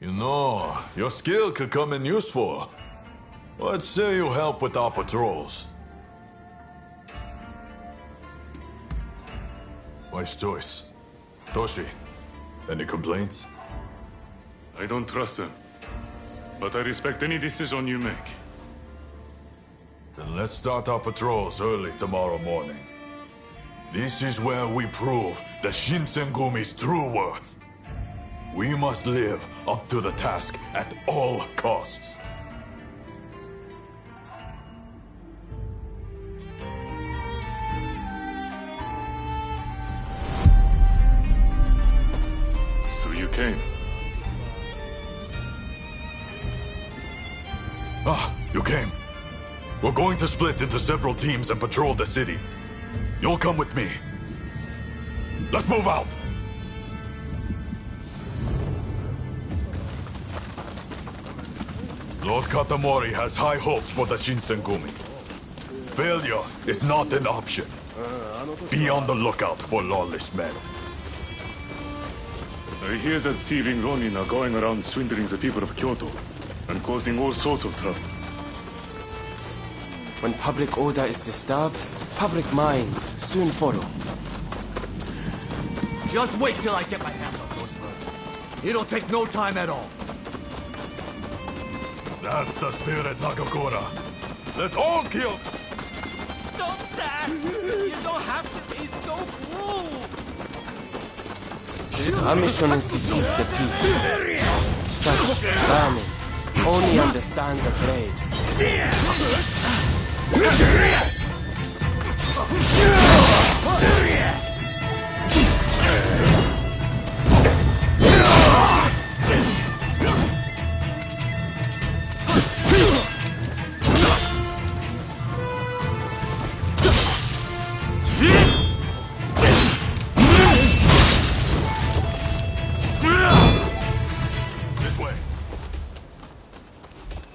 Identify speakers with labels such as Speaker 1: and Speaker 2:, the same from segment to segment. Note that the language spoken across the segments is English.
Speaker 1: You know, your skill could come in useful. Let's say you help with our patrols. Wise choice. Toshi, any complaints?
Speaker 2: I don't trust them, but I respect any decision you make.
Speaker 1: Then let's start our patrols early tomorrow morning. This is where we prove the Shinsengumi's true worth. We must live up to the task at all costs.
Speaker 2: So you came.
Speaker 1: You came. We're going to split into several teams and patrol the city. You'll come with me. Let's move out! Lord Katamori has high hopes for the Shinsengumi. Failure is not an option. Be on the lookout for lawless men.
Speaker 2: I hear that thieving Ronin are going around swindling the people of Kyoto and causing all sorts of trouble.
Speaker 3: When public order is disturbed, public minds soon follow.
Speaker 4: Just wait till I get my hands on those birds. It'll take no time at all.
Speaker 1: That's the spirit, Nagakura. Let's all kill!
Speaker 4: Stop that! You don't have to be so cruel!
Speaker 3: Our mission is to keep the peace. Such vermin only understand the blade.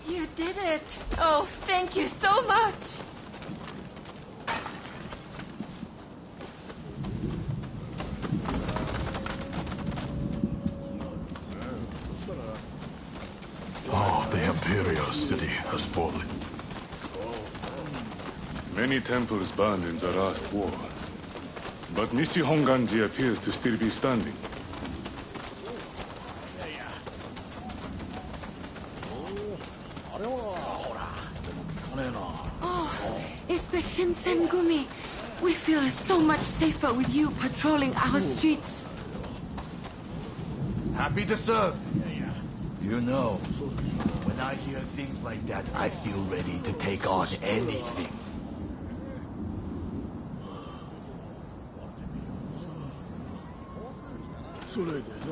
Speaker 5: You did it! Oh, thank you so much!
Speaker 1: Oh, the Imperial City has fallen.
Speaker 2: Many temples burned in the last war, but Nishihonganji appears to still be standing.
Speaker 5: Oh, it's the Shinsengumi. We feel so much safer with you patrolling our streets.
Speaker 4: Happy to serve. You know, when I hear things like that, I feel ready to take on anything.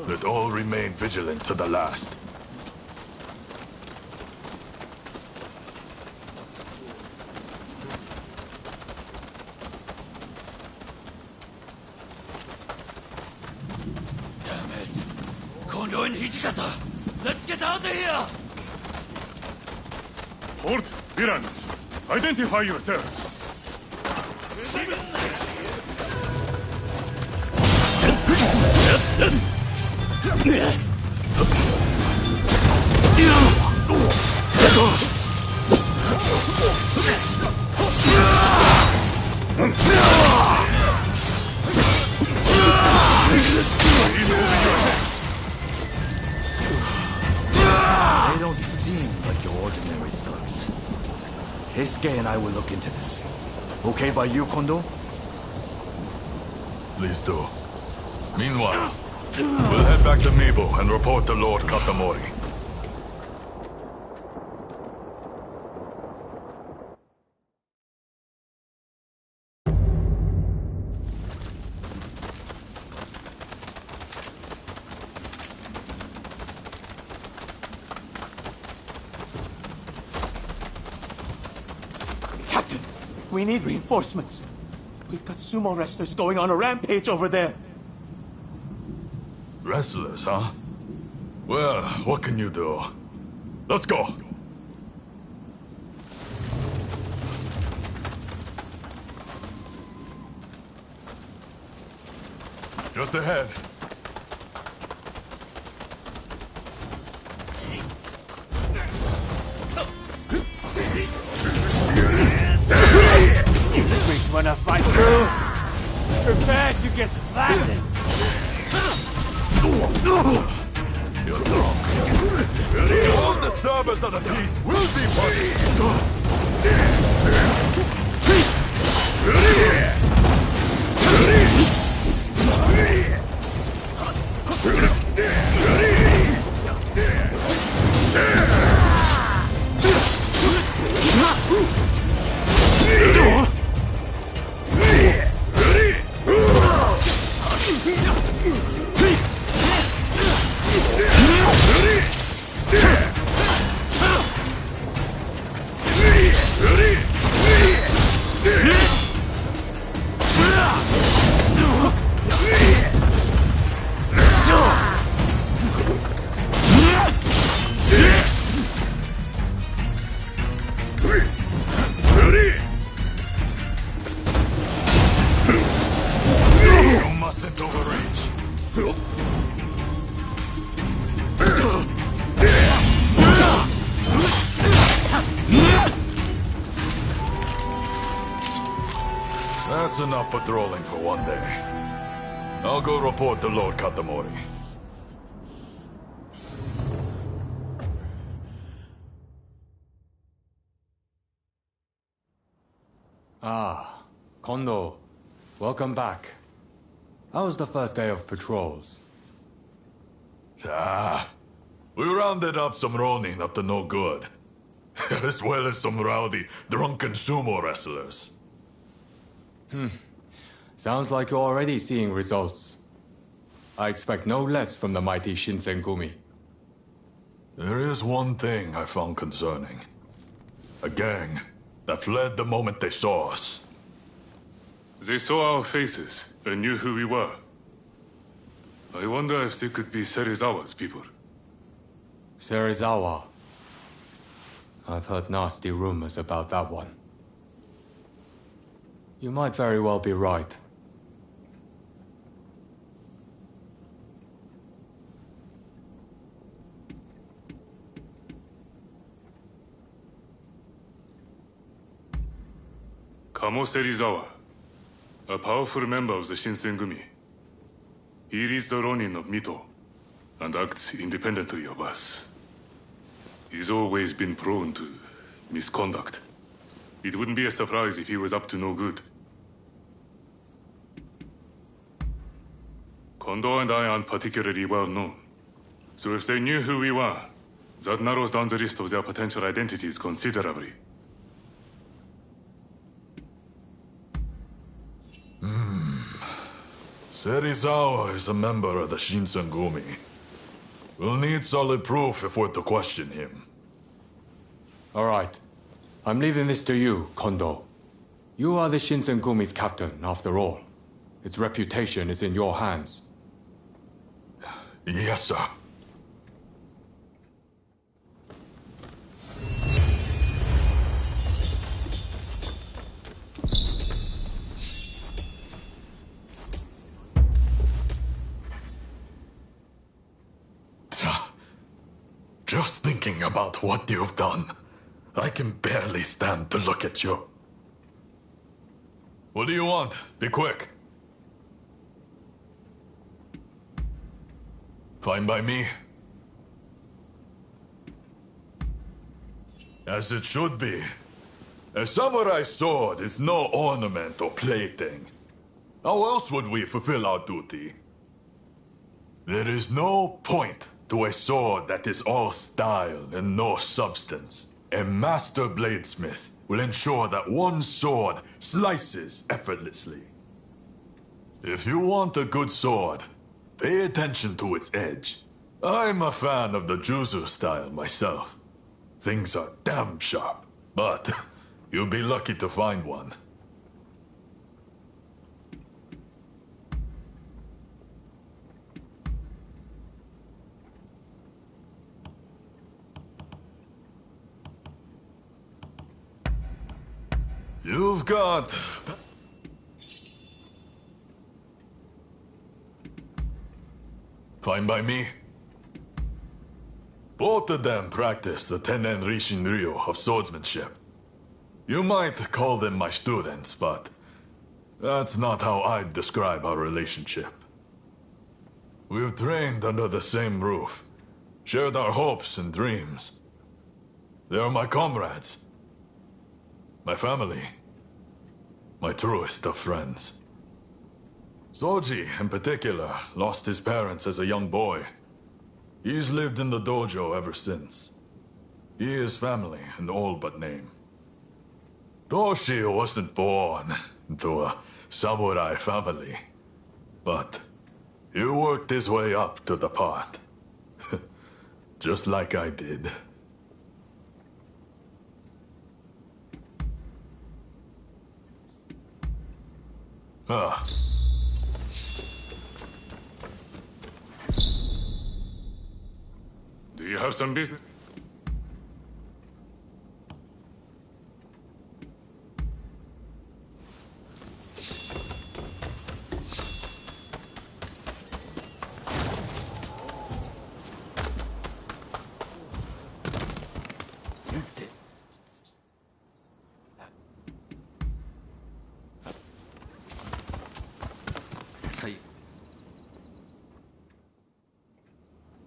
Speaker 1: Let all remain vigilant to the last.
Speaker 4: Damn it. Kondo and Hijikata! Let's get out of here!
Speaker 2: Hold, Pyramids! Identify yourselves!
Speaker 4: They don't seem like your ordinary thugs. Heisuke and I will look into this. Okay by you, Kondo?
Speaker 1: Please do. Meanwhile, we'll head back to Mibo and report to Lord Katamori.
Speaker 6: Captain, we need reinforcements. We've got sumo wrestlers going on a rampage over there.
Speaker 1: Wrestlers, huh? Well, what can you do? Let's go! Just ahead.
Speaker 6: Prepare to get flattened!
Speaker 1: You're drunk. All the starboards of the peace will be That's enough patrolling for one day. I'll go report to Lord Katamori.
Speaker 7: Ah, Kondo. Welcome back. How was the first day of patrols?
Speaker 1: We rounded up some Ronin up to no good. As well as some rowdy, drunken sumo wrestlers.
Speaker 7: Sounds like you're already seeing results. I expect no less from the mighty Shinsengumi.
Speaker 1: There is one thing I found concerning. A gang that fled the moment they saw us.
Speaker 2: They saw our faces and knew who we were. I wonder if they could be Serizawa's people.
Speaker 7: Serizawa. I've heard nasty rumors about that one. You might very well be right.
Speaker 2: Kamo Serizawa, a powerful member of the Shinsengumi. He leads the Ronin of Mito and acts independently of us. He's always been prone to misconduct. It wouldn't be a surprise if he was up to no good. Kondo and I aren't particularly well known. So if they knew who we were, that narrows down the list of their potential identities considerably.
Speaker 1: Serizawa is a member of the Shinsengumi. We'll need solid proof if we're to question him.
Speaker 7: All right. I'm leaving this to you, Kondo. You are the Shinsengumi's captain, after all. Its reputation is in your hands.
Speaker 1: Yes, sir. Just thinking about what you've done, I can barely stand to look at you. What do you want? Be quick. Fine by me. As it should be. A samurai sword is no ornament or plaything. How else would we fulfill our duty? There is no point to a sword that is all style and no substance. A master bladesmith will ensure that one sword slices effortlessly. If you want a good sword, pay attention to its edge. I'm a fan of the Juzu style myself. Things are damn sharp, but you'll be lucky to find one. You've got... Fine by me. Both of them practice the Tenen Rishin Ryo of swordsmanship. You might call them my students, but That's not how I'd describe our relationship. We've trained under the same roof, shared our hopes and dreams. They are my comrades, my family, my truest of friends. Soji, in particular, lost his parents as a young boy. He's lived in the dojo ever since. He is family in all but name. Toshi wasn't born into a samurai family, but he worked his way up to the part. Just like I did. Ah.
Speaker 2: Do you have some business?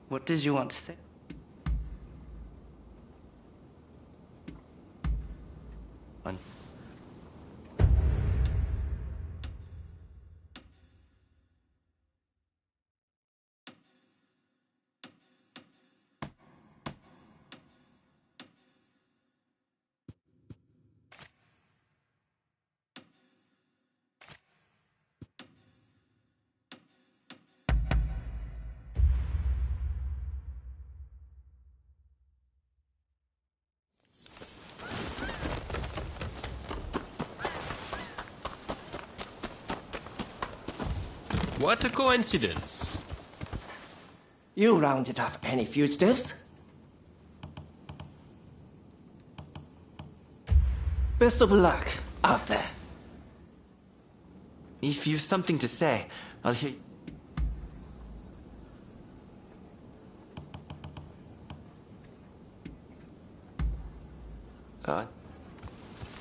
Speaker 8: What did you want to say?
Speaker 3: What a coincidence.
Speaker 8: You rounded off any fugitives? Best of luck out there.
Speaker 9: If you've something to say, I'll hear.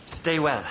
Speaker 9: Stay well.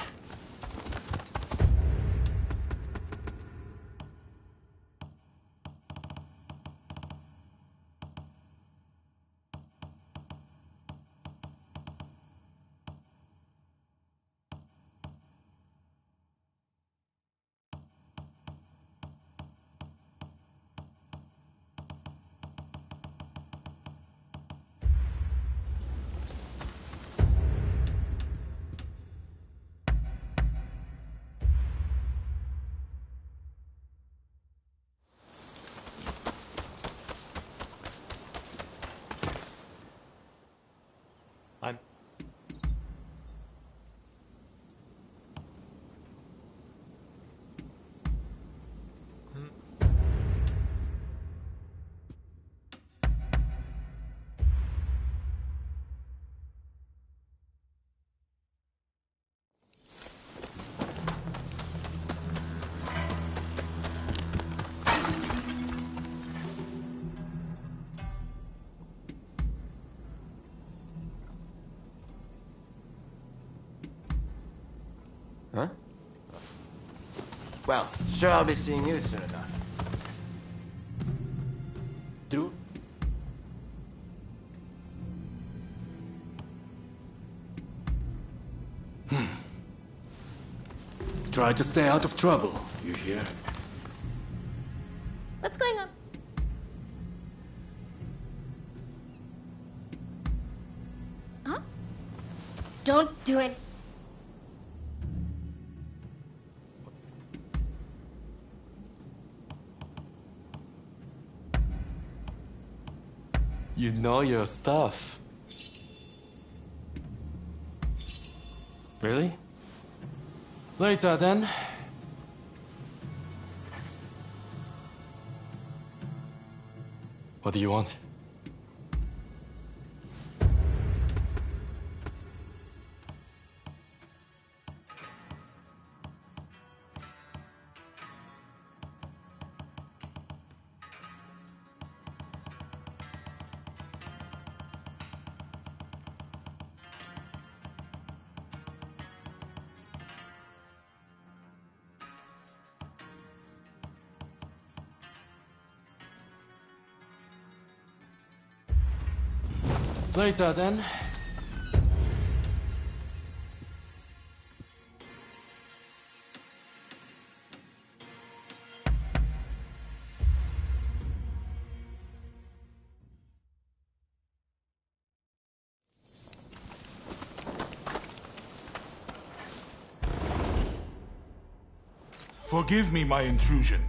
Speaker 8: Huh? Well, sure I'll be seeing you soon enough.
Speaker 3: Do?
Speaker 6: Try to stay out of trouble, you hear?
Speaker 10: What's going on? Huh? Don't do it.
Speaker 3: You know your stuff. Really? Later then. What do you want? Later, then.
Speaker 1: Forgive me my intrusion.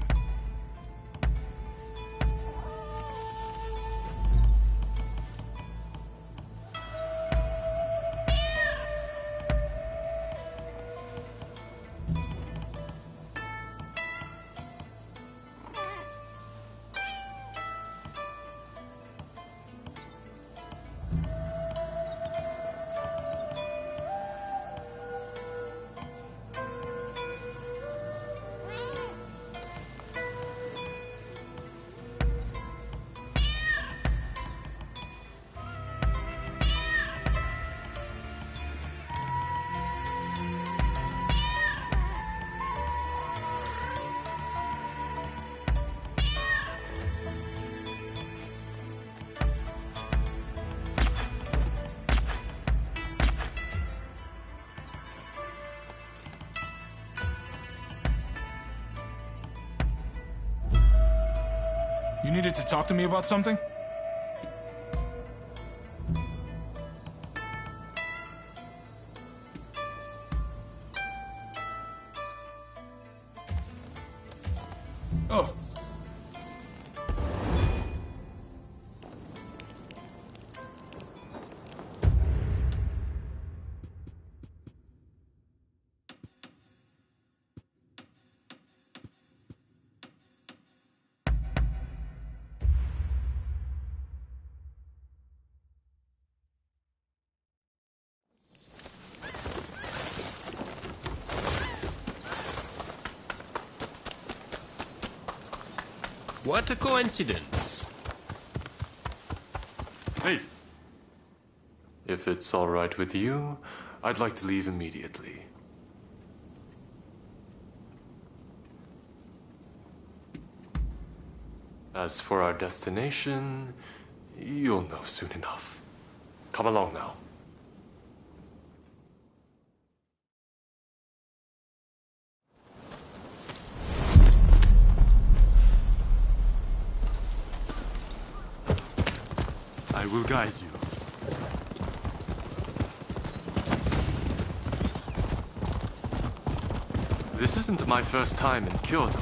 Speaker 1: You needed to talk to me about something? Oh.
Speaker 11: What a coincidence.
Speaker 2: Hey,
Speaker 3: If it's all right with you, I'd like to leave immediately. As for our destination, you'll know soon enough. Come along now.
Speaker 11: I will guide you.
Speaker 3: This isn't my first time in Kyoto.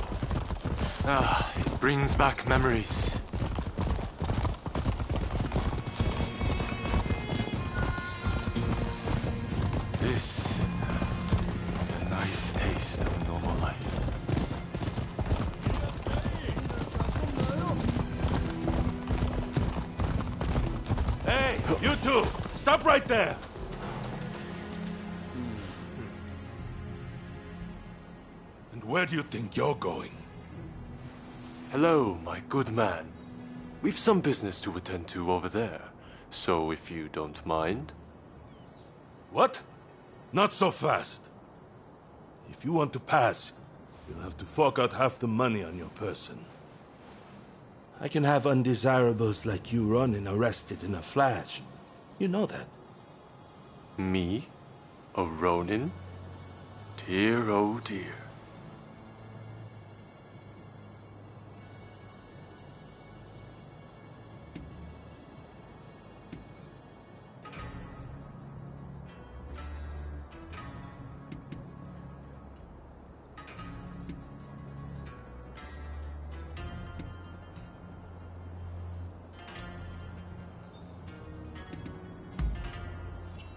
Speaker 3: It brings back memories. This is a nice taste of normal life.
Speaker 1: Hey, you two! Stop right there! And where do you think you're going?
Speaker 3: Hello, my good man. We've some business to attend to over there, so if you don't mind.
Speaker 1: What? Not so fast. If you want to pass, you'll have to fork out half the money on your person. I can have undesirables like you Ronin arrested in a flash. You know that.
Speaker 3: Me? A Ronin? Dear, oh dear.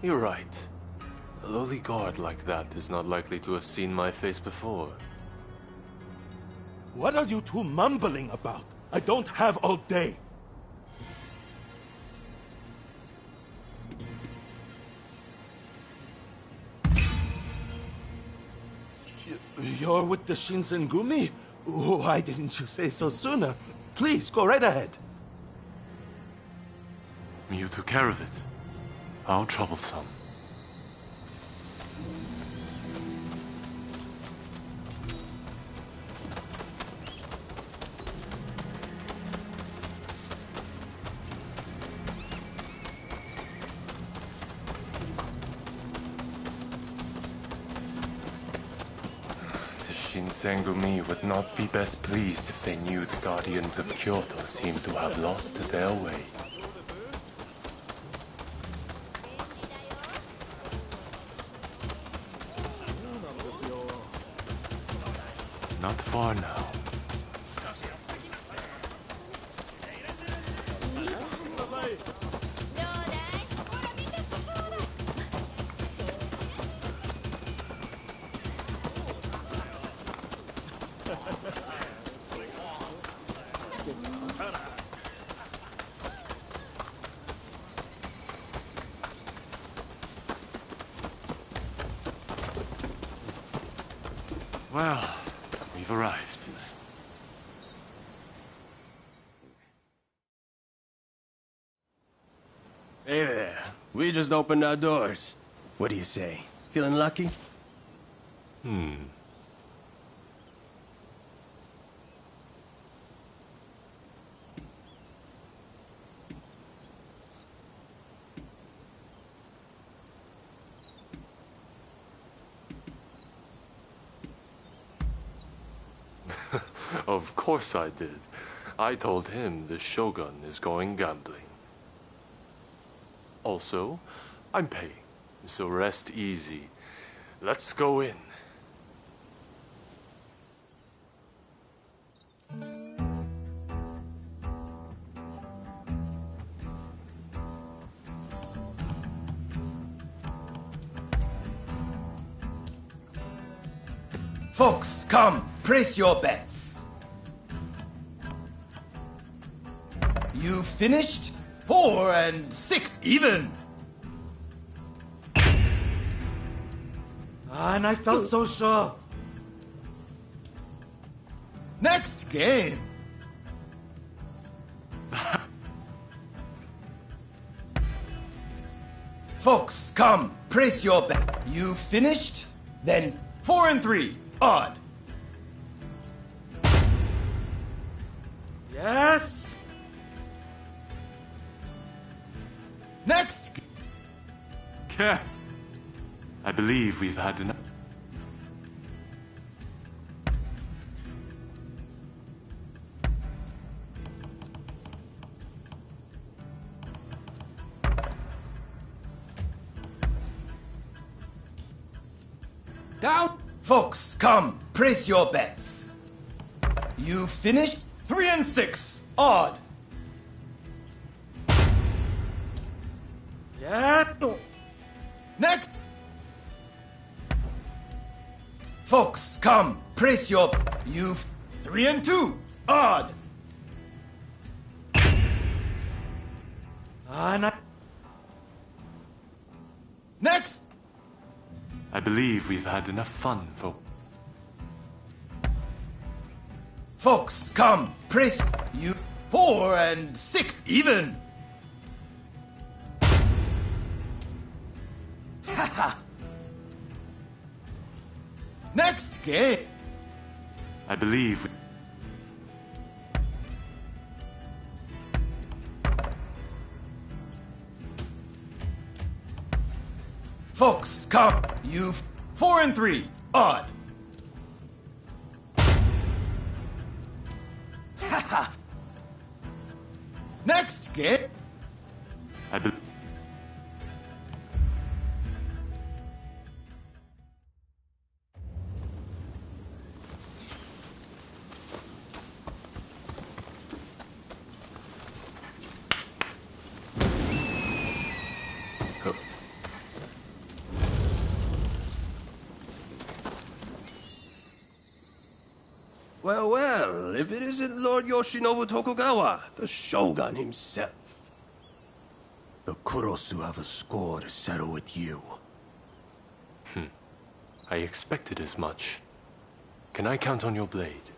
Speaker 3: You're right. A lowly guard like that is not likely to have seen my face before.
Speaker 1: What are you two mumbling about? I don't have all day. You're with the Shinsengumi? Why didn't you say so sooner? Please, go right ahead.
Speaker 3: You took care of it. How troublesome.
Speaker 11: Shinsengumi would not be best pleased if they knew the Guardians of Kyoto seemed to have lost their way. Not far now. Well, we've arrived.
Speaker 6: Hey there. We just opened our doors. What do you say? Feeling lucky?
Speaker 11: Of course I did. I told him the Shogun is going gambling. Also, I'm paying, so rest easy. Let's go in.
Speaker 4: Folks, come, place your bets. You finished? 4 and 6 even. And I felt so sure. Next game. Folks, come, place your bet. You finished? Then 4 and 3, odd. Yes. Next.
Speaker 11: Okay. I believe we've had enough.
Speaker 4: Down. Folks, come, place your bets. You finished? 3 and 6, odd. Yeah. Next. Folks, come, place your. You've 3 and 2, odd. Next.
Speaker 11: I believe we've had enough fun for.
Speaker 4: Folks, come, place. You 4 and 6 even. Next game.
Speaker 11: I believe.
Speaker 4: Folks, come. You've 4 and 3, odd. Next game.
Speaker 11: I believe.
Speaker 6: Well, well, if it isn't Lord Yoshinobu Tokugawa, the Shogun himself. The Kurosu have a score to settle with you.
Speaker 11: I expected as much. Can I count on your blade?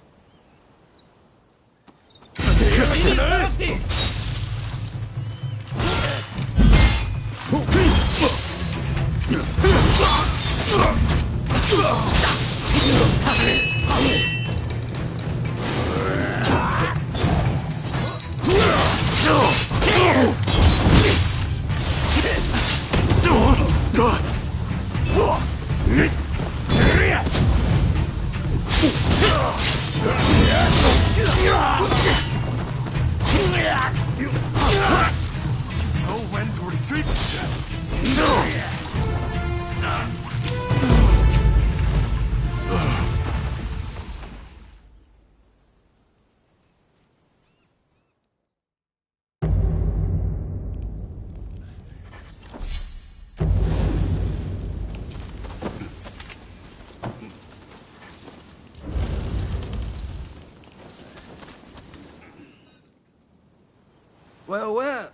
Speaker 6: Well, well.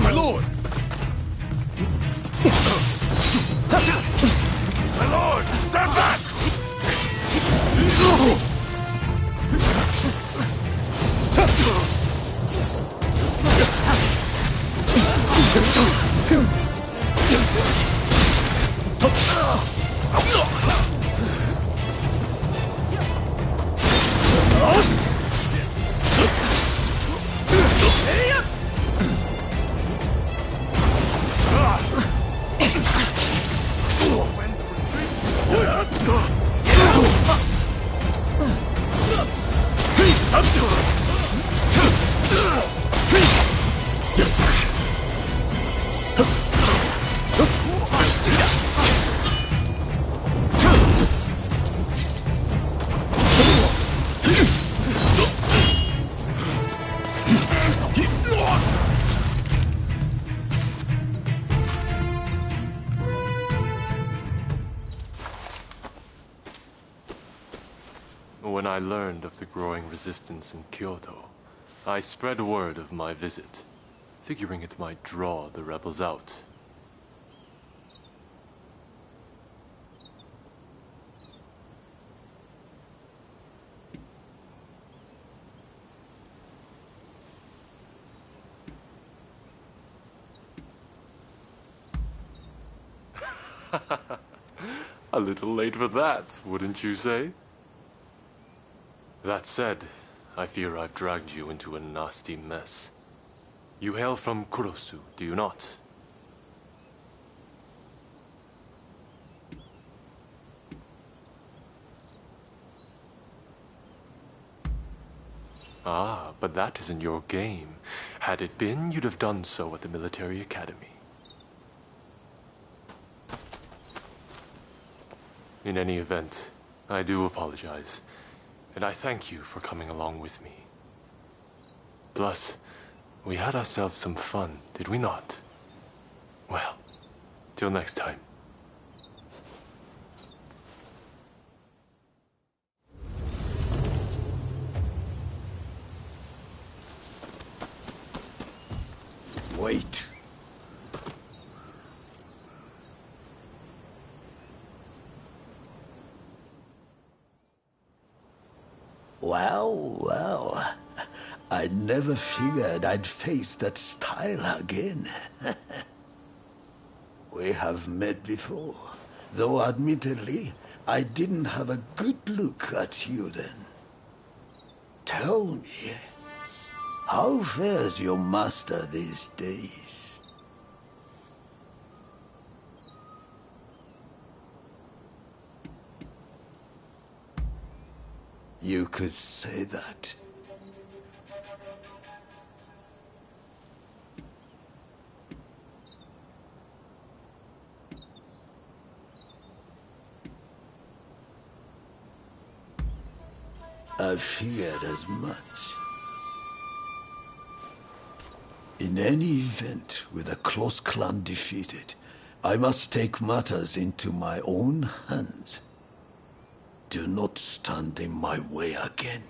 Speaker 4: My lord!
Speaker 1: My lord, stand back!
Speaker 11: When I learned of the growing resistance in Kyoto, I spread word of my visit, figuring it might draw the rebels out. A little late for that, wouldn't you say? That said, I fear I've dragged you into a nasty mess. You hail from Kurosu, do you not? Ah, but that isn't your game. Had it been, you'd have done so at the military academy. In any event, I do apologize, and I thank you for coming along with me. Plus, we had ourselves some fun, did we not? Well, till next time.
Speaker 6: Wait. Well, I never figured I'd face that style again. We have met before, though admittedly, I didn't have a good look at you then. Tell me, how fares your master these days? You could say that. I feared as much. In In any event, with a close clan defeated, I must take matters into my own hands. Do not stand in my way again.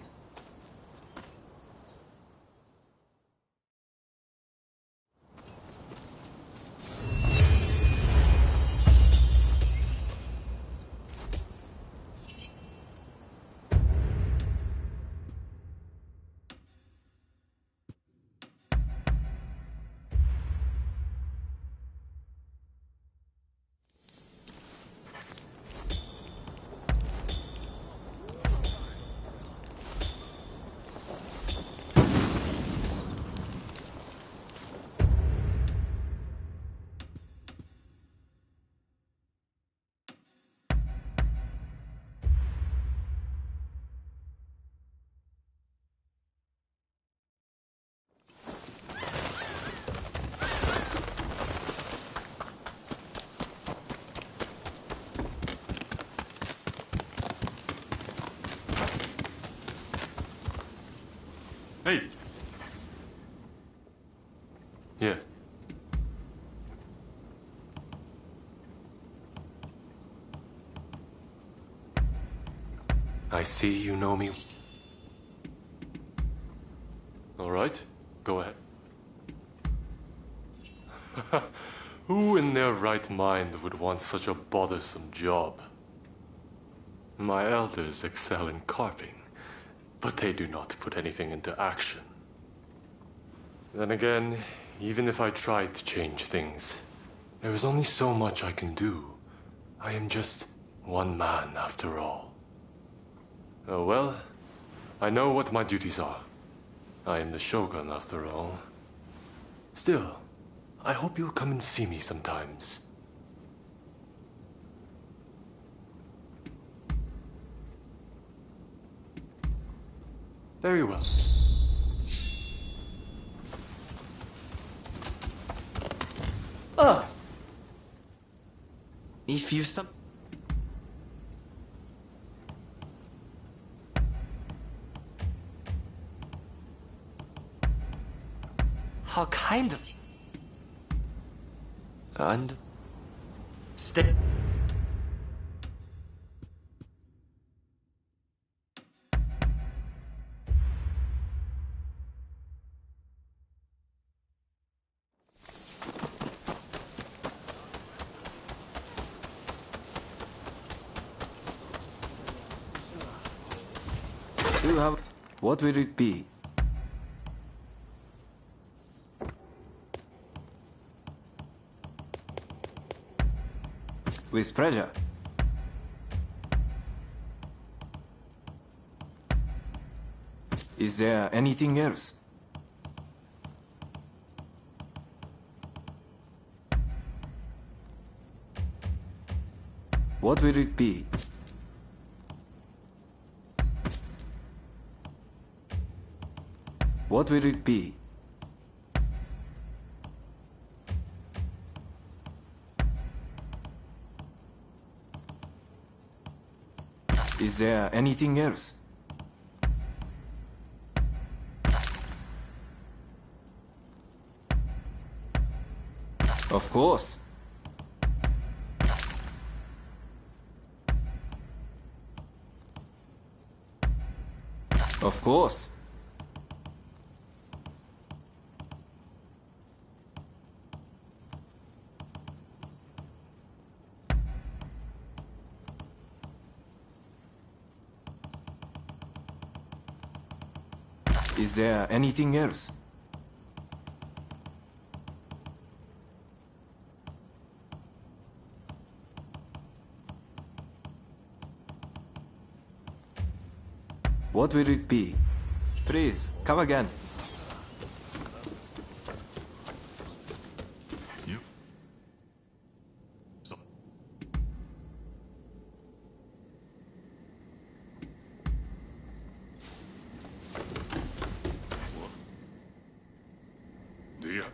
Speaker 2: Hey!
Speaker 11: Yes. I see you know me. All right, go ahead. Who in their right mind would want such a bothersome job? My elders excel in carving, but they do not put anything into action. Then again, even if I tried to change things, there is only so much I can do. I am just one man after all. Oh well, I know what my duties are. I am the Shogun after all. Still, I hope you'll come and see me sometimes. Very well.
Speaker 9: Oh! If you some... How kind of... And... Stay...
Speaker 12: Do you have... What will it be? With pleasure. Is there anything else? What will it be? What will it be? Is there anything else? Of course. Of course. Is there anything else? What will it be? Please, come again.
Speaker 1: You... So...
Speaker 2: Dia.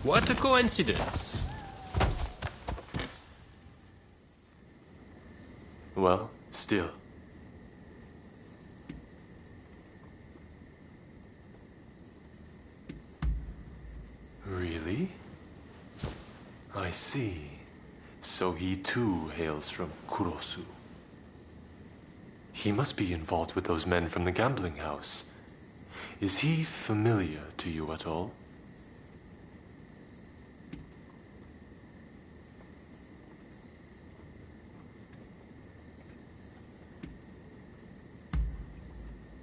Speaker 9: What a coincidence.
Speaker 11: Well, still. Really? I see. So he too hails from Kurosu. He must be involved with those men from the gambling house. Is he familiar to you at all?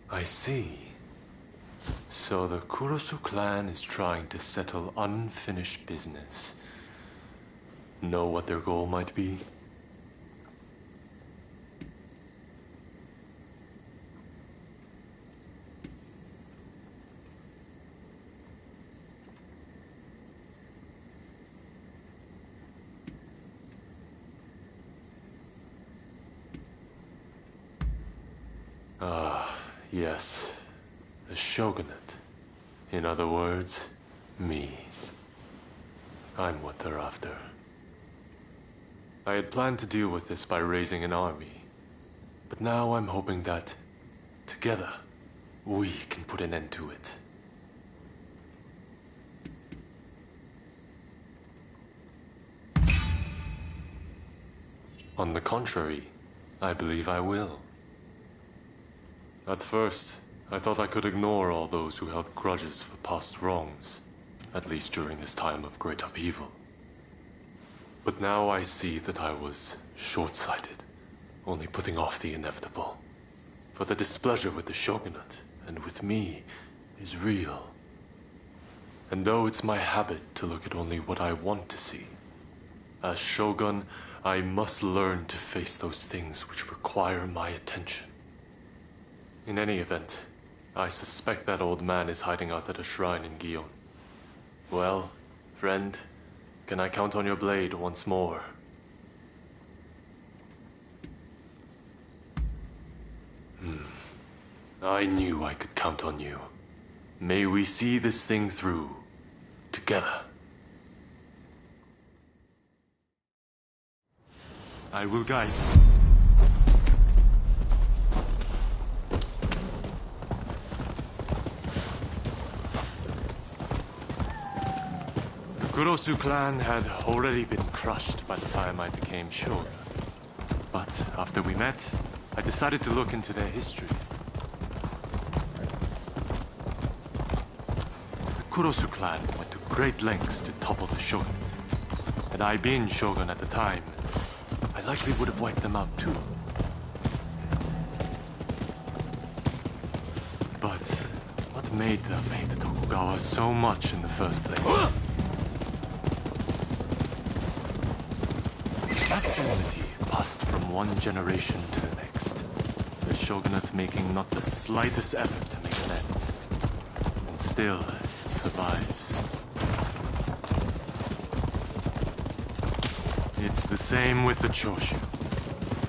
Speaker 11: I see. So the Kurosu clan is trying to settle unfinished business. Know what their goal might be? Yes. The shogunate. In other words, me. I'm what they're after. I had planned to deal with this by raising an army. But now I'm hoping that, together, we can put an end to it. On the contrary, I believe I will. At first, I thought I could ignore all those who held grudges for past wrongs, at least during this time of great upheaval. But now I see that I was short-sighted, only putting off the inevitable. For the displeasure with the shogunate, and with me, is real. And though it's my habit to look at only what I want to see, as shogun, I must learn to face those things which require my attention. In any event, I suspect that old man is hiding out at a shrine in Gion. Well, friend, can I count on your blade once more? I knew I could count on you. May we see this thing through, together. I will guide you. The Kurosu clan had already been crushed by the time I became shogun. But after we met, I decided to look into their history. The Kurosu clan went to great lengths to topple the shogunate. Had I been shogun at the time, I likely would have wiped them out too. But what made them hate the Tokugawa so much in the first place? That enmity passed from one generation to the next, the shogunate making not the slightest effort to make amends. And still, it survives. It's the same with the Choshu.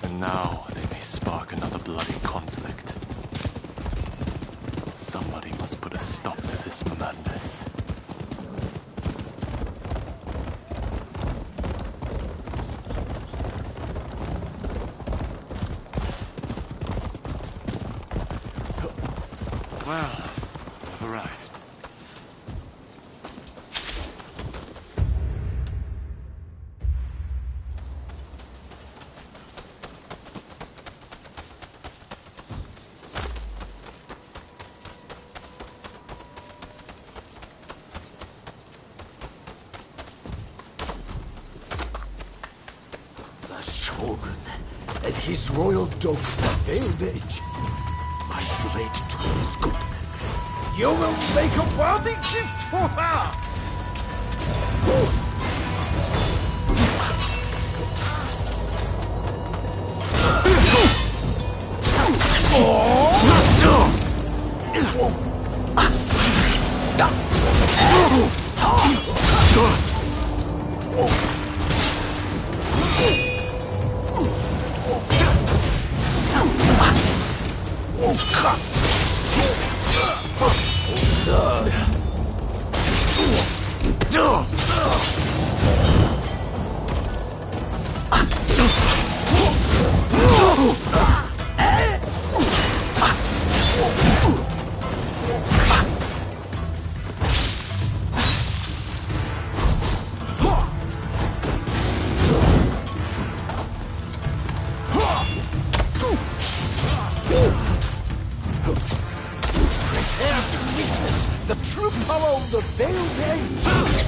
Speaker 11: And now they may spark another bloody conflict. Somebody must put a stop to this madness. Well, I've arrived.
Speaker 6: The Shogun and his royal dog failed age. My blade tool is good. You will make a worthy gift for her! Follow the veiled angel.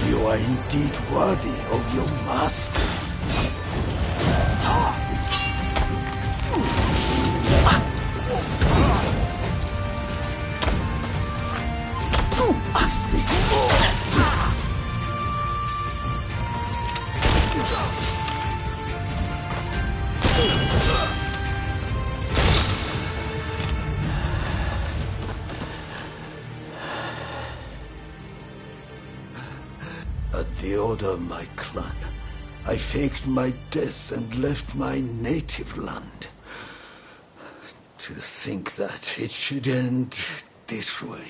Speaker 6: You are indeed worthy of your master. At the order of my clan, I faked my death and left my native land. To think that it should end this way.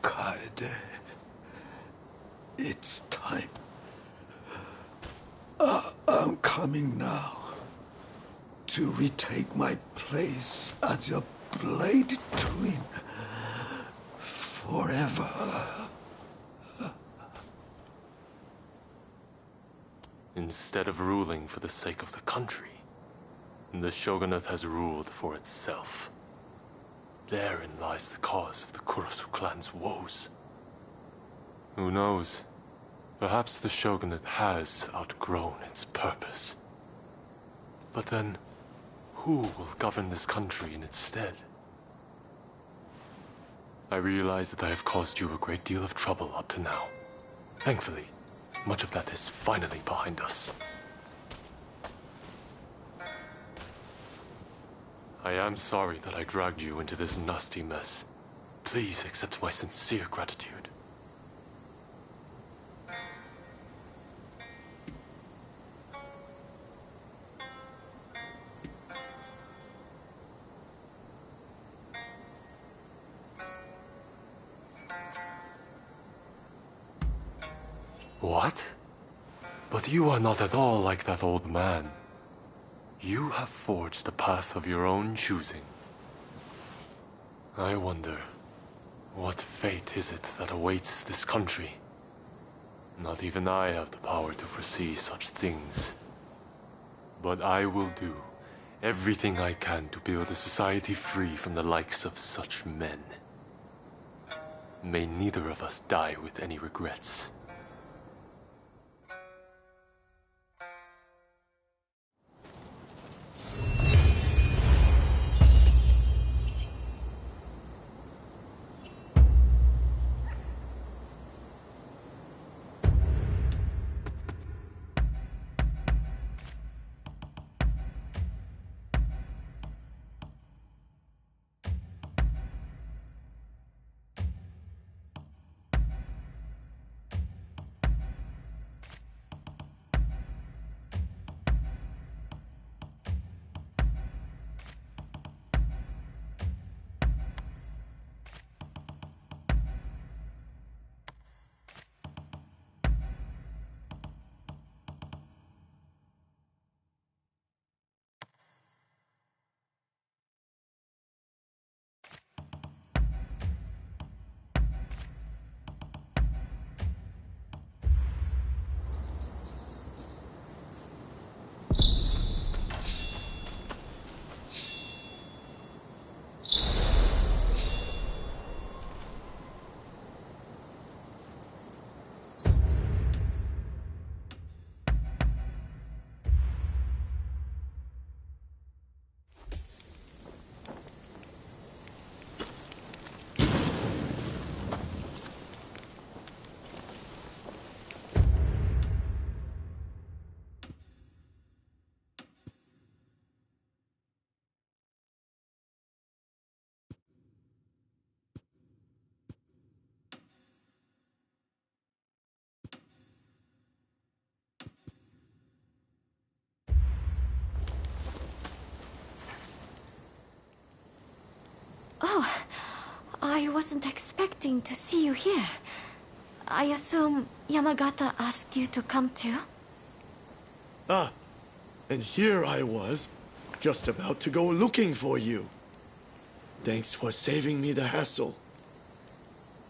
Speaker 6: Kaede, it's time. I'm coming now to retake my place as your blade twin. Forever.
Speaker 11: Instead of ruling for the sake of the country, the shogunate has ruled for itself. Therein lies the cause of the Kurosu clan's woes. Who knows? Perhaps the shogunate has outgrown its purpose. But then, who will govern this country in its stead? I realize that I have caused you a great deal of trouble up to now. Thankfully, much of that is finally behind us. I am sorry that I dragged you into this nasty mess. Please accept my sincere gratitude. What? But you are not at all like that old man. You have forged a path of your own choosing. I wonder, what fate is it that awaits this country? Not even I have the power to foresee such things. But I will do everything I can to build a society free from the likes of such men. May neither of us die with any regrets.
Speaker 5: I wasn't expecting to see you here. I assume Yamagata asked you to come too?
Speaker 13: Ah, and here I was, just about to go looking for you. Thanks for saving me the hassle.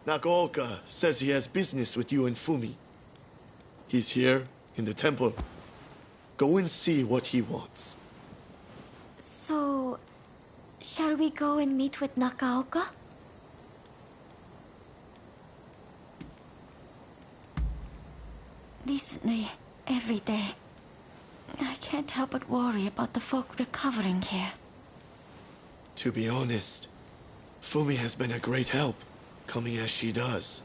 Speaker 13: Nakaoka says he has business with you and Fumi. He's here in the temple. Go and see what he wants.
Speaker 5: So, shall we go and meet with Nakaoka? Recently, every day, I can't help but worry about the folk recovering here.
Speaker 13: To be honest, Fumi has been a great help, coming as she does.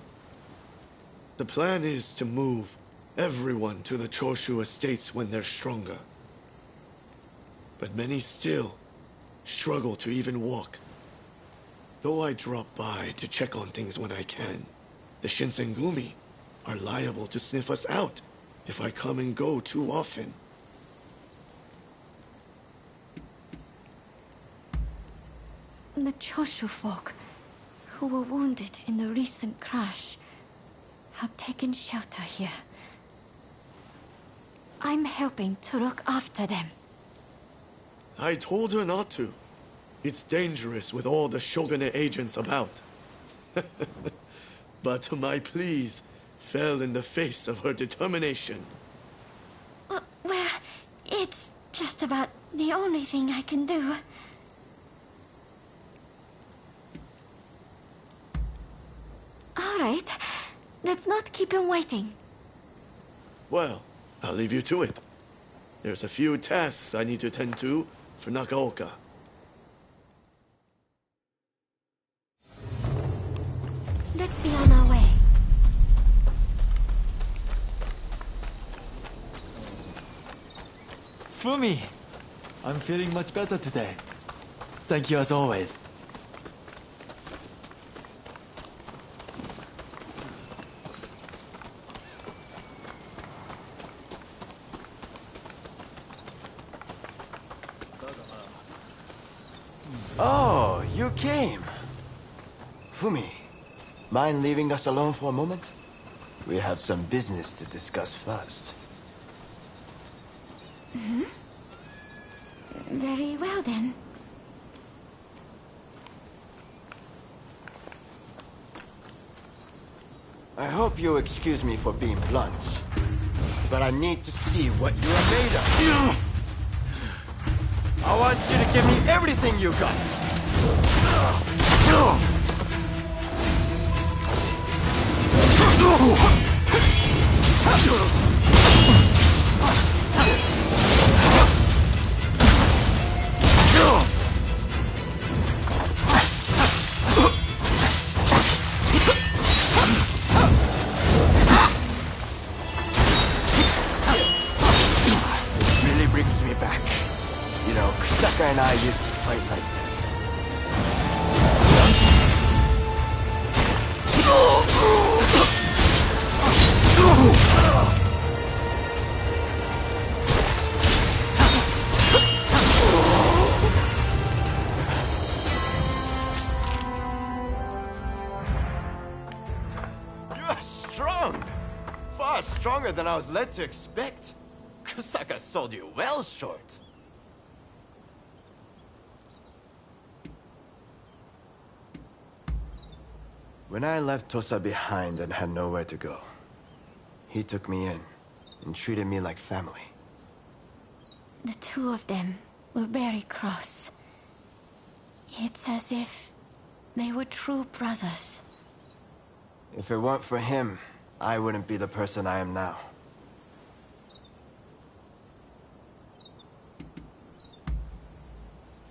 Speaker 13: The plan is to move everyone to the Choshu estates when they're stronger. But many still struggle to even walk. Though I drop by to check on things when I can, the Shinsengumi are liable to sniff us out if I come and go too often.
Speaker 5: The Choshu folk, who were wounded in the recent crash, have taken shelter here. I'm helping to look after them.
Speaker 13: I told her not to. It's dangerous with all the Shogunate agents about. But my pleas fell in the face of her determination.
Speaker 5: Well, it's just about the only thing I can do. All right, let's not keep him waiting.
Speaker 13: Well, I'll leave you to it. There's a few tasks I need to tend to for Nakaoka.
Speaker 5: Let's be on our way.
Speaker 9: Fumi! I'm feeling much better today. Thank you as always.
Speaker 8: Oh, you came. Fumi, mind leaving us alone for a moment? We have some business to discuss first.
Speaker 5: Mm-hmm. Very well then.
Speaker 8: I hope you'll excuse me for being blunt, but I need to see what you are made of. I want you to give me everything you got. Really brings me back. You know, Kusaka and I used to fight like this. You're strong! Far stronger than I was led to expect. Kusaka sold you well short. When I left Tosa behind and had nowhere to go, he took me in and treated me like family.
Speaker 5: The two of them were very cross. It's as if they were true brothers.
Speaker 8: If it weren't for him, I wouldn't be the person I am now.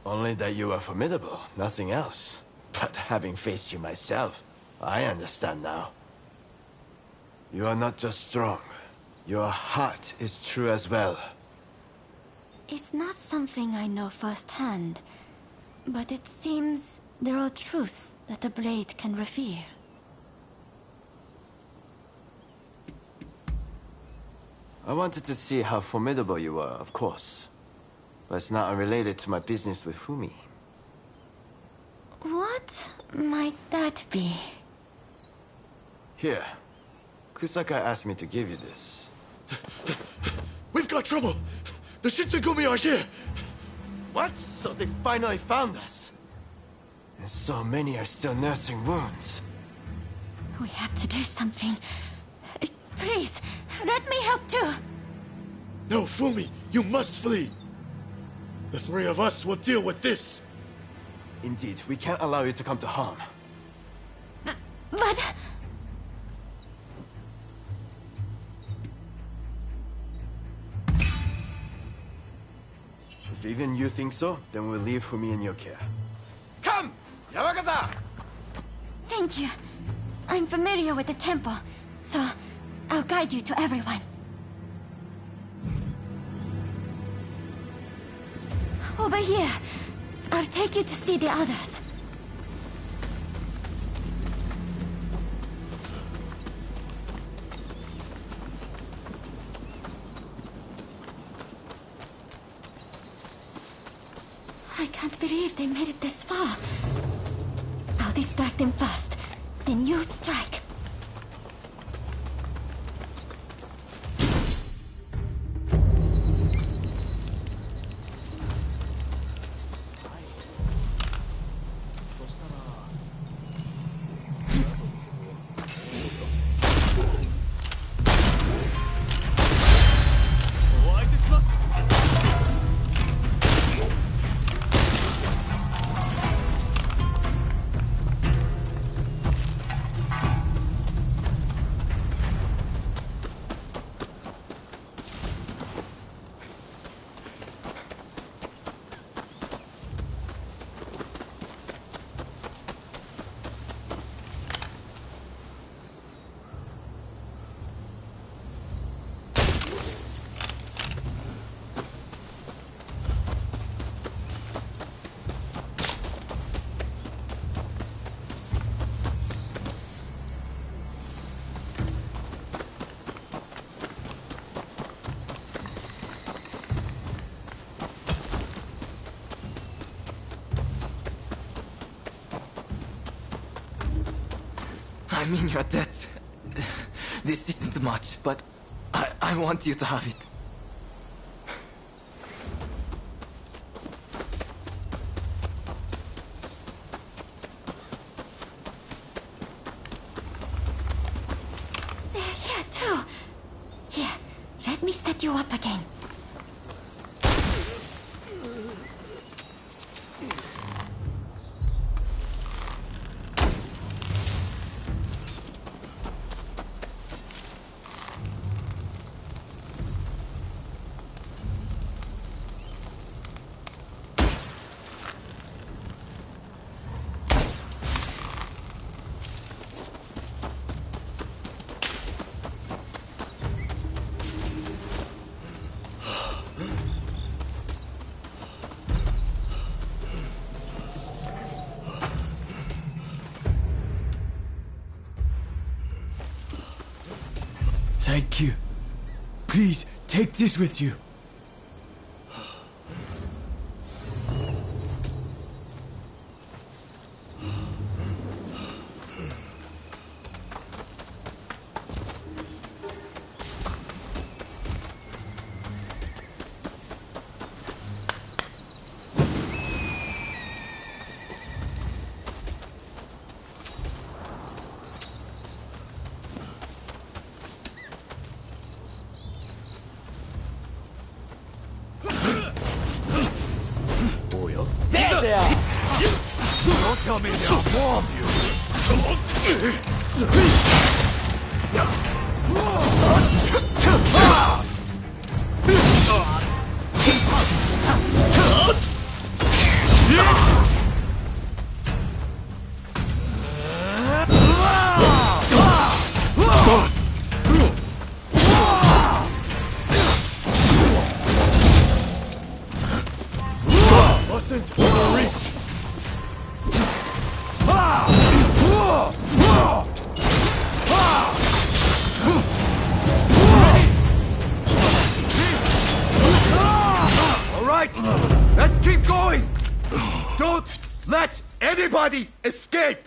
Speaker 8: Only that you are formidable, nothing else. But having faced you myself, I understand now. You are not just strong. Your heart is true as well.
Speaker 5: It's not something I know firsthand, but it seems there are truths that the blade can reveal.
Speaker 8: I wanted to see how formidable you were, of course. But it's not unrelated to my business with Fumi.
Speaker 5: What? might that be?
Speaker 8: Here. Kusaka asked me to give you this.
Speaker 13: We've got trouble! The Shinsengumi are here!
Speaker 8: What? So they finally found us? And so many are still nursing wounds.
Speaker 5: We have to do something. Please, let me help too.
Speaker 13: No, Fumi, you must flee! The three of us will deal with this!
Speaker 8: Indeed, we can't allow you to come to harm.
Speaker 5: But...
Speaker 8: If even you think so, then we'll leave Fumi in your care. Come! Yamakaza!
Speaker 5: Thank you. I'm familiar with the temple, so I'll guide you to everyone. Over here. I'll take you to see the others. I can't believe they made it this far. I'll distract them first, then you strike.
Speaker 14: I mean your debt. This isn't much, but I want you to have it.
Speaker 5: They're here too. Here, let me set you up again.
Speaker 14: Thank you. Please, take this with you.
Speaker 4: Don't tell me they'll warm you. Mustn't overreach. Everybody escape!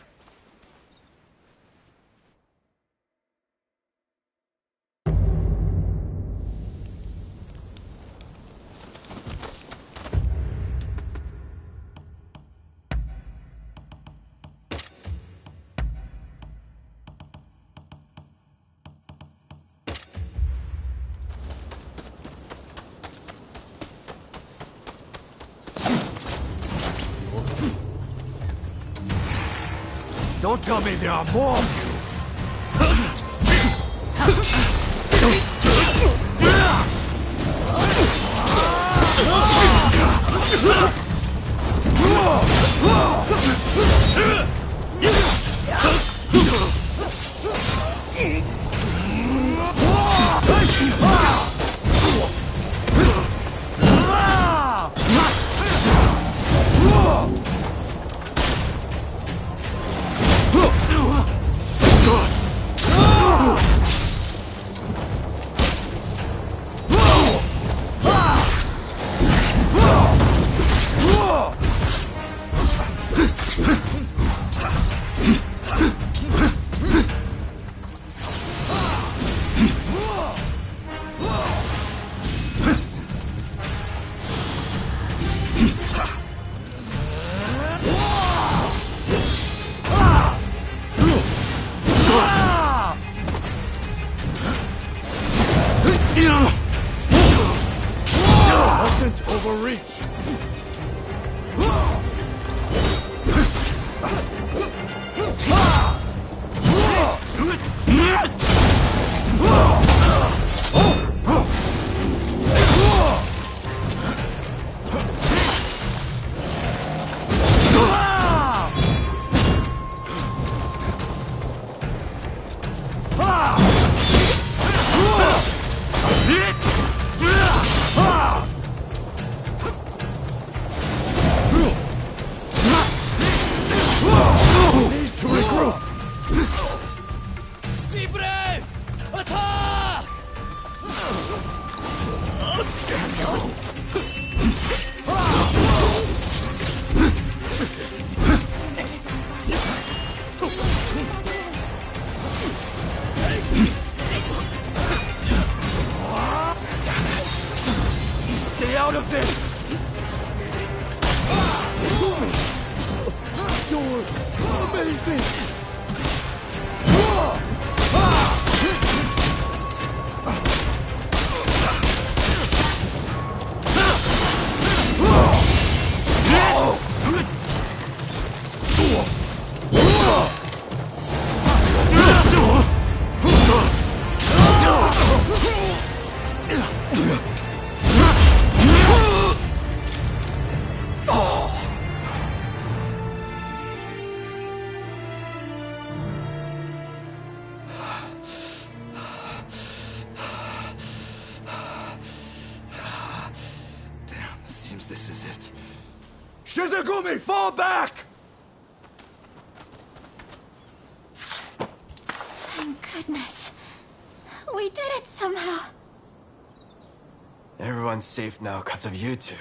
Speaker 4: Don't tell me there are more of you! Stay out of this! You're amazing!
Speaker 14: This is it.
Speaker 4: Shizugumi, fall back!
Speaker 5: Thank goodness. We did it somehow.
Speaker 8: Everyone's safe now because of you two.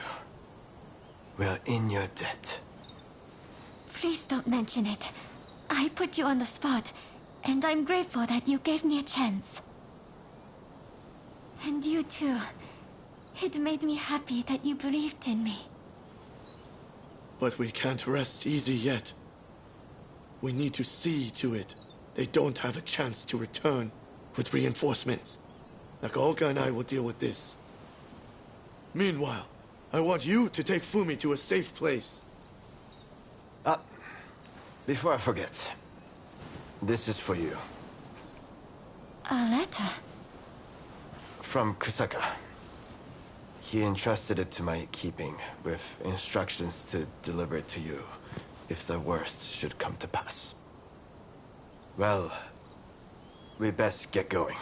Speaker 8: We're in your debt.
Speaker 5: Please don't mention it. I put you on the spot, and I'm grateful that you gave me a chance. And you too. It made me happy that you believed in me.
Speaker 13: But we can't rest easy yet. We need to see to it they don't have a chance to return with reinforcements. Nakaoka and I will deal with this. Meanwhile, I want you to take Fumi to a safe place.
Speaker 8: Before I forget, this is for you.
Speaker 5: A letter?
Speaker 8: From Kusaka. He entrusted it to my keeping, with instructions to deliver it to you, if the worst should come to pass. Well, we best get going.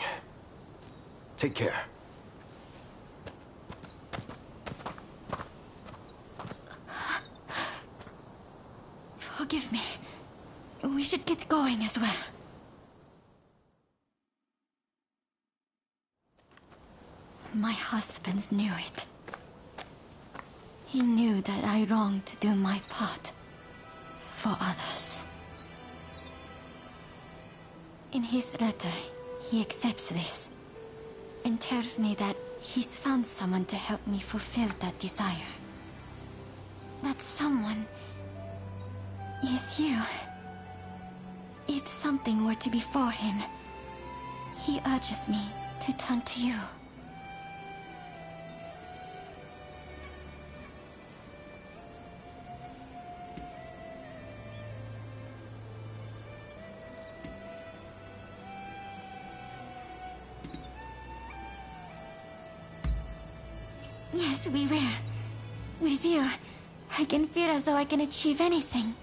Speaker 8: Take care.
Speaker 5: Forgive me. We should get going as well. My husband knew it. He knew that I longed to do my part. for others. In his letter, he accepts this and tells me that he's found someone to help me fulfill that desire. That someone is you. If something were to befall him, he urges me to turn to you. Yes, we will. With you, I can feel as though I can achieve anything.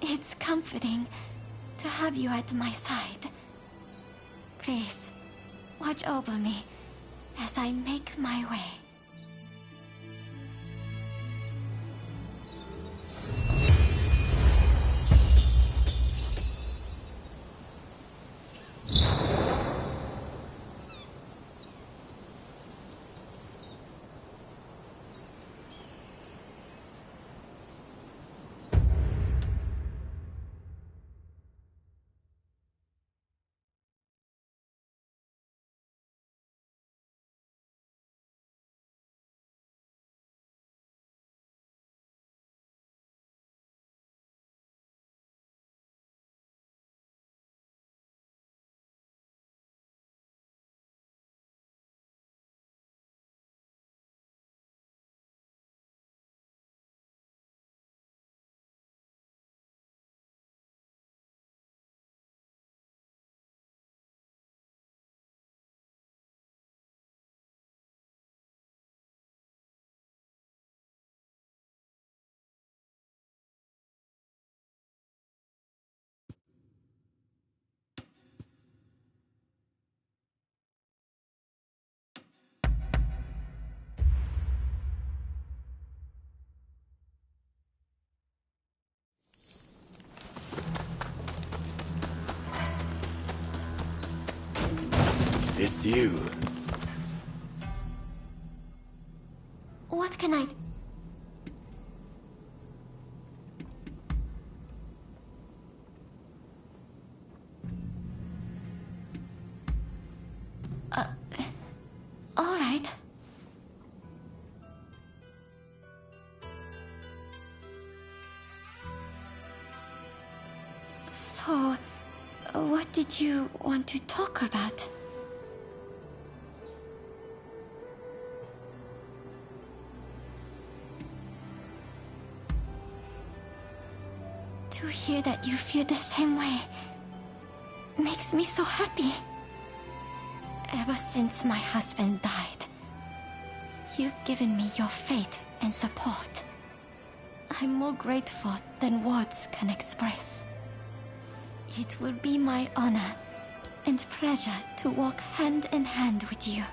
Speaker 5: It's comforting to have you at my side. Please, watch over me as I make my way.
Speaker 8: It's you.
Speaker 5: What can I... all right. So, what did you want to talk about? To hear that you feel the same way makes me so happy. Ever since my husband died, you've given me your faith and support. I'm more grateful than words can express. It will be my honor and pleasure to walk hand in hand with you,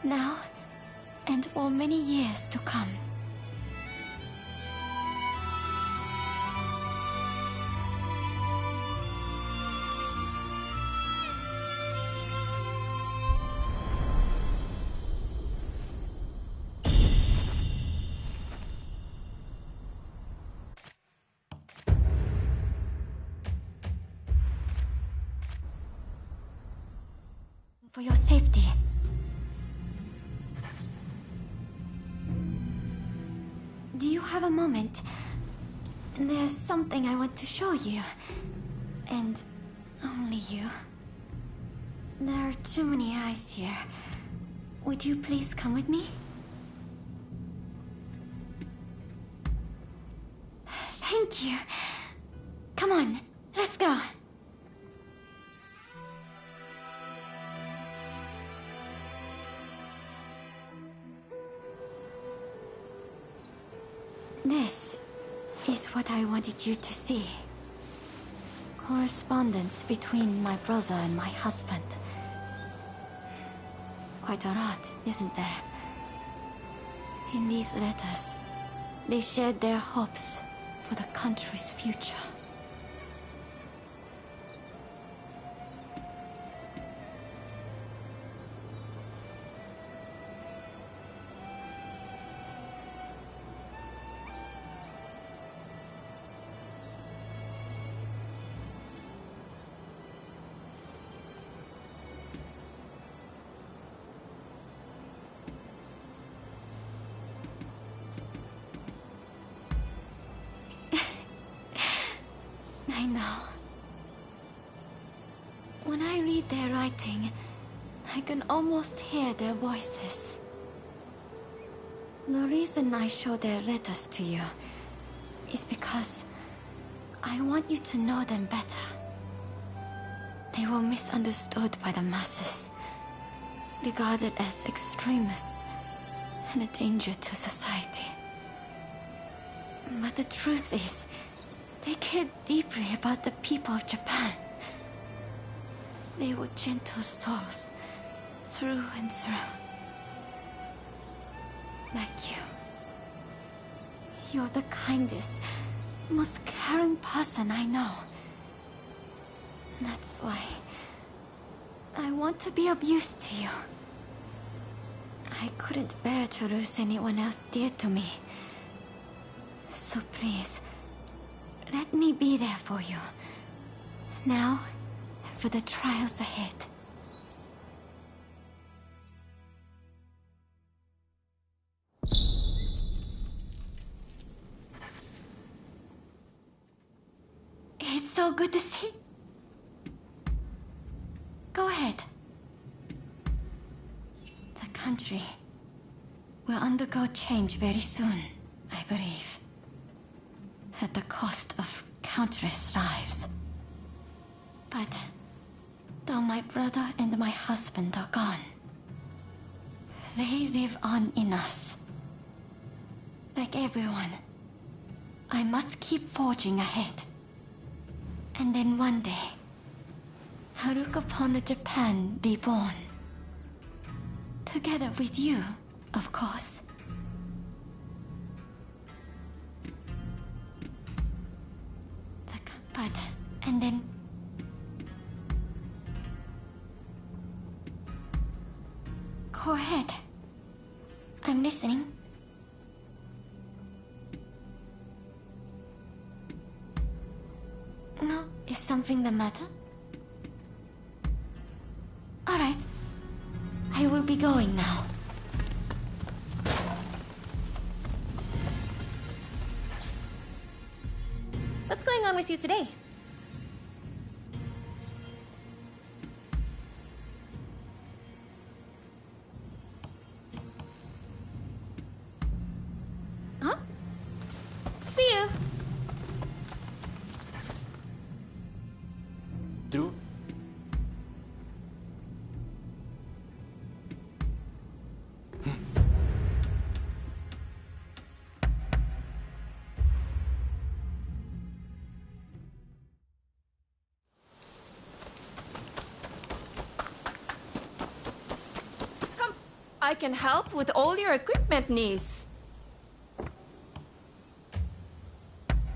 Speaker 5: now and for many years to come. For your safety. Do you have a moment? There's something I want to show you. And only you. There are too many eyes here. Would you please come with me? Thank you. Come on, let's go. This is what I wanted you to see. Correspondence between my brother and my husband. Quite a lot, isn't there? In these letters, they shared their hopes for the country's future. I know. When I read their writing, I can almost hear their voices. The reason I show their letters to you is because I want you to know them better. They were misunderstood by the masses, regarded as extremists and a danger to society. But the truth is, they cared deeply about the people of Japan. They were gentle souls, through and through. Like you. You're the kindest, most caring person I know. That's why I want to be of use to you. I couldn't bear to lose anyone else dear to me. So please, let me be there for you. Now, for the trials ahead. It's so good to see. Go ahead. The country will undergo change very soon, I believe. At the cost of countless lives. But though my brother and my husband are gone, they live on in us. Like everyone, I must keep forging ahead. And then one day, I'll look upon a Japan reborn. Together with you, of course. And then... Go ahead. I'm listening. No, is something the matter? All right. I will be going now.
Speaker 10: What's going on with you today? Huh? See you.
Speaker 3: Do?
Speaker 15: I can help with all your equipment needs.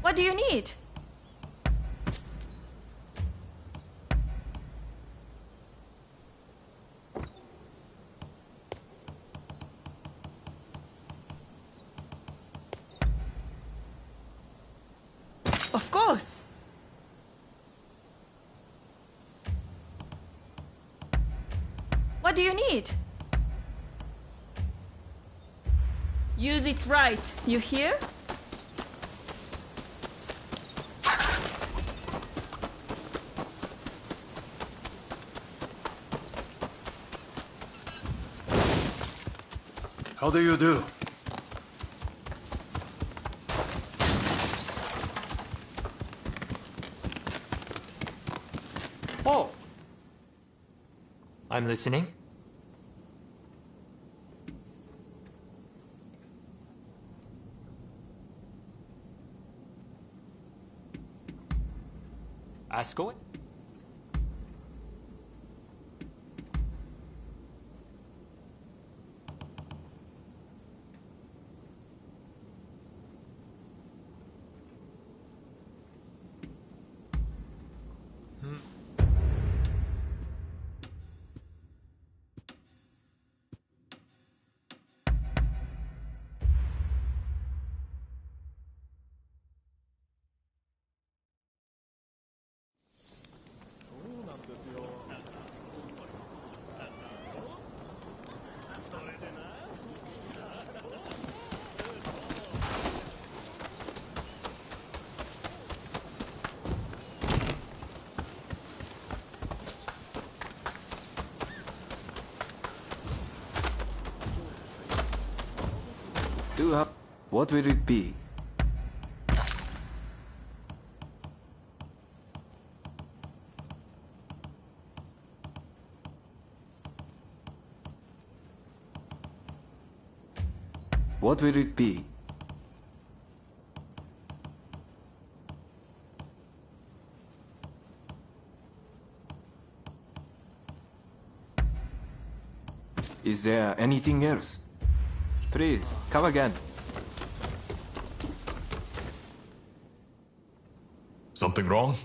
Speaker 15: What do you need? Of course. What do you need? Use it right, you hear?
Speaker 16: How do you do?
Speaker 9: Oh! I'm listening. Ask away.
Speaker 12: What will it be? What will it be? Is there anything else? Please, come again.
Speaker 1: Something wrong?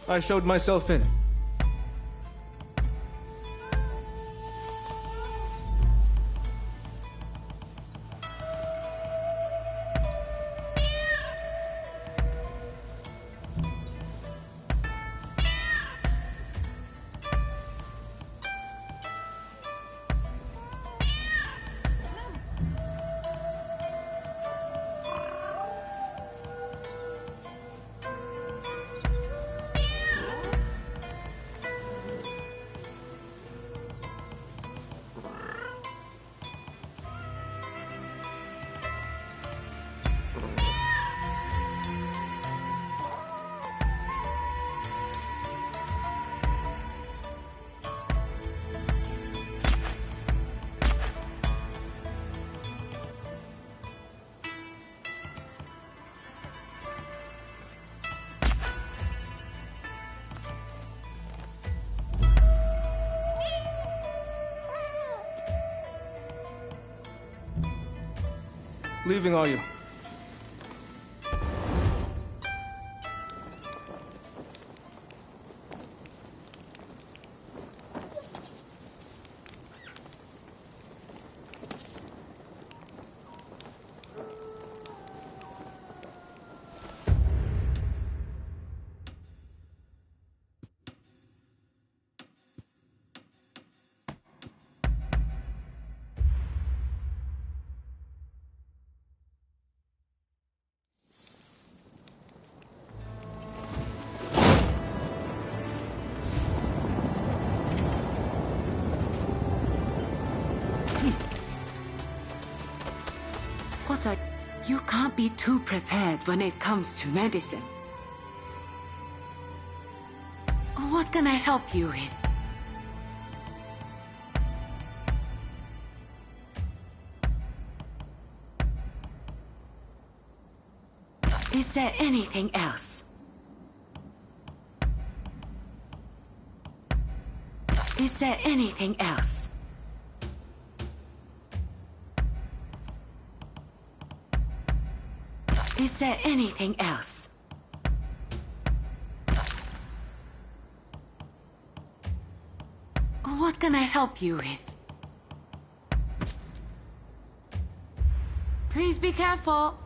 Speaker 16: I showed myself in. Leaving, are you?
Speaker 17: You can't be too prepared when it comes to medicine. What can I help you with? Is there anything else? Is there anything else? Is there anything else? What can I help you with? Please be careful.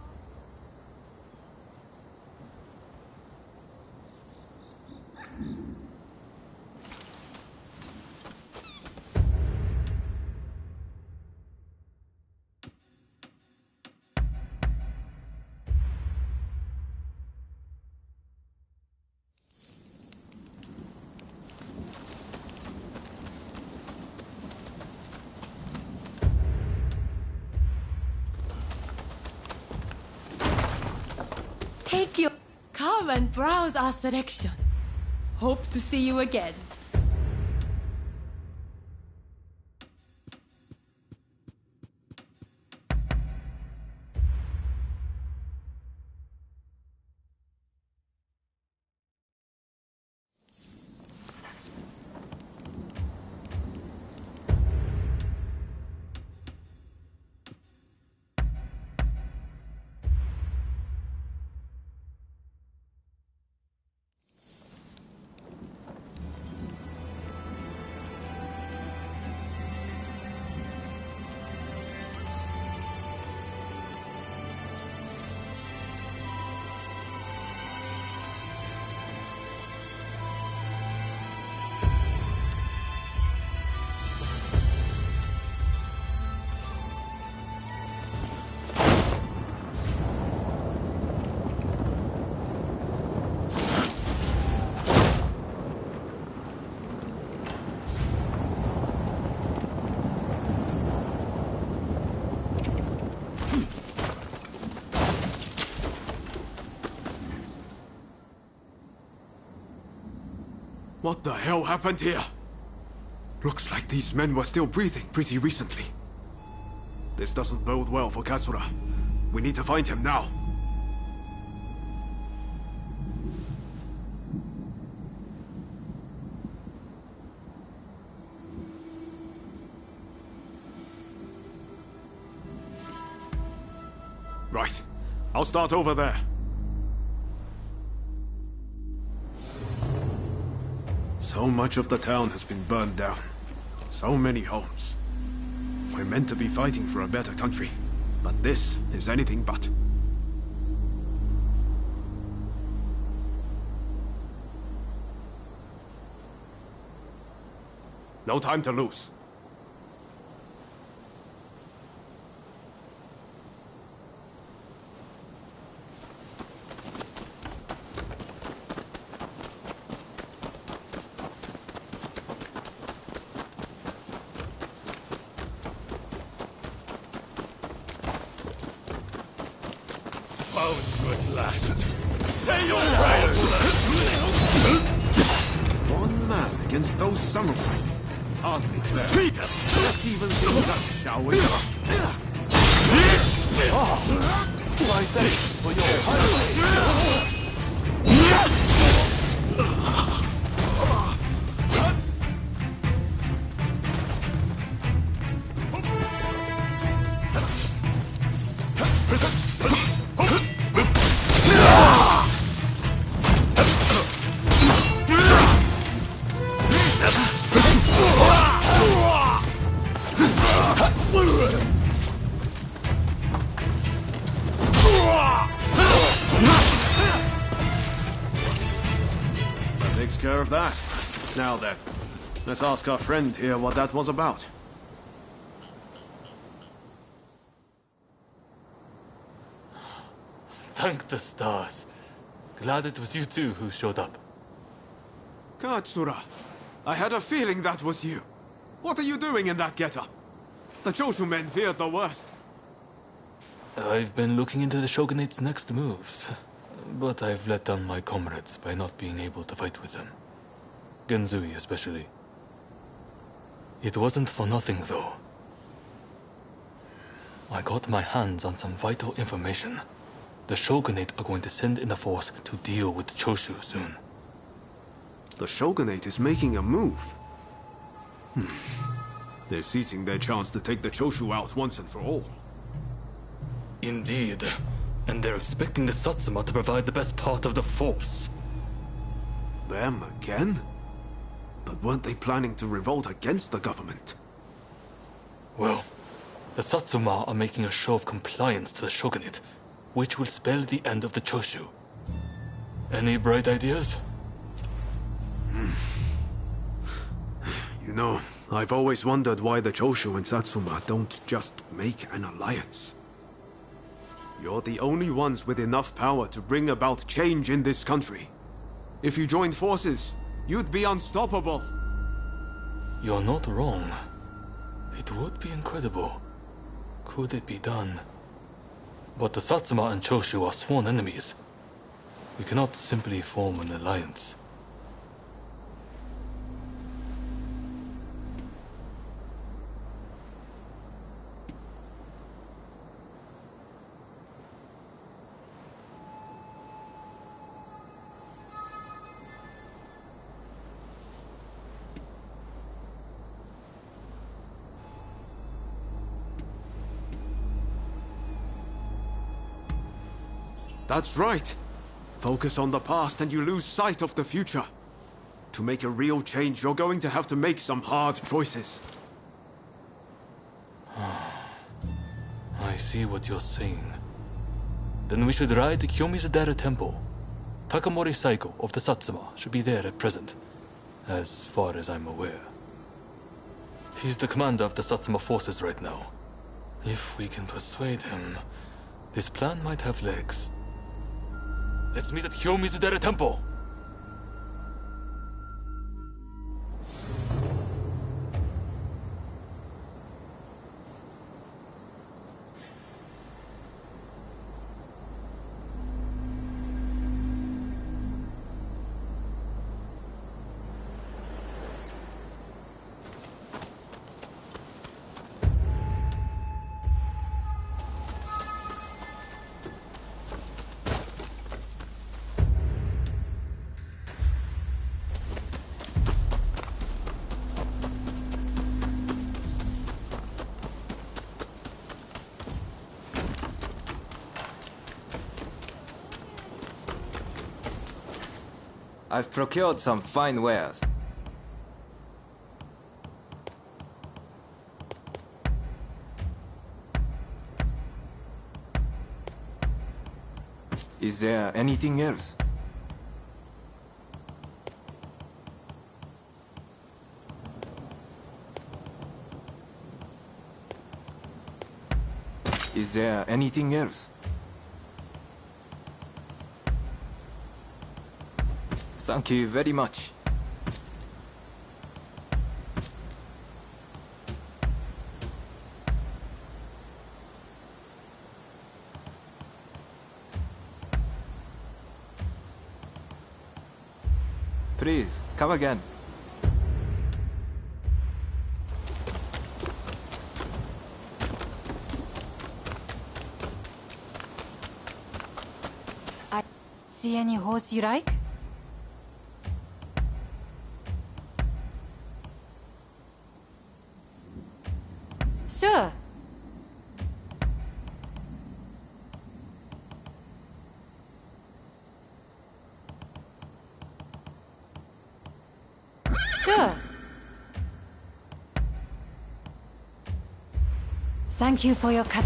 Speaker 15: Take your... Come and browse our selection. Hope to see you again.
Speaker 18: What the hell happened here? Looks like these men were still breathing pretty recently. This doesn't bode well for Katsura. We need to find him now. Right. I'll start over there. So much of the town has been burned down. So many homes. We're meant to be fighting for a better country, but this is anything but. No time to lose.
Speaker 1: Found you at last. Pay your prayers!
Speaker 18: One man against those samurai. Hardly fair. Let's even things up, shall we?
Speaker 1: My thanks for your
Speaker 18: That takes care of that. Now then, let's ask our friend here what that was about.
Speaker 11: Thank the stars. Glad it was you two who showed up.
Speaker 18: Katsura, I had a feeling that was you. What are you doing in that getup? The Choshu men feared the worst.
Speaker 11: I've been looking into the Shogunate's next moves, but I've let down my comrades by not being able to fight with them. Genzui especially. It wasn't for nothing, though. I got my hands on some vital information. The Shogunate are going to send in a force to deal with the Choshu soon.
Speaker 18: The Shogunate is making a move. They're seizing their chance to take the Choshu out once and for all.
Speaker 11: Indeed. And they're expecting the Satsuma to provide the best part of the force.
Speaker 18: Them again? But weren't they planning to revolt against the government?
Speaker 11: Well, the Satsuma are making a show of compliance to the Shogunate, which will spell the end of the Choshu. Any bright ideas?
Speaker 18: You know, I've always wondered why the Choshu and Satsuma don't just make an alliance. You're the only ones with enough power to bring about change in this country. If you joined forces, you'd be unstoppable.
Speaker 11: You're not wrong. It would be incredible. Could it be done? But the Satsuma and Choshu are sworn enemies. We cannot simply form an alliance.
Speaker 18: That's right. Focus on the past and you lose sight of the future. To make a real change, you're going to have to make some hard choices.
Speaker 11: I see what you're saying. Then we should ride to Kyomizudera Temple. Takamori Saiko of the Satsuma should be there at present, as far as I'm aware. He's the commander of the Satsuma forces right now. If we can persuade him, this plan might have legs. Let's meet at Kyomizudera Temple!
Speaker 12: I've procured some fine wares. Is there anything else? Is there anything else? Thank you very much. Please, come again.
Speaker 19: See any horse you like? Sure. Sure. Thank you for your cut.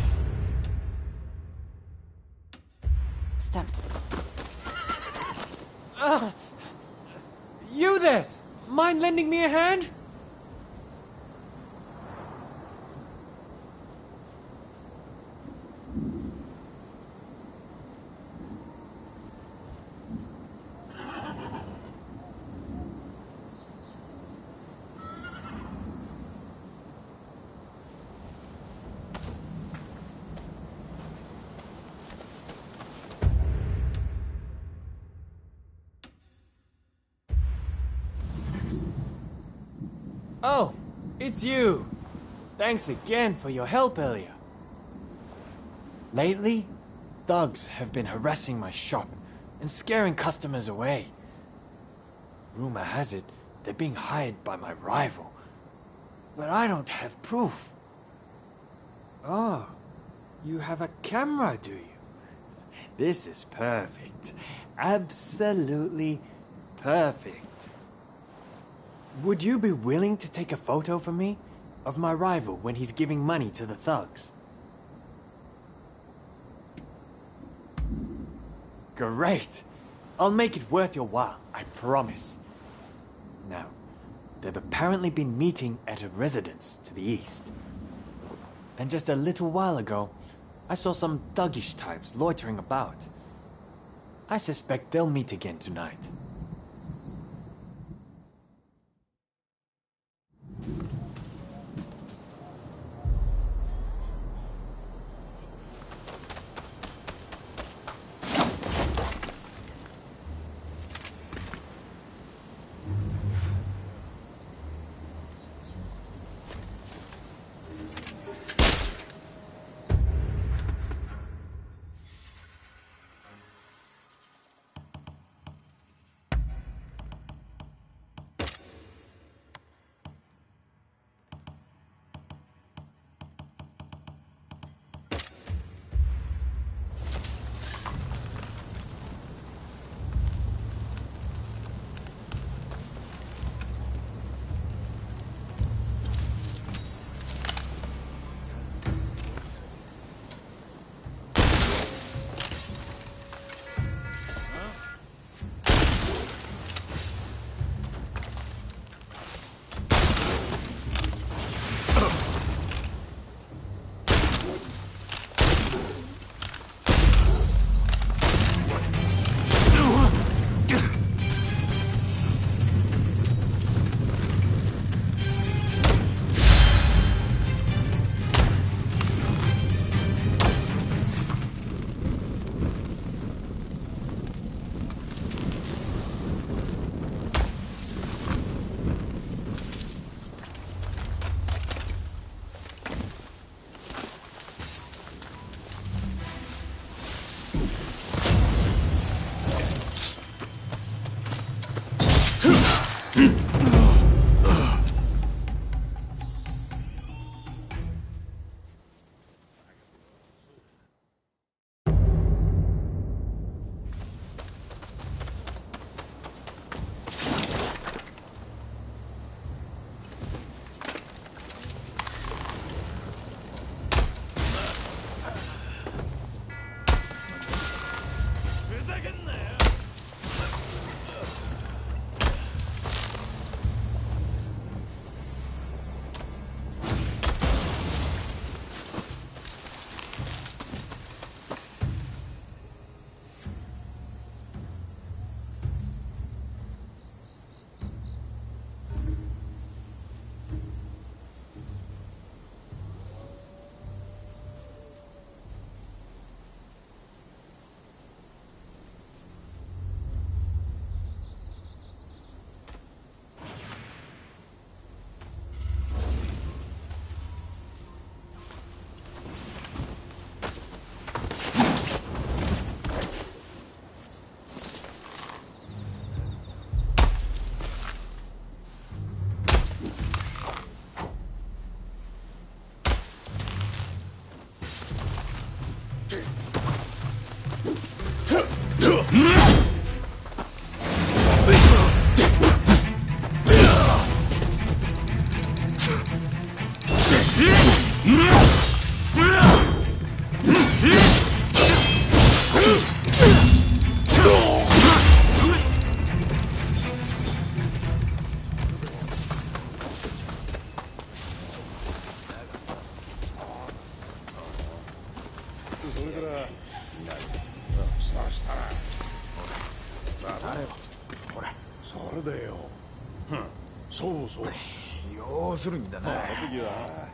Speaker 19: system.
Speaker 20: You there! Mind lending me a hand? Oh, it's you. Thanks again for your help earlier. Lately, thugs have been harassing my shop and scaring customers away. Rumor has it they're being hired by my rival, but I don't have proof. Oh, you have a camera, do you? This is perfect. Absolutely perfect. Would you be willing to take a photo for me of my rival when he's giving money to the thugs? Great! I'll make it worth your while, I promise. Now, they've apparently been meeting at a residence to the east. And just a little while ago, I saw some thuggish types loitering about. I suspect they'll meet again tonight.
Speaker 4: あれよ。ほら。それだよ。そうそう。要するにだな。あの時は。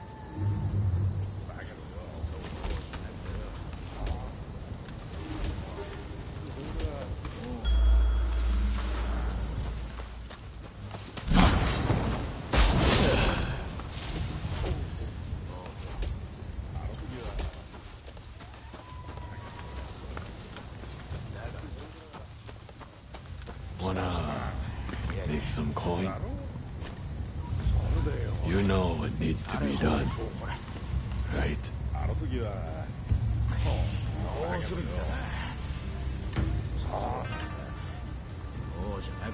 Speaker 1: Wanna make some coin? You know what needs to be done, right?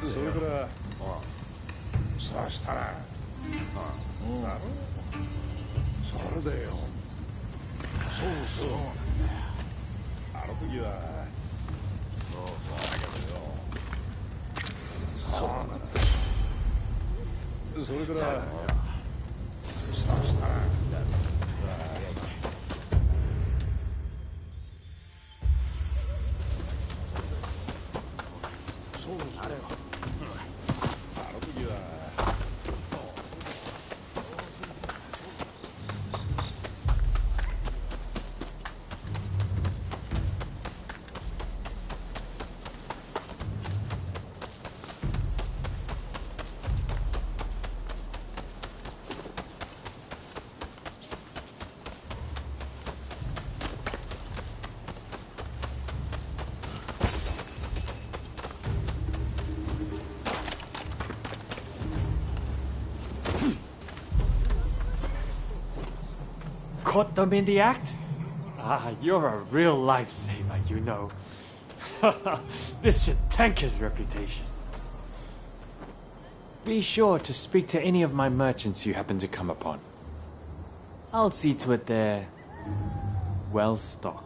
Speaker 4: それからそうしたらそれだよ。そうそうあの時はそうだけどよ。そうなんだ。それからそうしたらそうあれよ。あの時は
Speaker 20: Caught them in the act? Ah, you're a real lifesaver, you know. This should tank his reputation. Be sure to speak to any of my merchants you happen to come upon. I'll see to it they're well stocked.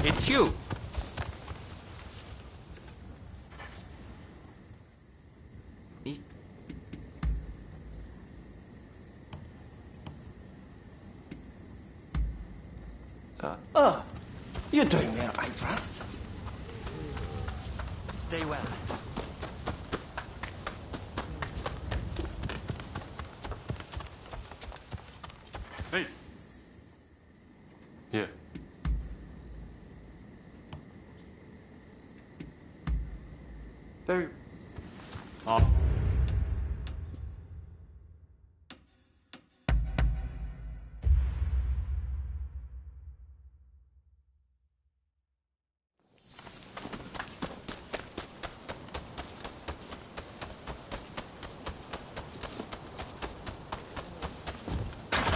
Speaker 12: It's you! Me?
Speaker 4: You're doing well, I trust.
Speaker 12: Stay well.
Speaker 11: Hey! Yeah. There. Up.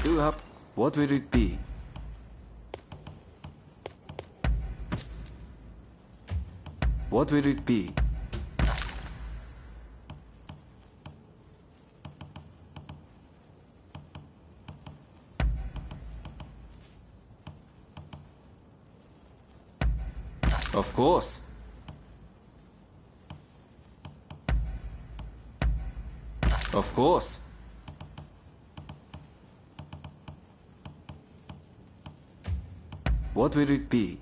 Speaker 12: Do up. What will it be? What will it be? Of course. Of course. What will it be?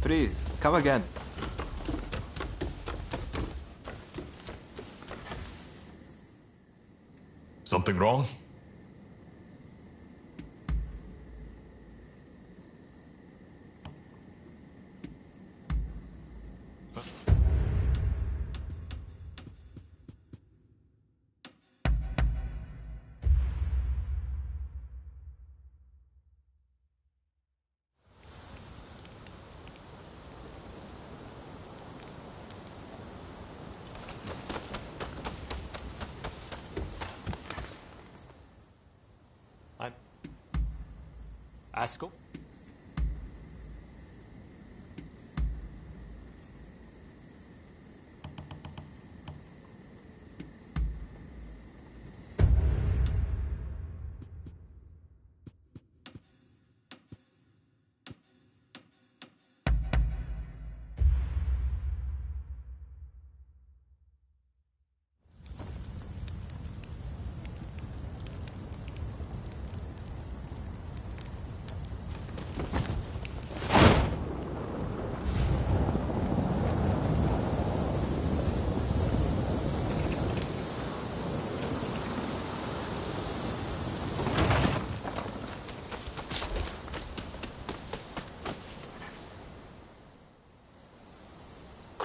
Speaker 12: Please, come again.
Speaker 1: Something wrong?
Speaker 20: Asko?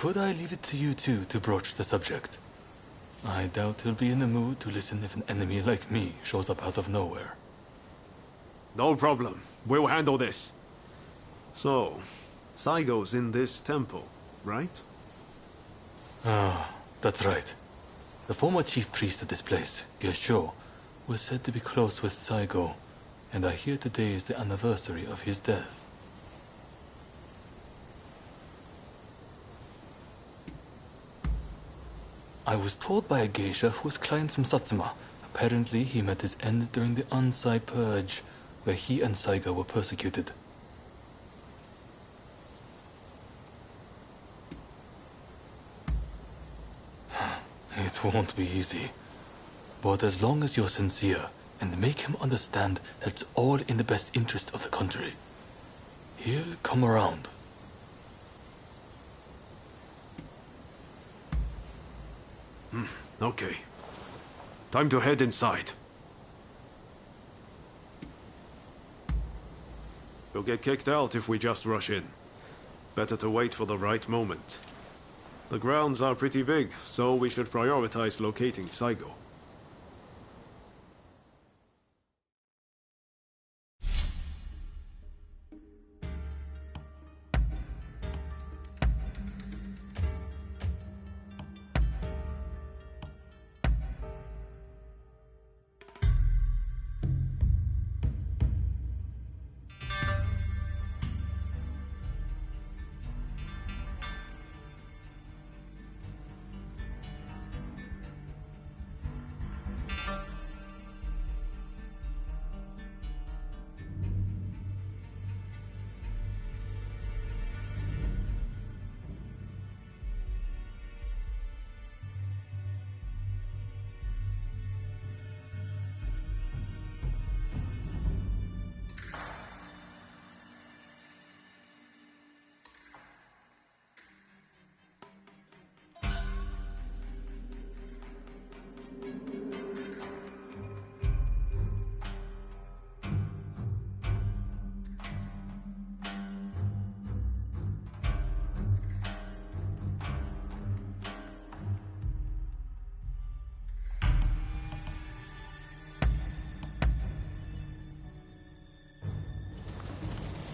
Speaker 11: Could I leave it to you two to broach the subject? I doubt he'll be in the mood to listen if an enemy like me shows up out of nowhere.
Speaker 18: No problem. We'll handle this. So, Saigo's in this temple, right?
Speaker 11: Ah, that's right. The former chief priest of this place, Gesho, was said to be close with Saigo, and I hear today is the anniversary of his death. I was told by a geisha who was clients from Satsuma. Apparently, he met his end during the Ansai Purge, where he and Saigo were persecuted. It won't be easy. But as long as you're sincere and make him understand that it's all in the best interest of the country, he'll come around.
Speaker 18: Okay. Time to head inside. We'll get kicked out if we just rush in. Better to wait for the right moment. The grounds are pretty big, so we should prioritize locating Saigo.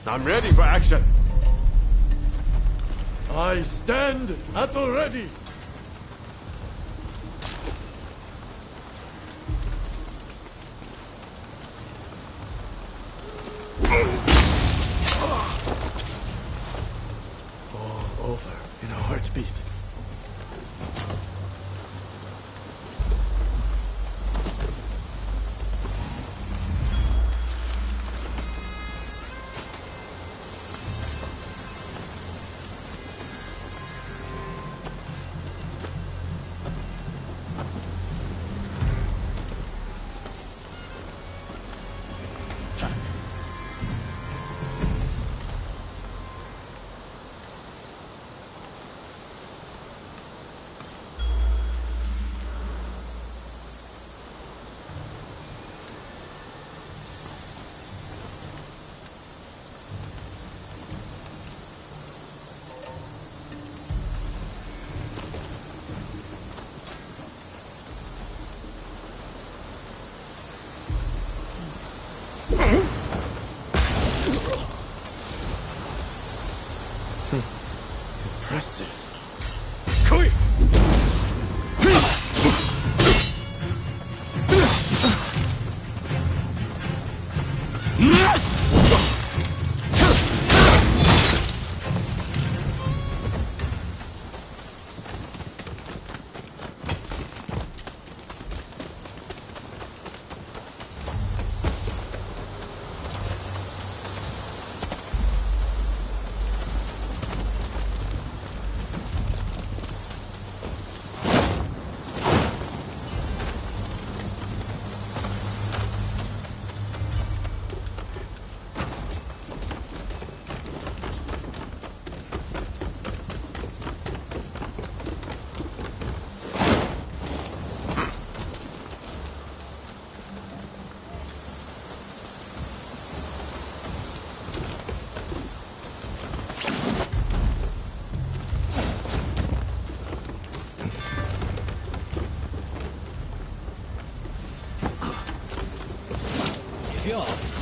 Speaker 4: I'm ready for action. I stand at the ready. All over in a heartbeat.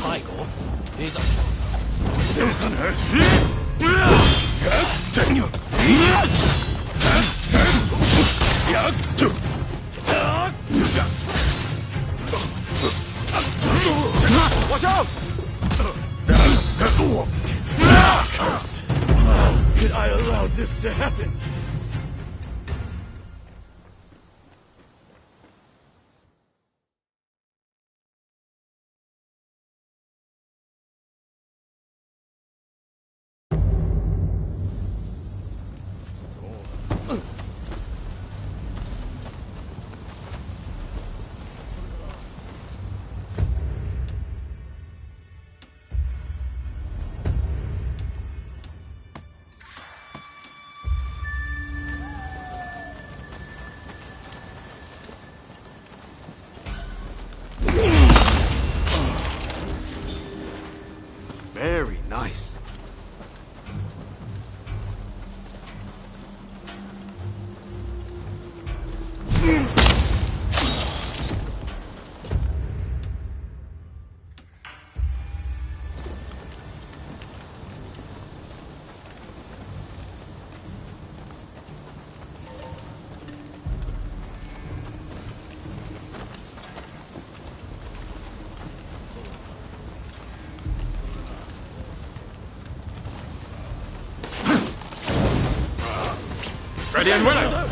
Speaker 21: 最後いざ
Speaker 4: Watch out! Did I allow this to happen?
Speaker 18: Very nice.
Speaker 4: Ready and willing!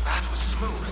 Speaker 14: That was smooth.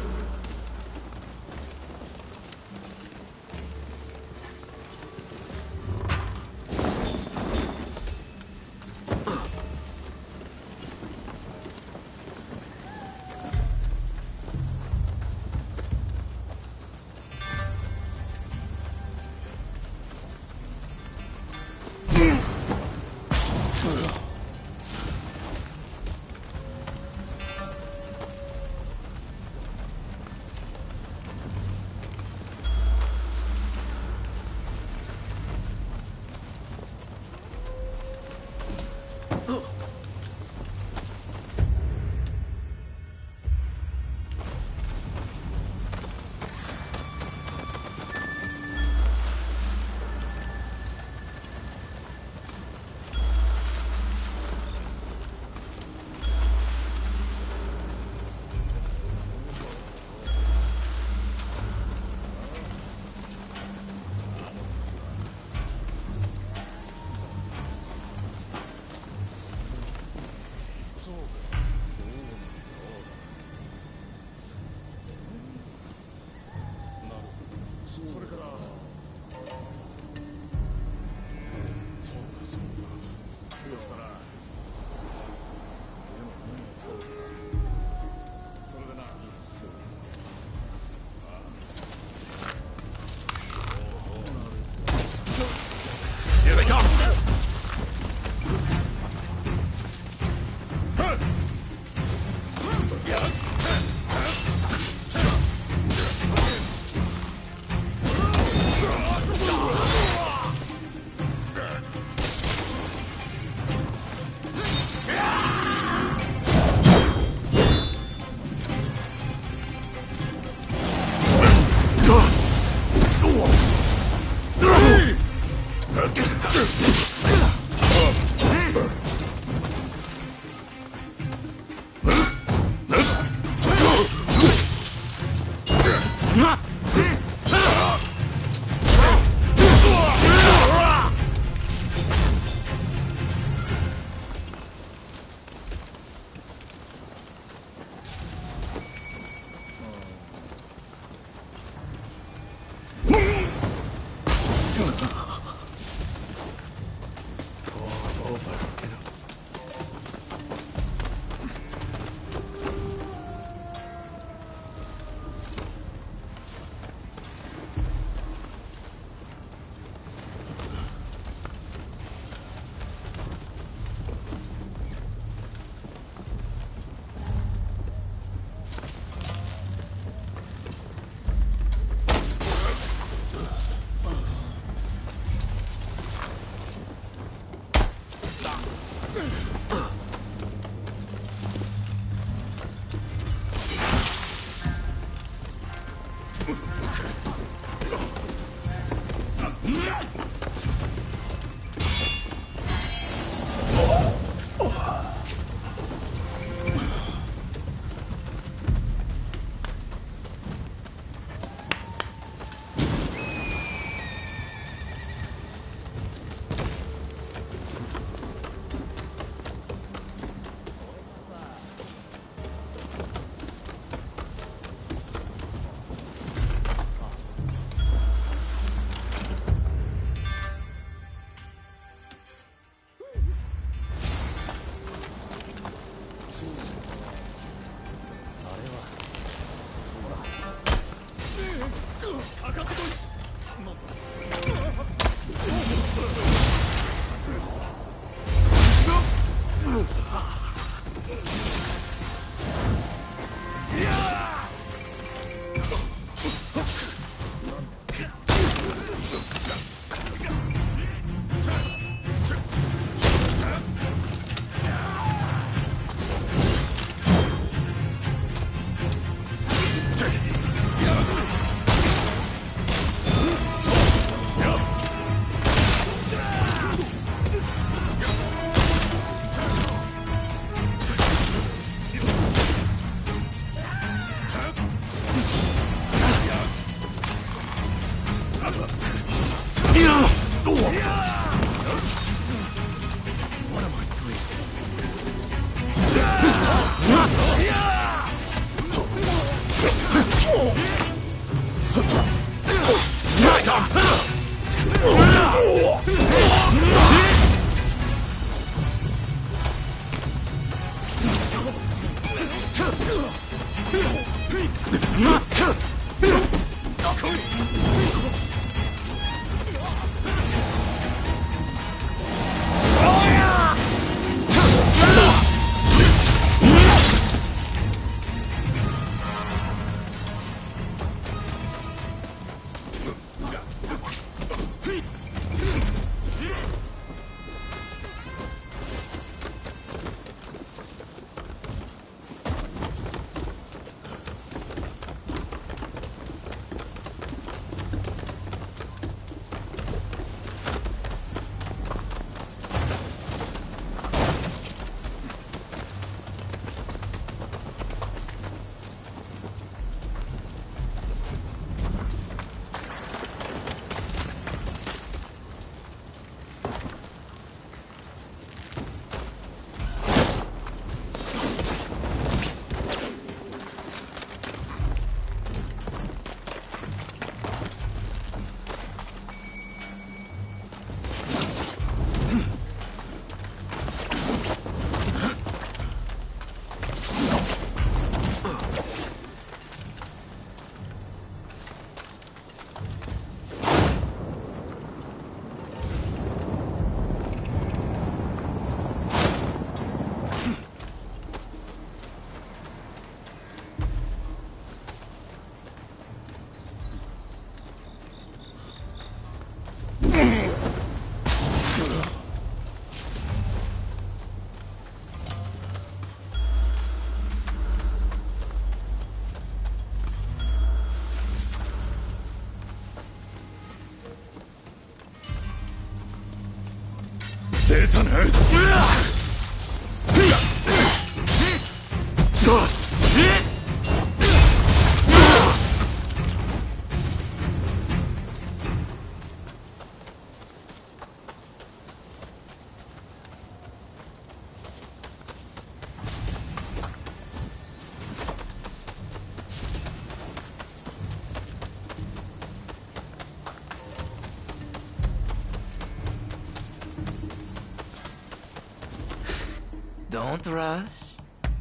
Speaker 14: Don't rush.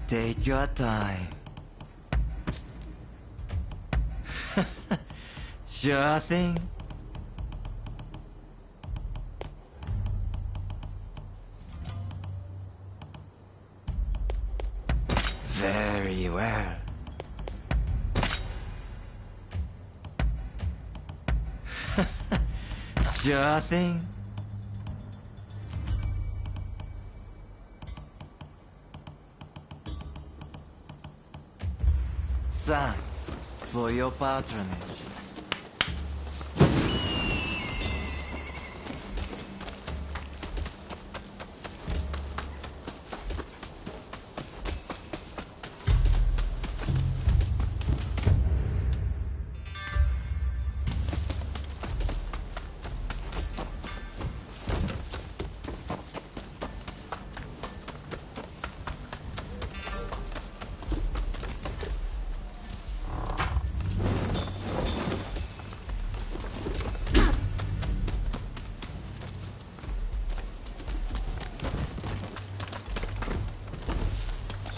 Speaker 14: Take your time. Sure thing. Very well. Sure thing. Thanks for your patronage.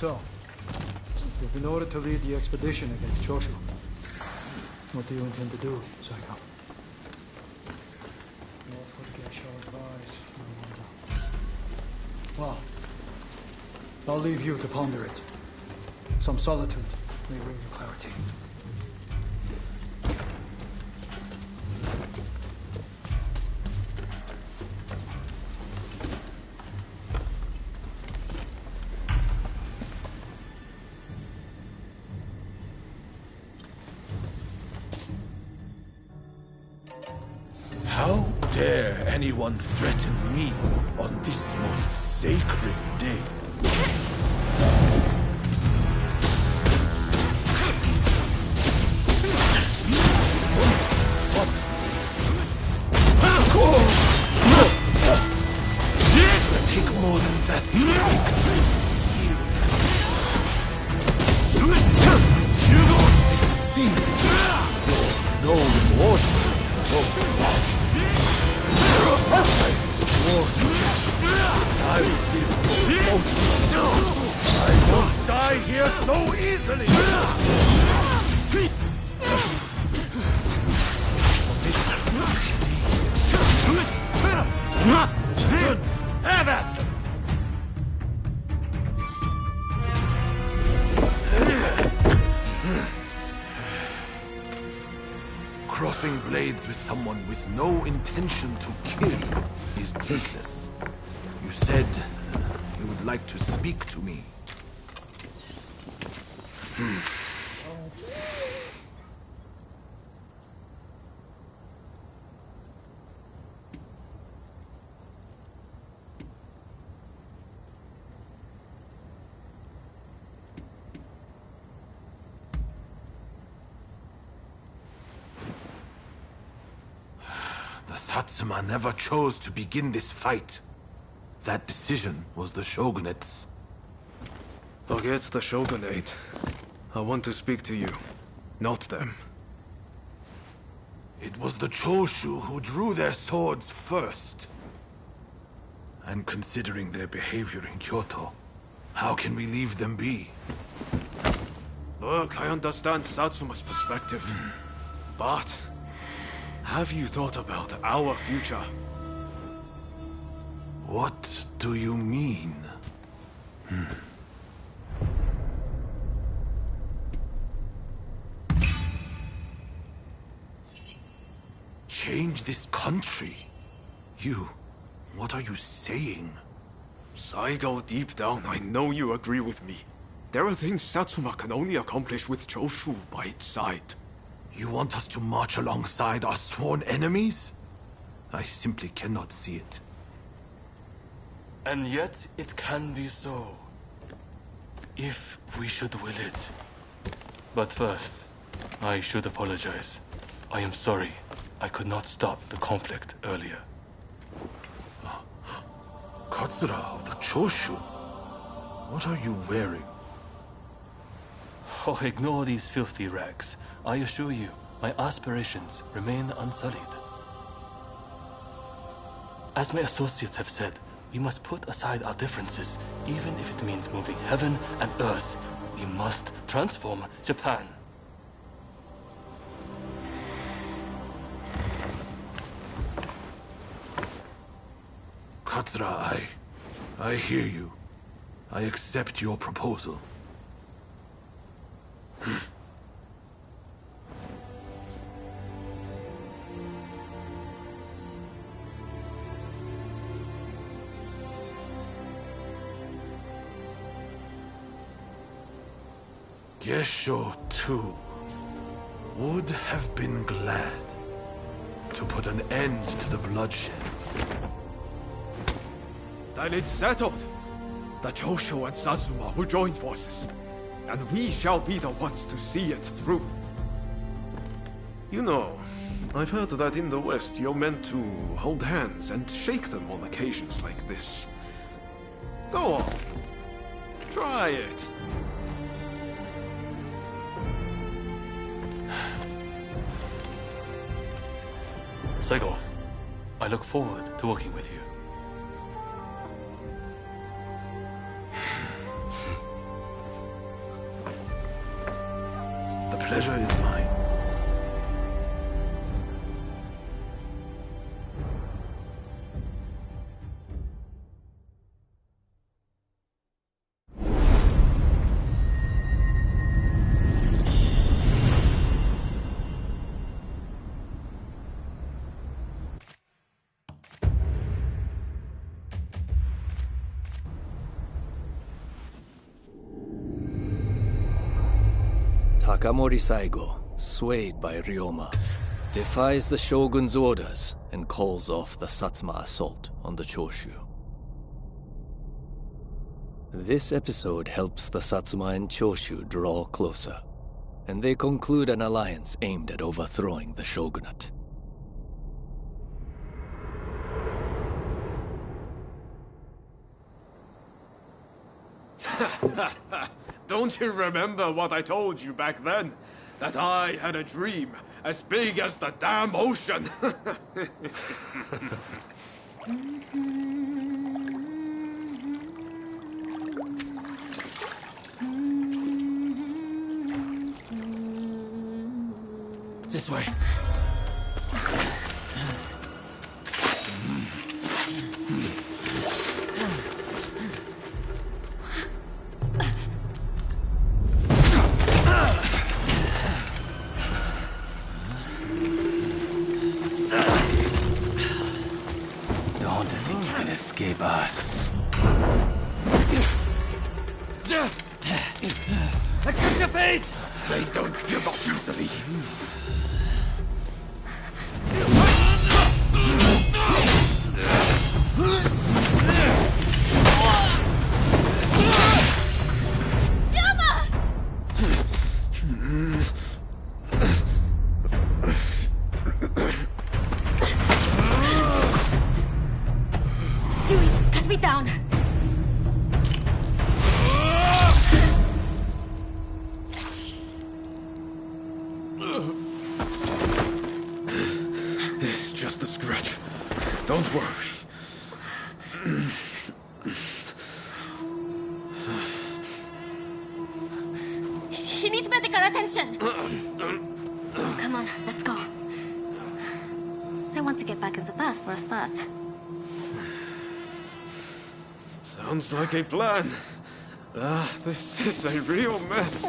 Speaker 7: So, you've been ordered to lead the expedition against Choshu. What do you intend to do, Psycho? What would get your advice, I wonder. Well, I'll leave you to ponder it. Some solitude may bring you clarity.
Speaker 6: How dare anyone threaten me on this most sacred day? Take more than that to make yield. No remorse. I won't die here so easily! Good. Have at them! Crossing blades with someone with no intention to kill is pointless. You said you would like to speak to me. The Satsuma never chose to begin this fight. That decision was the Shogunate's.
Speaker 18: Forget the Shogunate. I want to speak to you, not them.
Speaker 6: It was the Choshu who drew their swords first. And considering their behavior in Kyoto, how can we leave them be?
Speaker 18: Look, I understand Satsuma's perspective. But have you thought about our future?
Speaker 6: What do you mean? Change this country? What are you saying?
Speaker 18: Saigo, deep down, I know you agree with me. There are things Satsuma can only accomplish with Choshu by its side.
Speaker 6: You want us to march alongside our sworn enemies? I simply cannot see it.
Speaker 11: And yet it can be so, if we should will it. But first, I should apologize. I am sorry I could not stop the conflict earlier.
Speaker 4: Katsura of the Choshu? What are you wearing?
Speaker 11: Oh, ignore these filthy rags. I assure you, my aspirations remain unsullied. As my associates have said, we must put aside our differences, even if it means moving heaven and earth. We must transform Japan.
Speaker 4: Katsura, I hear you. I accept your proposal. Gesho, too, would have been glad to put an end to the bloodshed.
Speaker 18: Then it's settled. The Choshu and Satsuma will join forces, and we shall be the ones to see it through. You know, I've heard that in the West you're meant to hold hands and shake them on occasions like this. Go on. Try it.
Speaker 11: Saigo, I look forward to working with you.
Speaker 4: The pleasure is mine.
Speaker 2: Takamori Saigo, swayed by Ryoma, defies the Shogun's orders and calls off the Satsuma assault on the Choshu. This episode helps the Satsuma and Choshu draw closer, and they conclude an alliance aimed at overthrowing the shogunate.
Speaker 18: Don't you remember what I told you back then? That I had a dream as big as the damn ocean.
Speaker 20: This way.
Speaker 2: Escape us.
Speaker 20: Accept your fate!
Speaker 18: They don't give up easily.
Speaker 5: Down.
Speaker 18: It's just a scratch. Don't worry.
Speaker 5: He needs medical attention. Come on, let's go. I want to get back in the past for a start.
Speaker 18: Sounds like a plan. This is a real mess.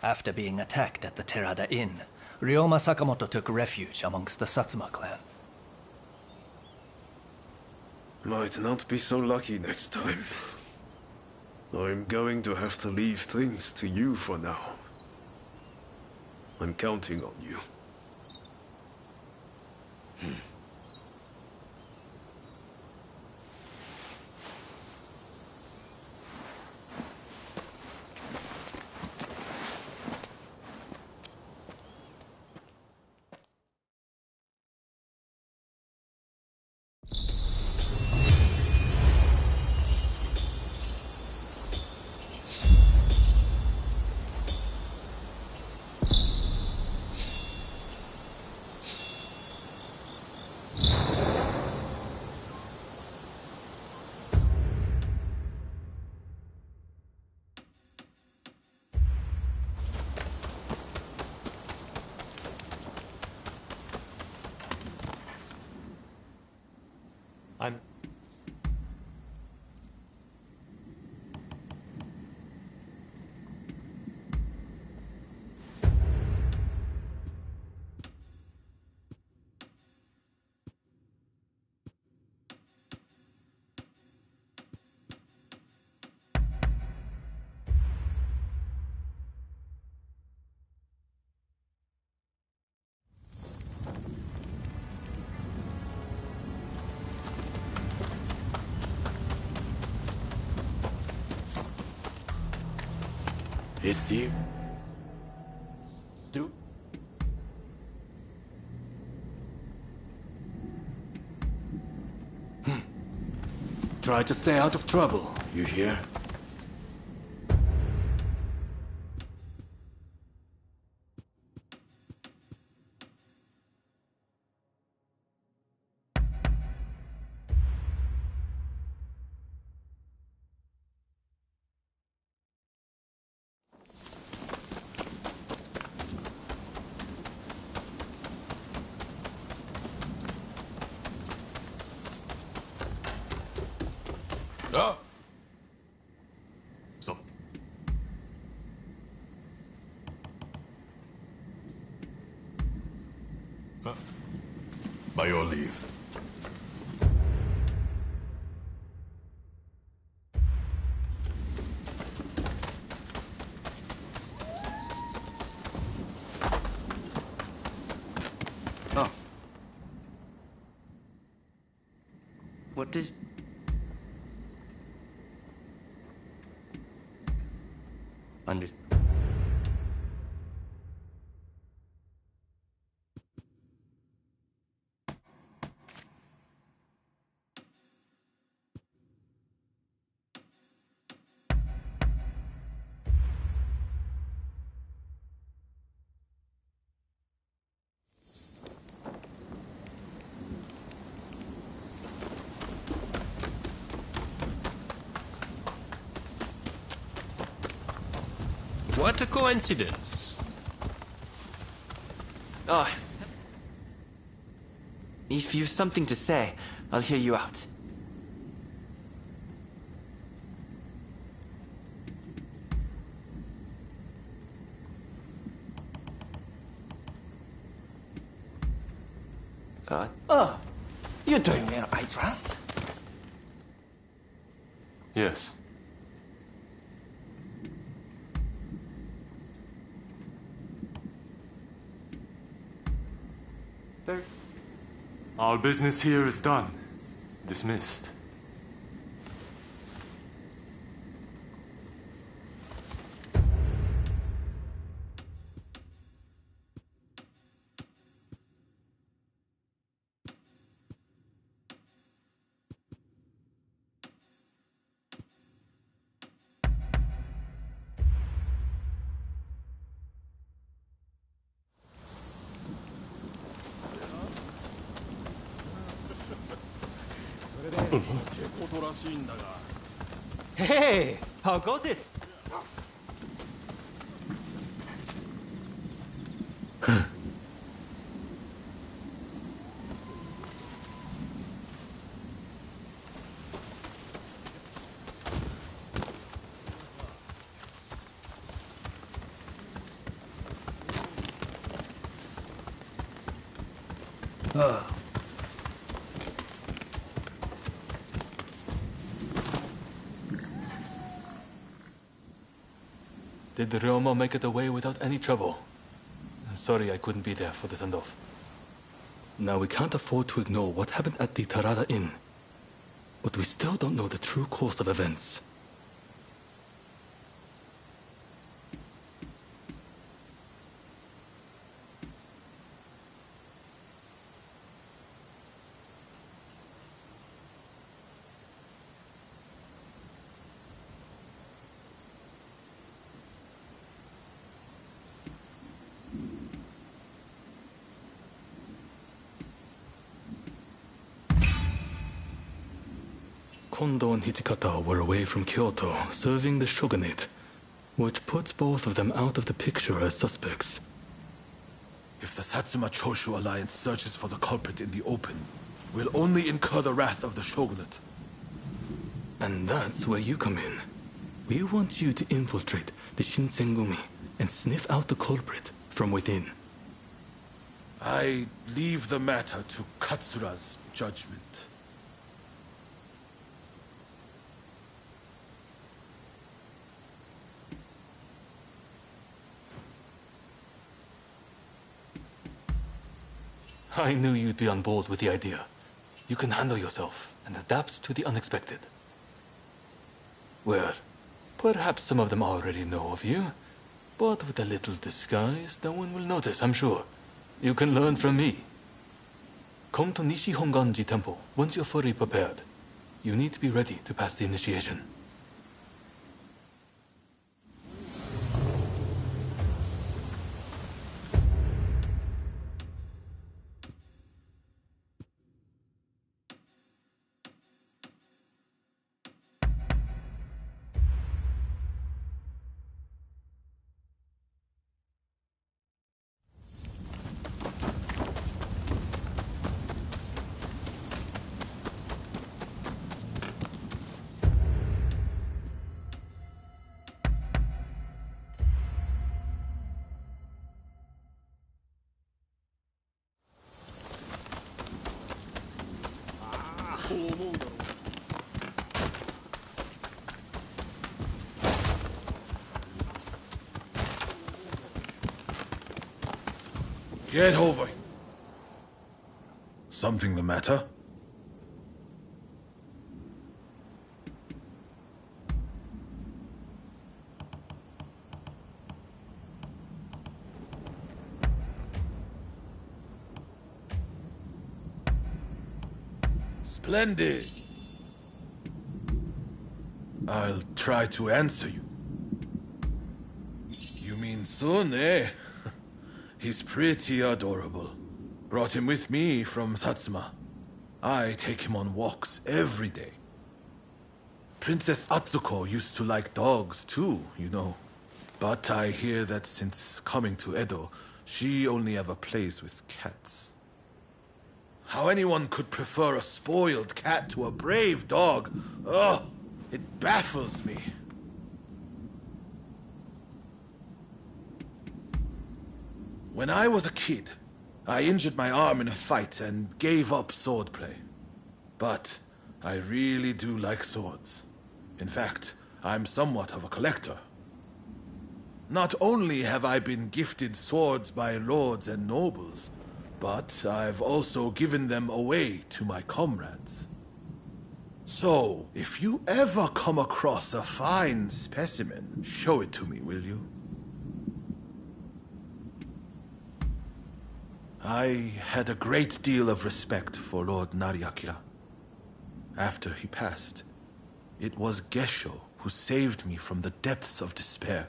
Speaker 2: After being attacked at the Terada Inn, Ryoma Sakamoto took refuge amongst the Satsuma clan.
Speaker 18: Might not be so lucky next time. I'm going to have to leave things to you for now. I'm counting on you.
Speaker 20: I'm...
Speaker 8: It's you.
Speaker 12: Try to stay out of trouble, you hear?
Speaker 1: Ah! So. By your leave.
Speaker 12: Oh. What did... Under...
Speaker 2: What a coincidence.
Speaker 14: Oh. If you've something to say, I'll hear you out.
Speaker 3: Oh, you're doing well, I trust.
Speaker 11: Yes. Our business here is done. Dismissed.
Speaker 20: Hey, how goes it?
Speaker 11: Did Ryoma make it away without any trouble? Sorry I couldn't be there for the send-off.
Speaker 13: Now we can't afford to ignore what happened at the Tarada Inn. But we still don't know the true course of events. Kondo and Hijikata were away from Kyoto, serving the shogunate, which puts both of them out of the picture as suspects.
Speaker 1: If the Satsuma Choshu alliance searches for the culprit in the open, we'll only incur the wrath of the shogunate.
Speaker 13: And that's where you come in. We want you to infiltrate the Shinsengumi and sniff out the culprit from within.
Speaker 1: I leave the matter to Katsura's judgment.
Speaker 13: I knew you'd be on board with the idea. You can handle yourself and adapt to the unexpected. Well, perhaps some of them already know of you, but with a little disguise, no one will notice, I'm sure. You can learn from me. Come to Nishi Honganji Temple once you're fully prepared. You need to be ready to pass the initiation.
Speaker 1: Get over. Something the matter? Splendid. I'll try to answer you. You mean Sun, eh? He's pretty adorable. Brought him with me from Satsuma. I take him on walks every day. Princess Atsuko used to like dogs too, you know. But I hear that since coming to Edo, she only ever plays with cats. How anyone could prefer a spoiled cat to a brave dog, oh, it baffles me. When I was a kid, I injured my arm in a fight and gave up swordplay. But I really do like swords. In fact, I'm somewhat of a collector. Not only have I been gifted swords by lords and nobles, but I've also given them away to my comrades. So, if you ever come across a fine specimen, show it to me, will you? I had a great deal of respect for Lord Nariakira. After he passed, it was Gesho who saved me from the depths of despair.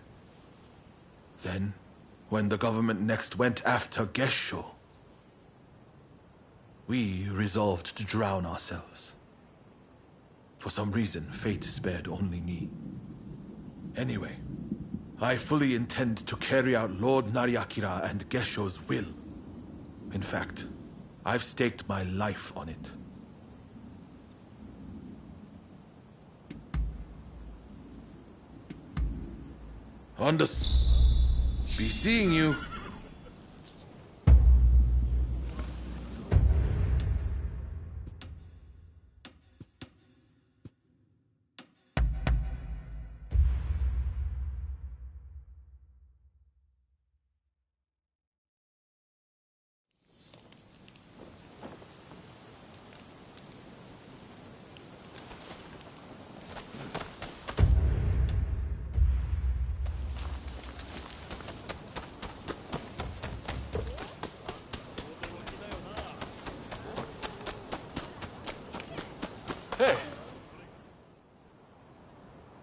Speaker 1: Then, when the government next went after Gesho, we resolved to drown ourselves. For some reason, fate spared only me. Anyway, I fully intend to carry out Lord Nariakira and Gesho's will. In fact, I've staked my life on it. Be seeing you.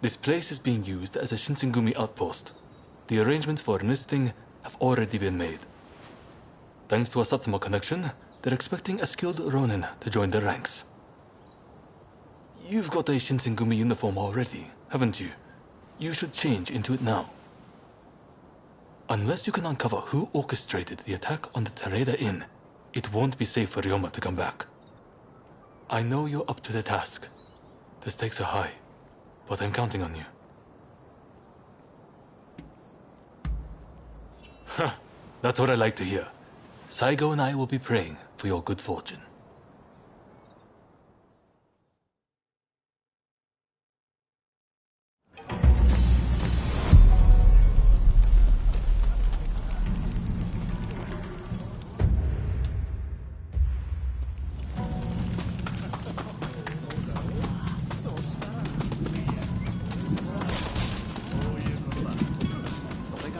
Speaker 13: This place is being used as a Shinsengumi outpost. The arrangements for enlisting have already been made. Thanks to a Satsuma connection, they're expecting a skilled Ronin to join their ranks. You've got a Shinsengumi uniform already, haven't you? You should change into it now. Unless you can uncover who orchestrated the attack on the Tereda Inn, it won't be safe for Ryoma to come back. I know you're up to the task. The stakes are high, but I'm counting on you. That's what I like to hear. Saigo and I will be praying for your good fortune.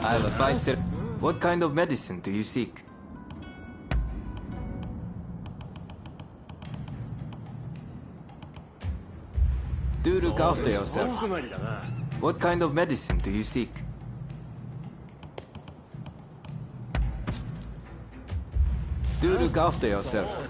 Speaker 12: I have a fine sir. What kind of medicine do you seek? Do look after yourself. What kind of medicine do you seek? Do look after yourself.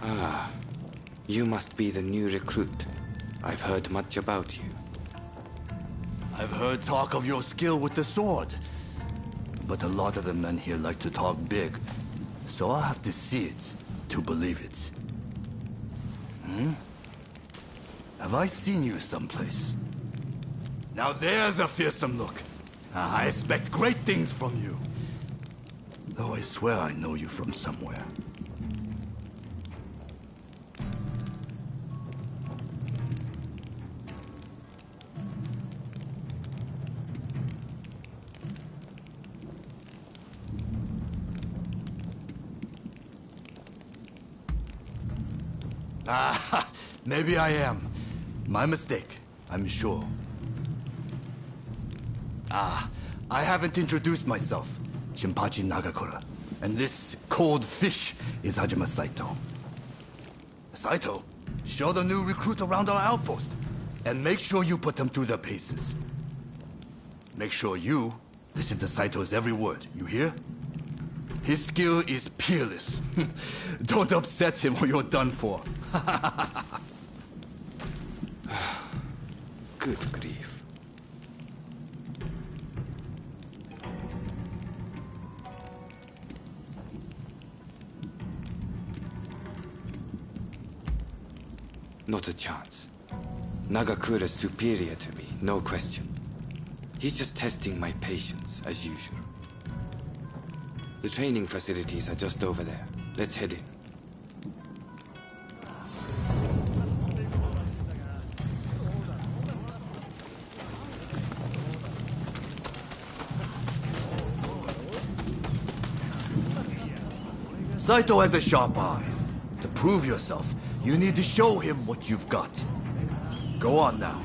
Speaker 10: Ah, you must be the new recruit. I've heard much about you.
Speaker 6: I've heard talk of your skill with the sword. But a lot of the men here like to talk big. So I'll have to see it to believe it. Have I seen you someplace? Now there's a fearsome look. I expect great things from you. Though I swear I know you from somewhere. Ah, maybe I am. My mistake, I'm sure. Ah, I haven't introduced myself. Shinpachi Nagakura. And this cold fish is Hajime Saito. Saito, show the new recruit around our outpost. And make sure you put them through their paces. Make sure you listen to Saito's every word, you hear? His skill is peerless. Don't upset him or you're done for.
Speaker 10: Good grief. Not a chance. Nagakura's superior to me, no question. He's just testing my patience, as usual. The training facilities are just over there. Let's head in.
Speaker 6: Saito has a sharp eye. To prove yourself, you need to show him what you've got. Go on now.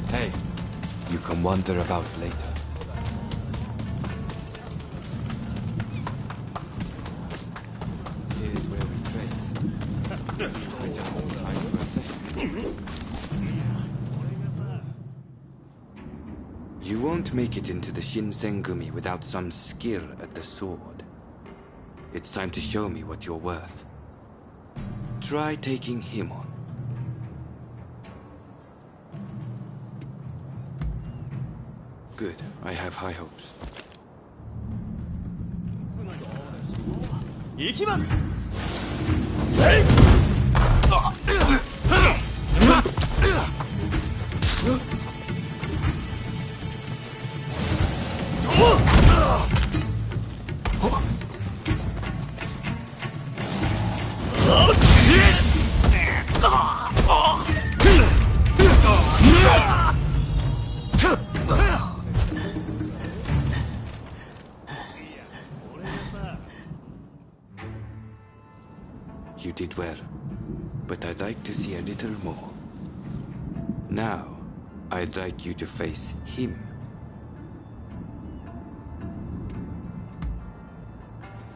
Speaker 10: Hey, you can wander about later. Here's where we trade. I just hold time for a session. You won't make it into the Shinsengumi without some skill at the sword. It's time to show me what you're worth. Try taking him on. Good. I have high hopes.
Speaker 20: 行きます。
Speaker 10: you did well, but I'd like to see a little more. Now, I'd like you to face him.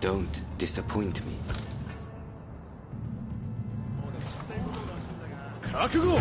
Speaker 10: Don't disappoint me.
Speaker 4: 覚悟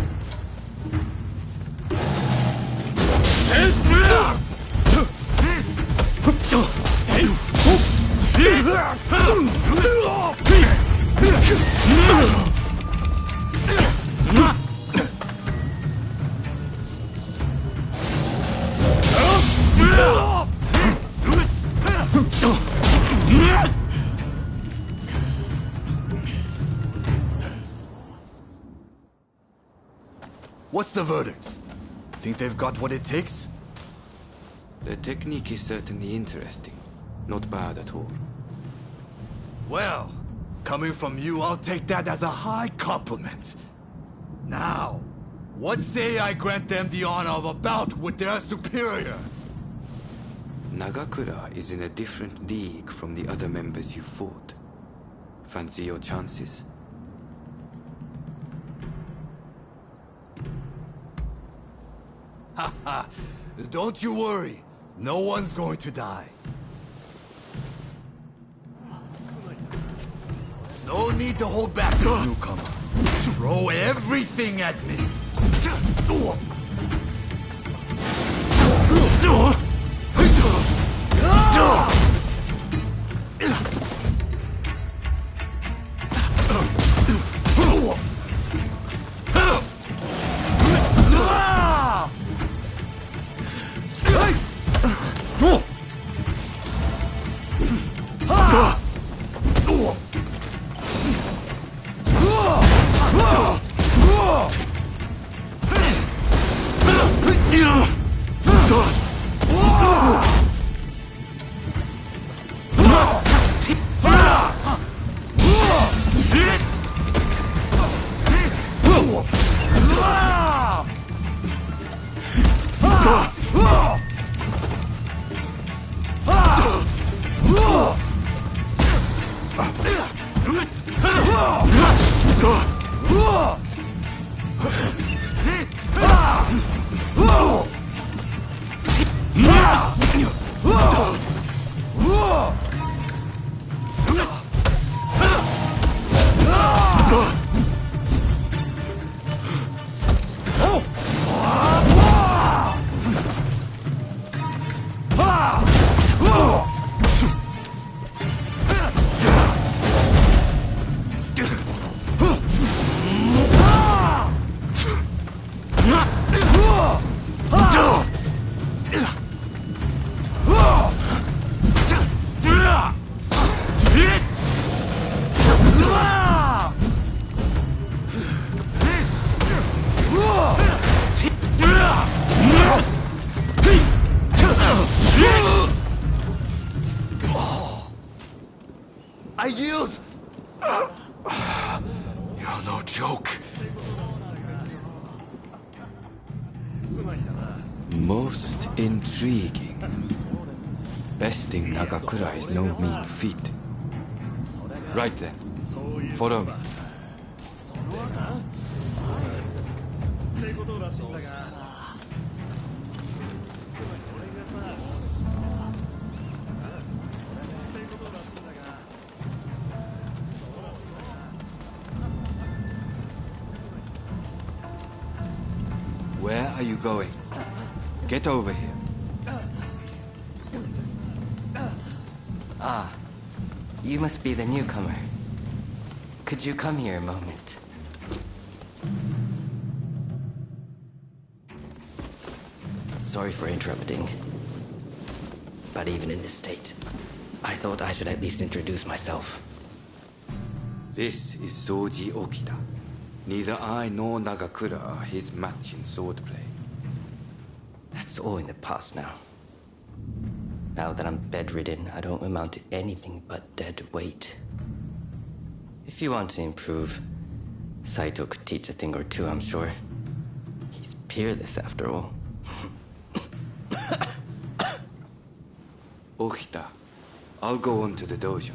Speaker 14: What's the verdict? Think they've got what it takes?
Speaker 10: The technique is certainly interesting. Not bad at all.
Speaker 14: Well, coming from you, I'll take that as a high compliment. Now, what say I grant them the honor of a bout with their superior?
Speaker 10: Nagakura is in a different league from the other members you fought. Fancy your chances?
Speaker 14: Haha, don't you worry. No one's going to die. No need to hold back, newcomer. Throw everything at me. I yield! You're no joke.
Speaker 10: Most intriguing. Besting Nagakura is no mean feat. Right then, follow me. Where are you going? Get over here.
Speaker 9: Ah, you must be the newcomer. Could you come here a moment? Sorry for interrupting. But even in this state, I thought I should at least introduce myself.
Speaker 10: This is Soji Okita. Neither I nor Nagakura are his match in swordplay.
Speaker 9: That's all in the past now. Now that I'm bedridden, I don't amount to anything but dead weight. If you want to improve, Saito could teach a thing or two, I'm sure. He's peerless after all.
Speaker 10: Okita, I'll go on to the dojo.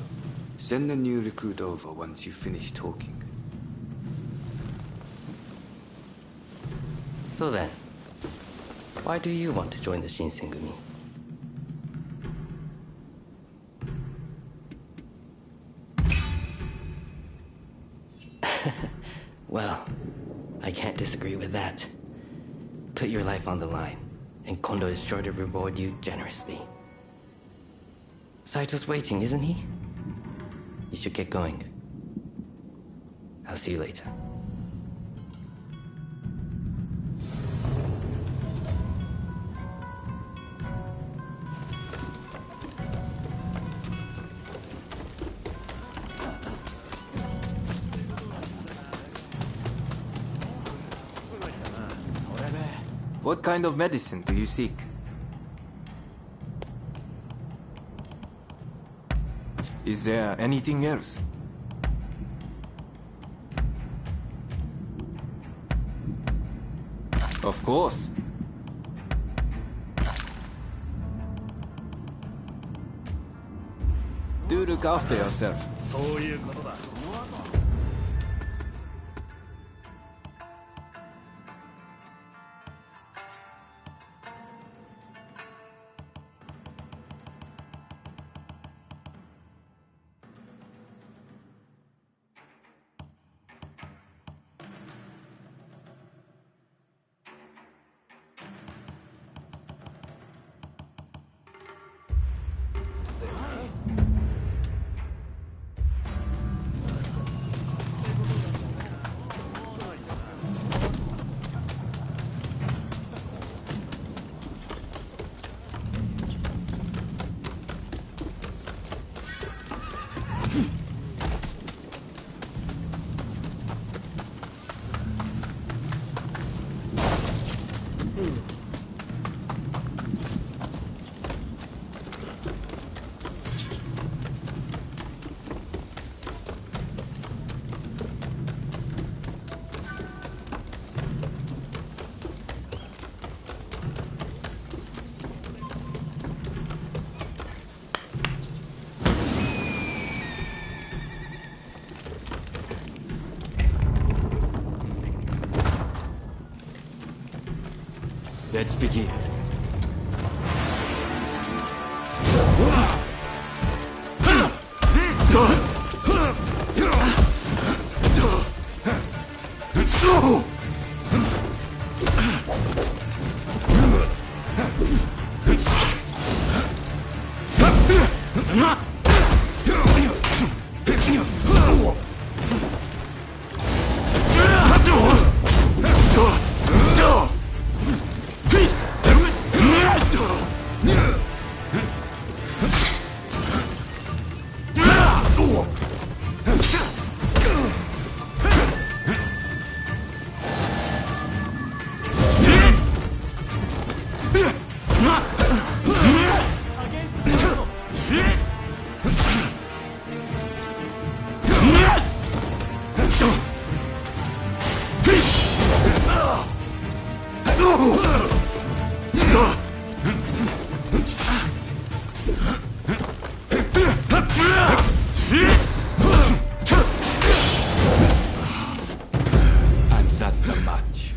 Speaker 10: Send the new recruit over once you finish talking.
Speaker 9: So then, why do you want to join the Shinsengumi? Well, I can't disagree with that. Put your life on the line, and Kondo is sure to reward you generously. Saito's waiting, isn't he? You should get going. I'll see you later.
Speaker 12: What kind of medicine do you seek? Is there anything else? Of course. Do look after yourself.
Speaker 10: Let's begin.
Speaker 14: And that's a match.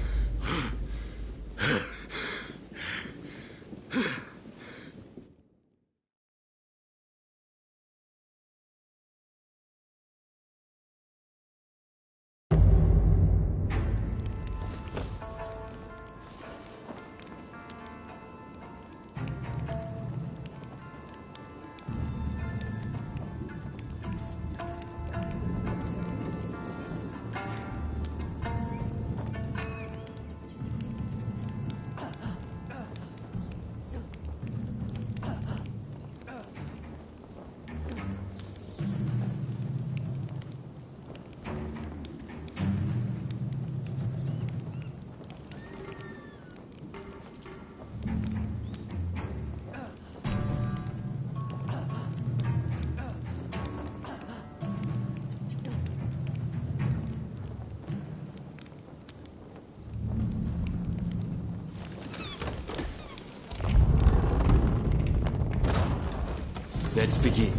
Speaker 10: Let's begin.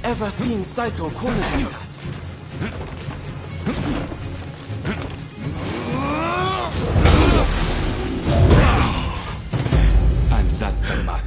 Speaker 3: Ever seen Saito cornered like that? And that's the match.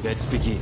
Speaker 3: Let's begin.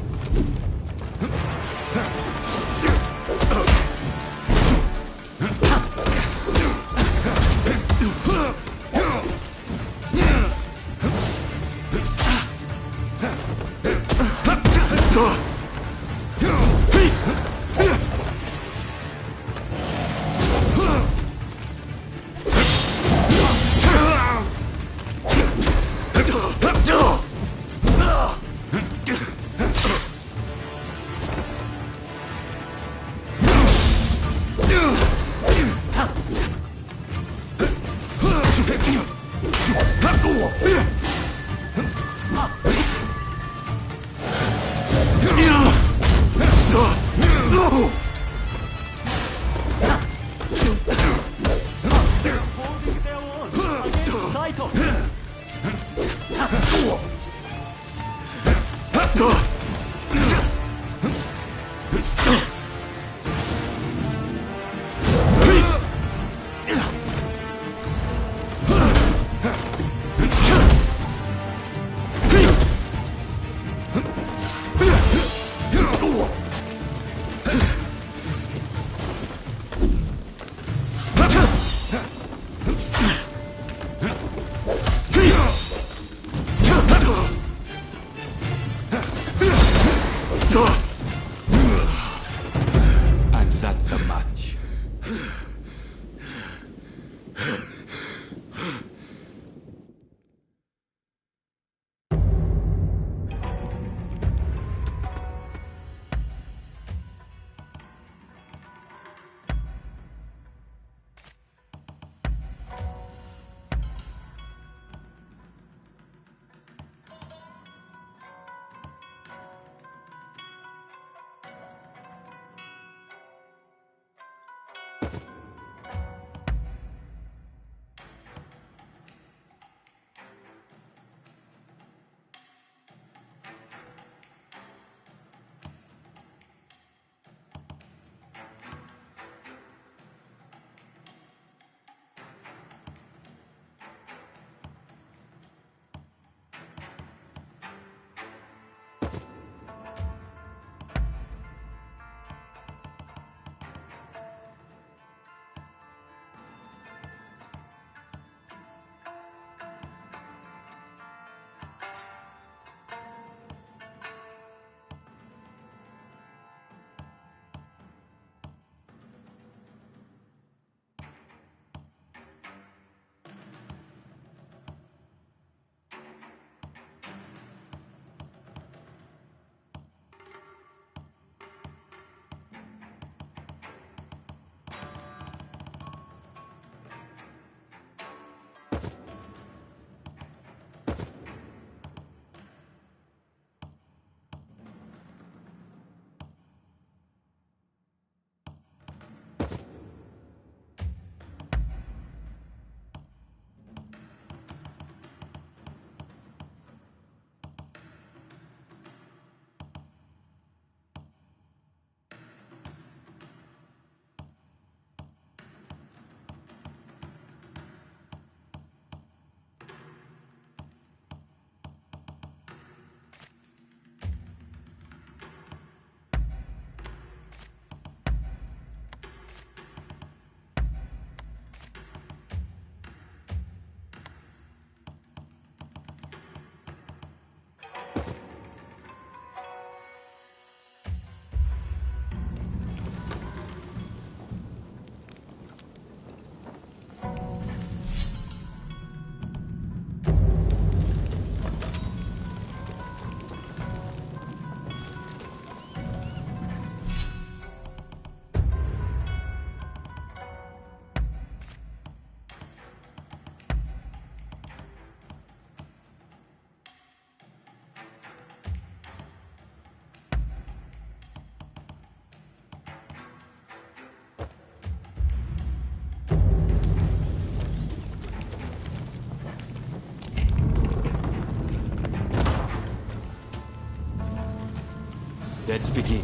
Speaker 10: Let's begin.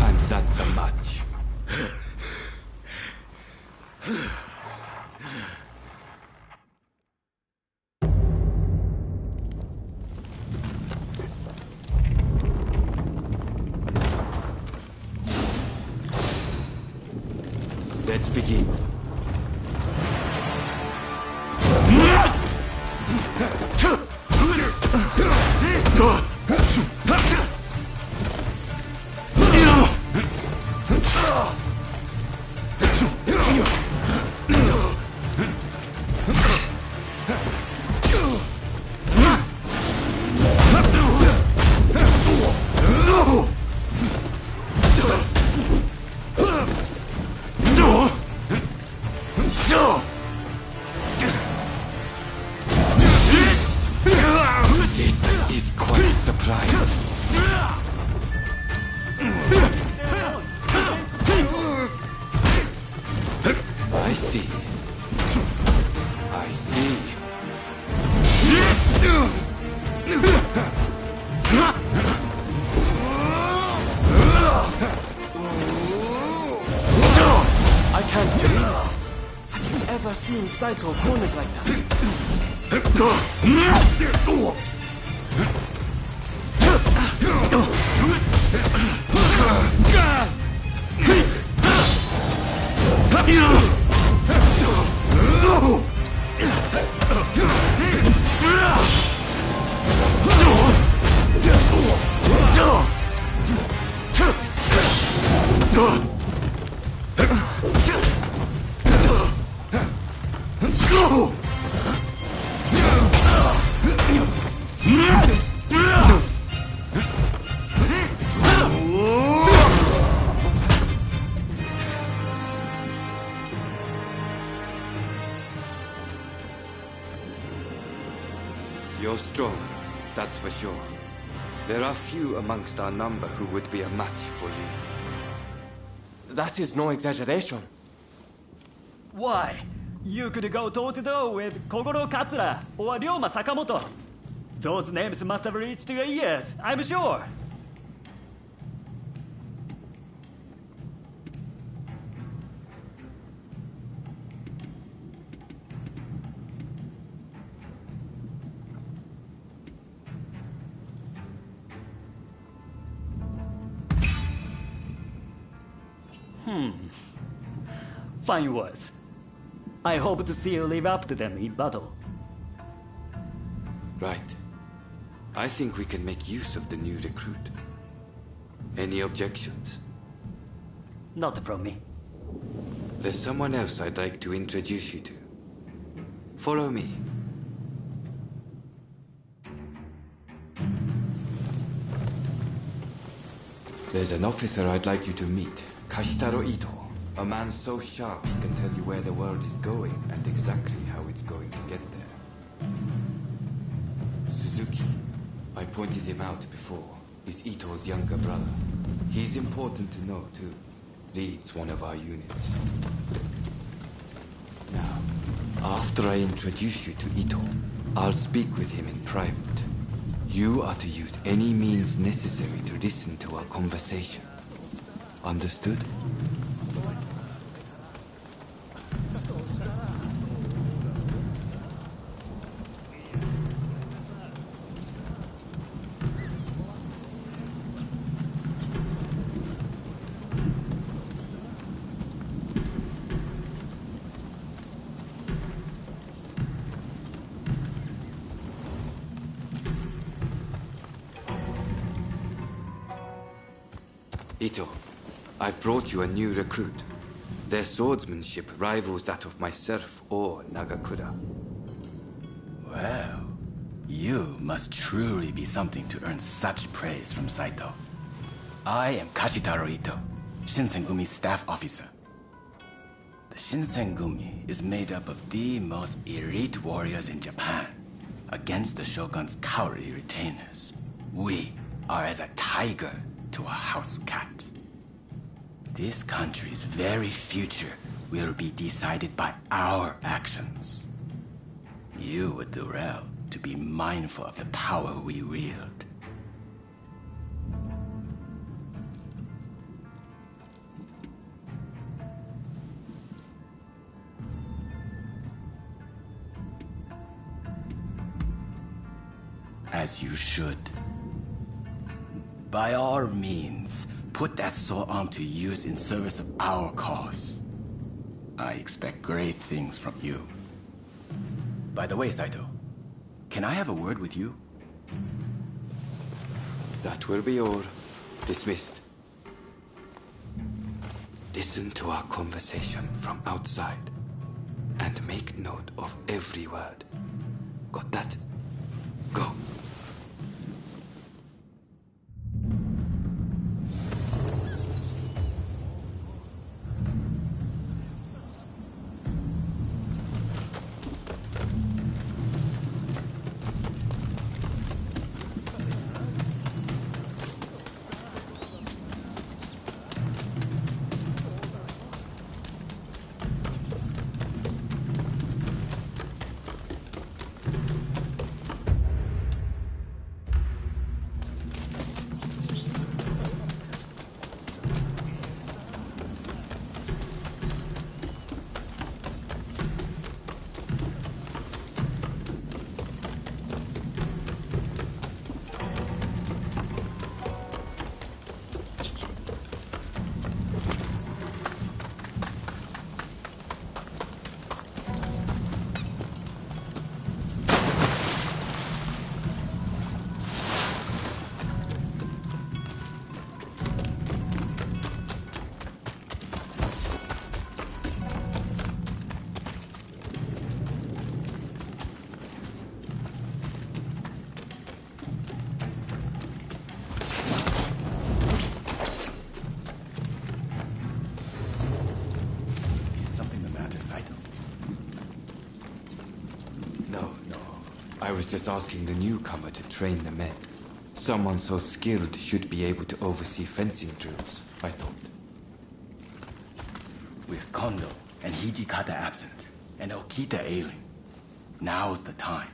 Speaker 10: And that's a match. Let's begin.
Speaker 3: Saito cornered like that. You're strong, that's for sure. There are few amongst our number who would be a match for you. That is no exaggeration.
Speaker 16: Why? You could go toe-to-toe with Kogoro Katsura or Ryoma Sakamoto. Those names must have reached your ears, I'm sure. Fine words. I hope to see you live up to them in battle.
Speaker 10: Right. I think we can make use of the new recruit. Any objections?
Speaker 16: Not from me.
Speaker 10: There's someone else I'd like to introduce you to. Follow me. There's an officer I'd like you to meet, Kashitaro Ito. A man so sharp he can tell you where the world is going and exactly how it's going to get there. Suzuki, I pointed him out before, is Ito's younger brother. He's important to know too. Leads one of our units. Now, after I introduce you to Ito, I'll speak with him in private. You are to use any means necessary to listen to our conversation. Understood? Ito, I've brought you a new recruit. Their swordsmanship rivals that of myself or Nagakura.
Speaker 17: Well, you must truly be something to earn such praise from Saito. I am Kashitaro Ito, Shinsengumi's staff officer. The Shinsengumi is made up of the most elite warriors in Japan. Against the Shogun's cowardly retainers, we are as a tiger to a house cat. This country's very future will be decided by our actions. You would do well to be mindful of the power we wield. As you should. By all means, put that sword arm to use in service of our cause. I expect great things from you. By the way, Saito, can I have a word with you?
Speaker 10: That will be all. Dismissed. Listen to our conversation from outside, and make note of every word. Got that? Go. I was just asking the newcomer to train the men. Someone so skilled should be able to oversee fencing drills, I thought.
Speaker 17: With Kondo and Hijikata absent, and Okita ailing, now's the time.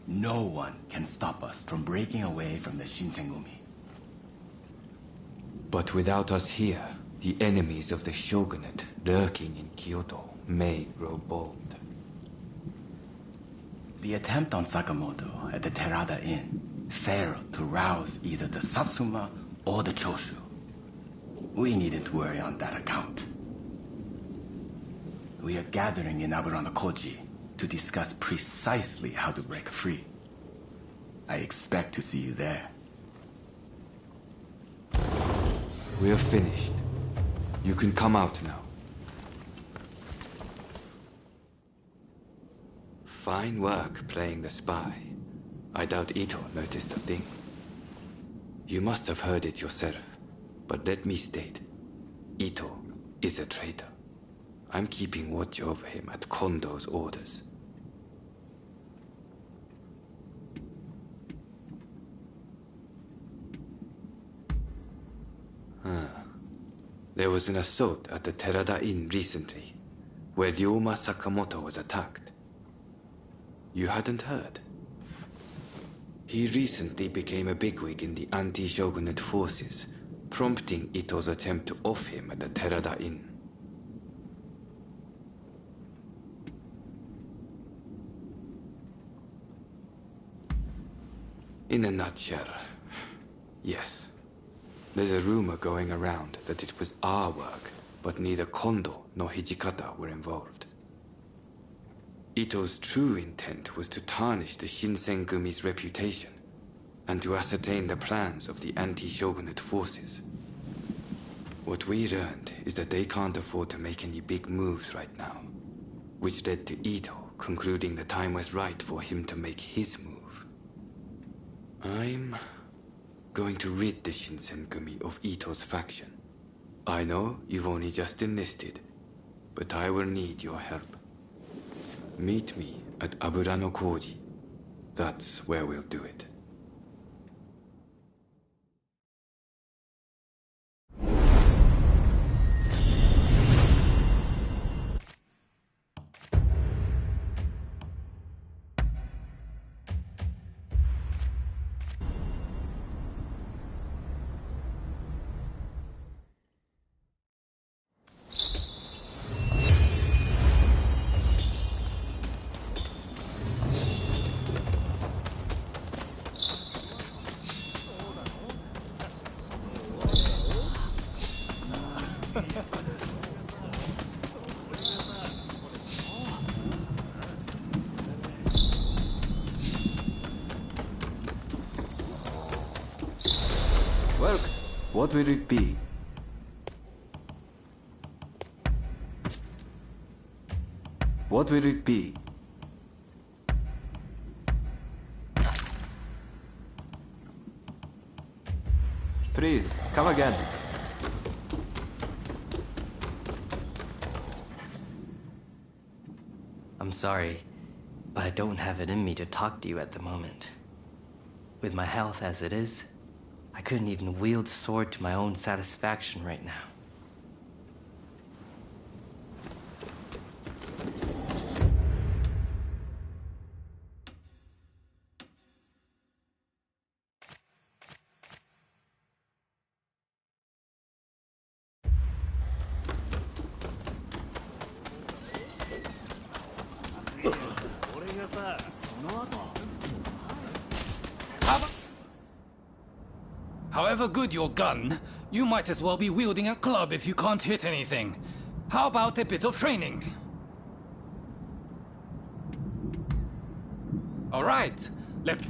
Speaker 17: No one can stop us from breaking away from the Shinsengumi.
Speaker 10: But without us here, the enemies of the shogunate lurking in Kyoto may grow bold.
Speaker 17: The attempt on Sakamoto at the Terada Inn failed to rouse either the Satsuma or the Choshu. We needn't worry on that account. We are gathering in Aburano-Koji to discuss precisely how to break free. I expect to see you there.
Speaker 10: We're finished. You can come out now. Fine work playing the spy. I doubt Ito noticed a thing. You must have heard it yourself, but let me state, Ito is a traitor. I'm keeping watch over him at Kondo's orders. There was an assault at the Terada Inn recently, where Ryoma Sakamoto was attacked. You hadn't heard? He recently became a bigwig in the anti-shogunate forces, prompting Ito's attempt to off him at the Terada Inn. In a nutshell, yes. There's a rumor going around that it was our work, but neither Kondo nor Hijikata were involved. Ito's true intent was to tarnish the Shinsengumi's reputation, and to ascertain the plans of the anti-shogunate forces. What we learned is that they can't afford to make any big moves right now, which led to Ito concluding the time was right for him to make his move. I'm going to rid the Shinsengumi of Ito's faction. I know you've only just enlisted, but I will need your help. Meet me at Aburano Koji. That's where we'll do it.
Speaker 12: Welcome. What will it be? What will it be? Please, come again.
Speaker 9: I'm sorry, but I don't have it in me to talk to you at the moment. With my health as it is, I couldn't even wield a sword to my own satisfaction right now.
Speaker 15: However good your gun, you might as well be wielding a club if you can't hit anything. How about a bit of training? All right, let's...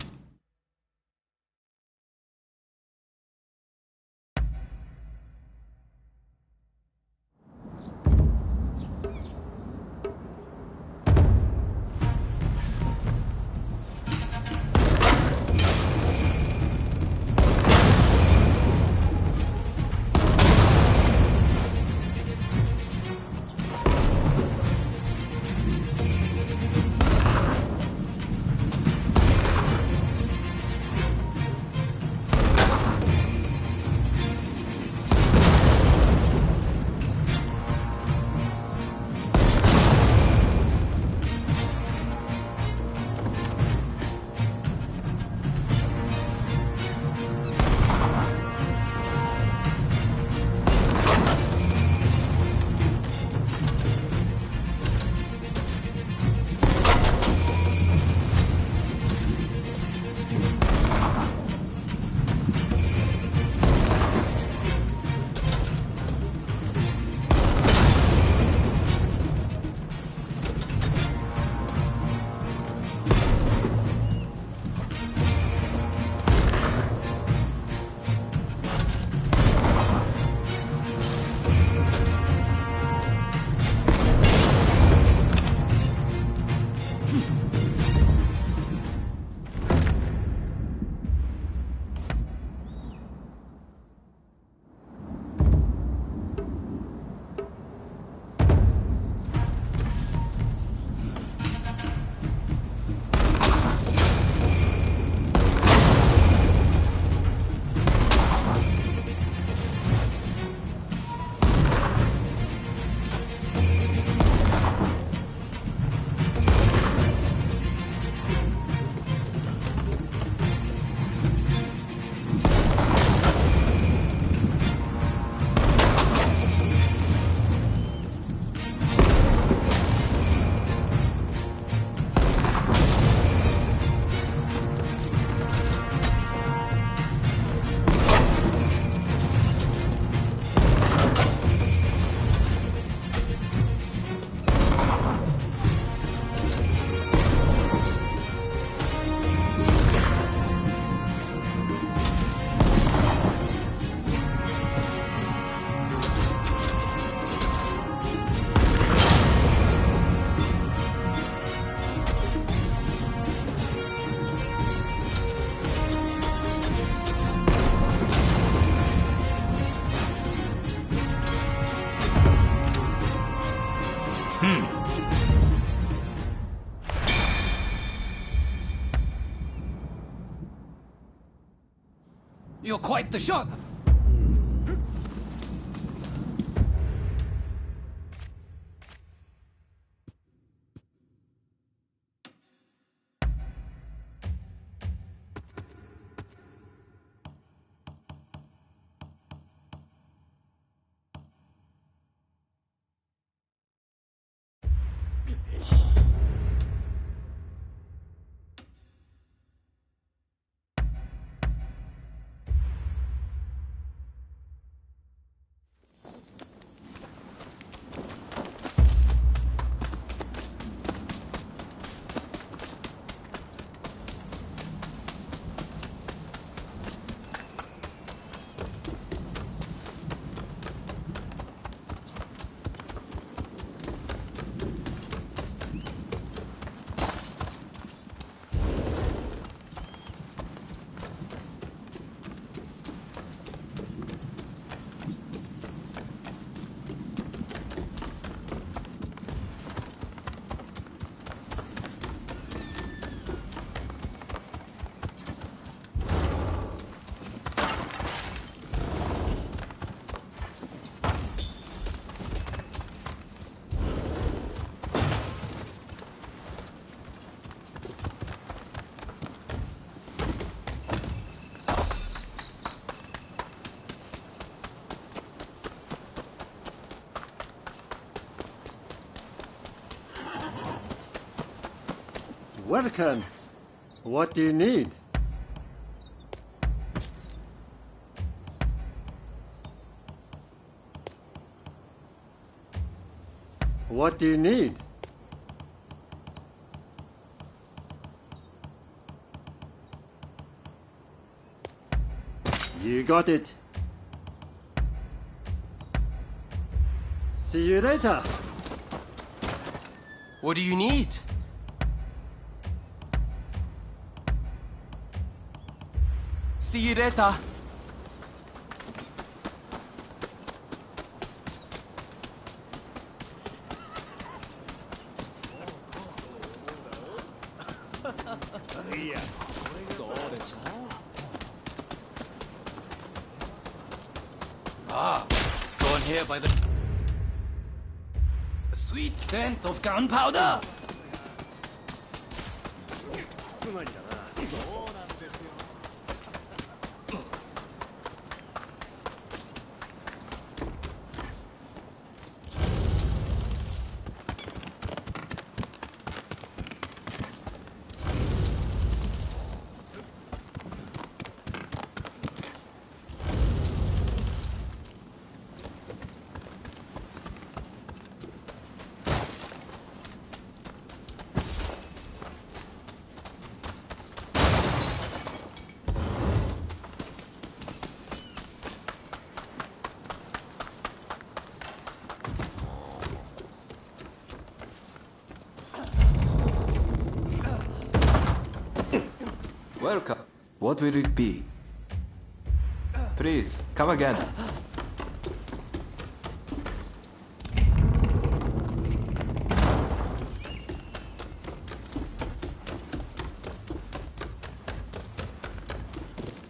Speaker 15: You're quite the shot.
Speaker 19: Welcome. What do you need? What do you need? You got it. See you later.
Speaker 8: What do you need? See you later.
Speaker 15: Ah, gone here by the sweet scent of gunpowder.
Speaker 12: Welcome. What will it be? Please, come again.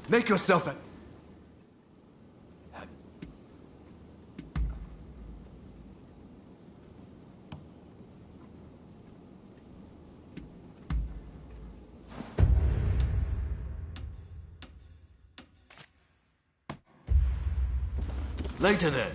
Speaker 14: Make yourself at... Later then.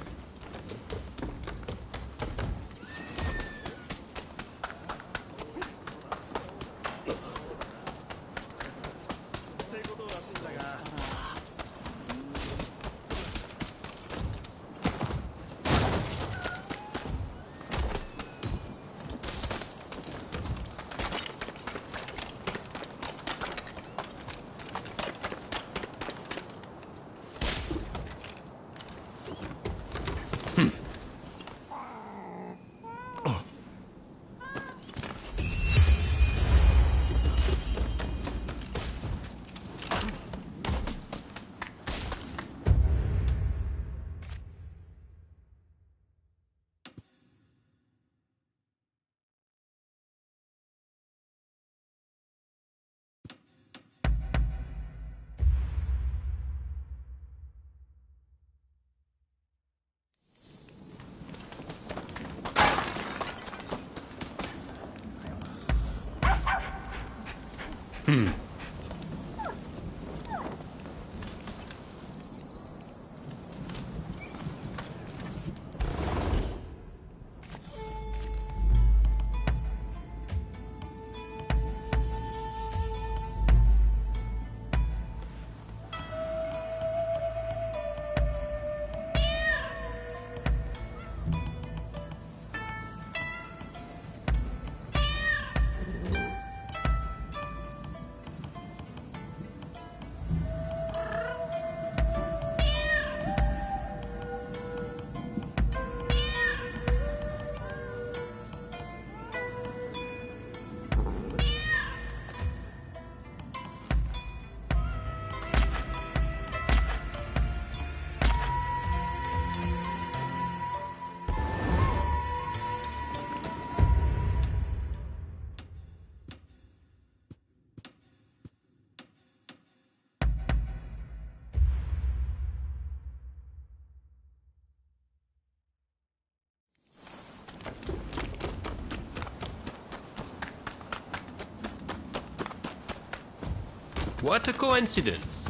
Speaker 21: What a coincidence.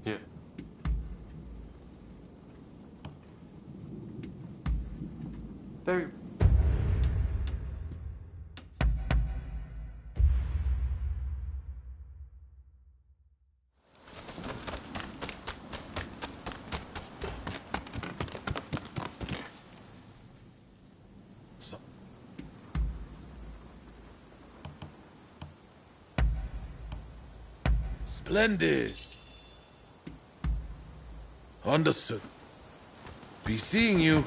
Speaker 11: Yeah.
Speaker 20: Very...
Speaker 4: Splendid. Understood. Be seeing you.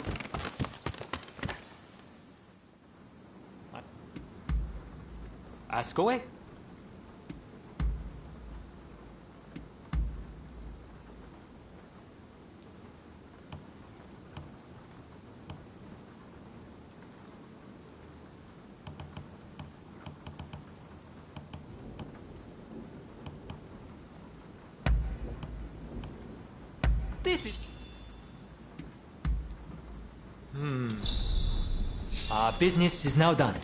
Speaker 20: Ask away. This is... Our business is now done.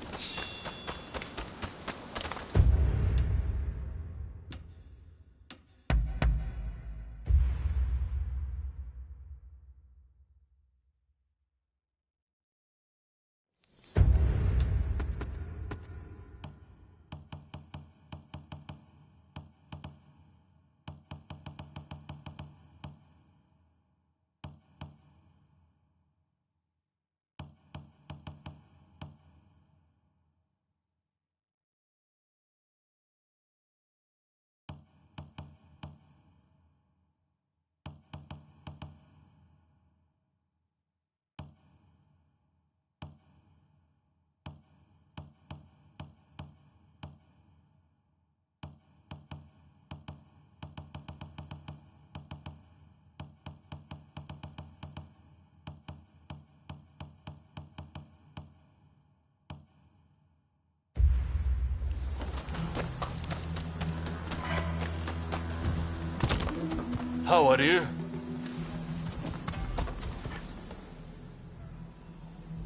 Speaker 13: How are you?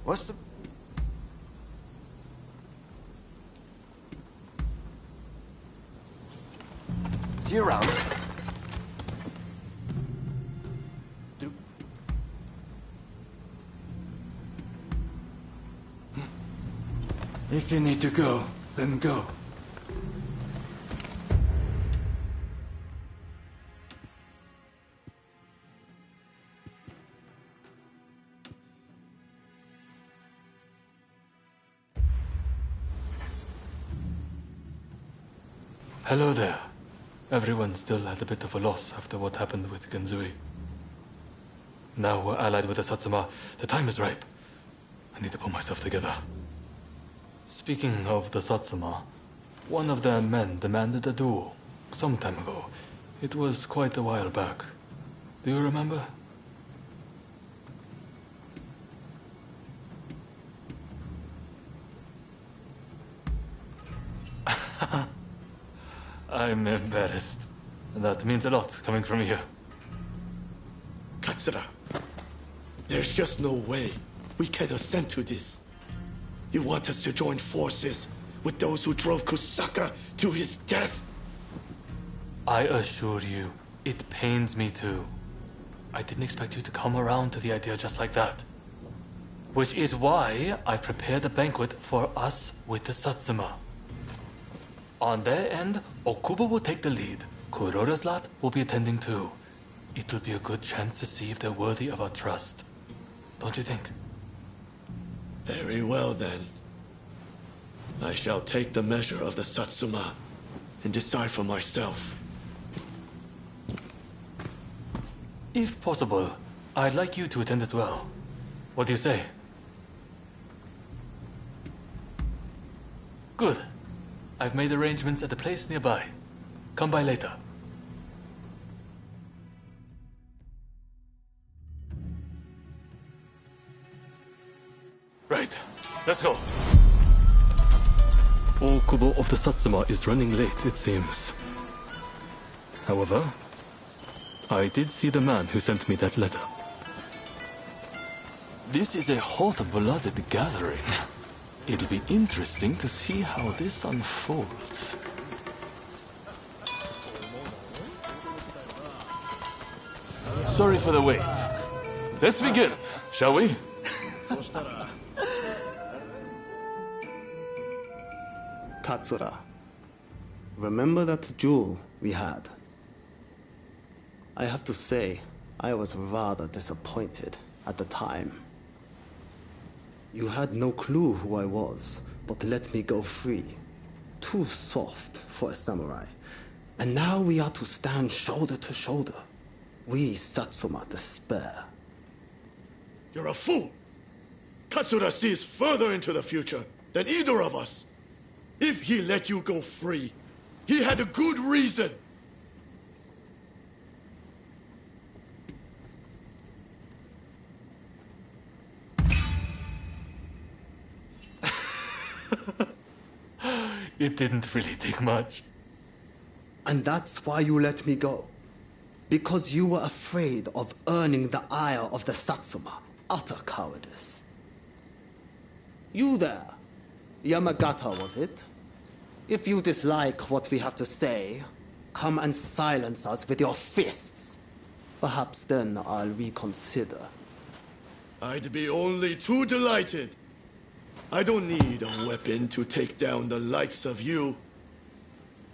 Speaker 8: What's the... Is he around?
Speaker 17: If you need to go, then go.
Speaker 13: Hello there. Everyone still had a bit of a loss after what happened with Genzui. Now we're allied with the Satsuma. The time is ripe. I need to pull myself together. Speaking of the Satsuma, one of their men demanded a duel some time ago. It was quite a while back. Do you remember? I'm embarrassed. That means a lot coming from you.
Speaker 22: Katsura, there's just no way we can assent to this. You want us to join forces with those who drove Kusaka to his death?
Speaker 13: I assure you, it pains me too. I didn't expect you to come around to the idea just like that. Which is why I prepared a banquet for us with the Satsuma. On their end, Okubo will take the lead. Kuroda's lot will be attending too. It'll be a good chance to see if they're worthy of our trust. Don't you think?
Speaker 22: Very well then. I shall take the measure of the Satsuma and decide for myself.
Speaker 13: If possible, I'd like you to attend as well. What do you say? Good. I've made arrangements at the place nearby. Come by later. Right. Let's go. Okubo of the Satsuma is running late, it seems. However, I did see the man who sent me that letter. This is a hot-blooded gathering. It'll be interesting to see how this unfolds. Sorry for the wait. Let's begin, shall we?
Speaker 7: Katsura, remember that duel we had? I have to say, I was rather disappointed at the time. You had no clue who I was, but let me go free. Too soft for a samurai. And now we are to stand shoulder to shoulder. We Satsuma despair.
Speaker 22: You're a fool! Katsura sees further into the future than either of us. If he let you go free, he had a good reason.
Speaker 13: It didn't really take much.
Speaker 7: And that's why you let me go. Because you were afraid of earning the ire of the Satsuma. Utter cowardice. You there. Yamagata, was it? If you dislike what we have to say, come and silence us with your fists. Perhaps then I'll reconsider.
Speaker 22: I'd be only too delighted. I don't need a weapon to take down the likes of you.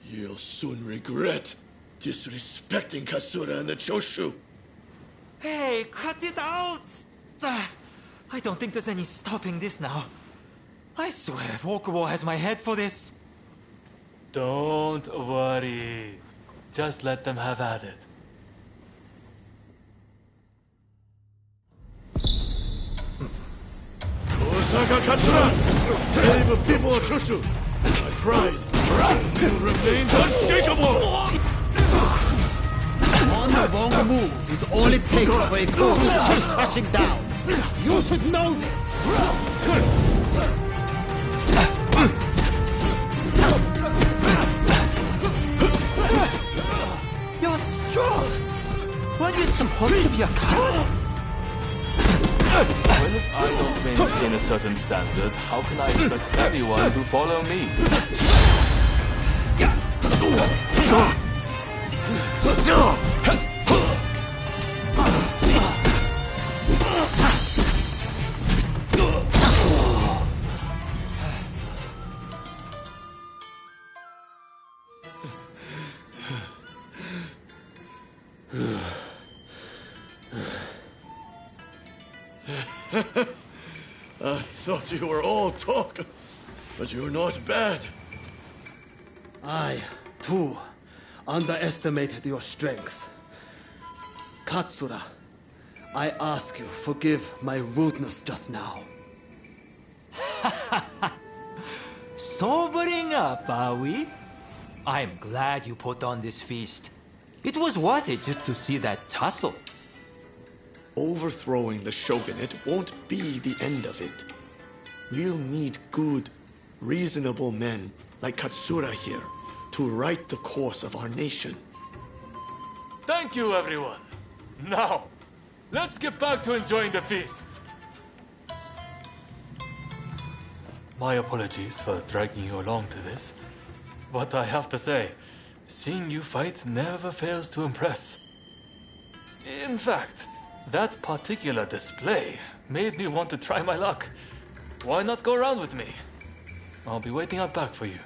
Speaker 22: You'll soon regret disrespecting Katsura and the Choshu.
Speaker 16: Hey, cut it out! I don't think there's any stopping this now. I swear, Okubo has my head for this.
Speaker 13: Don't worry. Just let them have at it.
Speaker 22: Osaka Katsura! Brave of people of Choshu! My pride will remain unshakable!
Speaker 7: One wrong move is all it takes for a coup to come crashing down. You should know this!
Speaker 16: You're strong! Weren't you supposed to be a coward?
Speaker 13: Well, if I don't maintain a certain standard, how can I expect anyone to follow me?
Speaker 22: I thought you were all talk, but you're not bad.
Speaker 7: I, too, underestimated your strength. Katsura, I ask you, forgive my rudeness just now.
Speaker 16: Sobering up, are we? I'm glad you put on this feast. It was worth it just to see that tussle.
Speaker 22: Overthrowing the shogunate won't be the end of it. We'll need good, reasonable men like Katsura here to right the course of our nation.
Speaker 13: Thank you, everyone. Now, let's get back to enjoying the feast. My apologies for dragging you along to this, but I have to say, seeing you fight never fails to impress. In fact, that particular display made me want to try my luck. Why not go around with me? I'll be waiting out back for you.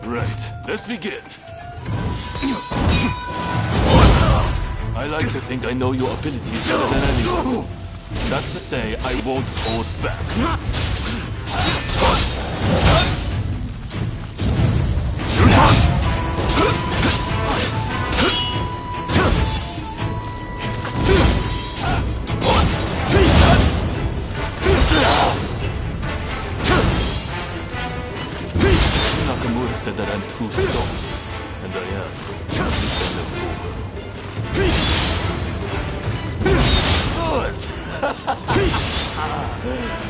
Speaker 13: Right, let's begin. I like to think I know your abilities better than anyone. That's to say, I won't hold back. Nakamura said that I'm too strong, and I am.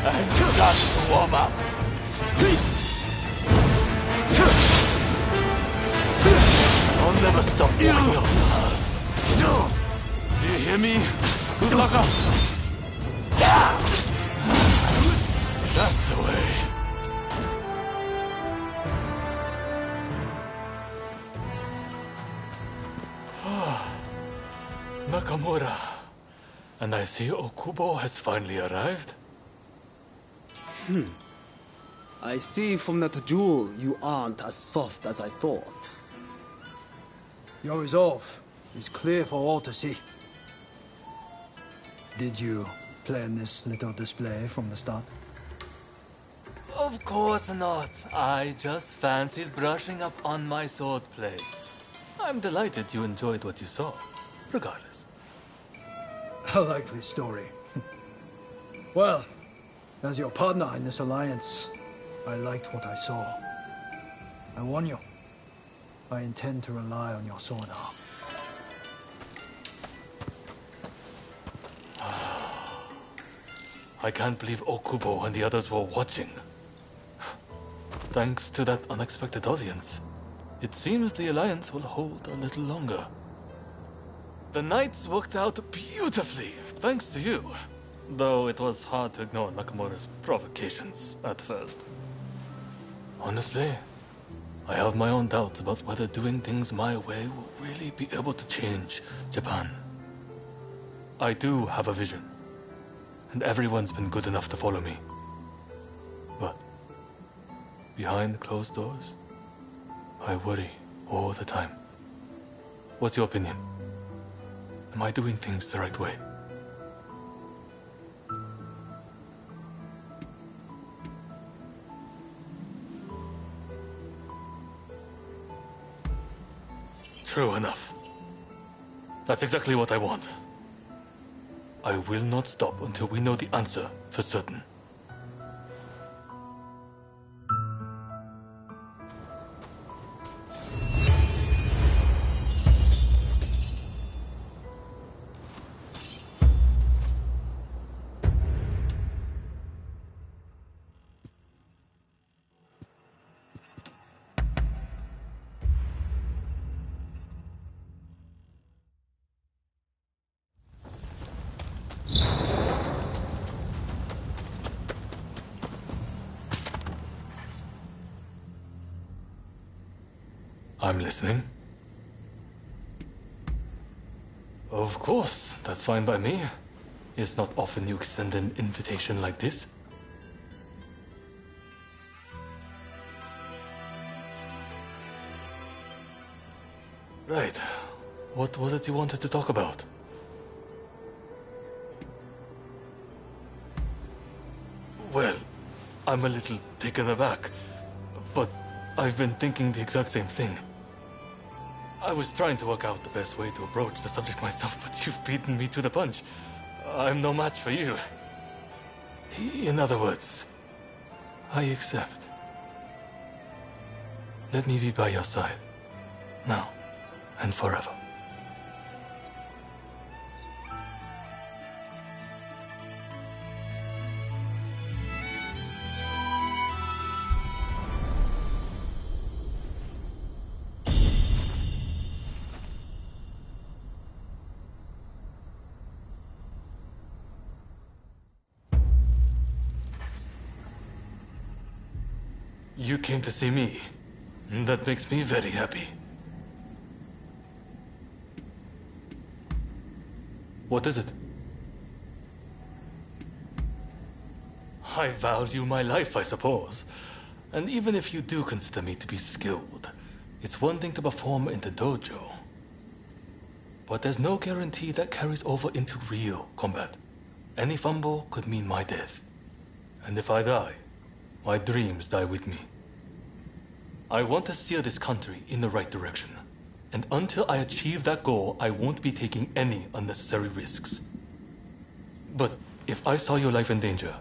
Speaker 13: I've got to warm up. I'll never stop walking your path. Do you hear me, Udlaka? That's the way. Nakamura. And I see Okubo has finally arrived.
Speaker 7: I see from that jewel you aren't as soft as I thought.
Speaker 5: Your resolve is clear for all to see. Did you plan this little display from the start?
Speaker 13: Of course not. I just fancied brushing up on my swordplay. I'm delighted you enjoyed what you saw, regardless.
Speaker 5: A likely story. Well, as your partner in this alliance, I liked what I saw. I warn you, I intend to rely on your sword arm.
Speaker 13: I can't believe Okubo and the others were watching. Thanks to that unexpected audience, it seems the Alliance will hold a little longer. The nights worked out beautifully, thanks to you. Though it was hard to ignore Nakamura's provocations at first. Honestly, I have my own doubts about whether doing things my way will really be able to change Japan. I do have a vision, and everyone's been good enough to follow me. But behind closed doors, I worry all the time. What's your opinion? Am I doing things the right way? True enough. That's exactly what I want. I will not stop until we know the answer for certain. I'm listening. Of course, that's fine by me. It's not often you extend an invitation like this. Right. What was it you wanted to talk about? Well, I'm a little taken aback, but I've been thinking the exact same thing. I was trying to work out the best way to approach the subject myself, but you've beaten me to the punch. I'm no match for you. In other words, I accept. Let me be by your side, now and forever. You came to see me. That makes me very happy. What is it? I value my life, I suppose. And even if you do consider me to be skilled, it's one thing to perform in the dojo. But there's no guarantee that carries over into real combat. Any fumble could mean my death. And if I die, my dreams die with me. I want to steer this country in the right direction. And until I achieve that goal, I won't be taking any unnecessary risks. But if I saw your life in danger,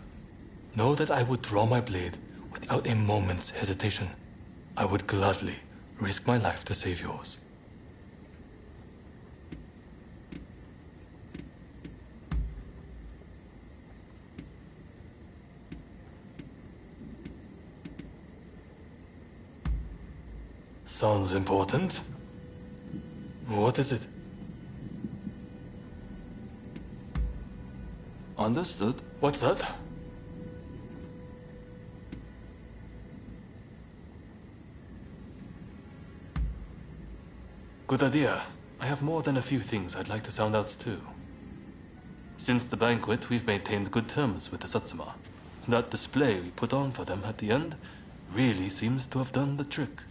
Speaker 13: know that I would draw my blade without a moment's hesitation. I would gladly risk my life to save yours. Sounds important. What is it? Understood. What's that? Good idea. I have more than a few things I'd like to sound out too. Since the banquet, we've maintained good terms with the Satsuma. That display we put on for them at the end really seems to have done the trick.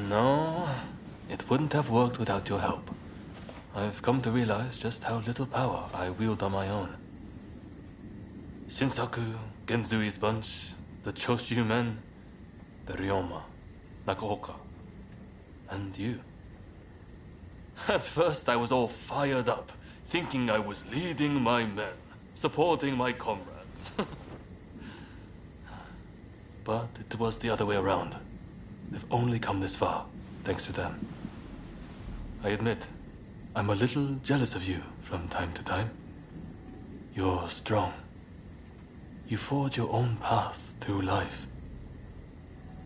Speaker 13: No, it wouldn't have worked without your help. I've come to realize just how little power I wield on my own. Shinsaku, Genzui's bunch, the Choshu men, the Ryoma, Nakaoka, and you. At first I was all fired up, thinking I was leading my men, supporting my comrades. But it was the other way around. I've only come this far, thanks to them. I admit, I'm a little jealous of you from time to time. You're strong. You forge your own path through life.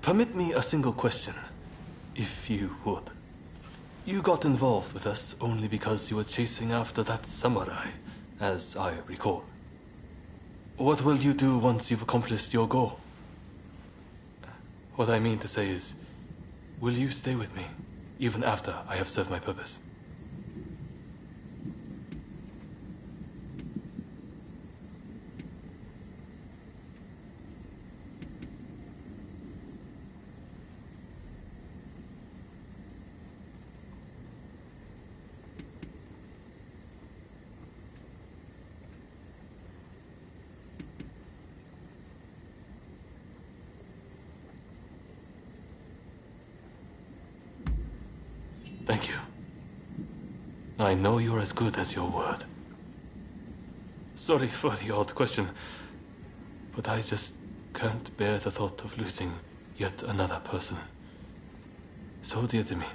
Speaker 13: Permit me a single question, if you would. You got involved with us only because you were chasing after that samurai, as I recall. What will you do once you've accomplished your goal? What I mean to say is, will you stay with me, even after I have served my purpose? Thank you. I know you're as good as your word. Sorry for the odd question, but I just can't bear the thought of losing yet another person. So dear to me.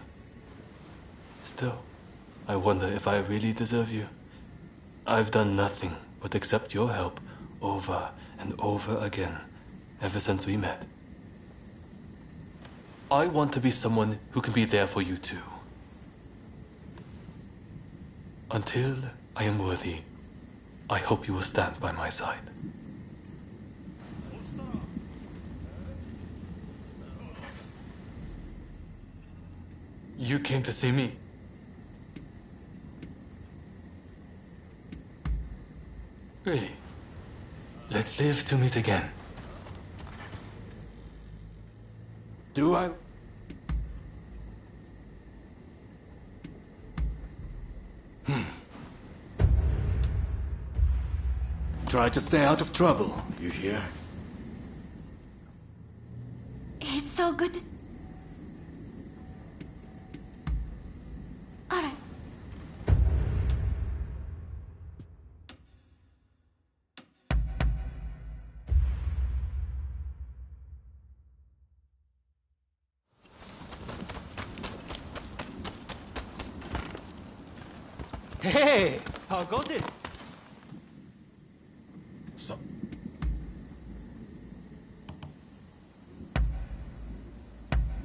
Speaker 13: Still, I wonder if I really deserve you. I've done nothing but accept your help over and over again ever since we met. I want to be someone who can be there for you too. Until I am worthy, I hope you will stand by my side. You came to see me? Really? Let's live to meet again.
Speaker 14: Do I? Try to stay out of trouble, you hear?
Speaker 18: It's so good. All right.
Speaker 16: Hey, how goes it?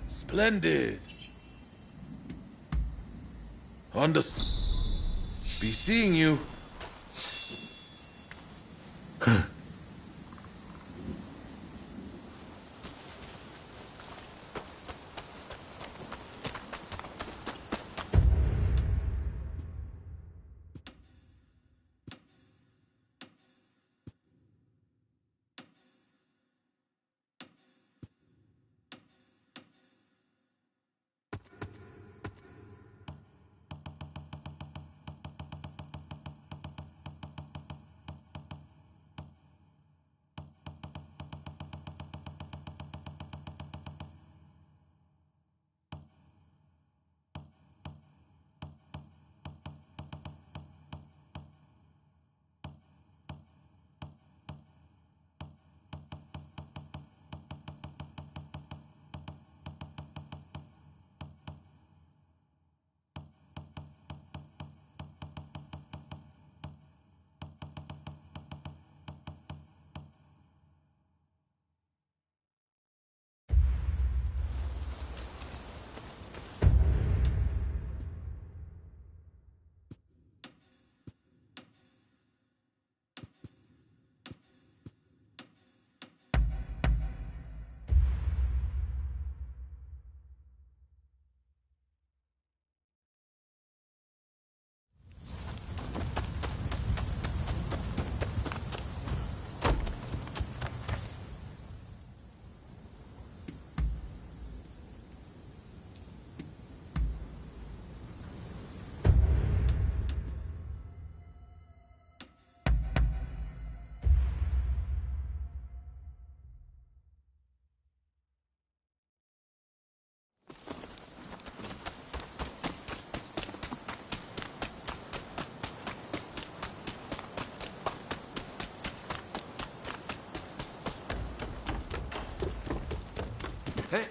Speaker 22: Splendid. Be seeing you.
Speaker 14: Hey!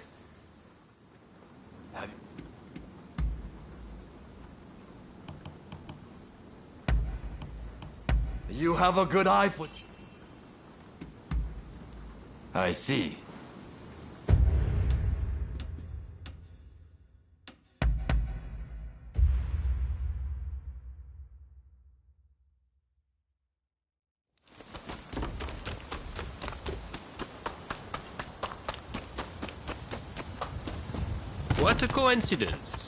Speaker 14: You have a good eye for...
Speaker 17: I see.
Speaker 2: What a coincidence.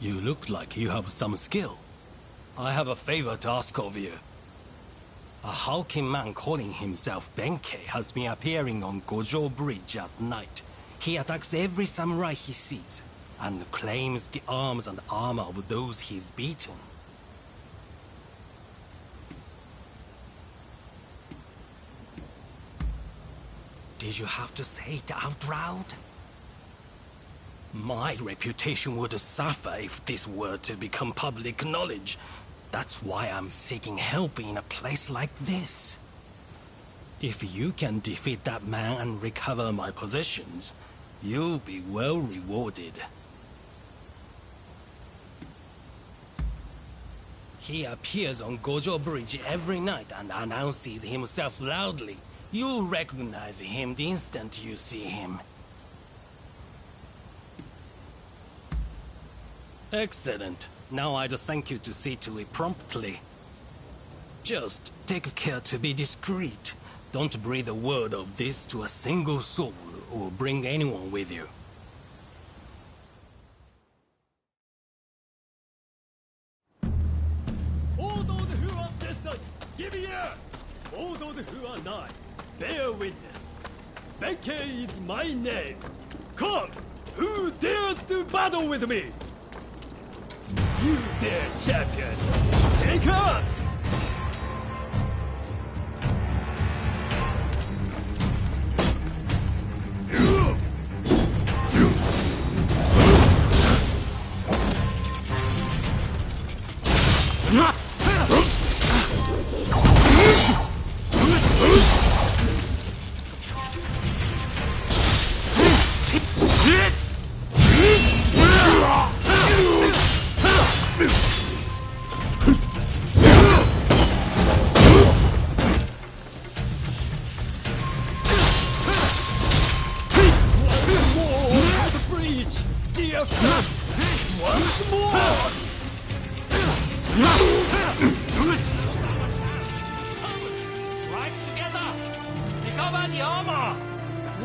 Speaker 21: You look like you have some skill. I have a favor to ask of you. A hulking man calling himself Benkei has been appearing on Gojo Bridge at night. He attacks every samurai he sees, and claims the arms and armor of those he's beaten. Did you have to say it out loud? My reputation would suffer if this were to become public knowledge. That's why I'm seeking help in a place like this. If you can defeat that man and recover my possessions, you'll be well rewarded. He appears on Gojo Bridge every night and announces himself loudly. You'll recognize him the instant you see him. Excellent. Now I'd thank you to see to it promptly. Just take care to be discreet. Don't breathe a word of this to a single soul, or bring anyone with you.
Speaker 16: All those who are present, give ear! All those who are not, bear witness. Benkei is my name. Come, who dares to battle with me? You dare, champion! Take us!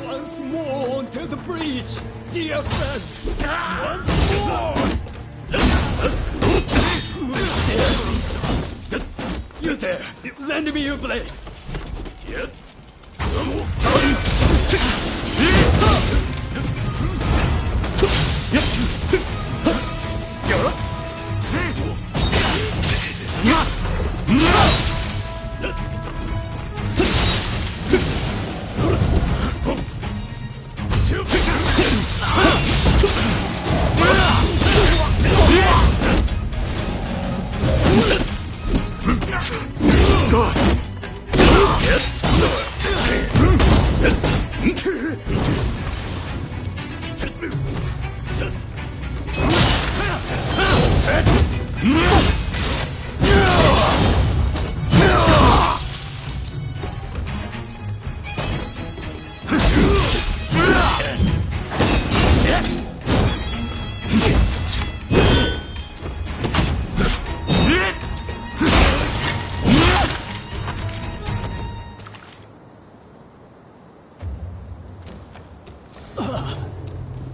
Speaker 16: Once more onto the breach, dear friend! Once more! You there! Lend me your blade!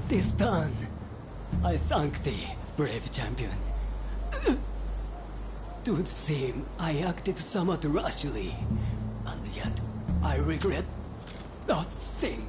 Speaker 16: This done, I thank thee, brave champion. Twould seem I acted somewhat rashly, and yet I regret nothing.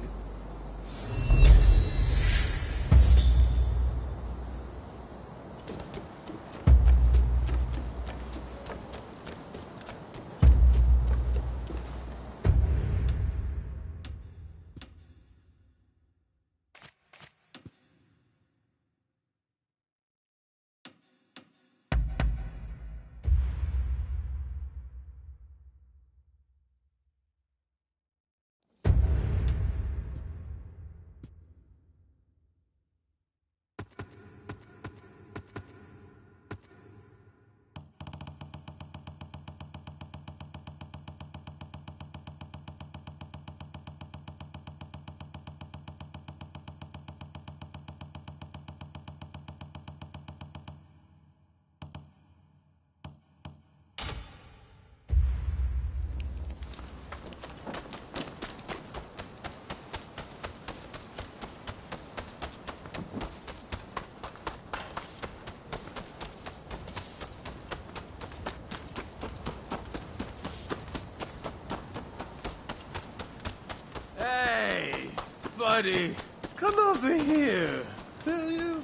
Speaker 8: Hey, buddy, come over here. Will you?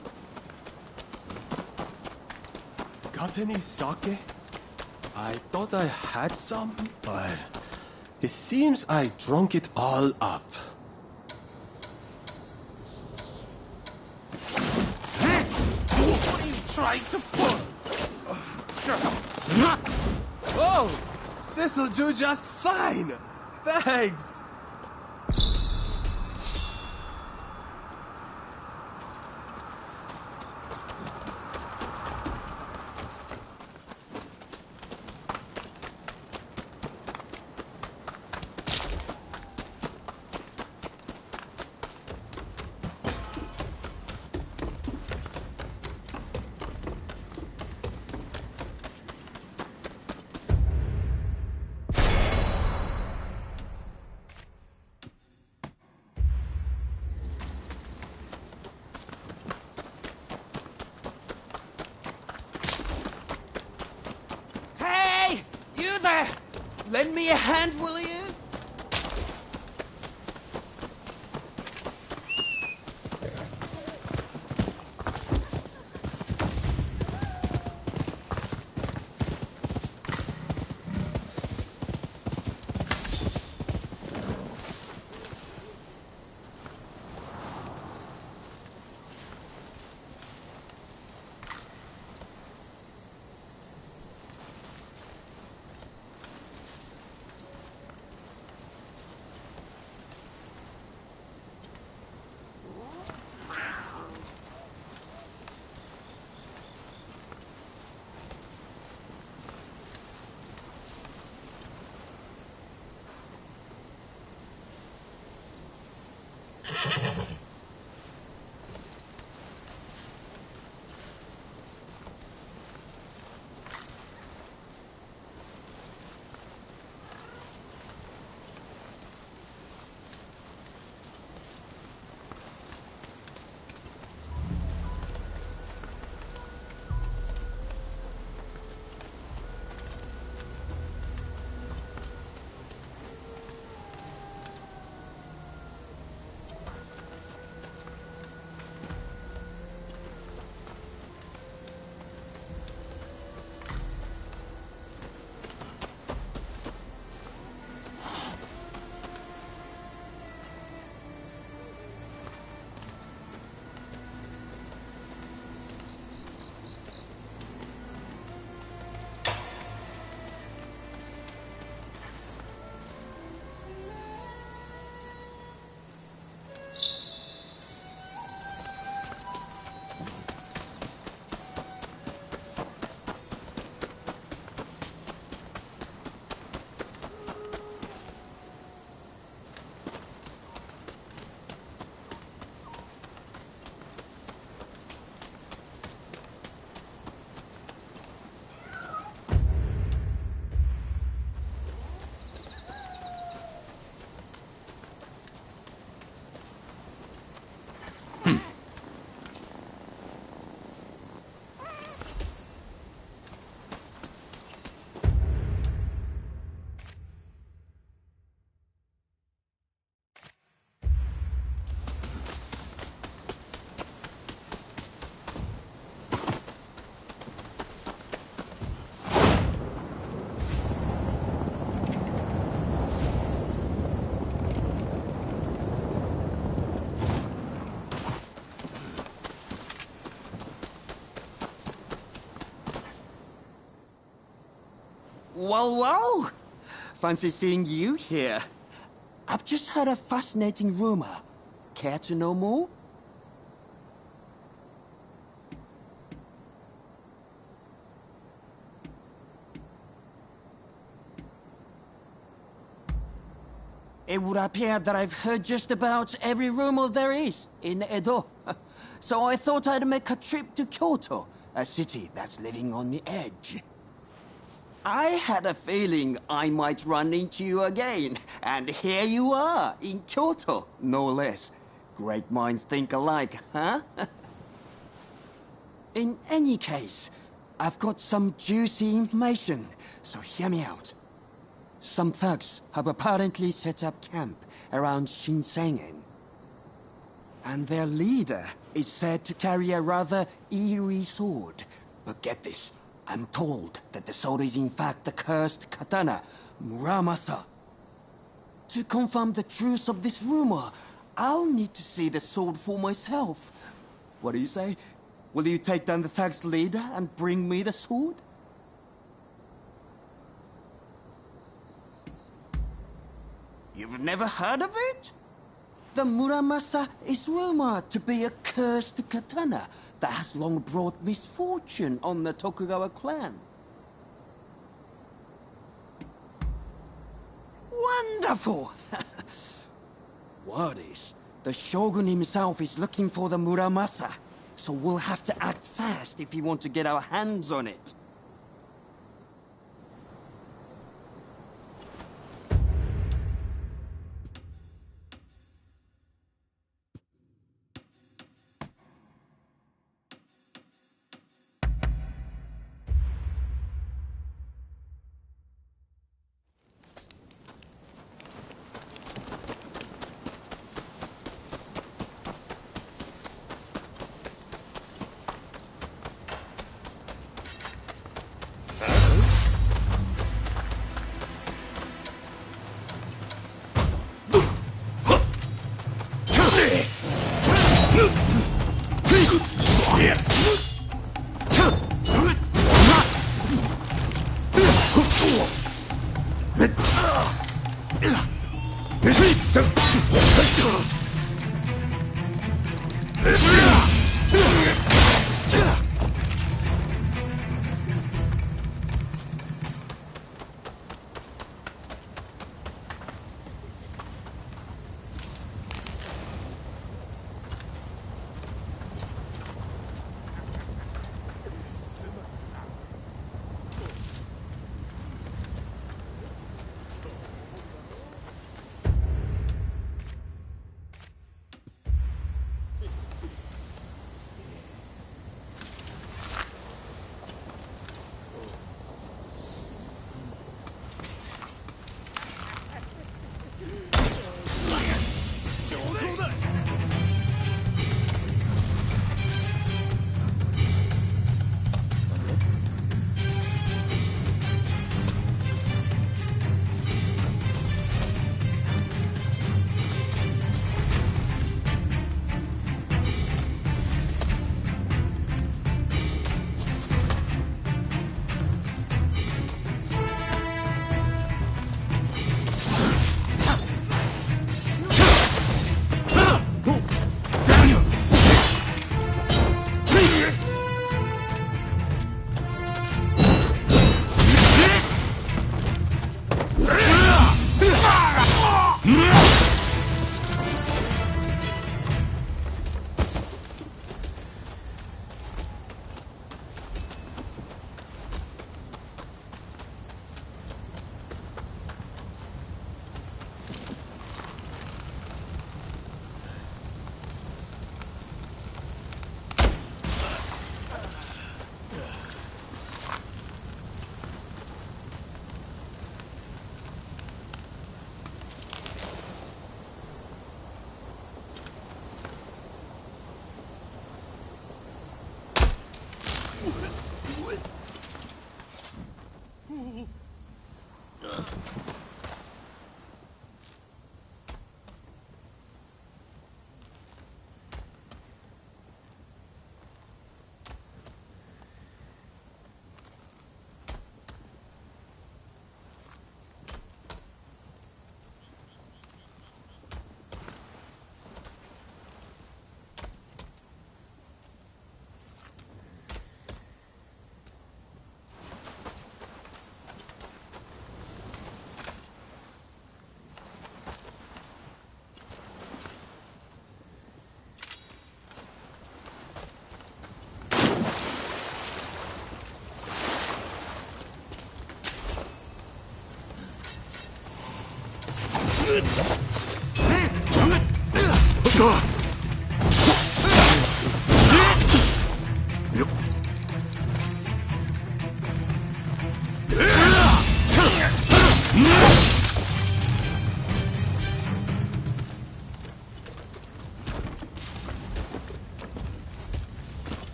Speaker 8: Got any sake? I thought I had some, but it seems I drunk it all up. What are you trying to pull? Oh, this'll do just fine. Thanks.
Speaker 1: Lend me a hand, will you?
Speaker 6: Well. Fancy seeing you here. I've just heard a fascinating rumor. Care to know more? It would appear that I've heard just about every rumor there is in Edo. So I thought I'd make a trip to Kyoto, a city that's living on the edge. I had a feeling I might run into you again, and here you are, in Kyoto, no less. Great minds think alike, huh? In any case, I've got some juicy information, so hear me out. Some thugs have apparently set up camp around Shinsengen. And their leader is said to carry a rather eerie sword. But get this, I'm told that the sword is in fact the cursed katana, Muramasa. To confirm the truth of this rumor, I'll need to see the sword for myself. What do you say? Will you take down the thug's leader and bring me the sword? You've never heard of it? The Muramasa is rumored to be a cursed katana that has long brought misfortune on the Tokugawa clan. Wonderful! Word is, the Shogun himself is looking for the Muramasa, so we'll have to act fast if we want to get our hands on it.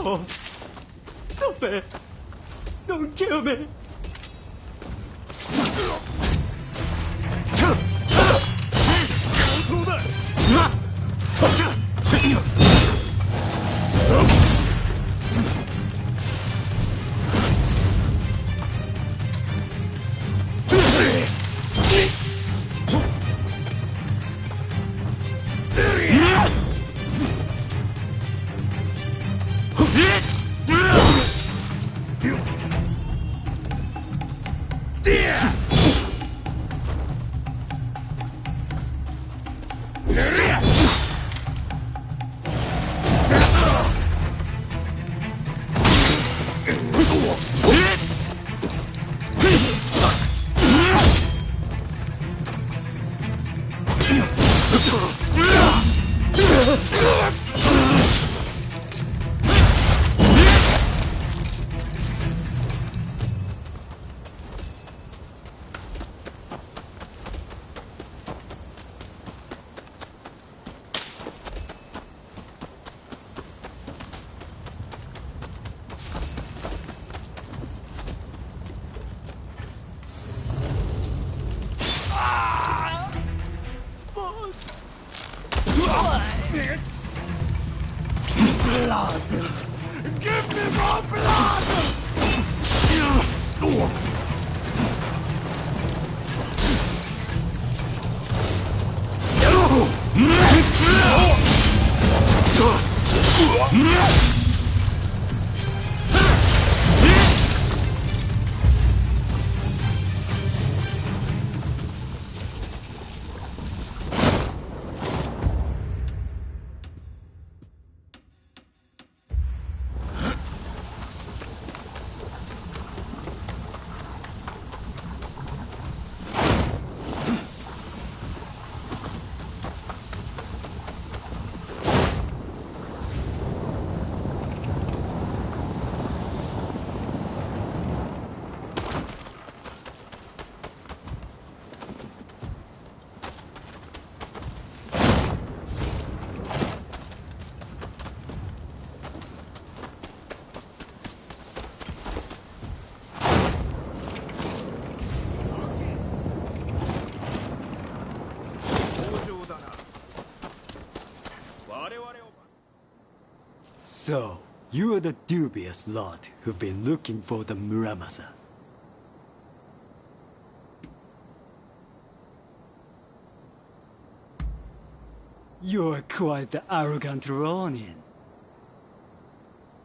Speaker 6: Boss, stop it! Don't kill me!
Speaker 4: Blood! Give me more blood!
Speaker 6: So, you are the dubious lot who've been looking for the Muramasa. You're quite the arrogant Ronin.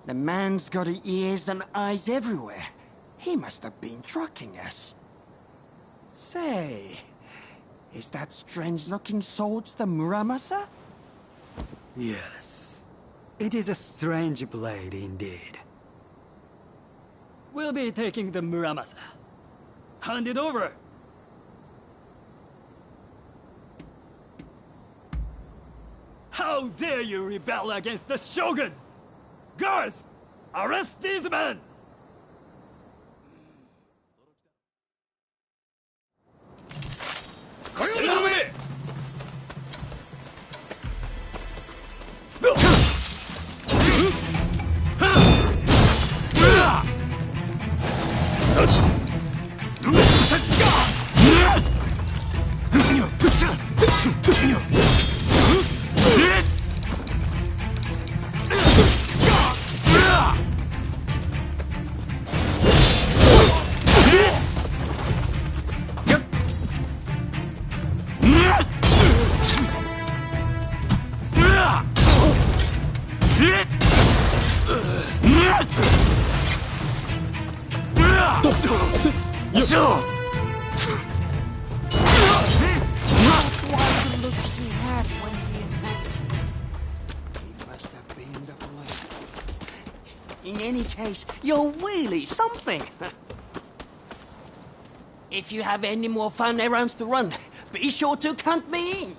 Speaker 6: The man's got ears and eyes everywhere. He must have been tracking us. Say, is that strange-looking sword the Muramasa? Yes. It is a strange blade indeed. We'll be taking the Muramasa. Hand it over! How dare you rebel against the Shogun! Guards! Arrest these men! In any case, you're really something. If you have any more fun errands to run, be sure to count me in.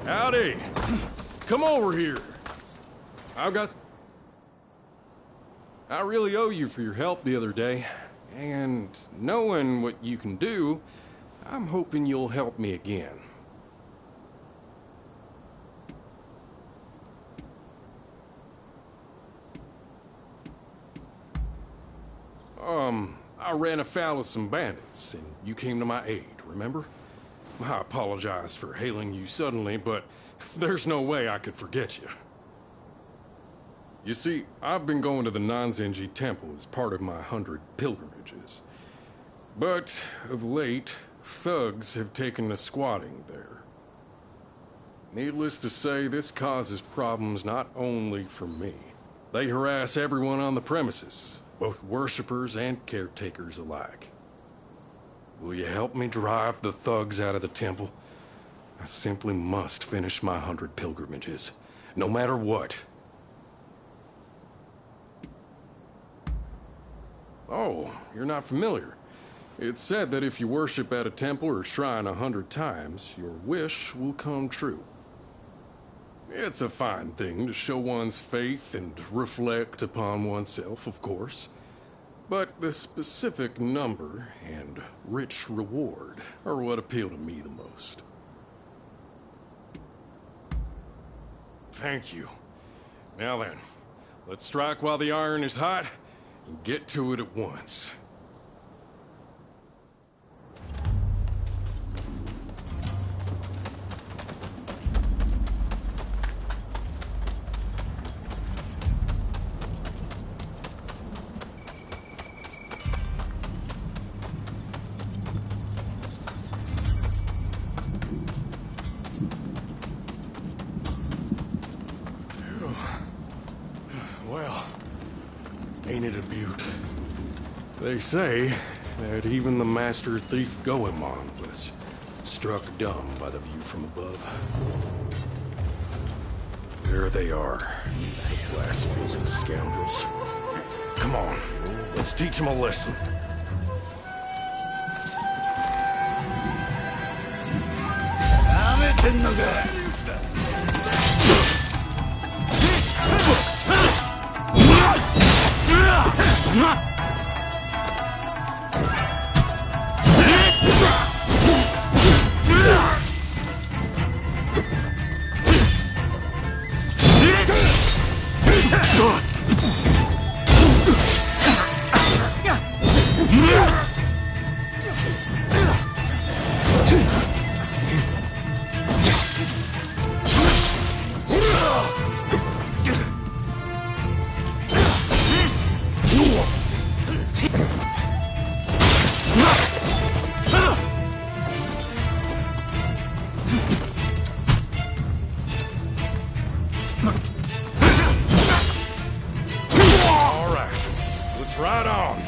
Speaker 1: Howdy. Come over here. I really owe you for your help the other day. And knowing what you can do, I'm hoping you'll help me again. I ran afoul of some bandits, and you came to my aid, remember? I apologize for hailing you suddenly, but there's no way I could forget you. You see, I've been going to the Nanzenji Temple as part of my 100 pilgrimages. But of late, thugs have taken to squatting there. Needless to say, this causes problems not only for me. They harass everyone on the premises, both worshippers and caretakers alike. Will you help me drive the thugs out of the temple? I simply must finish my 100 pilgrimages, no matter what. Oh, you're not familiar. It's said that if you worship at a temple or shrine 100 times, your wish will come true. It's a fine thing to show one's faith and reflect upon oneself, of course. But the specific number and rich reward are what appeal to me the most. Thank you. Now then, let's strike while the iron is hot. and get to it at once. Well, ain't it a beaut? They say that even the master thief Goemon was struck dumb by the view from above. There they are, blaspheming scoundrels. Come on, let's teach them a lesson. All right, let's ride on.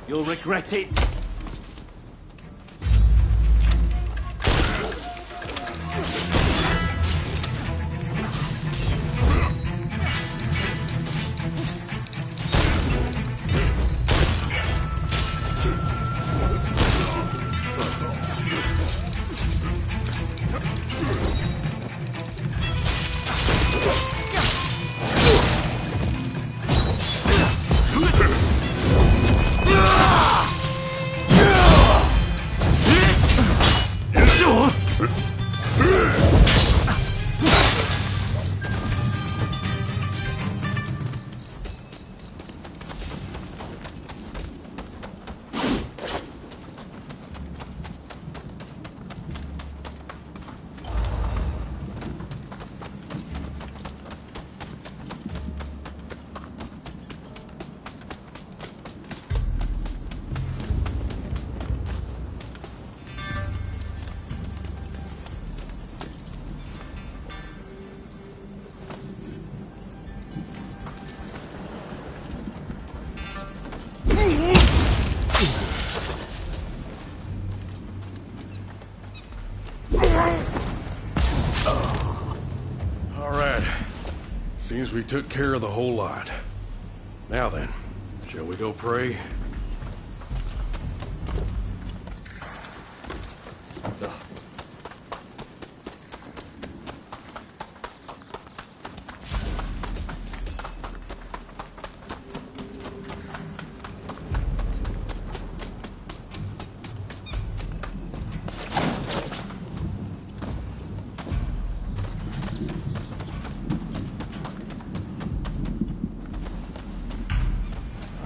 Speaker 3: You'll regret it.
Speaker 1: Seems we took care of the whole lot. Now then, shall we go pray?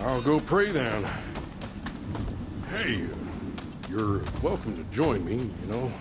Speaker 1: I'll go pray then. Hey, you're welcome to join me, you know.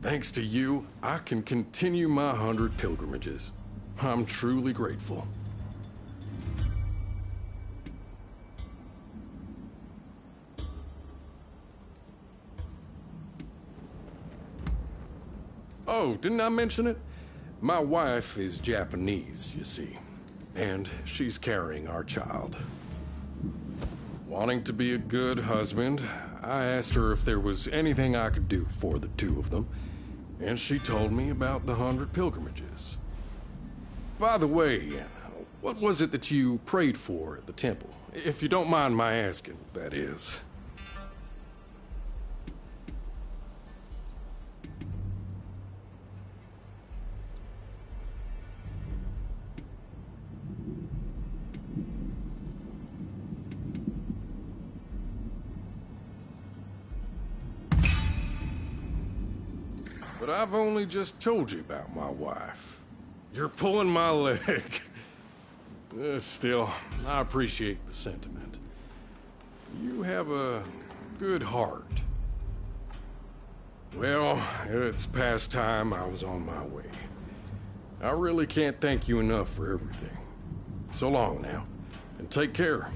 Speaker 1: Thanks to you, I can continue my 100 pilgrimages. I'm truly grateful. Oh, didn't I mention it? My wife is Japanese, you see, and she's carrying our child. Wanting to be a good husband, I asked her if there was anything I could do for the two of them, and she told me about the 100 pilgrimages. By the way, what was it that you prayed for at the temple? If you don't mind my asking, that is. But I've only just told you about my wife. You're pulling my leg. Still, I appreciate the sentiment. You have a good heart. Well, it's past time I was on my way. I really can't thank you enough for everything. So long now, and take care.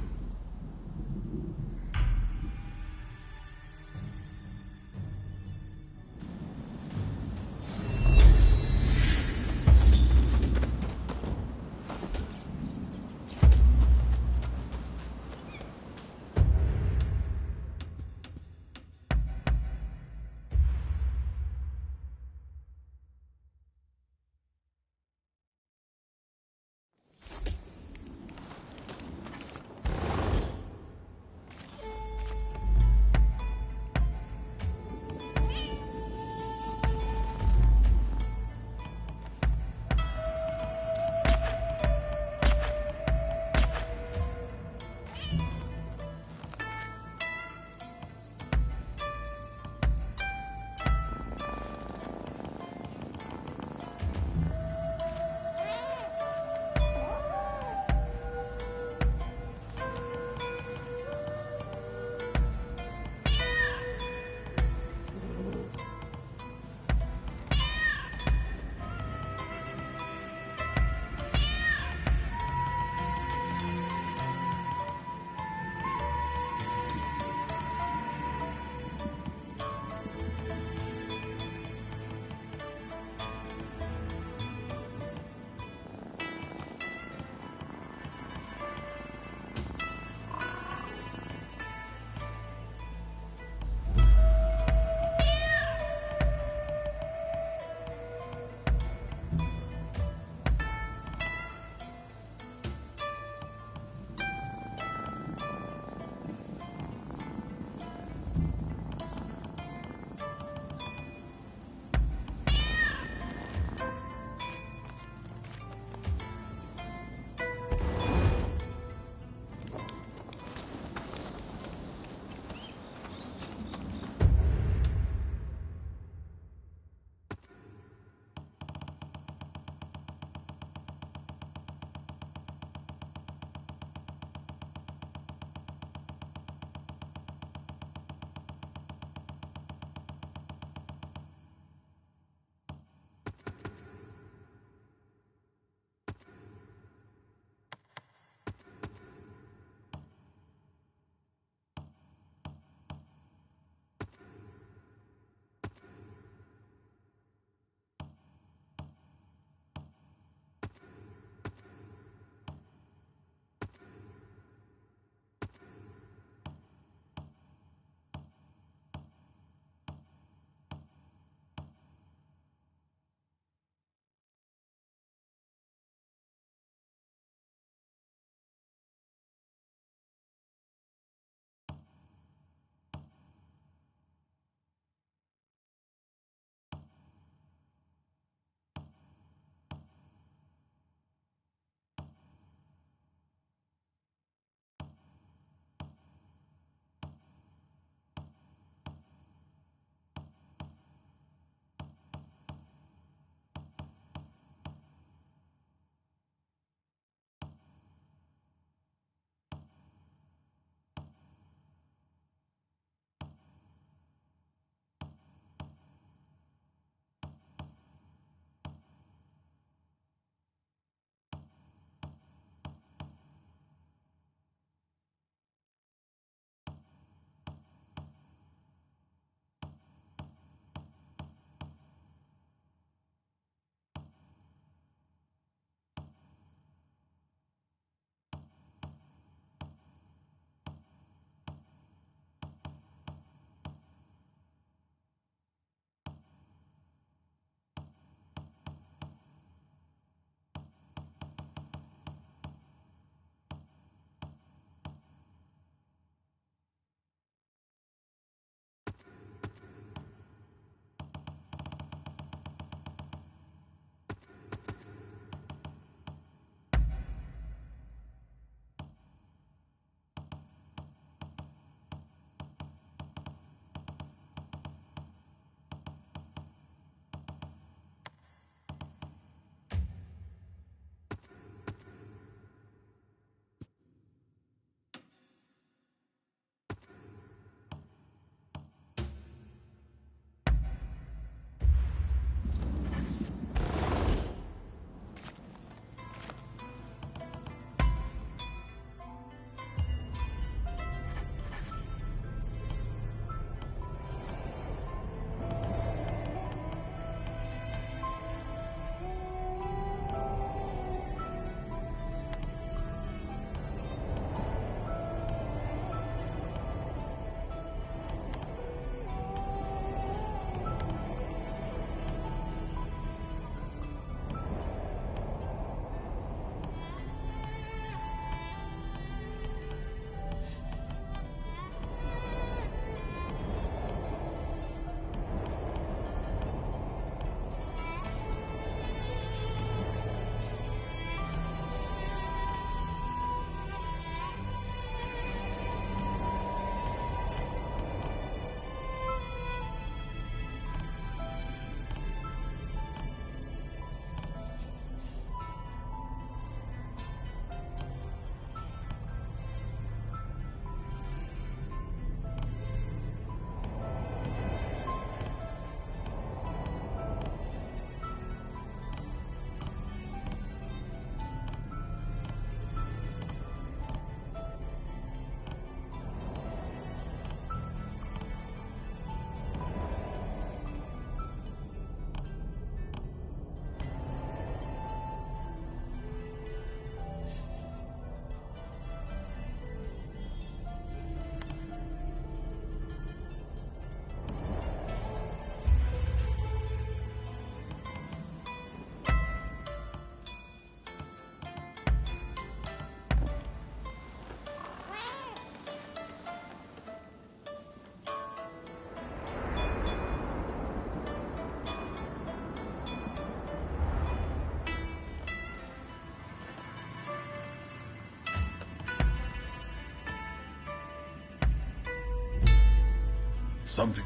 Speaker 4: Something.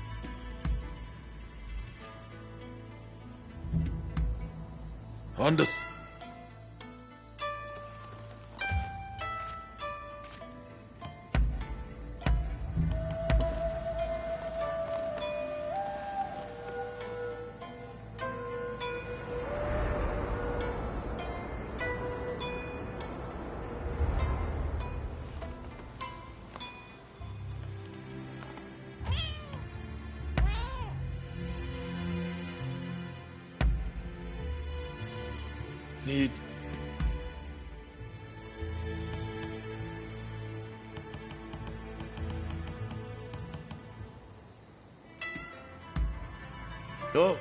Speaker 4: Understand. Need. No.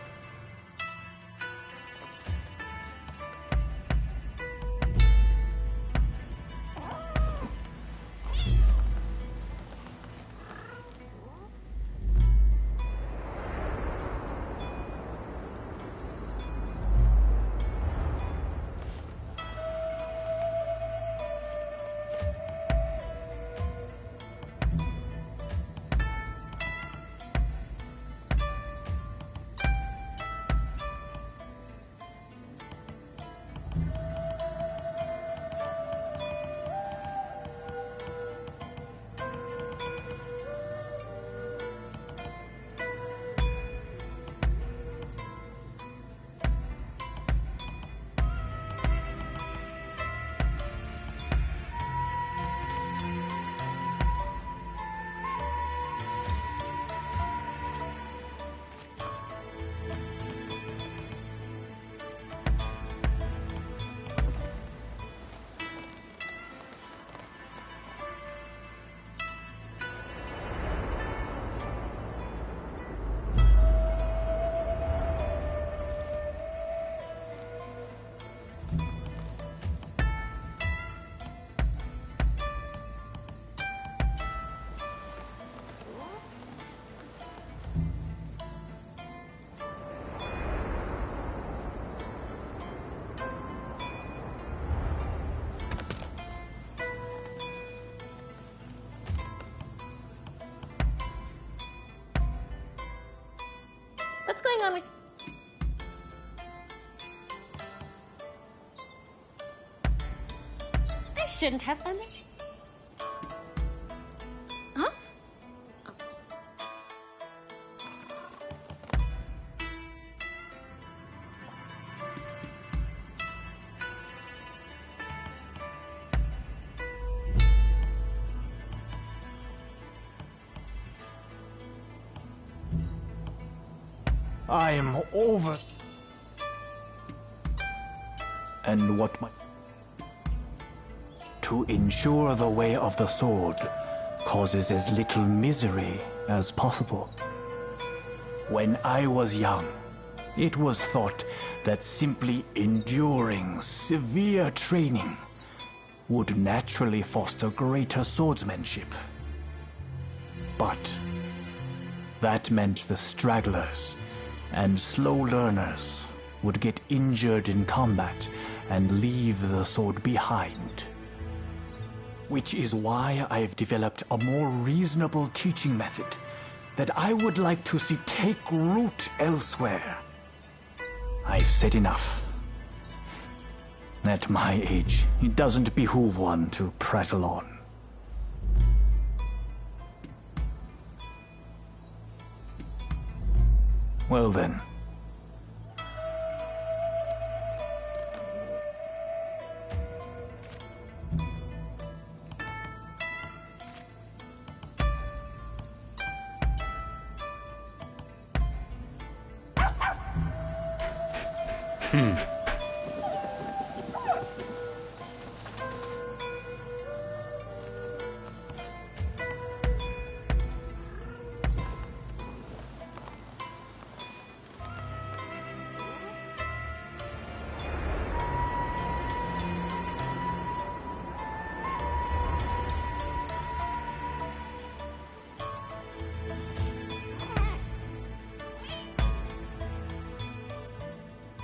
Speaker 9: What's going on with... I shouldn't have done it. Huh?
Speaker 5: I am over. And what my... To ensure the way of the sword causes as little misery as possible. When I was young, it was thought that simply enduring severe training would naturally foster greater swordsmanship. But that meant the stragglers and slow learners would get injured in combat and leave the sword behind. Which is why I've developed a more reasonable teaching method that I would like to see take root elsewhere. I've said enough. At my age, it doesn't behoove one to prattle on. Well then.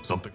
Speaker 4: Something.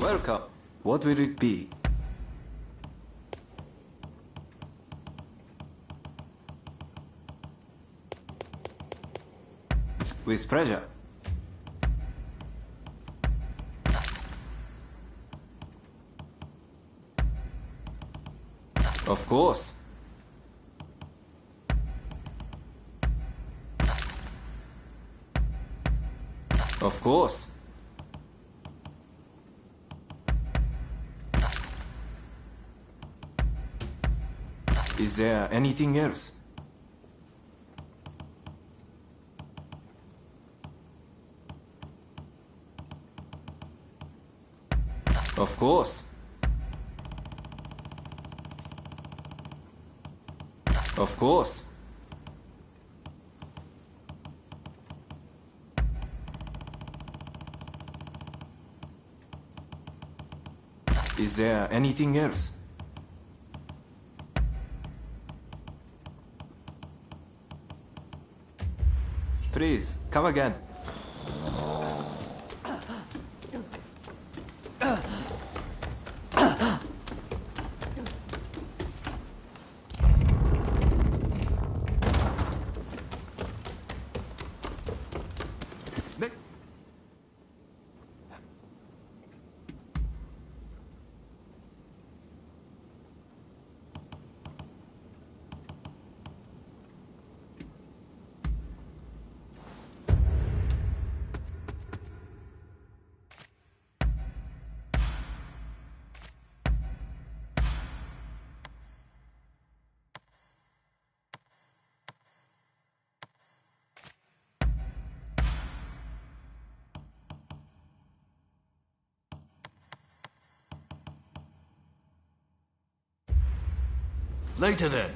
Speaker 12: Welcome. What will it be? With pleasure. Of course. Of course. Is there anything else? Of course. Of course. Is there anything else? Please, come again.
Speaker 14: Later then.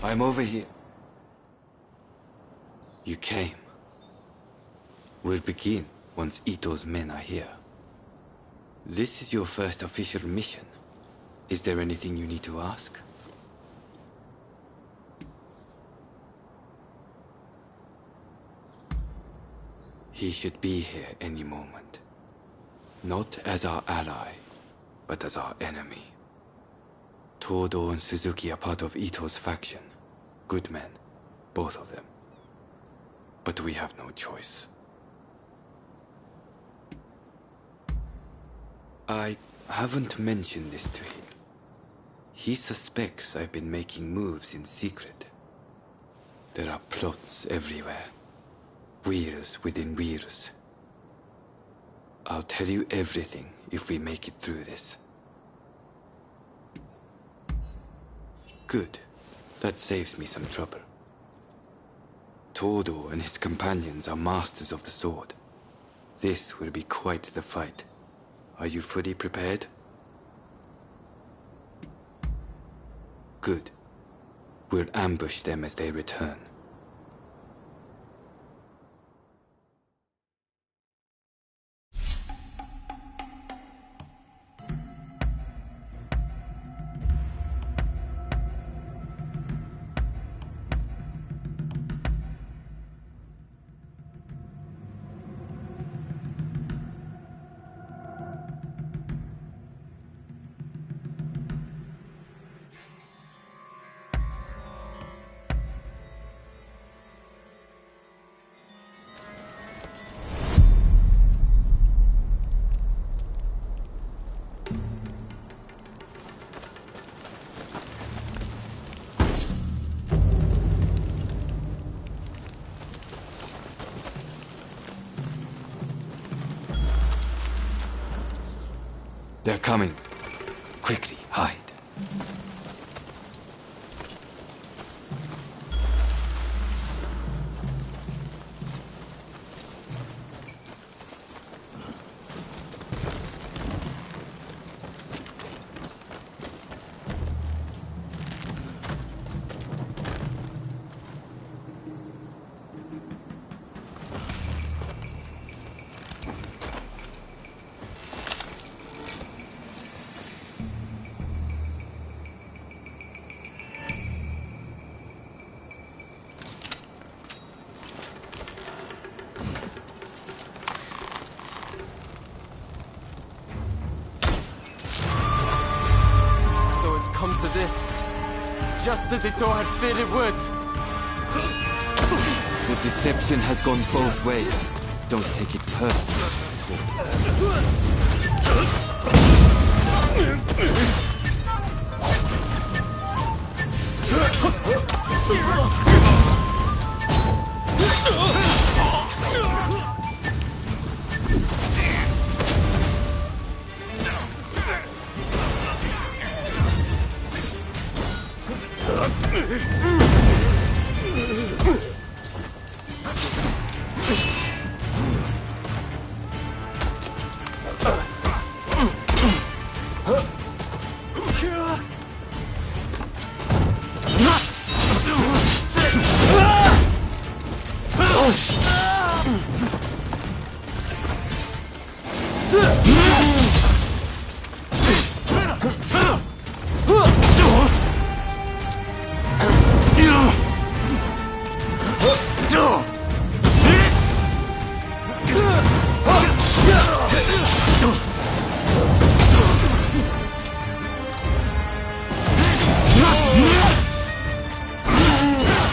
Speaker 10: I'm over here. You came. We'll begin once Ito's men are here. This is your first official mission. Is there anything you need to ask? He should be here any moment. Not as our ally, but as our enemy. Todo and Suzuki are part of Ito's faction. Good men, both of them. But we have no choice. I haven't mentioned this to him. He suspects I've been making moves in secret. There are plots everywhere. Wheels within wheels. I'll tell you everything if we make it through this. Good. That saves me some trouble. Todo and his companions are masters of the sword. This will be quite the fight. Are you fully prepared? Good. We'll ambush them as they return. They're coming. Quickly, hide.
Speaker 8: Come to this, just as Ito had feared it would.
Speaker 10: The deception has gone both ways. Don't take it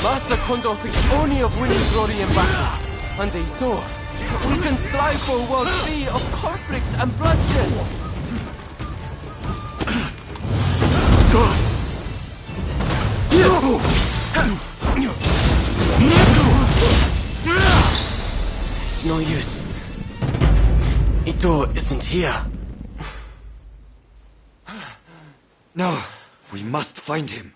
Speaker 8: Master Kondo thinks only of winning glory in battle. And Ito, we can strive for a world free of conflict and bloodshed. It's no use. Ito isn't here.
Speaker 10: No, we must find him.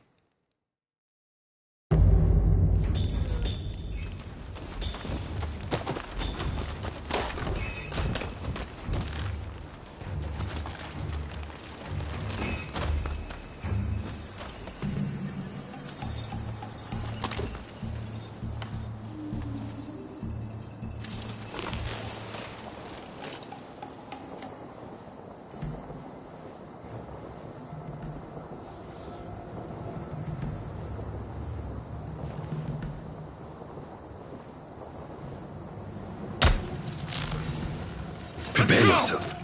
Speaker 10: Prepare yourself.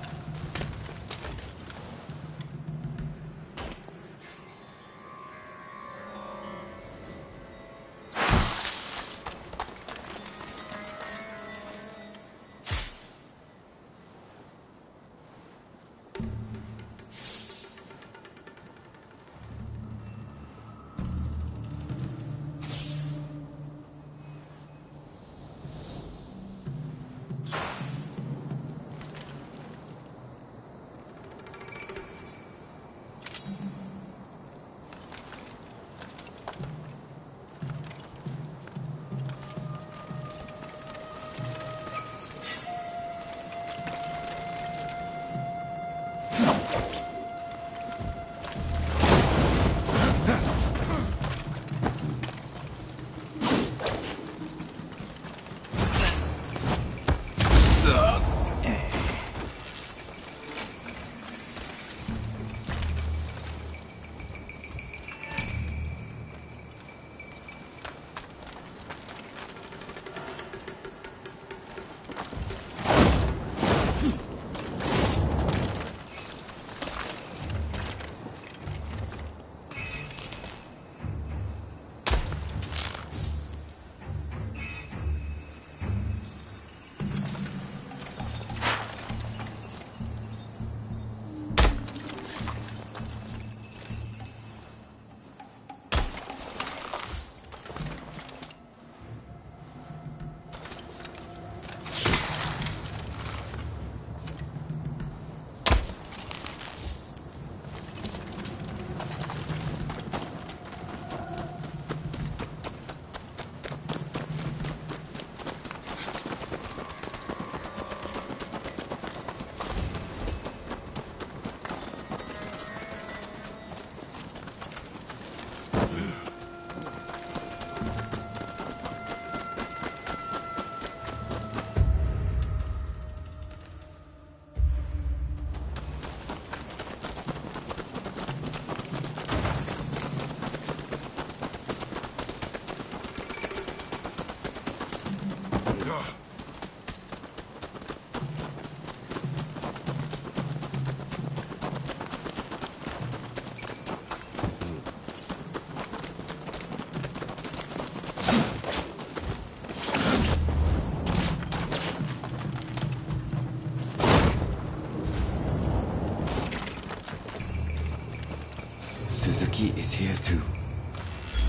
Speaker 10: Suzuki is here too.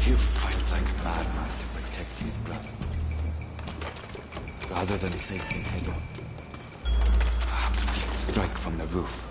Speaker 10: He'll fight like madman to protect his brother. Rather than face him head on, perhaps we should strike from the roof.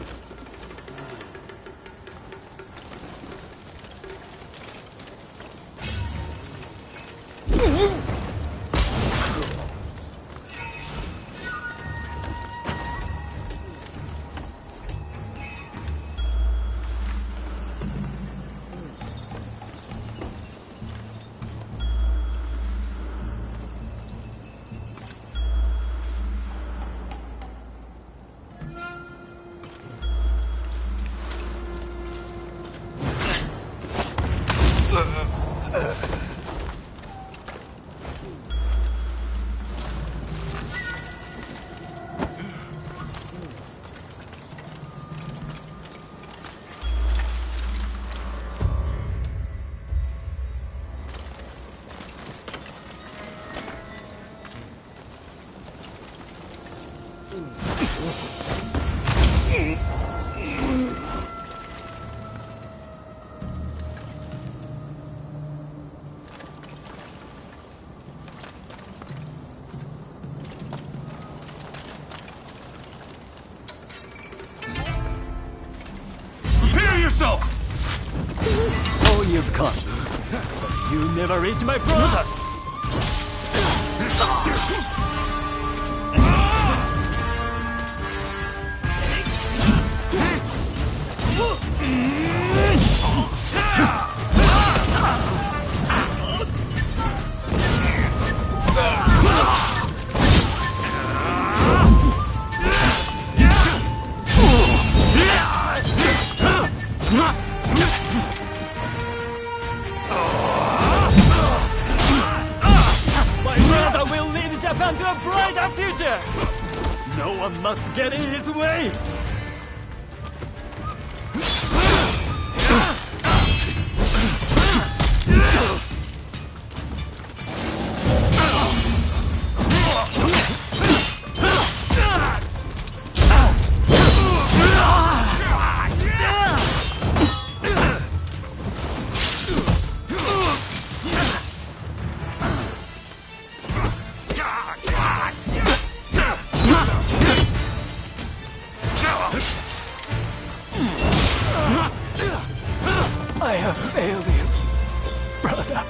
Speaker 14: Prepare yourself!
Speaker 16: So you've come. But you never reach my brother! My brother will lead Japan to a brighter future! No one must get in his way! I have failed you, brother.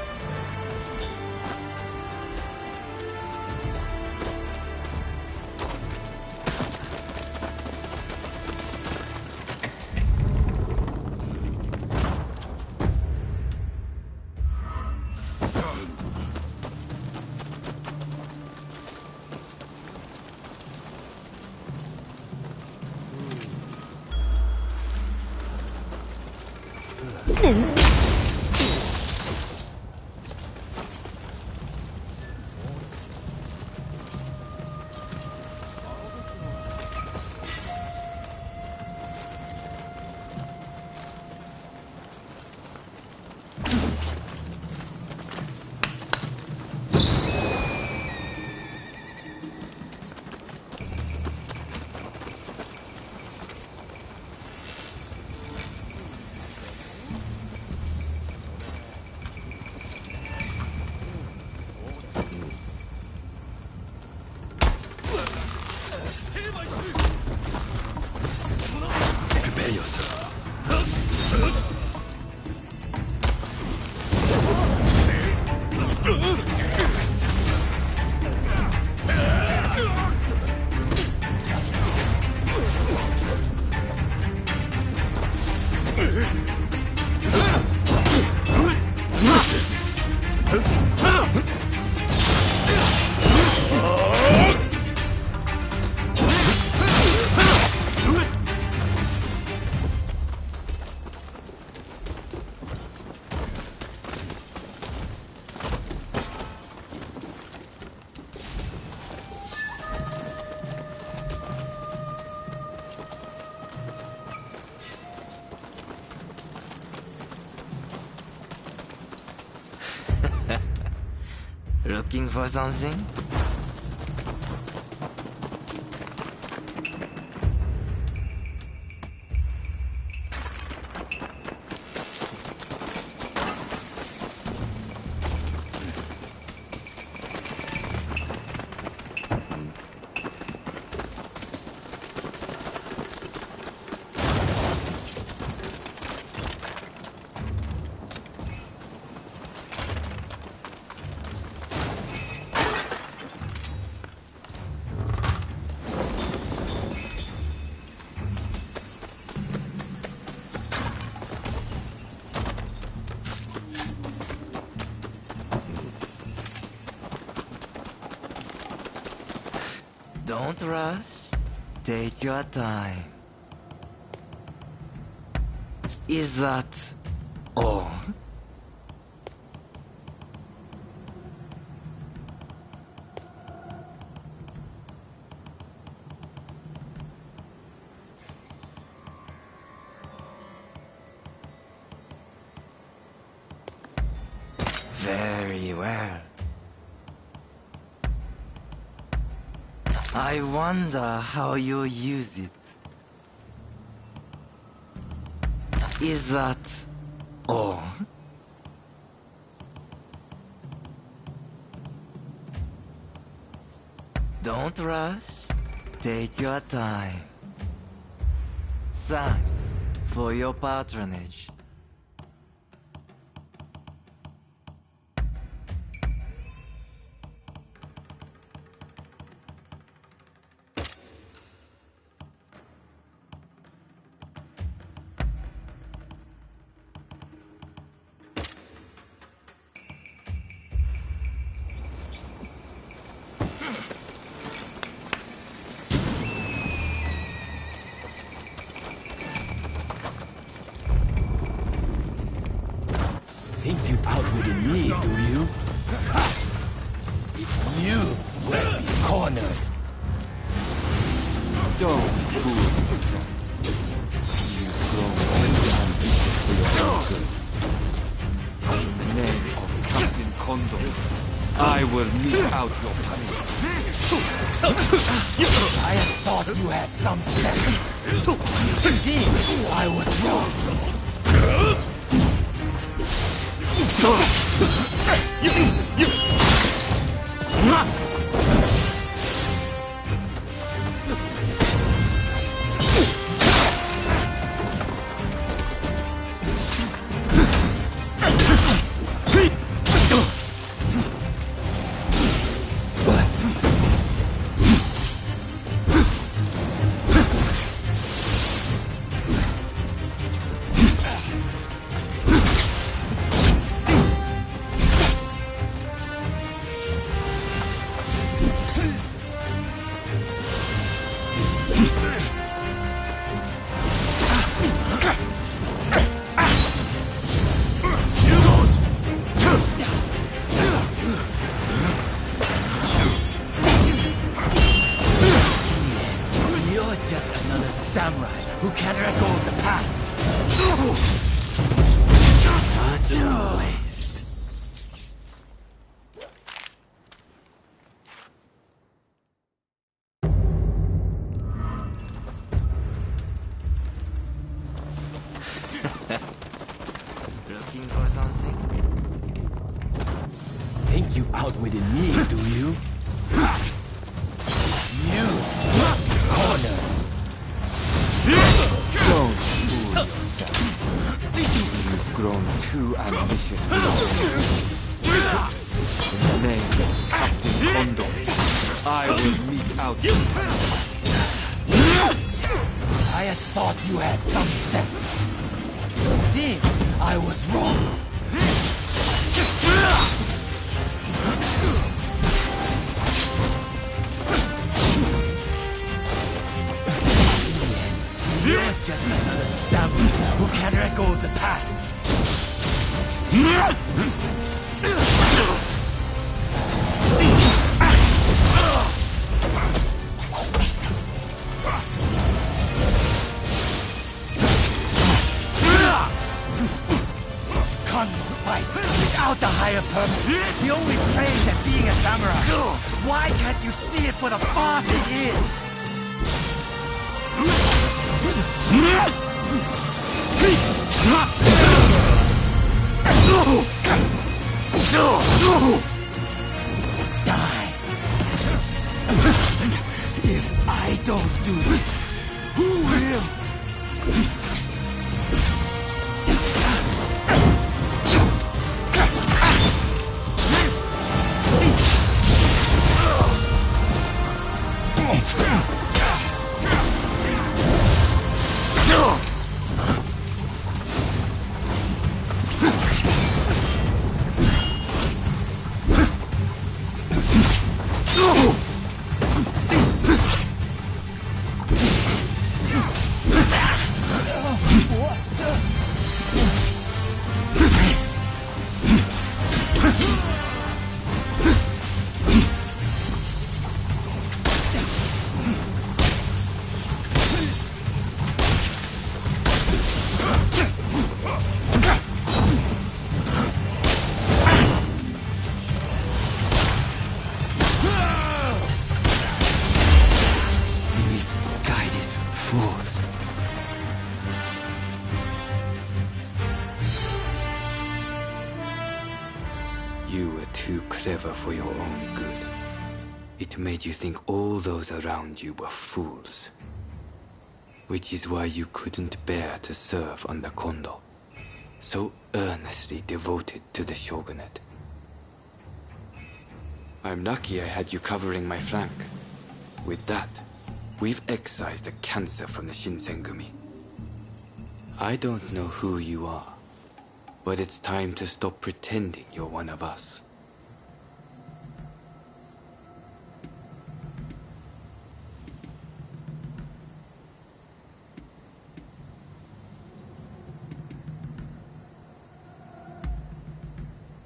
Speaker 10: Prepare yourself.
Speaker 15: Looking for something? Don't rush. Take your time. Is that all? Very well. I wonder how you use it. Is that all? Don't rush. Take your time. Thanks for your patronage.
Speaker 17: Think you've outwitted me, do you? You will be cornered.
Speaker 10: Don't fool yourself. You've grown empty-handed for your own good. In the name of Captain Condor, I will mete out your punishment.
Speaker 17: I had thought you had some sense. Indeed, I was wrong. You're just another samurai who can't let go of the past.
Speaker 15: Such a waste. Looking for something?
Speaker 17: Think you outwitted me, do you? You cornered.
Speaker 10: Don't fool yourself. You've grown too ambitious. In the name of Captain Condor, I will mete out your punishment.
Speaker 17: I had thought you had some sense. Indeed, I was wrong. You're just another samurai who can't let go of the past. Condor fights without the higher purpose. He only plays at being a samurai. Why can't you see it for the farce it is? Die. If I don't do it, who will?
Speaker 10: you were too clever for your own good. It made you think all those around you were fools. Which is why you couldn't bear to serve under Kondo, so earnestly devoted to the shogunate. I'm lucky I had you covering my flank. With that, we've excised a cancer from the Shinsengumi. I don't know who you are, but it's time to stop pretending you're one of us.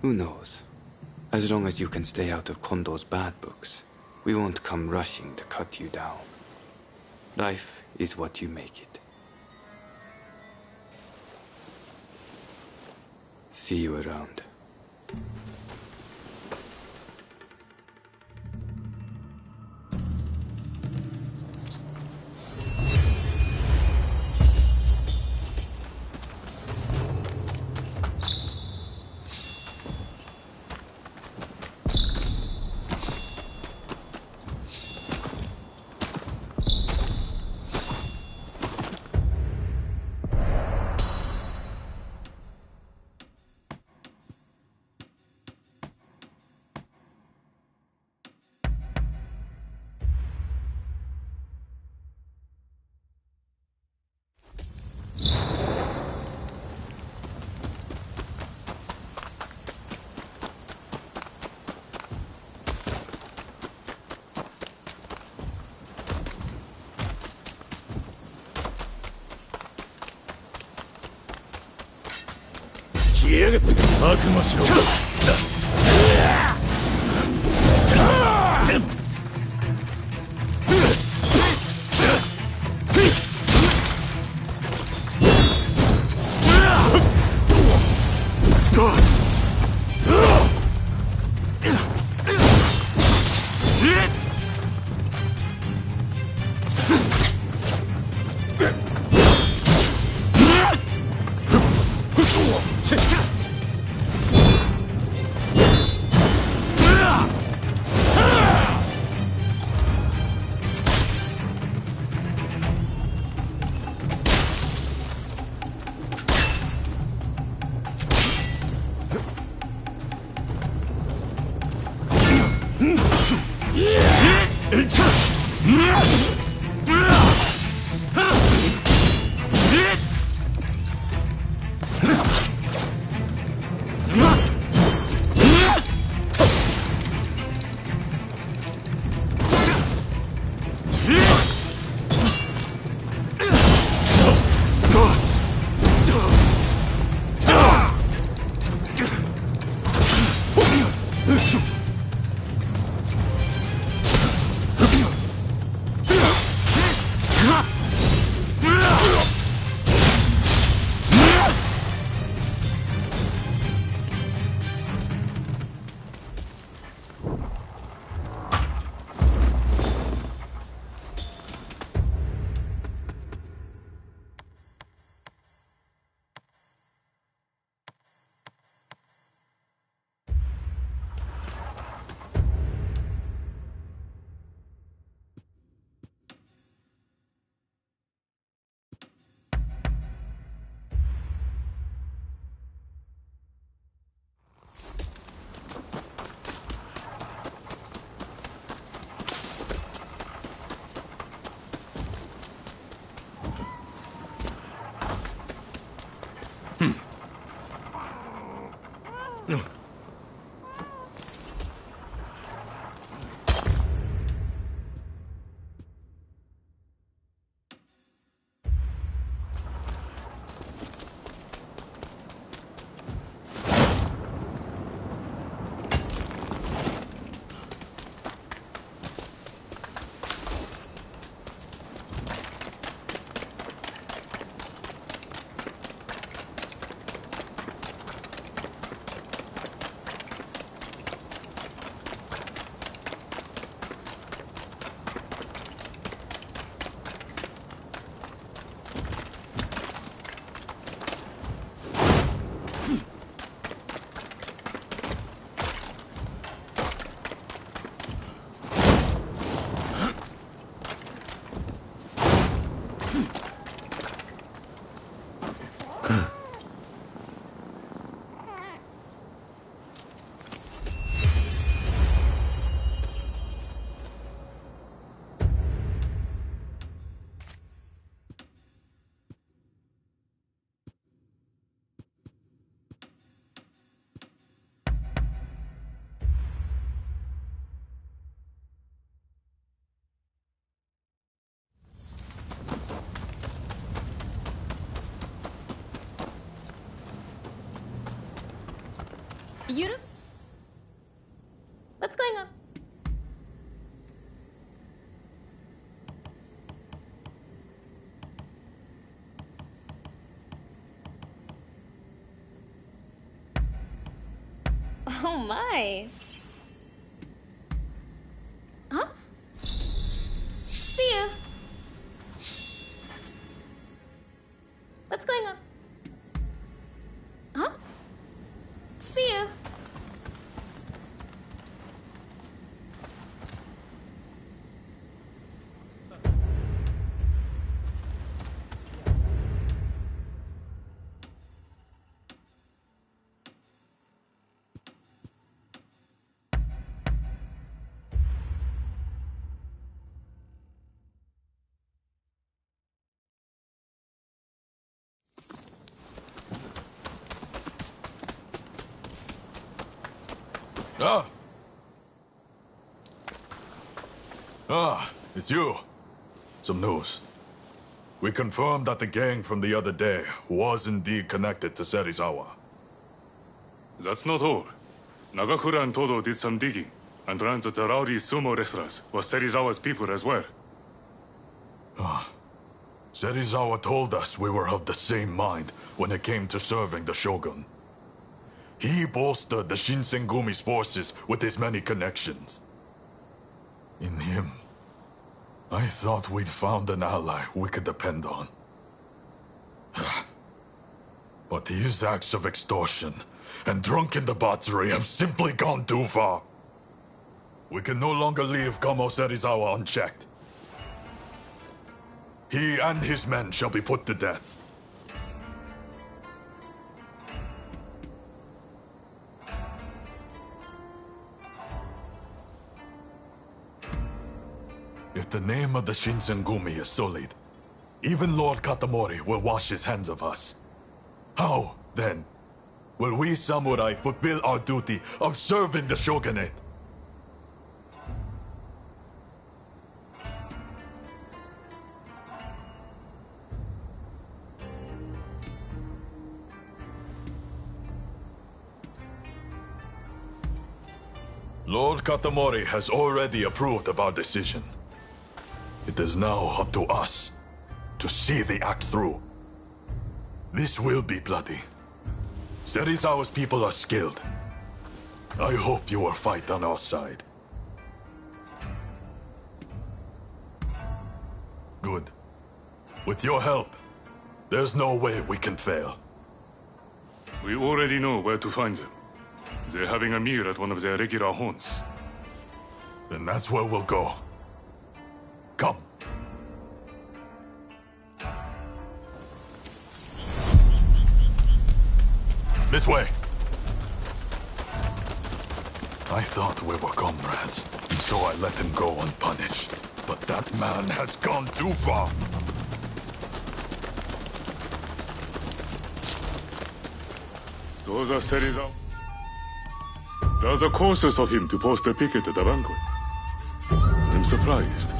Speaker 10: Who knows? As long as you can stay out of Kondo's bad books, we won't come rushing to cut you down. Life is what you make it. See you around.
Speaker 9: Yuru? What's going on? Oh my. Huh? See you. What's going on? Huh? See you.
Speaker 14: It's you. Some news. We confirmed that the gang from the other day was indeed connected to Serizawa.
Speaker 11: That's not all. Nagakura and Todo did some digging and learned that the rowdy sumo wrestlers were Serizawa's people as well.
Speaker 14: Serizawa told us we were of the same mind when it came to serving the Shogun. He bolstered the Shinsengumi's forces with his many connections. In him, I thought we'd found an ally we could depend on. But his acts of extortion and drunken debauchery have simply gone too far. We can no longer leave Gomo Serizawa unchecked. He and his men shall be put to death. If the name of the Shinsengumi is sullied, even Lord Katamori will wash his hands of us. How, then, will we samurai fulfill our duty of serving the shogunate? Lord Katamori has already approved of our decision. It is now up to us to see the act through. This will be bloody. Serizawa's people are skilled. I hope you will fight on our side. Good. With your help, there's no way we can fail.
Speaker 11: We already know where to find them. They're having a meal at one of their regular haunts.
Speaker 14: Then that's where we'll go. Come. This way. I thought we were comrades, and so I let him go unpunished. But that man has gone too far.
Speaker 11: So the Serizawa. There's a courses of him to post a picket at the banquet. I'm surprised.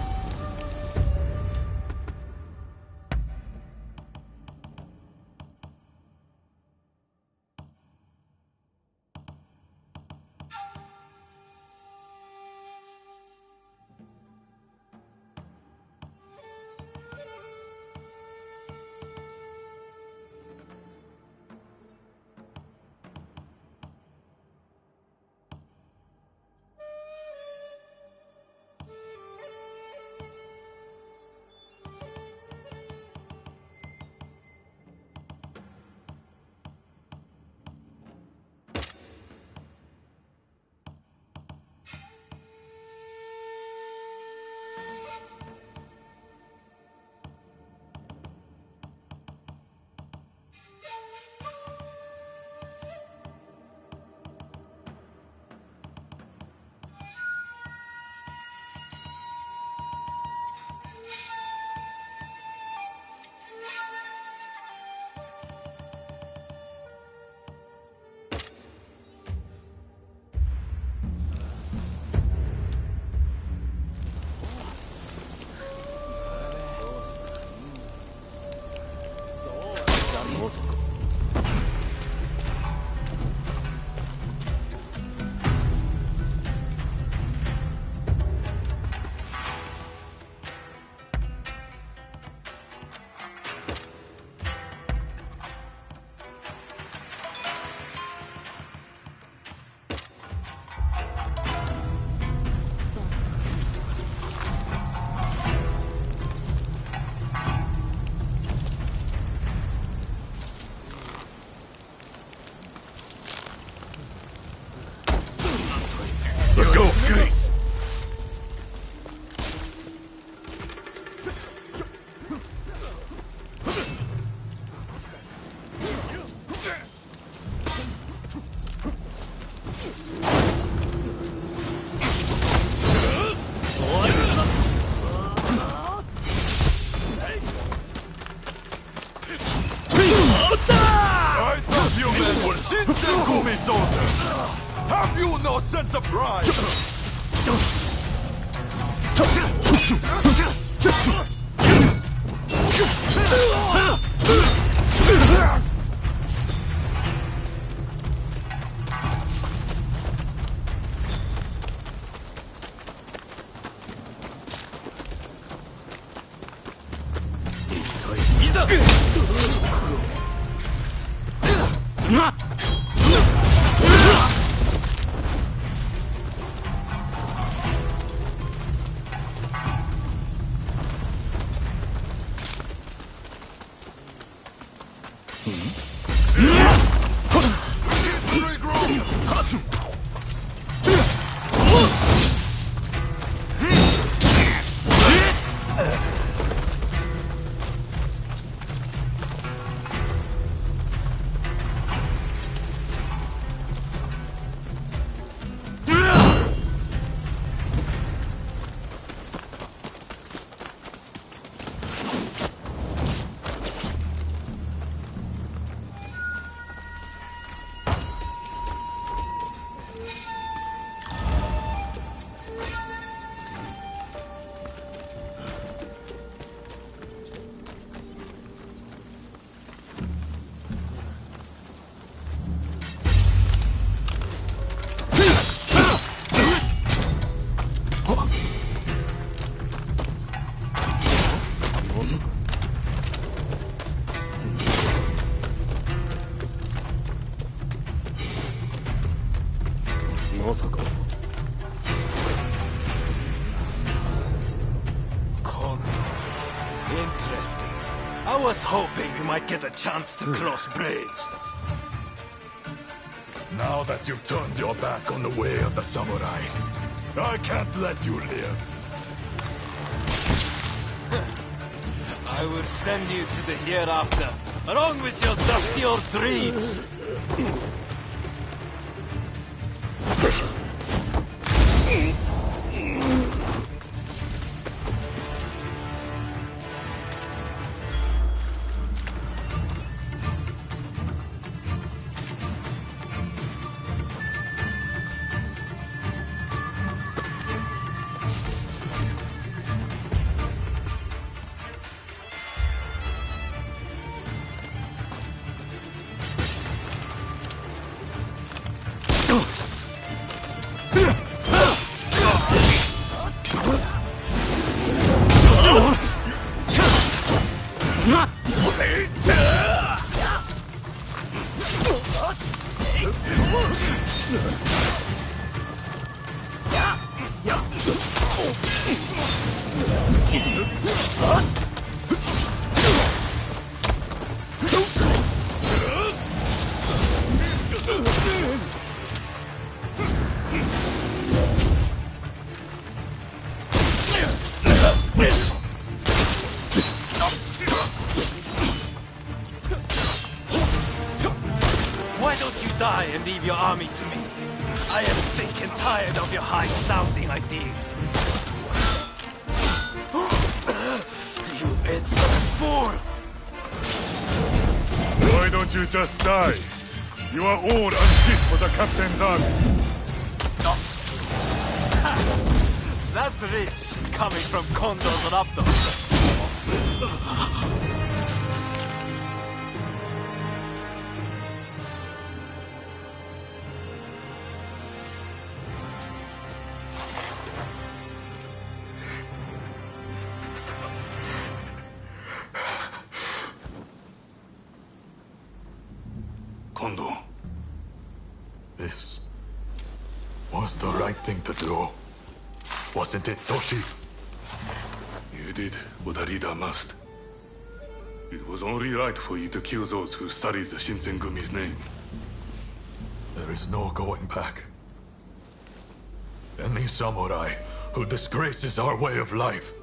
Speaker 11: Let's go.
Speaker 16: Grace.
Speaker 4: I thought you men were Shinsengumi soldiers! Have you no sense of pride?
Speaker 21: Interesting. I was hoping we might get a chance to cross blades.
Speaker 4: Now that you've turned your back on the way of the samurai, I can't let you live.
Speaker 21: I will send you to the hereafter, along with your dusty old dreams. Why don't you die and leave your army to me? I am sick and tired of your high-sounding ideas. You insolent fool!
Speaker 11: Why don't you just die? You are all unfit for the captain's army.
Speaker 21: That's rich, coming from Condor's Raptor.
Speaker 11: Kondo, this was the right thing to do. Wasn't it, Toshi? You did what a leader must. It was only right for you to kill those who studied the Shinsengumi's name. There is no going back. Any samurai who disgraces our way of life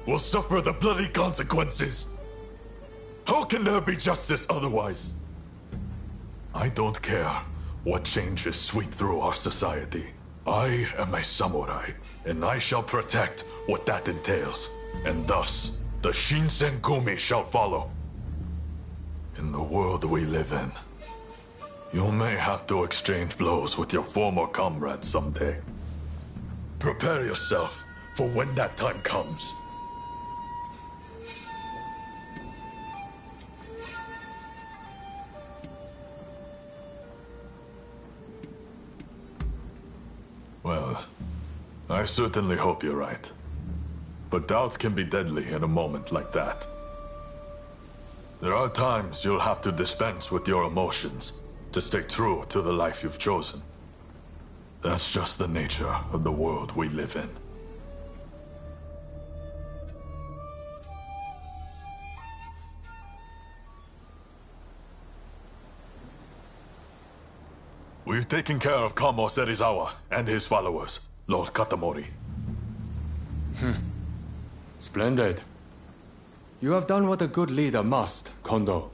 Speaker 11: will suffer the bloody consequences. How can there be justice otherwise? I don't care what changes sweep through our society. I am a samurai, and I shall protect what that entails. And thus, the Shinsengumi shall follow. In the world we live in, you may have to exchange blows with your former comrades someday. Prepare yourself for when that time comes. Well, I certainly hope you're right. But doubts can be deadly in a moment like that. There are times you'll have to dispense with your emotions to stay true to the life you've chosen. That's just the nature of the world we live in. We've taken care of Kamo Serizawa and his followers, Lord Katamori.
Speaker 10: Splendid. You have done what a good leader must, Kondo.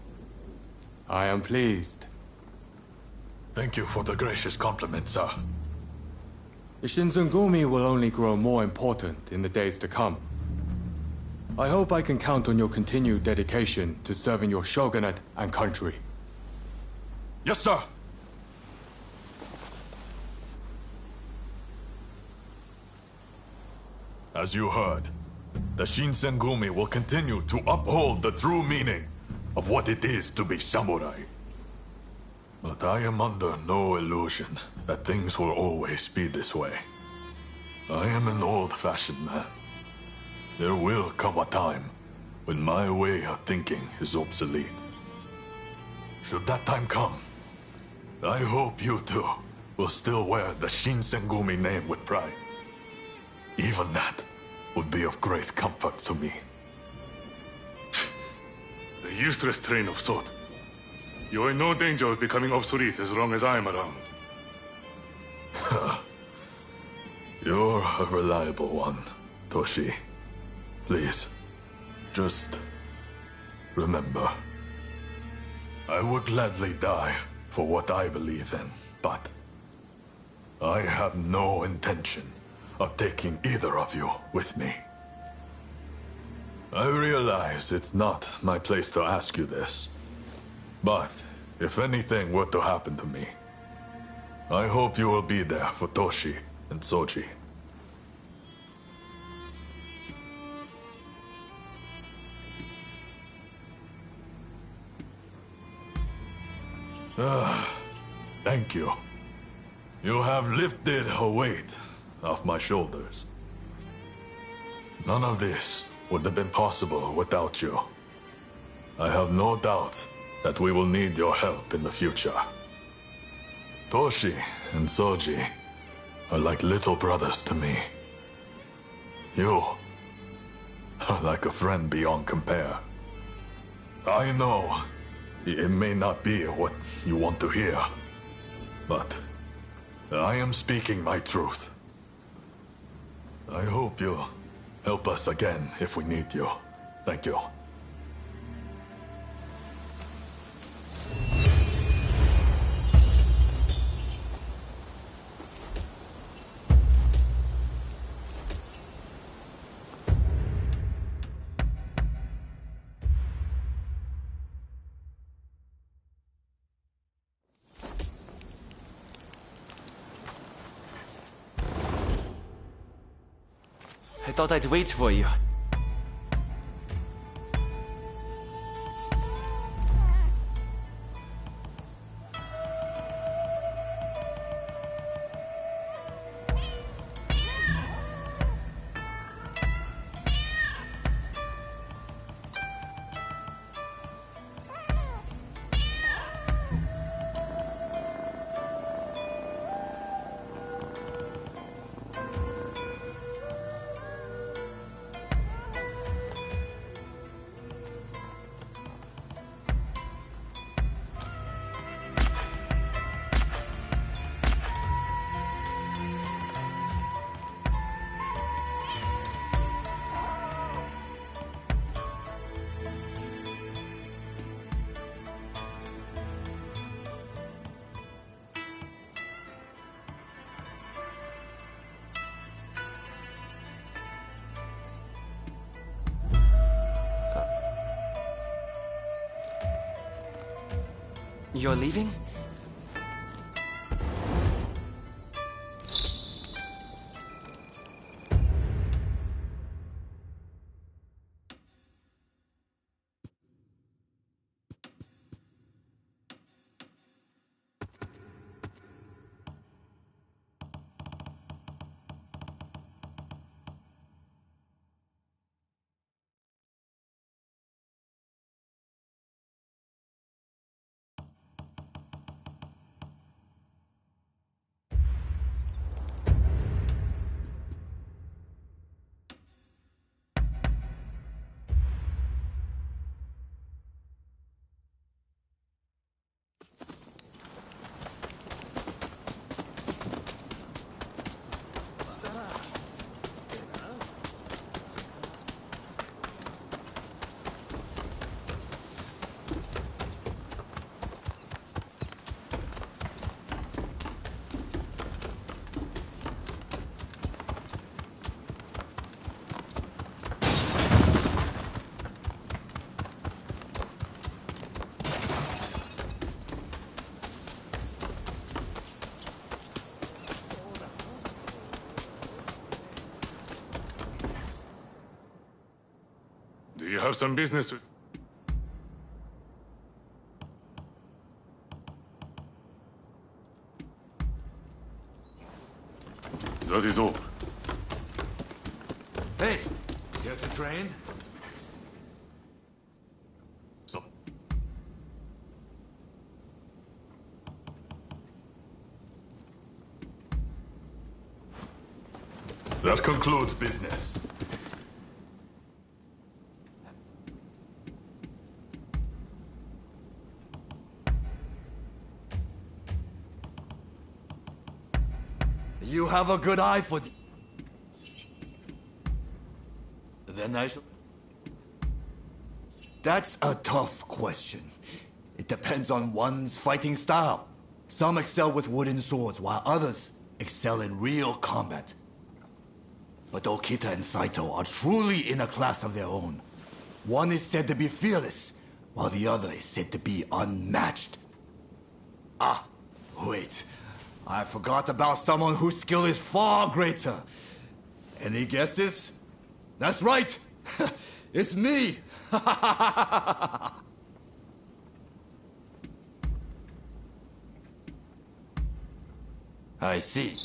Speaker 10: I am pleased.
Speaker 11: Thank you for the gracious compliment, sir.
Speaker 10: The Shinsengumi will only grow more important in the days to come. I hope I can count on your continued dedication to serving your shogunate and country.
Speaker 11: Yes, sir! As you heard, the Shinsengumi will continue to uphold the true meaning of what it is to be samurai. But I am under no illusion that things will always be this way. I am an old-fashioned man. There will come a time when my way of thinking is obsolete. Should that time come, I hope you too will still wear the Shinsengumi name with pride. Even that would be of great comfort to me. A useless train of thought. You're in no danger of becoming obsolete as long as I'm around. You're a reliable one, Toshi. Please, just remember. I would gladly die for what I believe in, but I have no intention of taking either of you with me. I realize it's not my place to ask you this, but if anything were to happen to me, I hope you will be there for Toshi and Soji. Thank you. You have lifted a weight off my shoulders. None of this would have been possible without you. I have no doubt that we will need your help in the future. Toshi and Soji are like little brothers to me. You are like a friend beyond compare. I know it may not be what you want to hear, but I am speaking my truth. I hope you'll help us again if we need you. Thank you.
Speaker 3: I thought I'd wait for you. You're leaving?
Speaker 11: Do you have some business with... That is all.
Speaker 14: Hey, care to train?
Speaker 11: So... That concludes business.
Speaker 14: You have a good eye for the... Then I shall... That's a tough question. It depends on one's fighting style. Some excel with wooden swords, while others excel in real combat. But Okita and Saito are truly in a class of their own. One is said to be fearless, while the other is said to be unmatched. Ah, wait. I forgot about someone whose skill is far greater. Any guesses? That's right! It's me! I see.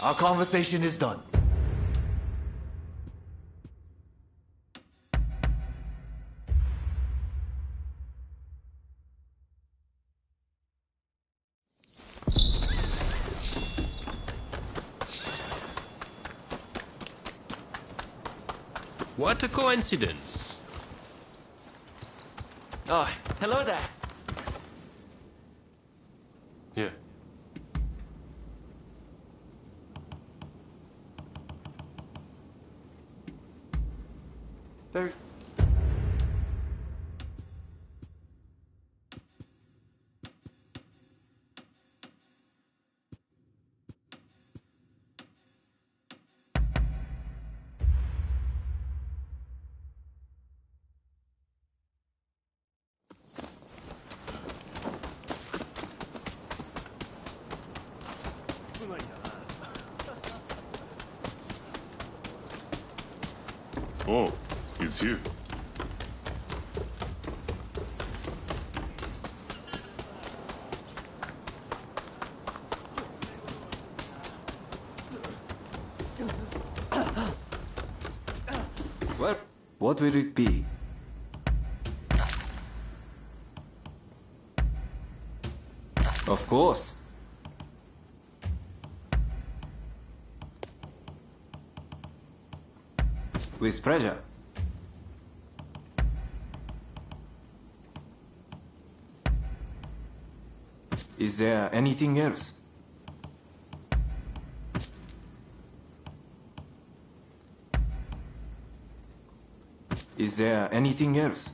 Speaker 14: Our conversation is done.
Speaker 2: What a coincidence.
Speaker 3: Oh, hello there.
Speaker 11: Here.
Speaker 3: Very...
Speaker 11: Oh, it's you.
Speaker 12: Well, what will it be? Of course. With pleasure. Is there anything else? Is there anything else?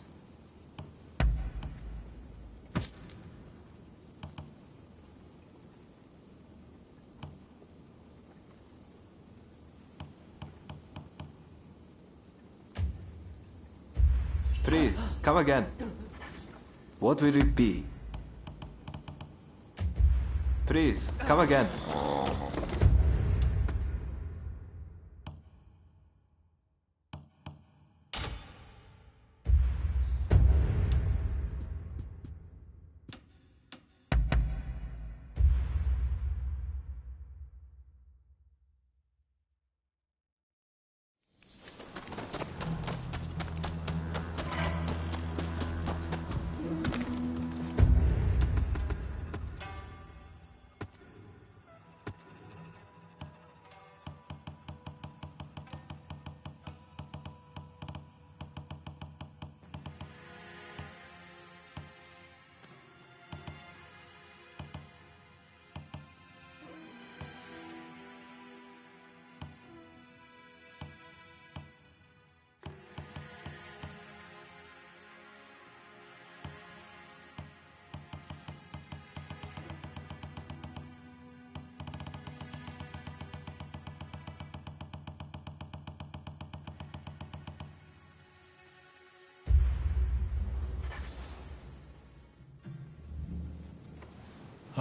Speaker 12: Please, come again. What will it be? Please, come again.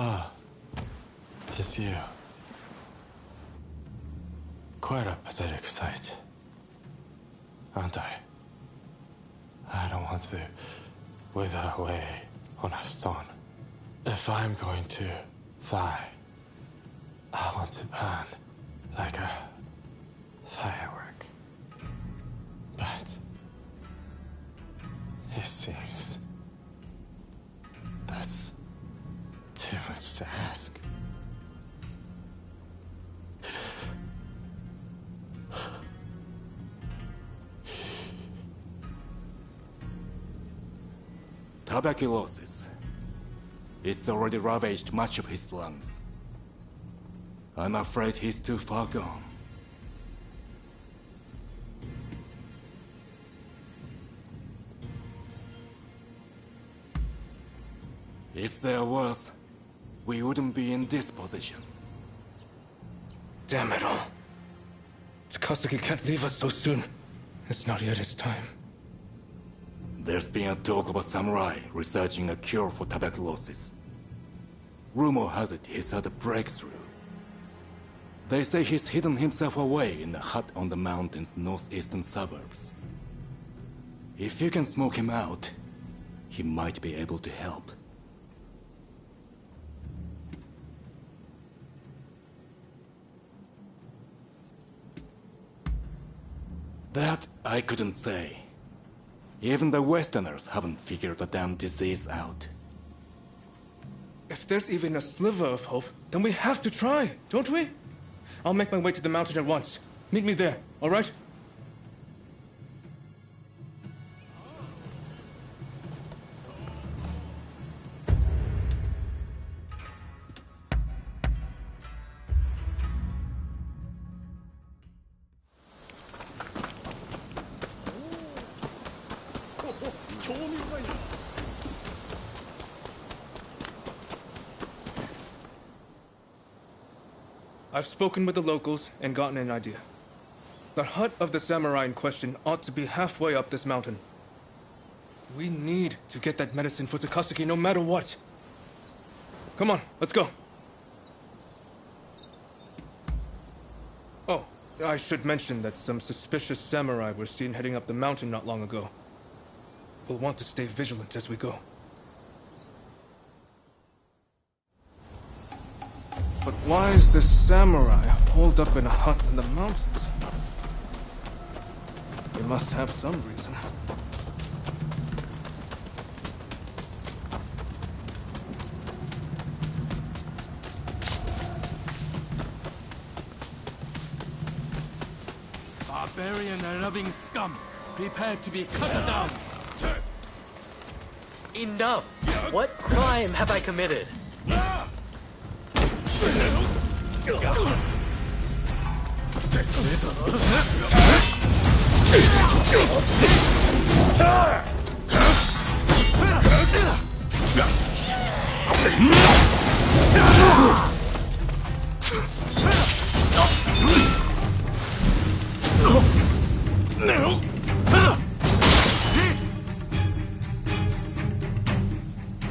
Speaker 13: Ah, it's you. Quite a pathetic sight, aren't I? I don't want to wither away on a stone. If I'm going to die, I want to burn like a firework. But it seems that's too much to ask.
Speaker 17: Tuberculosis. It's already ravaged much of his lungs. I'm afraid he's too far gone. If there was, we wouldn't be in this position.
Speaker 13: Damn it all. Takasugi can't leave us so soon. It's not yet his time.
Speaker 17: There's been a talk of a samurai researching a cure for tuberculosis. Rumor has it he's had a breakthrough. They say he's hidden himself away in a hut on the mountain's northeastern suburbs. If you can smoke him out, he might be able to help. That I couldn't say. Even the Westerners haven't figured the damn disease out.
Speaker 13: If there's even a sliver of hope, then we have to try, don't we? I'll make my way to the mountain at once. Meet me there, all right? I've spoken with the locals and gotten an idea. The hut of the samurai in question ought to be halfway up this mountain. We need to get that medicine for Takasugi no matter what. Come on, let's go. Oh, I should mention that some suspicious samurai were seen heading up the mountain not long ago. We'll want to stay vigilant as we go. But why is this samurai holed up in a hut in the mountains? They must have some reason.
Speaker 21: Barbarian and loving scum, prepare to be cut down.
Speaker 3: Enough! What crime have I committed?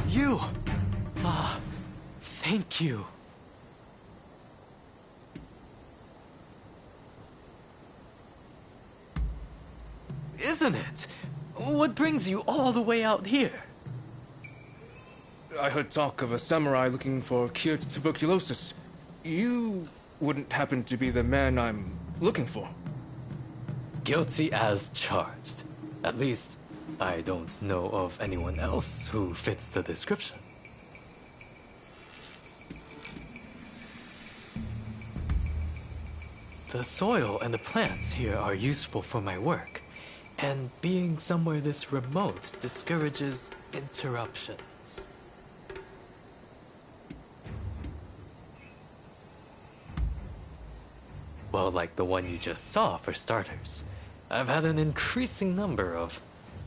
Speaker 3: You! Ah, thank you. isn't it? What brings you all the way out here?
Speaker 19: I heard talk of a samurai looking for a cure to tuberculosis. You wouldn't happen to be the man I'm looking for.
Speaker 3: Guilty as charged. At least, I don't know of anyone else who fits the description. The soil and the plants here are useful for my work, and being somewhere this remote discourages interruptions. Well, like the one you just saw, for starters. I've had an increasing number of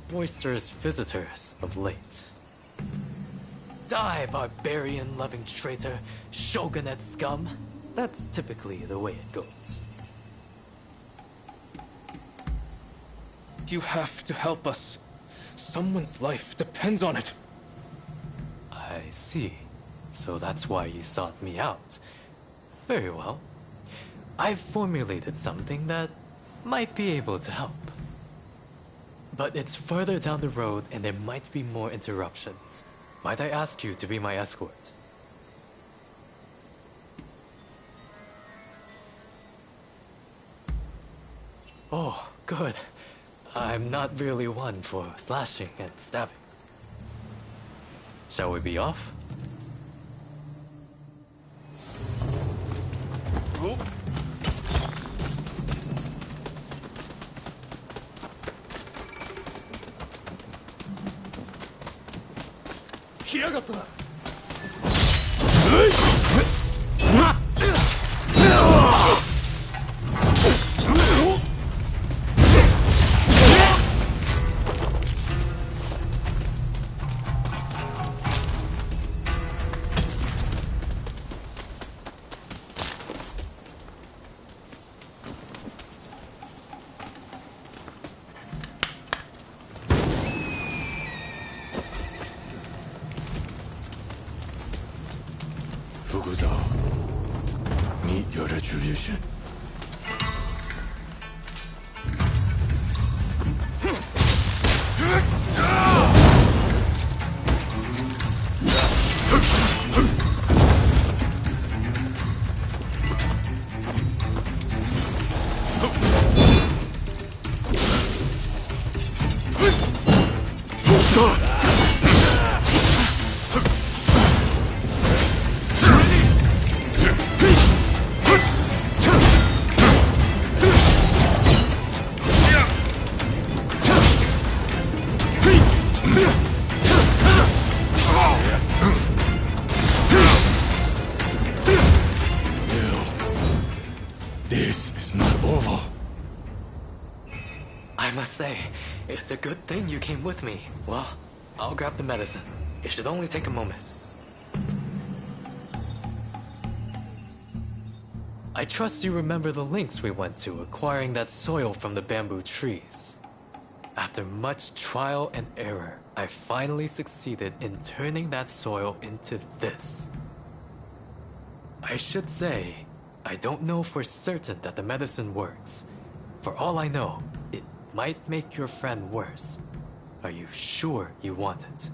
Speaker 3: boisterous visitors of late. Die, barbarian-loving traitor, shogunate scum. That's typically the way it goes.
Speaker 19: You have to help us. Someone's life depends on it.
Speaker 3: I see. So that's why you sought me out. Very well. I've formulated something that might be able to help. But it's further down the road and there might be more interruptions. Might I ask you to be my escort? Oh, good. I'm not really one for slashing and stabbing. Shall we be off?
Speaker 19: Oh.
Speaker 11: Meet your retribution.
Speaker 3: It's a good thing you came with me. Well, I'll grab the medicine. It should only take a moment. I trust you remember the links we went to acquiring that soil from the bamboo trees. After much trial and error, I finally succeeded in turning that soil into this. I should say, I don't know for certain that the medicine works. For all I know, it might make your friend worse. Are you sure you want it?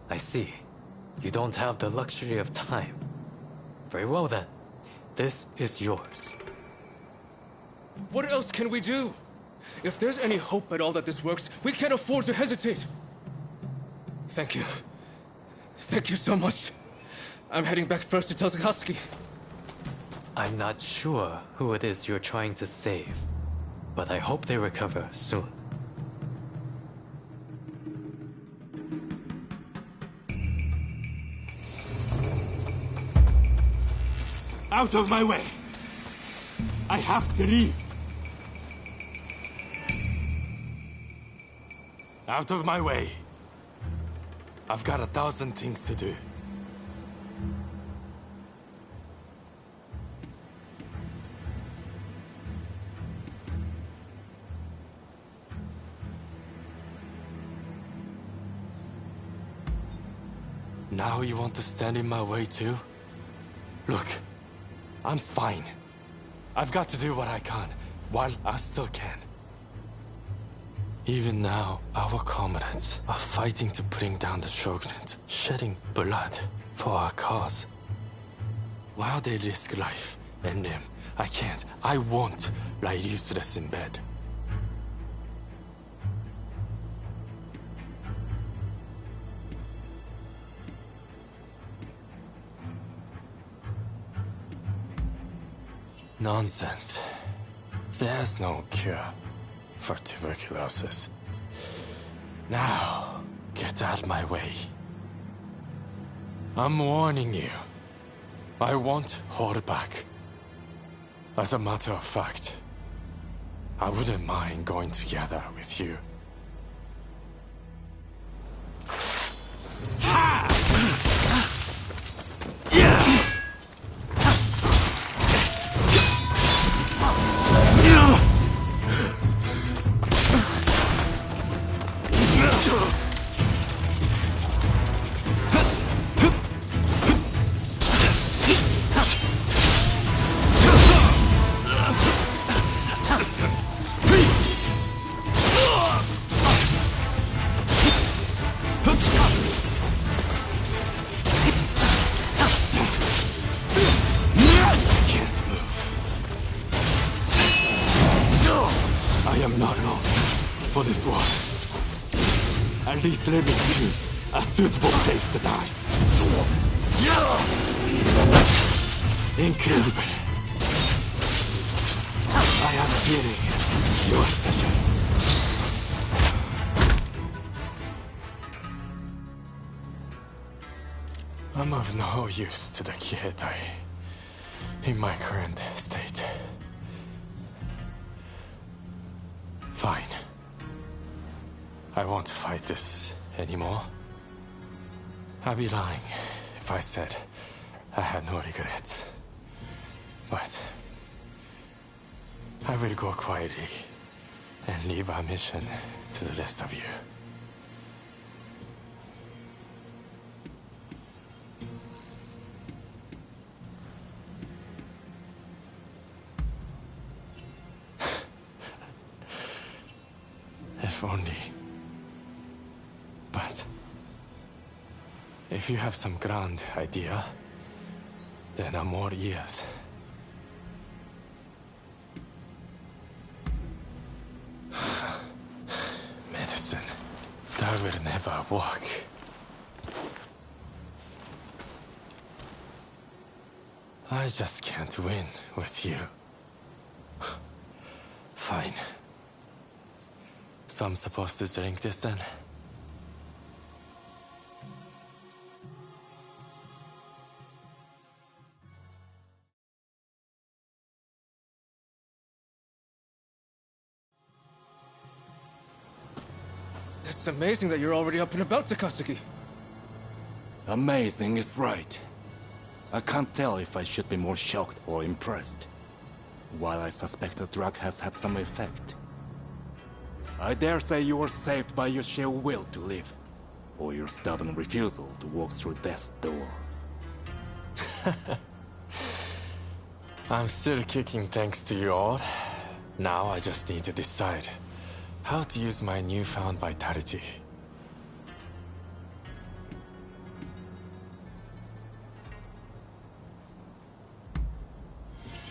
Speaker 3: I see. You don't have the luxury of time. Very well then. This is yours.
Speaker 19: What else can we do? If there's any hope at all that this works, we can't afford to hesitate. Thank you. Thank you so much. I'm heading back first to tell Takaski.
Speaker 3: I'm not sure who it is you're trying to save, but I hope they recover soon.
Speaker 20: Out of my way! I have to leave! Out of my way! I've got 1,000 things to do.
Speaker 3: Now you want to stand in my way too? Look, I'm fine. I've got to do what I can, while I still can. Even now, our comrades are fighting to bring down the Shogunate, shedding blood for our cause. While they risk life and limb, I won't lie useless in bed. Nonsense. There's no cure for tuberculosis. Now, get out of my way. I'm warning you. I won't hold back. As a matter of fact, I wouldn't mind going together with you. At least let me choose a suitable place to die. Incredible. I am feeling you're special. I'm of no use to the Kiheitai in my current state. Fine. I won't fight this anymore. I'd be lying if I said I had no regrets. But I will go quietly and leave our mission to the rest of you. If only. But if you have some grand idea, then I'm all ears. Medicine. That will never work. I just can't win with you. Fine. So I'm supposed to drink this then?
Speaker 19: It's amazing that you're already up and about, Takasugi.
Speaker 7: Amazing is right. I can't tell if I should be more shocked or impressed. While I suspect the drug has had some effect, I dare say you were saved by your sheer will to live, or your stubborn refusal to walk through death's door.
Speaker 3: I'm still kicking thanks to you all. Now I just need to decide how to use my newfound vitality.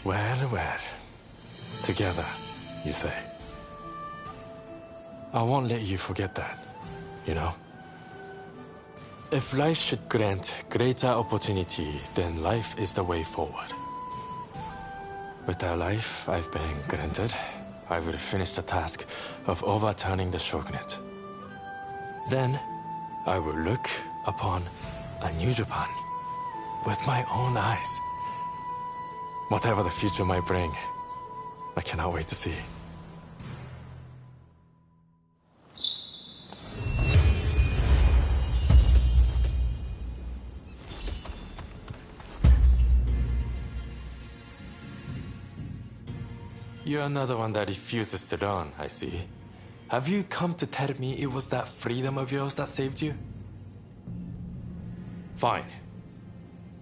Speaker 3: Well, well. Together, you say. I won't let you forget that, you know? If life should grant greater opportunity, then life is the way forward. With the life I've been granted, I will finish the task of overturning the Shogunate. Then, I will look upon a new Japan with my own eyes. Whatever the future might bring, I cannot wait to see. You're another one that refuses to learn, I see. Have you come to tell me it was that freedom of yours that saved you?
Speaker 13: Fine.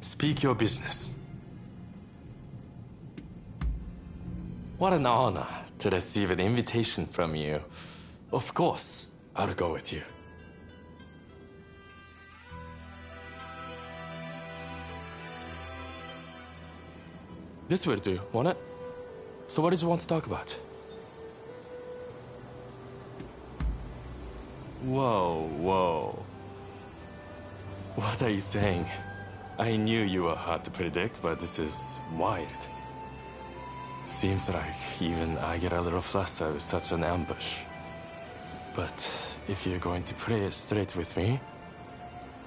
Speaker 13: Speak your business. What an honor to receive an invitation from you. Of course, I'll go with you. This will do, won't it? So what did you want to talk about? Whoa, whoa. What are you saying? I knew you were hard to predict, but this is wild. Seems like even I get a little flustered with such an ambush. But if you're going to play it straight with me,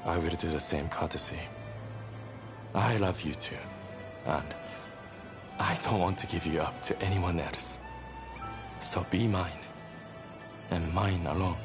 Speaker 13: I will do the same courtesy. I love you too, and I don't want to give you up to anyone else. So be mine, and mine alone.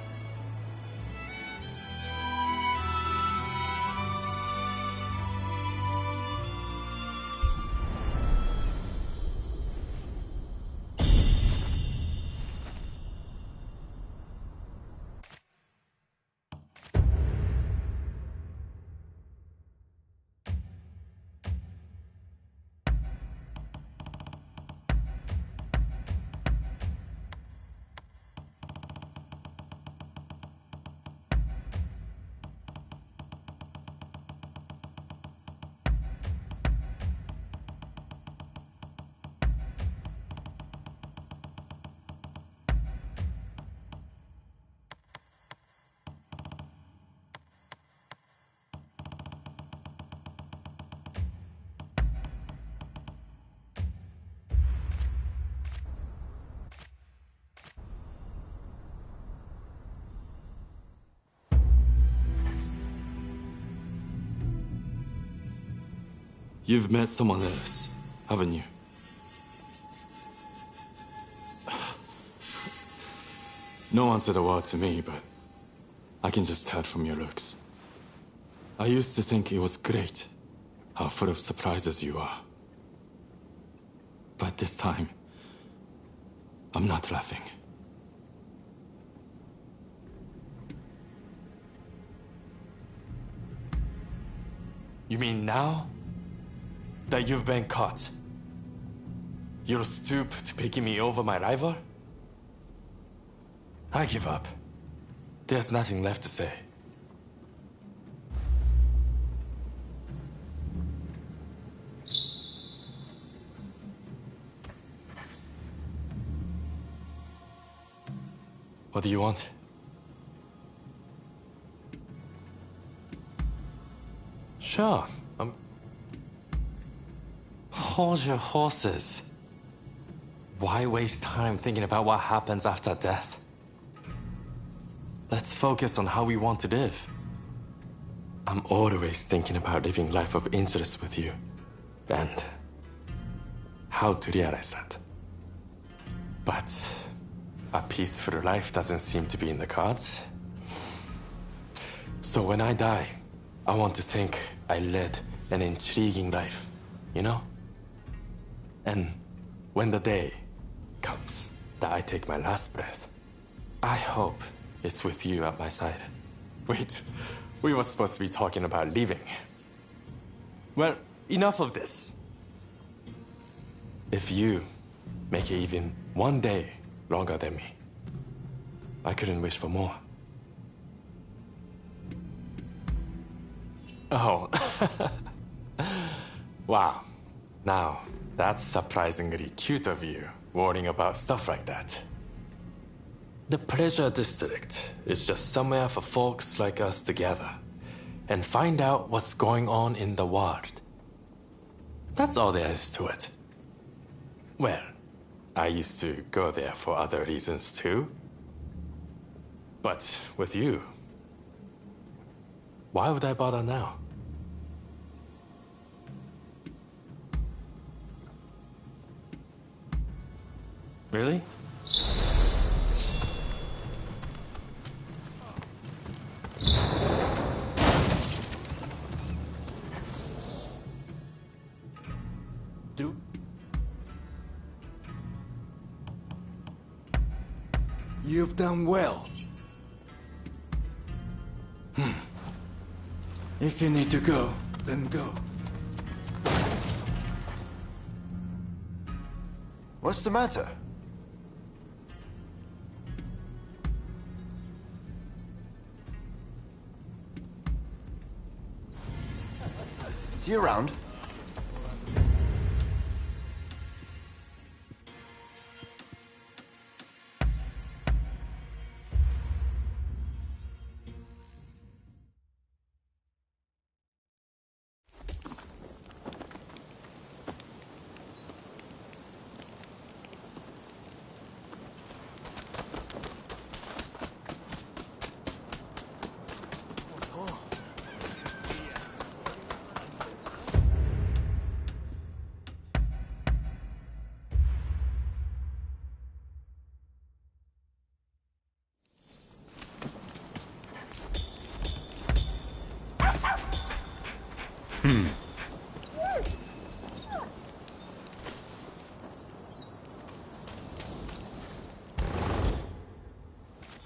Speaker 13: You've met someone else, haven't you? No one said a word to me, but I can just tell from your looks. I used to think it was great how full of surprises you are. But this time, I'm not laughing. You mean now that you've been caught, you'll stoop to picking me over my rival? I give up. There's nothing left to say. What do you want? Sure. Hold your horses. Why waste time thinking about what happens after death? Let's focus on how we want to live. I'm always thinking about living life of interest with you, and how to realize that. But a peaceful life doesn't seem to be in the cards. So when I die, I want to think I led an intriguing life, you know? And when the day comes that I take my last breath, I hope it's with you at my side. Wait, we were supposed to be talking about leaving. Well, enough of this. If you make it even one day longer than me, I couldn't wish for more. Oh. Wow. Now, that's surprisingly cute of you, worrying about stuff like that. The Pleasure District is just somewhere for folks like us to gather and find out what's going on in the world. That's all there is to it. Well, I used to go there for other reasons too. But with you, why would I bother now? Really?
Speaker 6: You've done well.
Speaker 7: If you need to go, then go.
Speaker 8: What's the matter? See you around.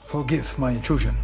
Speaker 5: Forgive my intrusion.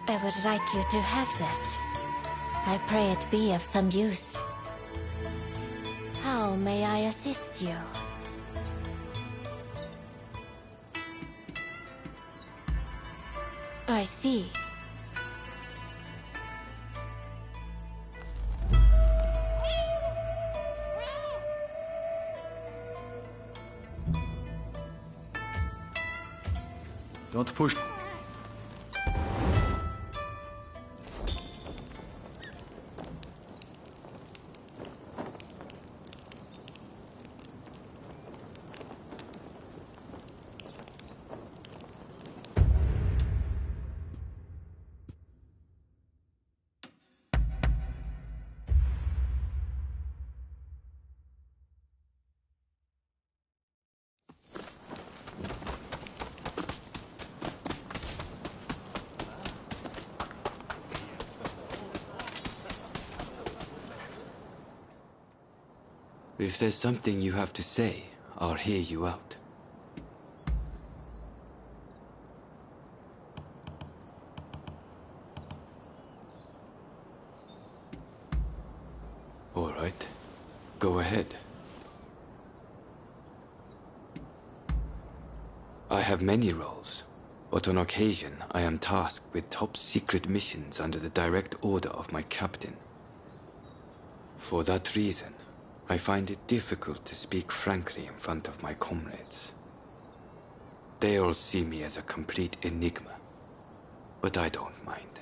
Speaker 18: I would like you to have this. I pray it be of some use. How may I assist you? I see.
Speaker 5: Don't push.
Speaker 10: If there's something you have to say, I'll hear you out. All right. Go ahead. I have many roles, but on occasion I am tasked with top-secret missions under the direct order of my captain. For that reason, I find it difficult to speak frankly in front of my comrades. They all see me as a complete enigma, but I don't mind.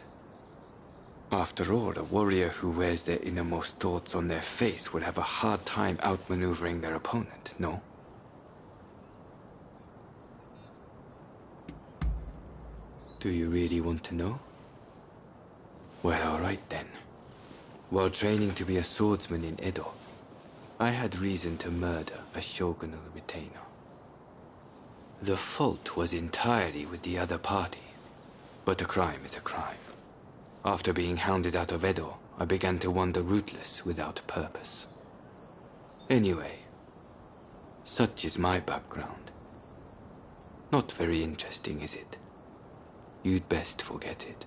Speaker 10: After all, a warrior who wears their innermost thoughts on their face would have a hard time outmaneuvering their opponent, no? Do you really want to know? Well, all right then. While training to be a swordsman in Edo, I had reason to murder a shogunal retainer. The fault was entirely with the other party, but a crime is a crime. After being hounded out of Edo, I began to wander rootless without purpose. Anyway, such is my background. Not very interesting, is it? You'd best forget it.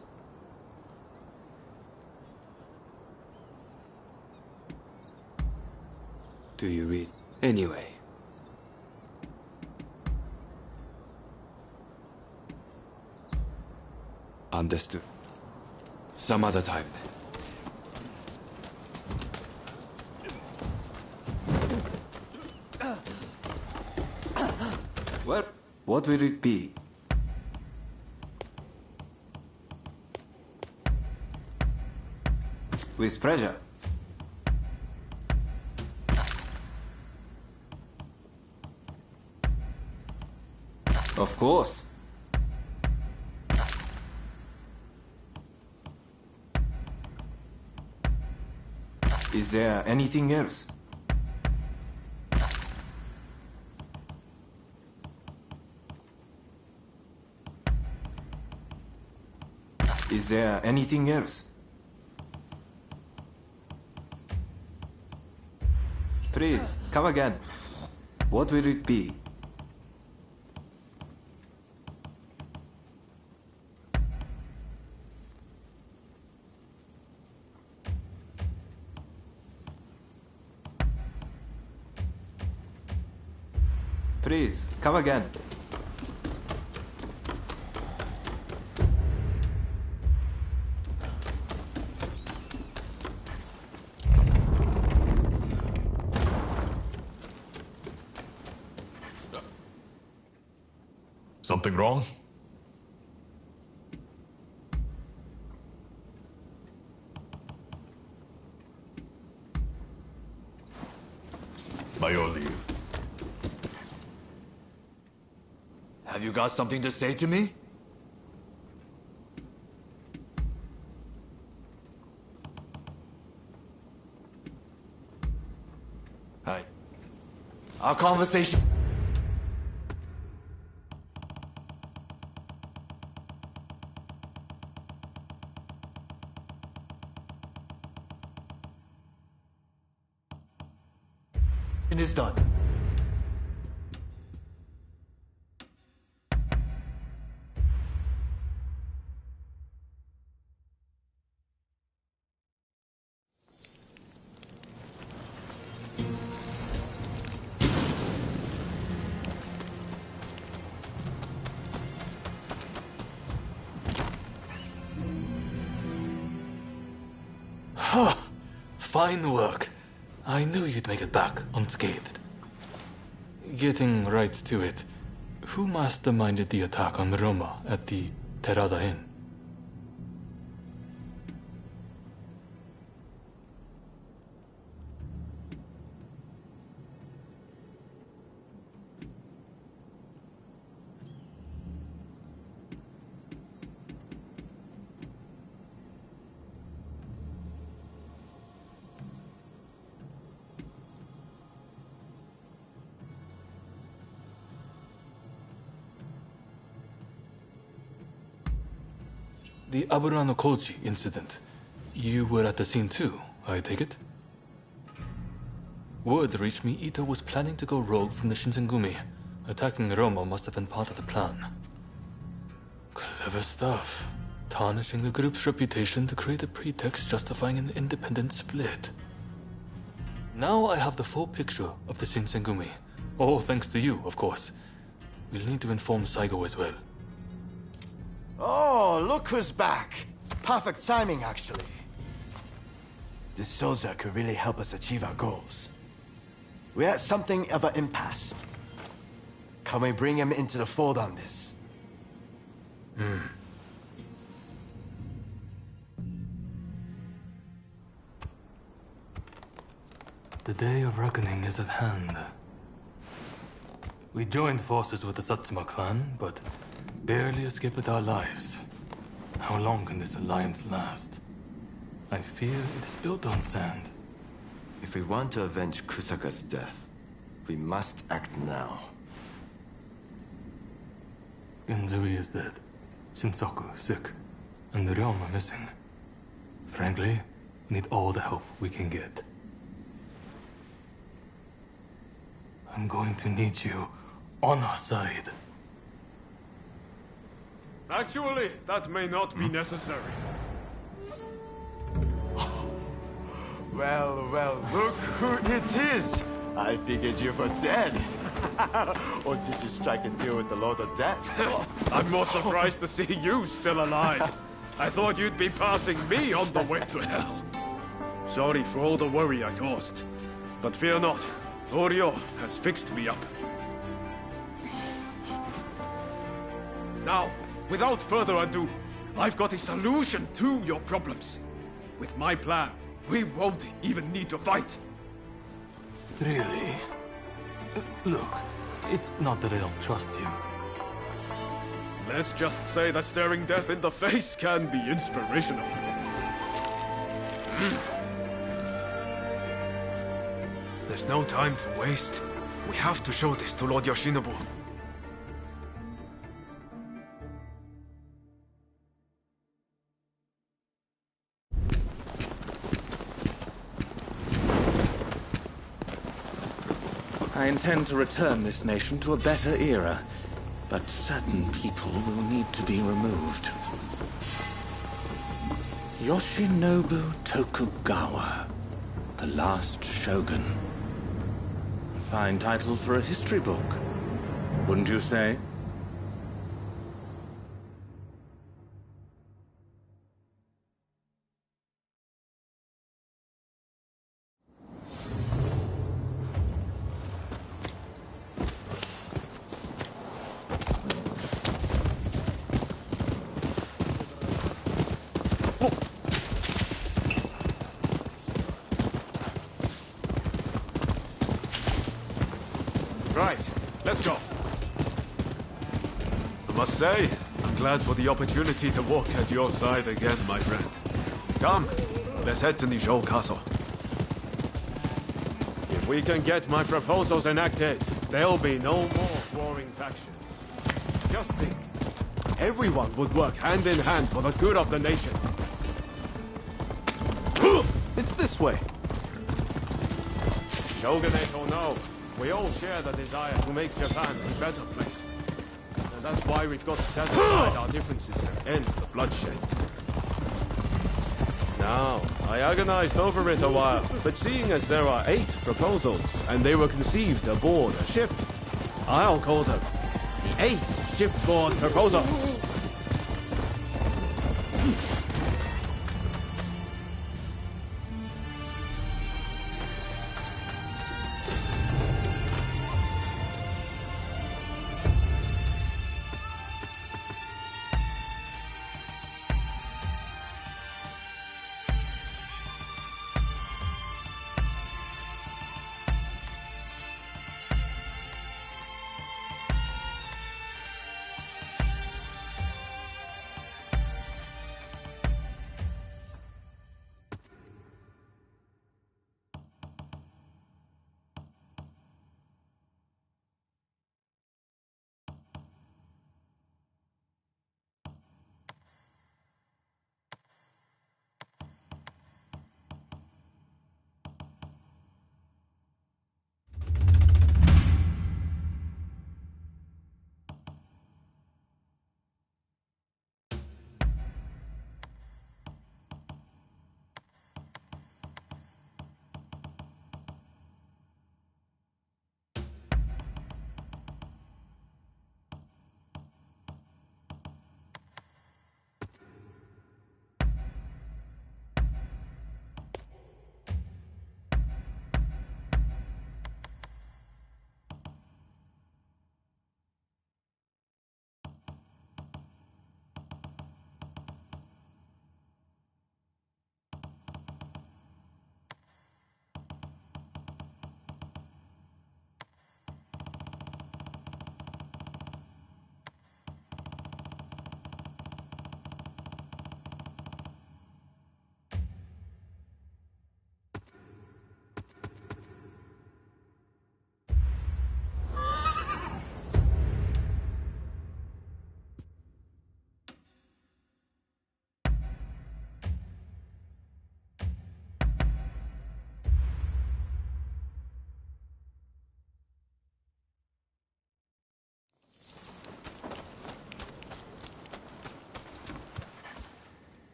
Speaker 10: Do you read? Anyway. Understood. Some other time then.
Speaker 12: What will it be? With pleasure. Of course. Is there anything else? Is there anything else? Please, come again. What will it be? Please, come again.
Speaker 11: Something wrong? By your leave.
Speaker 14: Have you got something to say to me? Hi. Our conversation... is done.
Speaker 13: Fine work. I knew you'd make it back unscathed. Getting right to it, who masterminded the attack on Roma at the Terada Inn? The Aburano Koji incident. You were at the scene too, I take it? Word reached me Ito was planning to go rogue from the Shinsengumi. Attacking Roma must have been part of the plan. Clever stuff. Tarnishing the group's reputation to create a pretext justifying an independent split. Now I have the full picture of the Shinsengumi. All thanks to you, of course. We'll need to inform Saigo as well.
Speaker 6: Oh, look who's back. Perfect timing, actually. This soldier could really help us achieve our goals. We're at something of an impasse. Can we bring him into the fold on this?
Speaker 13: The day of reckoning is at hand. We joined forces with the Satsuma clan, but barely escaped with our lives. How long can this alliance last? I fear it is built on sand.
Speaker 8: If we want to avenge Kusaka's death, we must act now.
Speaker 13: Genzui is dead, Shinsaku sick, and Ryoma missing. Frankly, we need all the help we can get. I'm going to need you on our side.
Speaker 20: Actually, that may not be necessary.
Speaker 6: Well, look who it is! I figured you were dead. Or did you strike a deal with the Lord of Death?
Speaker 20: I'm more surprised to see you still alive. I thought you'd be passing me on the way to hell. Sorry for all the worry I caused. But fear not, Oryo has fixed me up. Now, without further ado, I've got a solution to your problems. With my plan, we won't even need to fight.
Speaker 13: Really? Look, it's not that I don't trust you.
Speaker 20: Let's just say that staring death in the face can be inspirational. There's no time to waste. We have to show this to Lord Yoshinobu.
Speaker 1: I intend to return this nation to a better era, but certain people will need to be removed. Yoshinobu Tokugawa, the last shogun. A fine title for a history book, wouldn't you say?
Speaker 20: Right, let's go. I must say, I'm glad for the opportunity to walk at your side again, my friend. Come, let's head to Nijou Castle. If we can get my proposals enacted, there'll be no more warring factions. Just think, everyone would work hand in hand for the good of the nation. It's this way. Shogunate or no, we all share the desire to make Japan a better place. And that's why we've got to set aside our differences and end the bloodshed. Now, I agonized over it a while, but seeing as there are 8 proposals, and they were conceived aboard a ship, I'll call them the 8 shipboard proposals.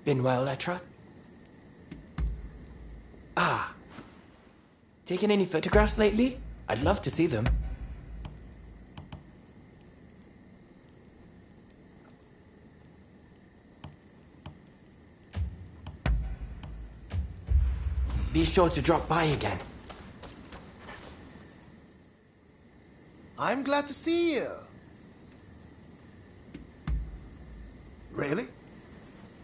Speaker 22: Been well, I trust? Ah. Taken any photographs lately? I'd love to see them. Be sure to drop by again.
Speaker 23: I'm glad to see you. Really?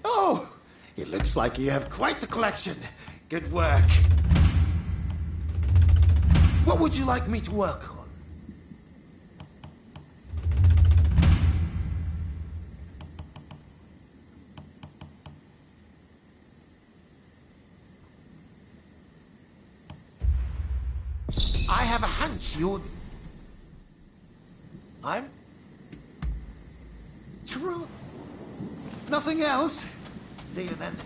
Speaker 23: Oh, it looks like you have quite the collection. Good work. What would you like me to work on? I have a hunch you...
Speaker 22: I'm...
Speaker 23: True. Nothing else? See you then.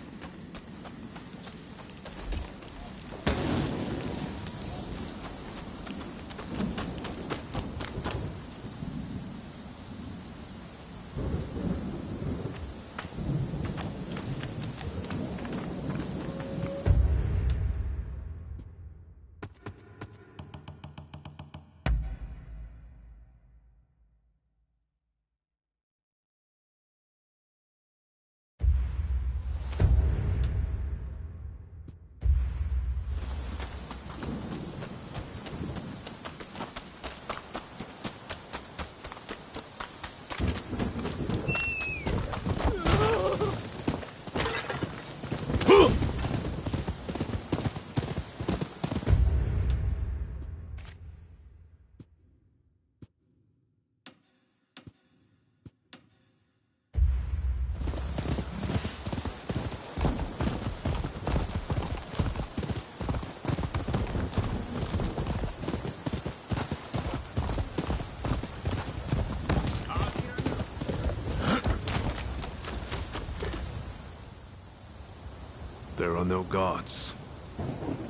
Speaker 20: There are no guards.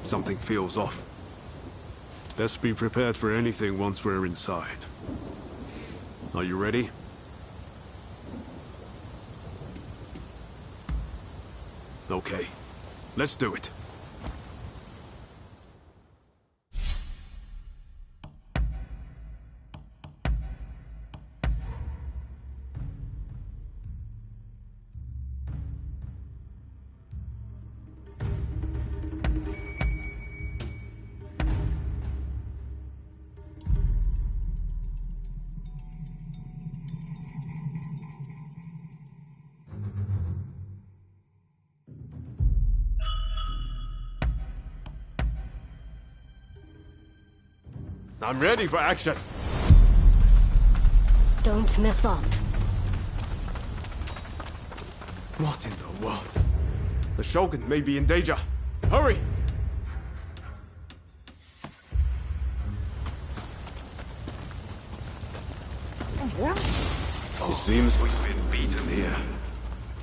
Speaker 20: Something feels off. Let's be prepared for anything once we're inside. Are you ready? Okay, let's do it. I'm ready for action.
Speaker 18: Don't mess up.
Speaker 20: What in the world? The Shogun may be in danger. Hurry! It seems we've been beaten here.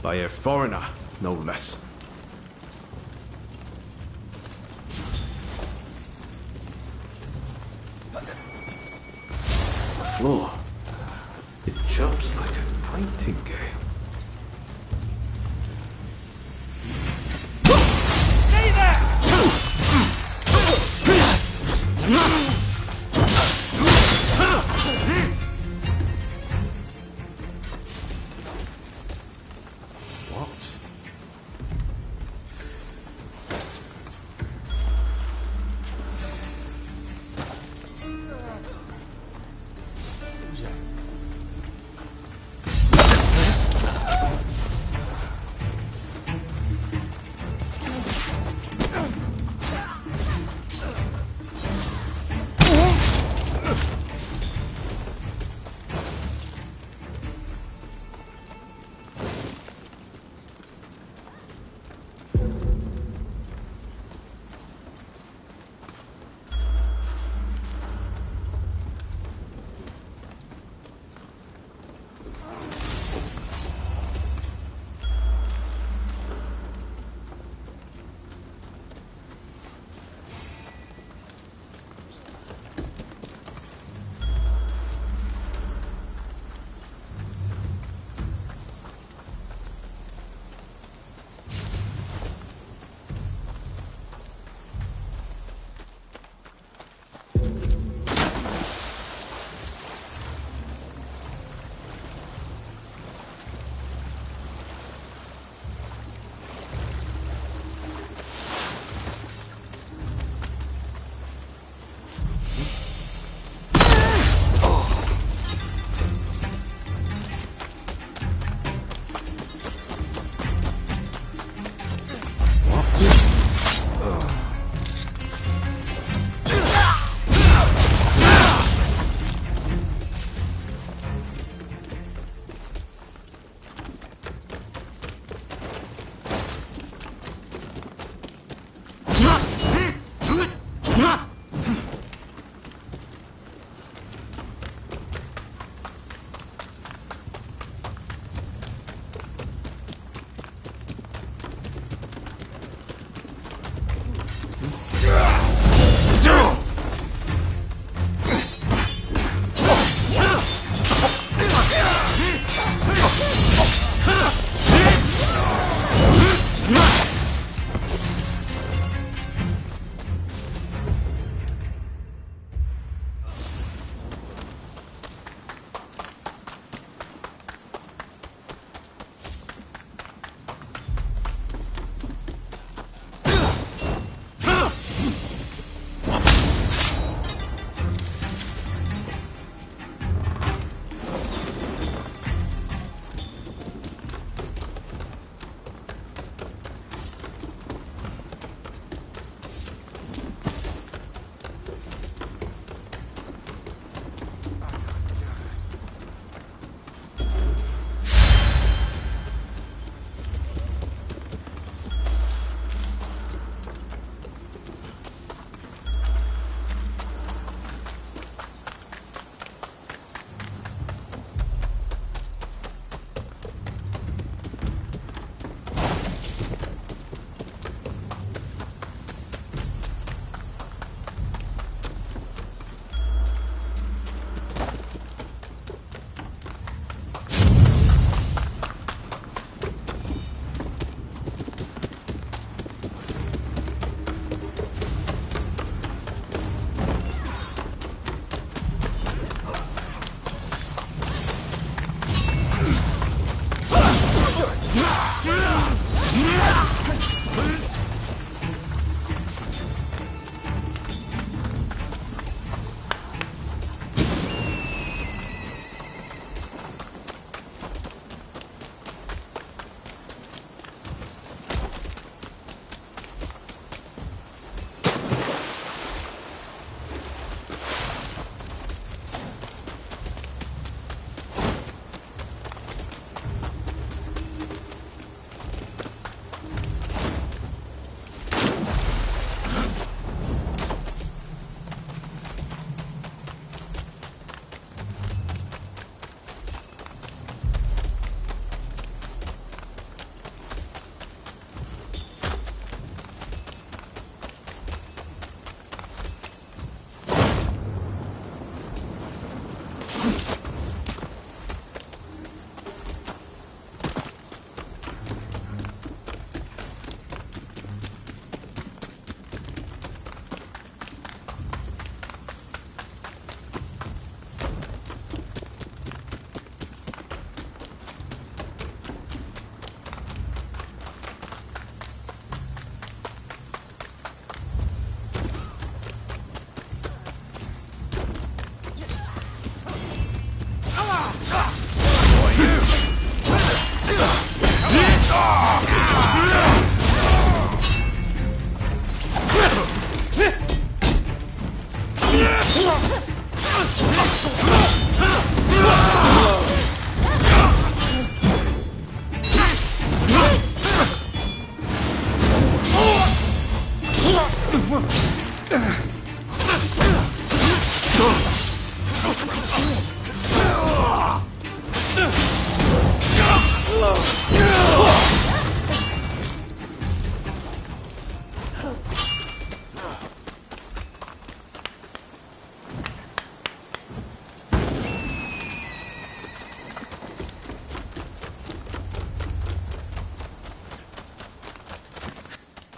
Speaker 20: By a foreigner, no less. The floor. It jumps like a painting game.
Speaker 4: Stay there!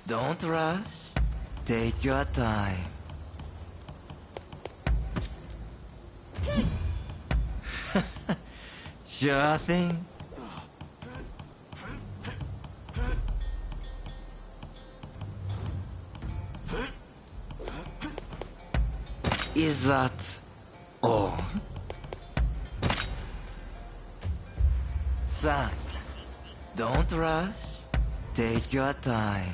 Speaker 9: Don't rush. Take your time. Sure thing. Is that all? Thanks. Don't rush. Take your time.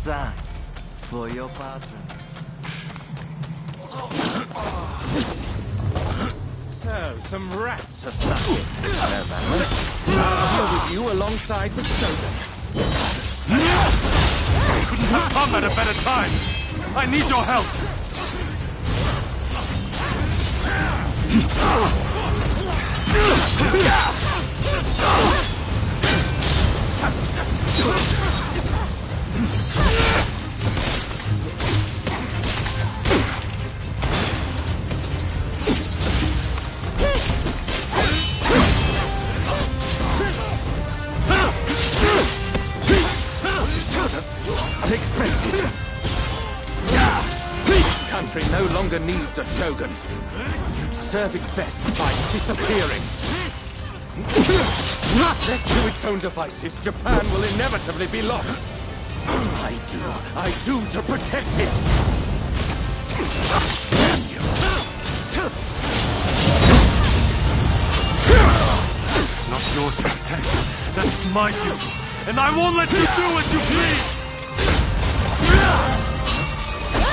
Speaker 9: Thanks for your patron.
Speaker 1: So, some rats have snuck in. No matter. I'll deal with you alongside the Shogun.
Speaker 11: Couldn't have come at a better time. I need your help.
Speaker 1: country no longer needs a shogun. You'd serve it best by disappearing. Left to its own devices, Japan will inevitably be lost. I do to protect it. Damn you.
Speaker 11: It's not yours to protect. That's my duty. And I won't let you do as you please!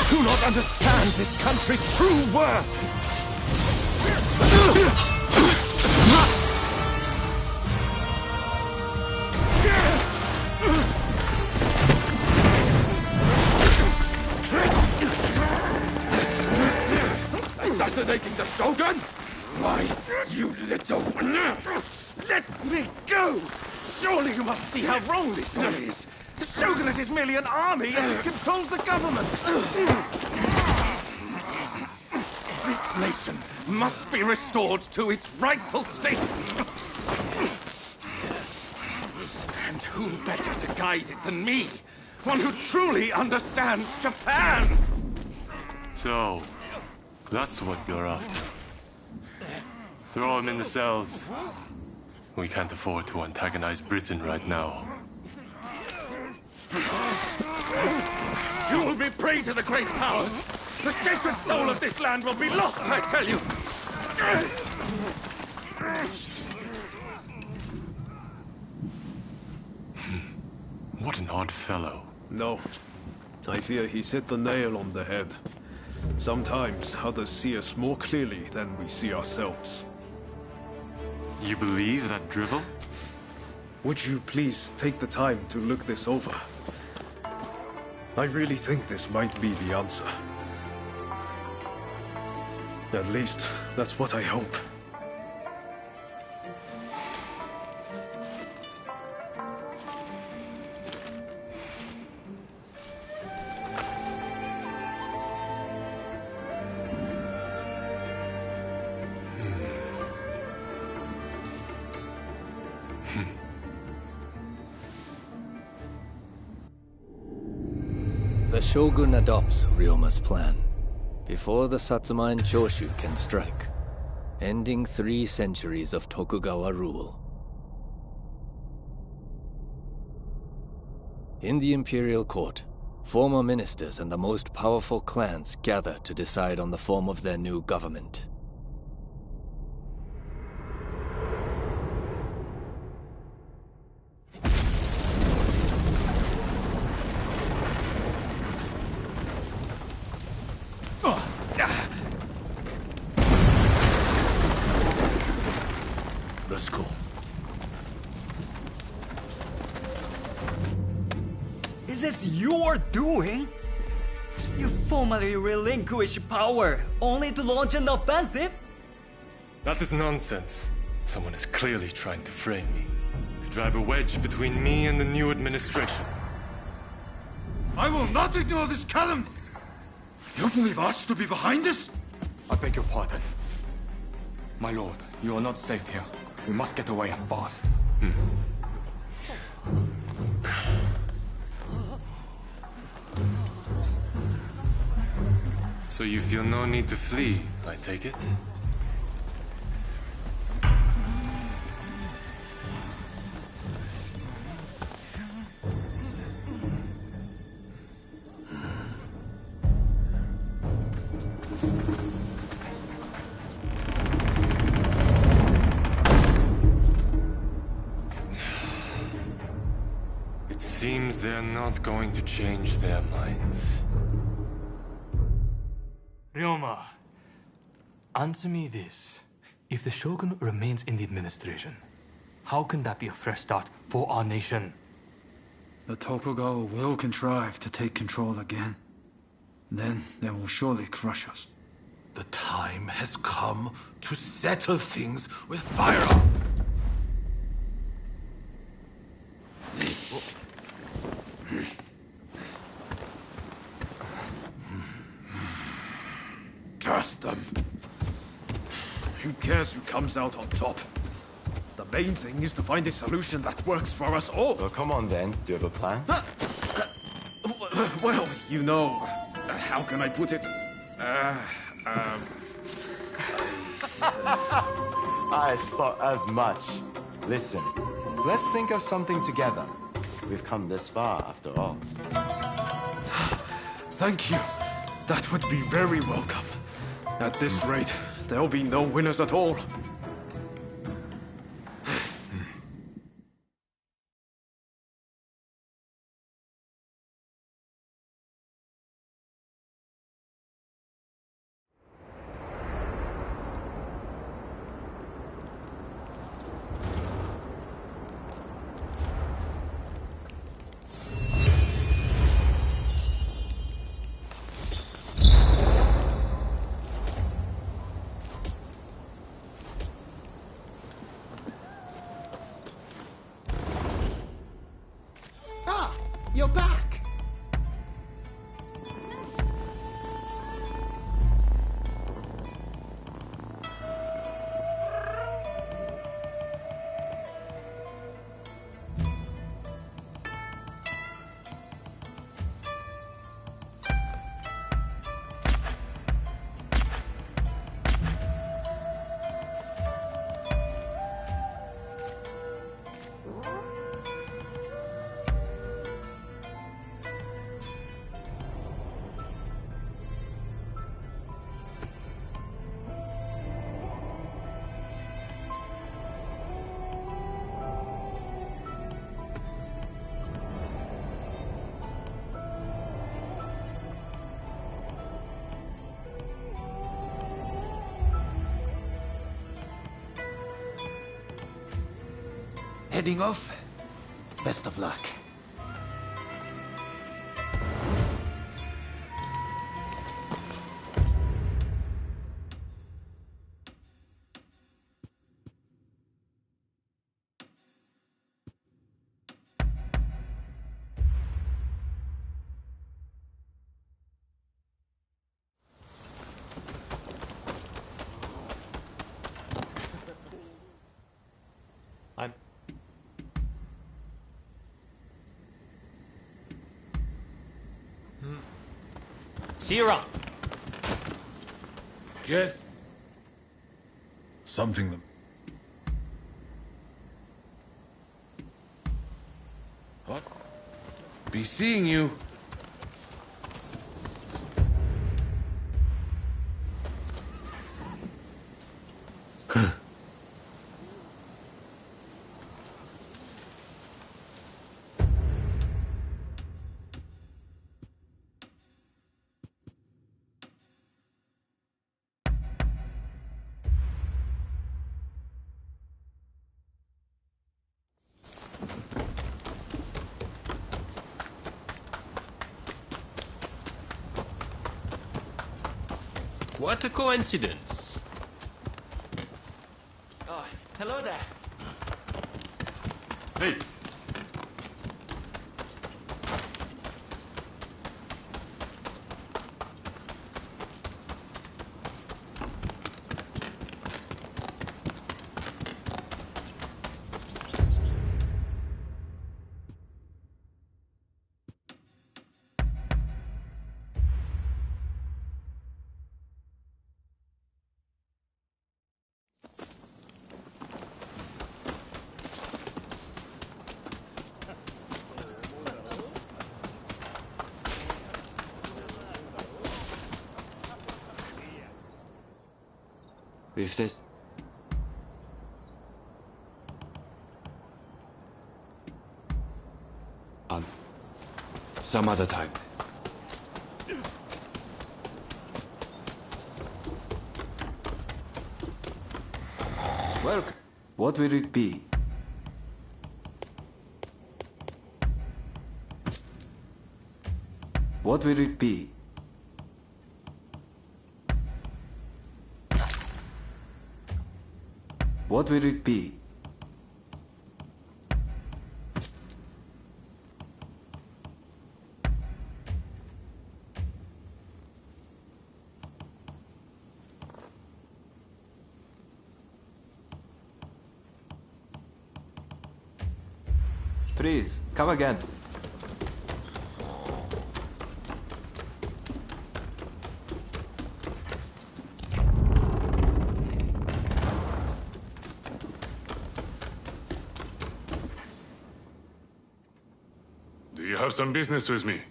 Speaker 1: Do not understand this country's true worth!
Speaker 23: Assassinating the Shogun? Why, you little... Let me go! Surely you must see how wrong this all is! The Shogunate is merely an army and it controls the government! This nation must be restored to its rightful state! And who better to guide it than me? One who truly understands Japan!
Speaker 11: So, that's what you're after. Throw him in the cells. We can't afford to antagonize Britain right now.
Speaker 23: You will be prey to the great powers! The sacred soul of this land will be lost, I tell you!
Speaker 11: What an odd fellow.
Speaker 20: No. I fear he's hit the nail on the head. Sometimes others see us more clearly than we see ourselves.
Speaker 11: You believe that drivel?
Speaker 20: Would you please take the time to look this over? I really think this might be the answer. At least, that's what I hope.
Speaker 2: The Shogun adopts Ryoma's plan before the Satsuma and Choshu can strike, ending 3 centuries of Tokugawa rule. In the imperial court, former ministers and the most powerful clans gather to decide on the form of their new government.
Speaker 14: Let's go.
Speaker 15: Is this your doing? You formally relinquished power, only to launch an offensive?
Speaker 11: That is nonsense. Someone is clearly trying to frame me. To drive a wedge between me and the new administration.
Speaker 23: I will not ignore this calumny! You believe us to be behind this?
Speaker 7: I beg your pardon. My lord, you are not safe here. We must get away and fast.
Speaker 11: So you feel no need to flee, I take it? It seems they're not going to change their minds.
Speaker 13: Ryoma, answer me this. If the Shogun remains in the administration, how can that be a fresh start for our nation?
Speaker 5: The Tokugawa will contrive to take control again. Then they will surely crush us.
Speaker 14: The time has come to settle things with firearms.
Speaker 20: Curse them. Who cares who comes out on top? The main thing is to find a solution that works for us all.
Speaker 8: Well, come on then. Do you have a plan?
Speaker 20: Well, you know, how can I put it?
Speaker 8: I thought as much. Listen, let's think of something together. We've come this far, after all.
Speaker 20: Thank you. That would be very welcome. At this rate, there'll be no winners at all.
Speaker 6: You're back! Heading off? Best of luck.
Speaker 16: See you around.
Speaker 11: Get something that... What? Be seeing you.
Speaker 16: What a coincidence.
Speaker 22: Oh, hello there.
Speaker 11: Hey.
Speaker 10: With this... some other time.
Speaker 12: Welcome. What will it be? What will it be? What will it be? Please, come again.
Speaker 11: have some business with me.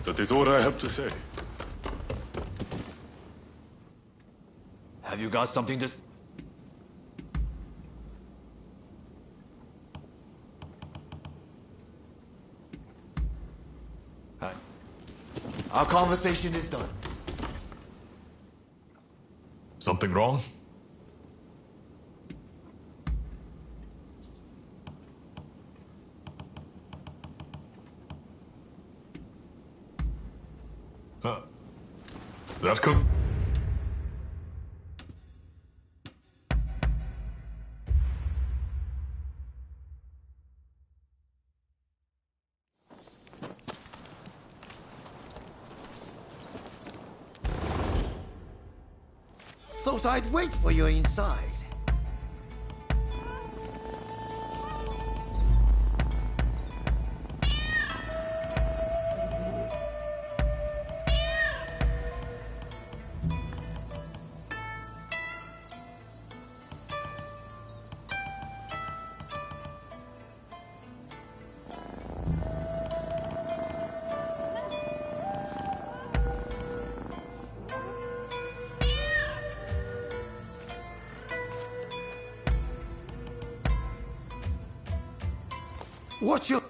Speaker 11: That is all I have to say.
Speaker 14: Have you got something to... Hi. Our conversation is done.
Speaker 11: Something wrong? That could...
Speaker 23: Thought I'd wait for you inside. What's your...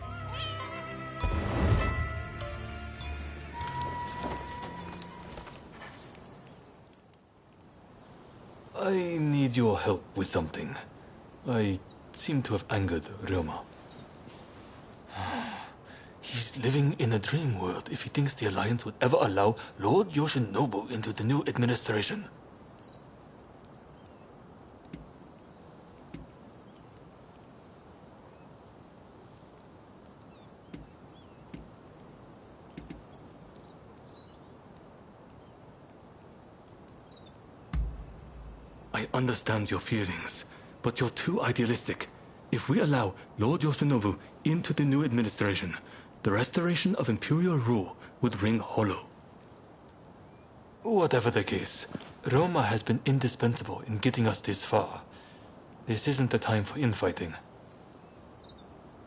Speaker 13: I need your help with something. I seem to have angered Ryoma. He's living in a dream world if he thinks the Alliance would ever allow Lord Yoshinobu into the new administration. I understand your feelings, but you're too idealistic. If we allow Lord Yoshinobu into the new administration, the restoration of imperial rule would ring hollow. Whatever the case, Roma has been indispensable in getting us this far. This isn't the time for infighting.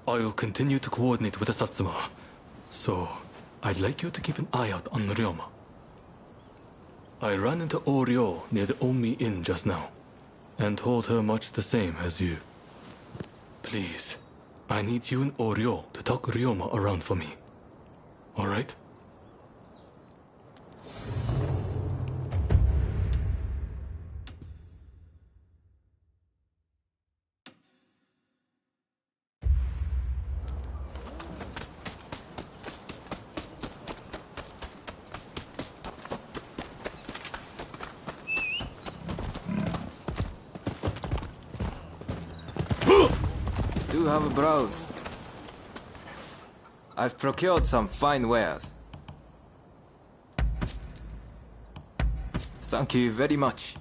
Speaker 13: I'll continue to coordinate with the Satsuma, so I'd like you to keep an eye out on Ryoma. I ran into Oryo near the Omi Inn just now, and told her much the same as you. Please, I need you and Oryo to talk Ryoma around for me. All right?
Speaker 12: Do have a browse. I've procured some fine wares. Thank you very much.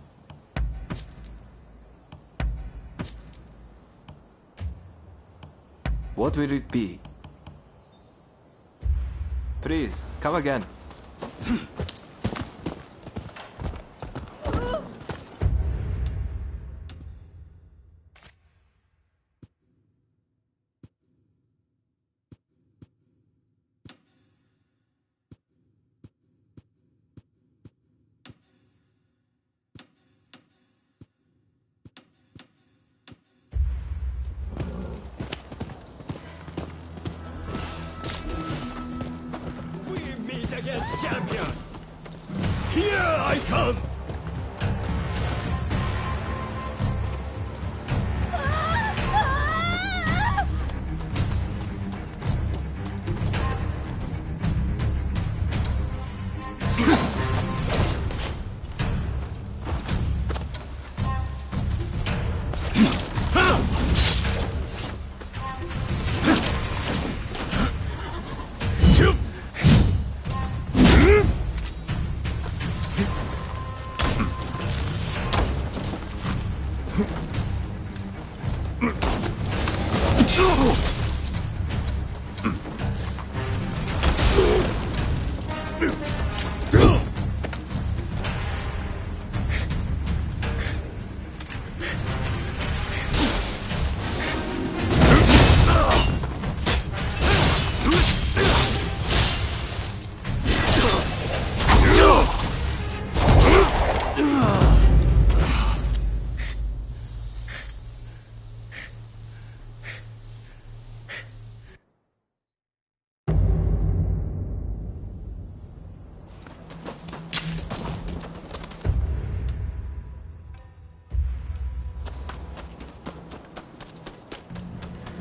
Speaker 12: What will it be? Please, come again.
Speaker 15: Against champion! Here I come!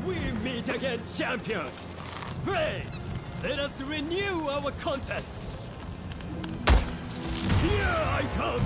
Speaker 15: We meet again, champion! Pray, let us renew our contest! Here I come!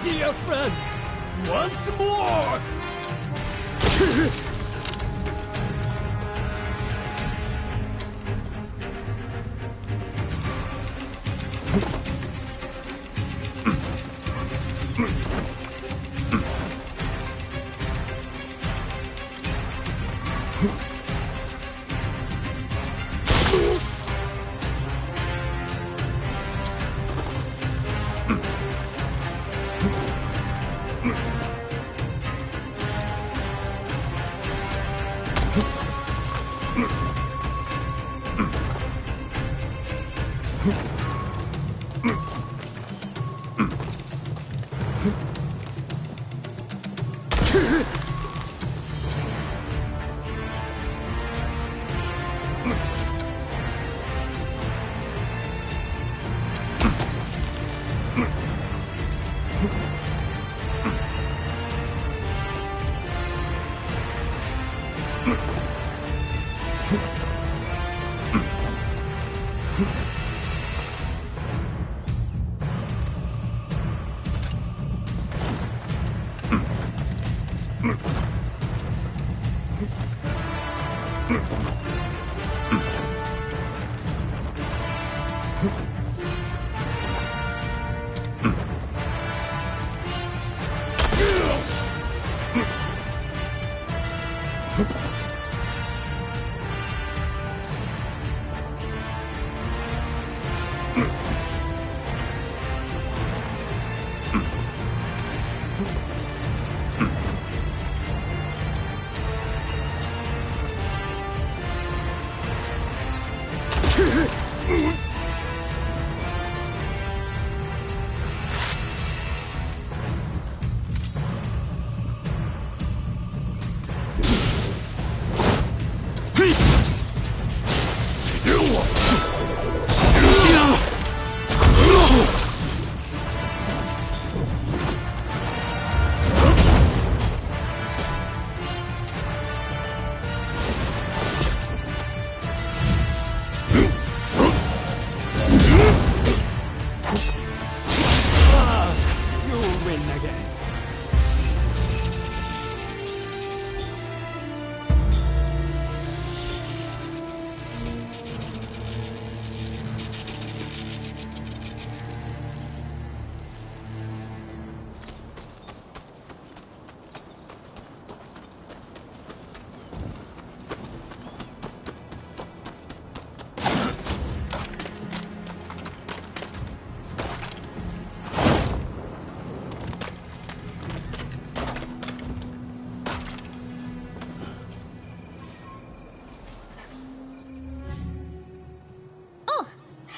Speaker 15: Dear friend, once more!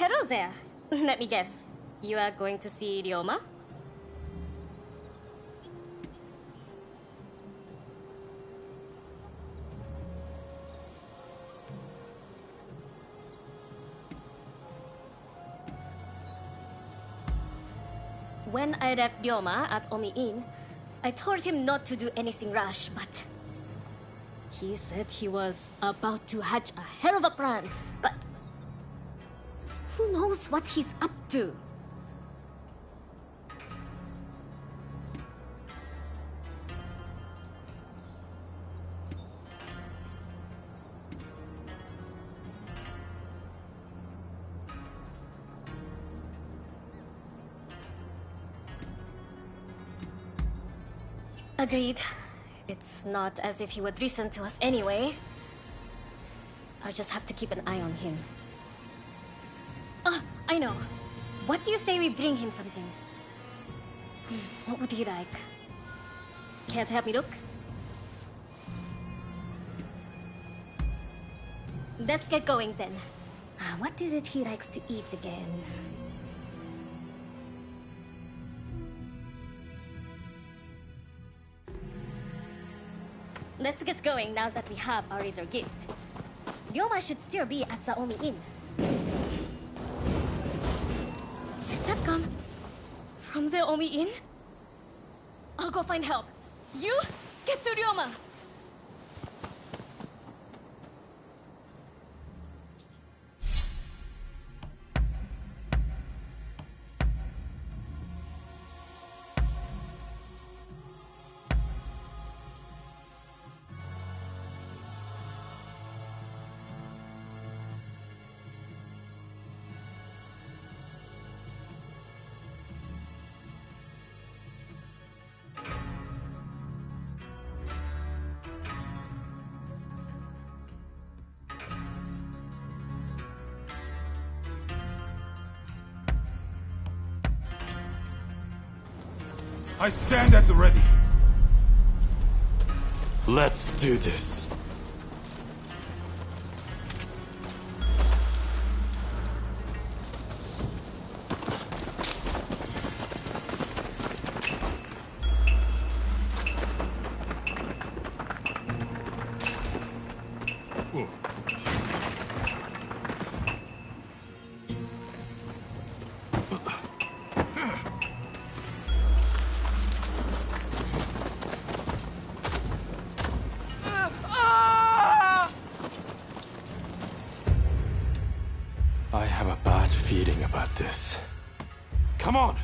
Speaker 17: Hello there. Let me guess. You are going to see Ryoma? When I left Ryoma at Omi Inn, I told him not to do anything rash, but he said he was about to hatch a hell of a plan, but who knows what he's up to? Agreed. It's not as if he would listen to us anyway. I'll just have to keep an eye on him. I know. What do you say we bring him something? What would he like? Can't help me look? Let's get going then. What is it he likes to eat again? Let's get going now that we have our little gift. Ryoma should still be at the Omi Inn. Did that come from the Omi Inn? I'll go find help. You get to Ryoma!
Speaker 14: I stand at the ready.
Speaker 2: Let's do this. I have a bad feeling about this.
Speaker 14: Come on!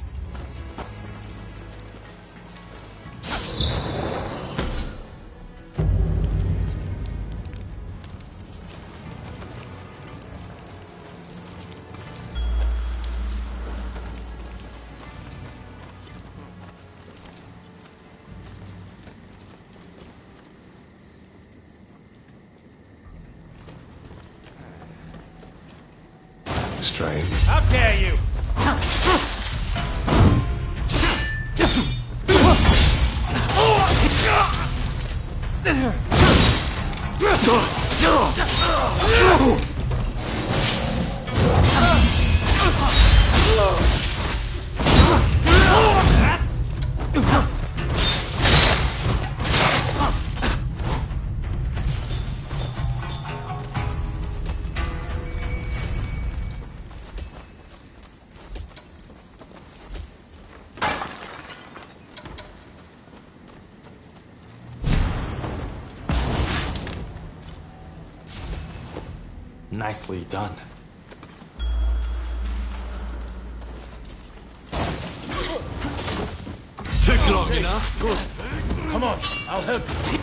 Speaker 11: Strange.
Speaker 14: How dare you!
Speaker 2: Nicely done.
Speaker 14: Took long enough. Good. Come on, I'll help you.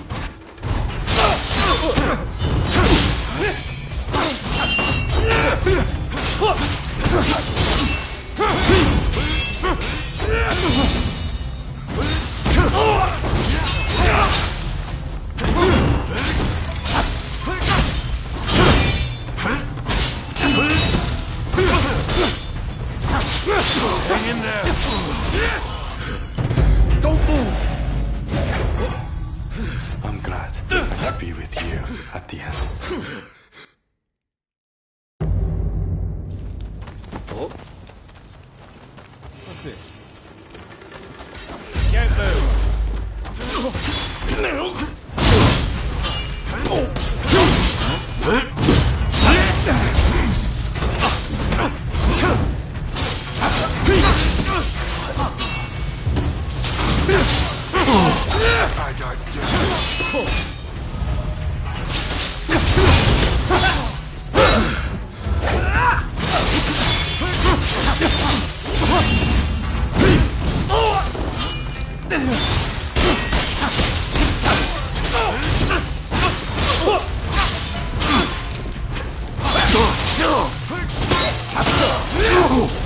Speaker 14: Hang in there. Don't move.
Speaker 10: I'm glad I could be with you at the end.
Speaker 14: Oh. What's this? Don't move.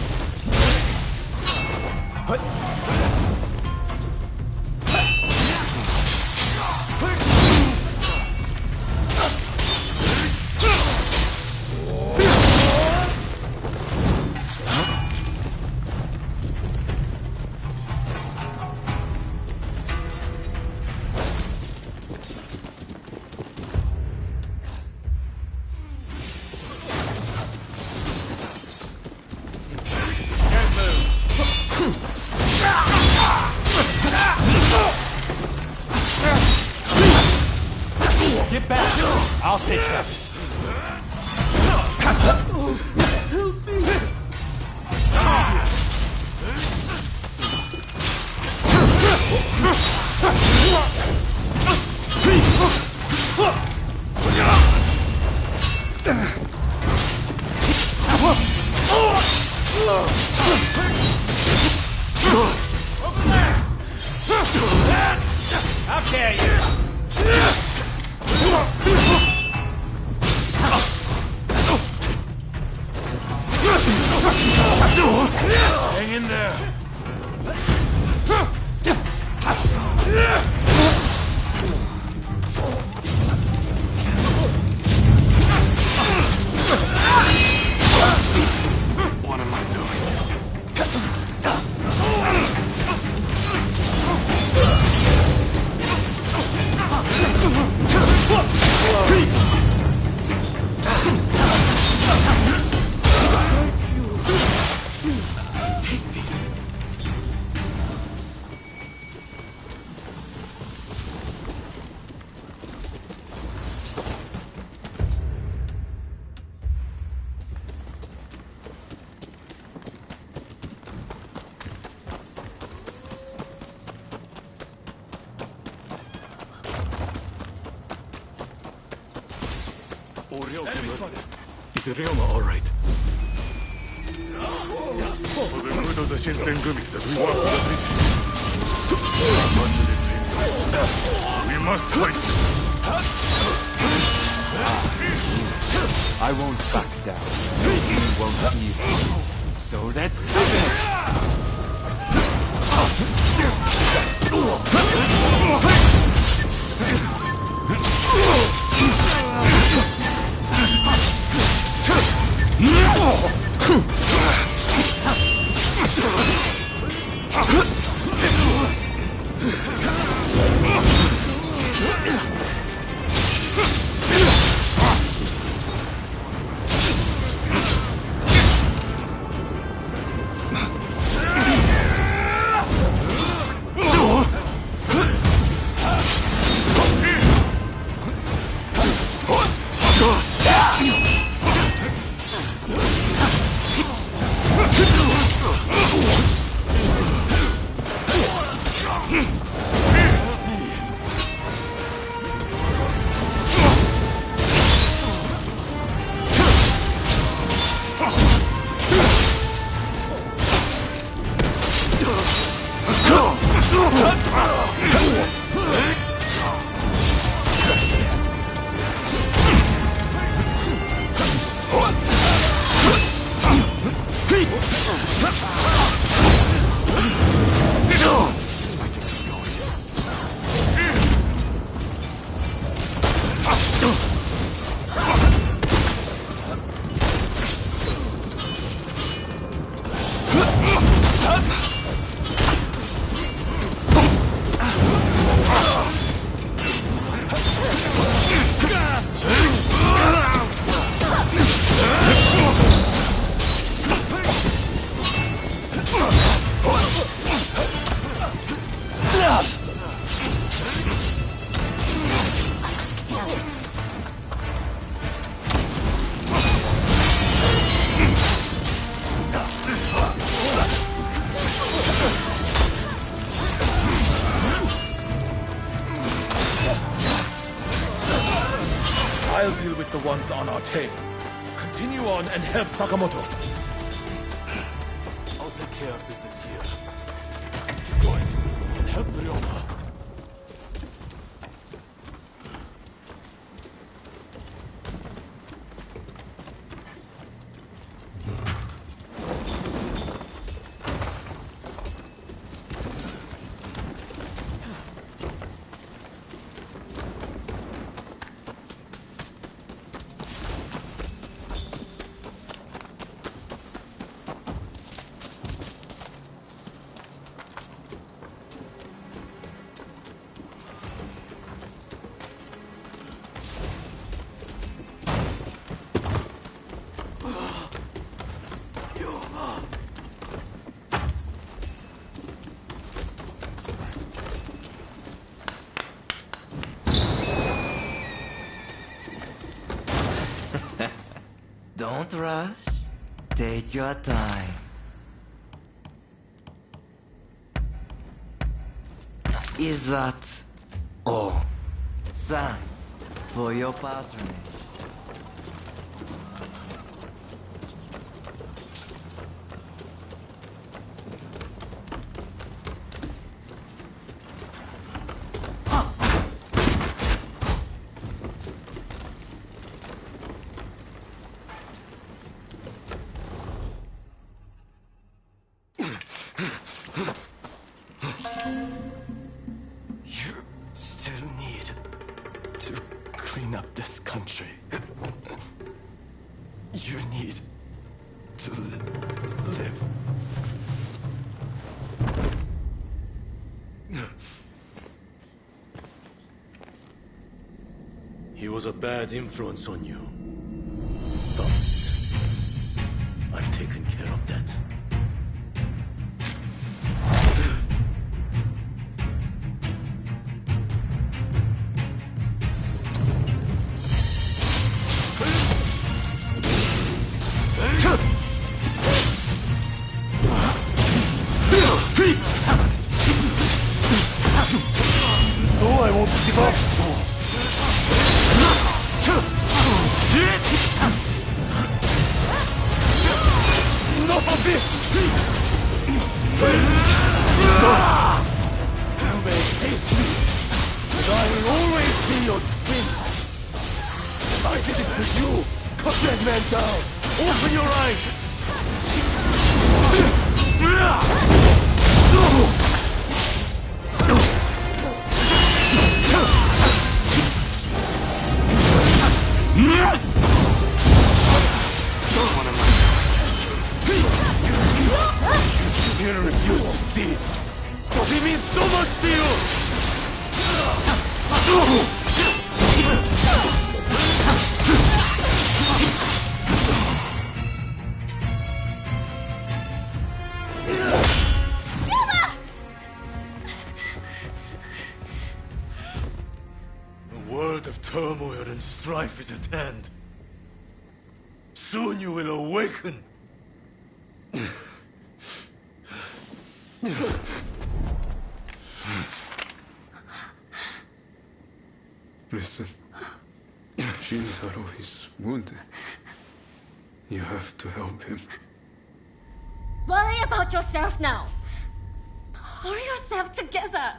Speaker 14: Get back! I'll take that. How dare you! Hang in there.
Speaker 13: Is Ryoma all right?
Speaker 11: For the good of the Shinsengumis that we want to defeat. As much as it pains us, we must fight.
Speaker 10: I won't back down. You won't either. So let's do
Speaker 23: I'll deal with the ones on our tail. Continue on and help Sakamoto.
Speaker 13: I'll take care of business here. Keep going and help Ryoma.
Speaker 9: Don't rush. Take your time. Is that all? Thanks for your patronage.
Speaker 8: Clean up this country. You need to live.
Speaker 23: He was a bad influence on you. But I've taken care of that. No, I won't give up.
Speaker 14: did it for you! Cut that man down! Open your eyes! You refuse to see it, but it means so much to you! A world of turmoil and strife is at hand. Soon you will awaken.
Speaker 10: Listen, Shinzaro is wounded. You have to help him.
Speaker 17: Worry about yourself now. Pull yourself together.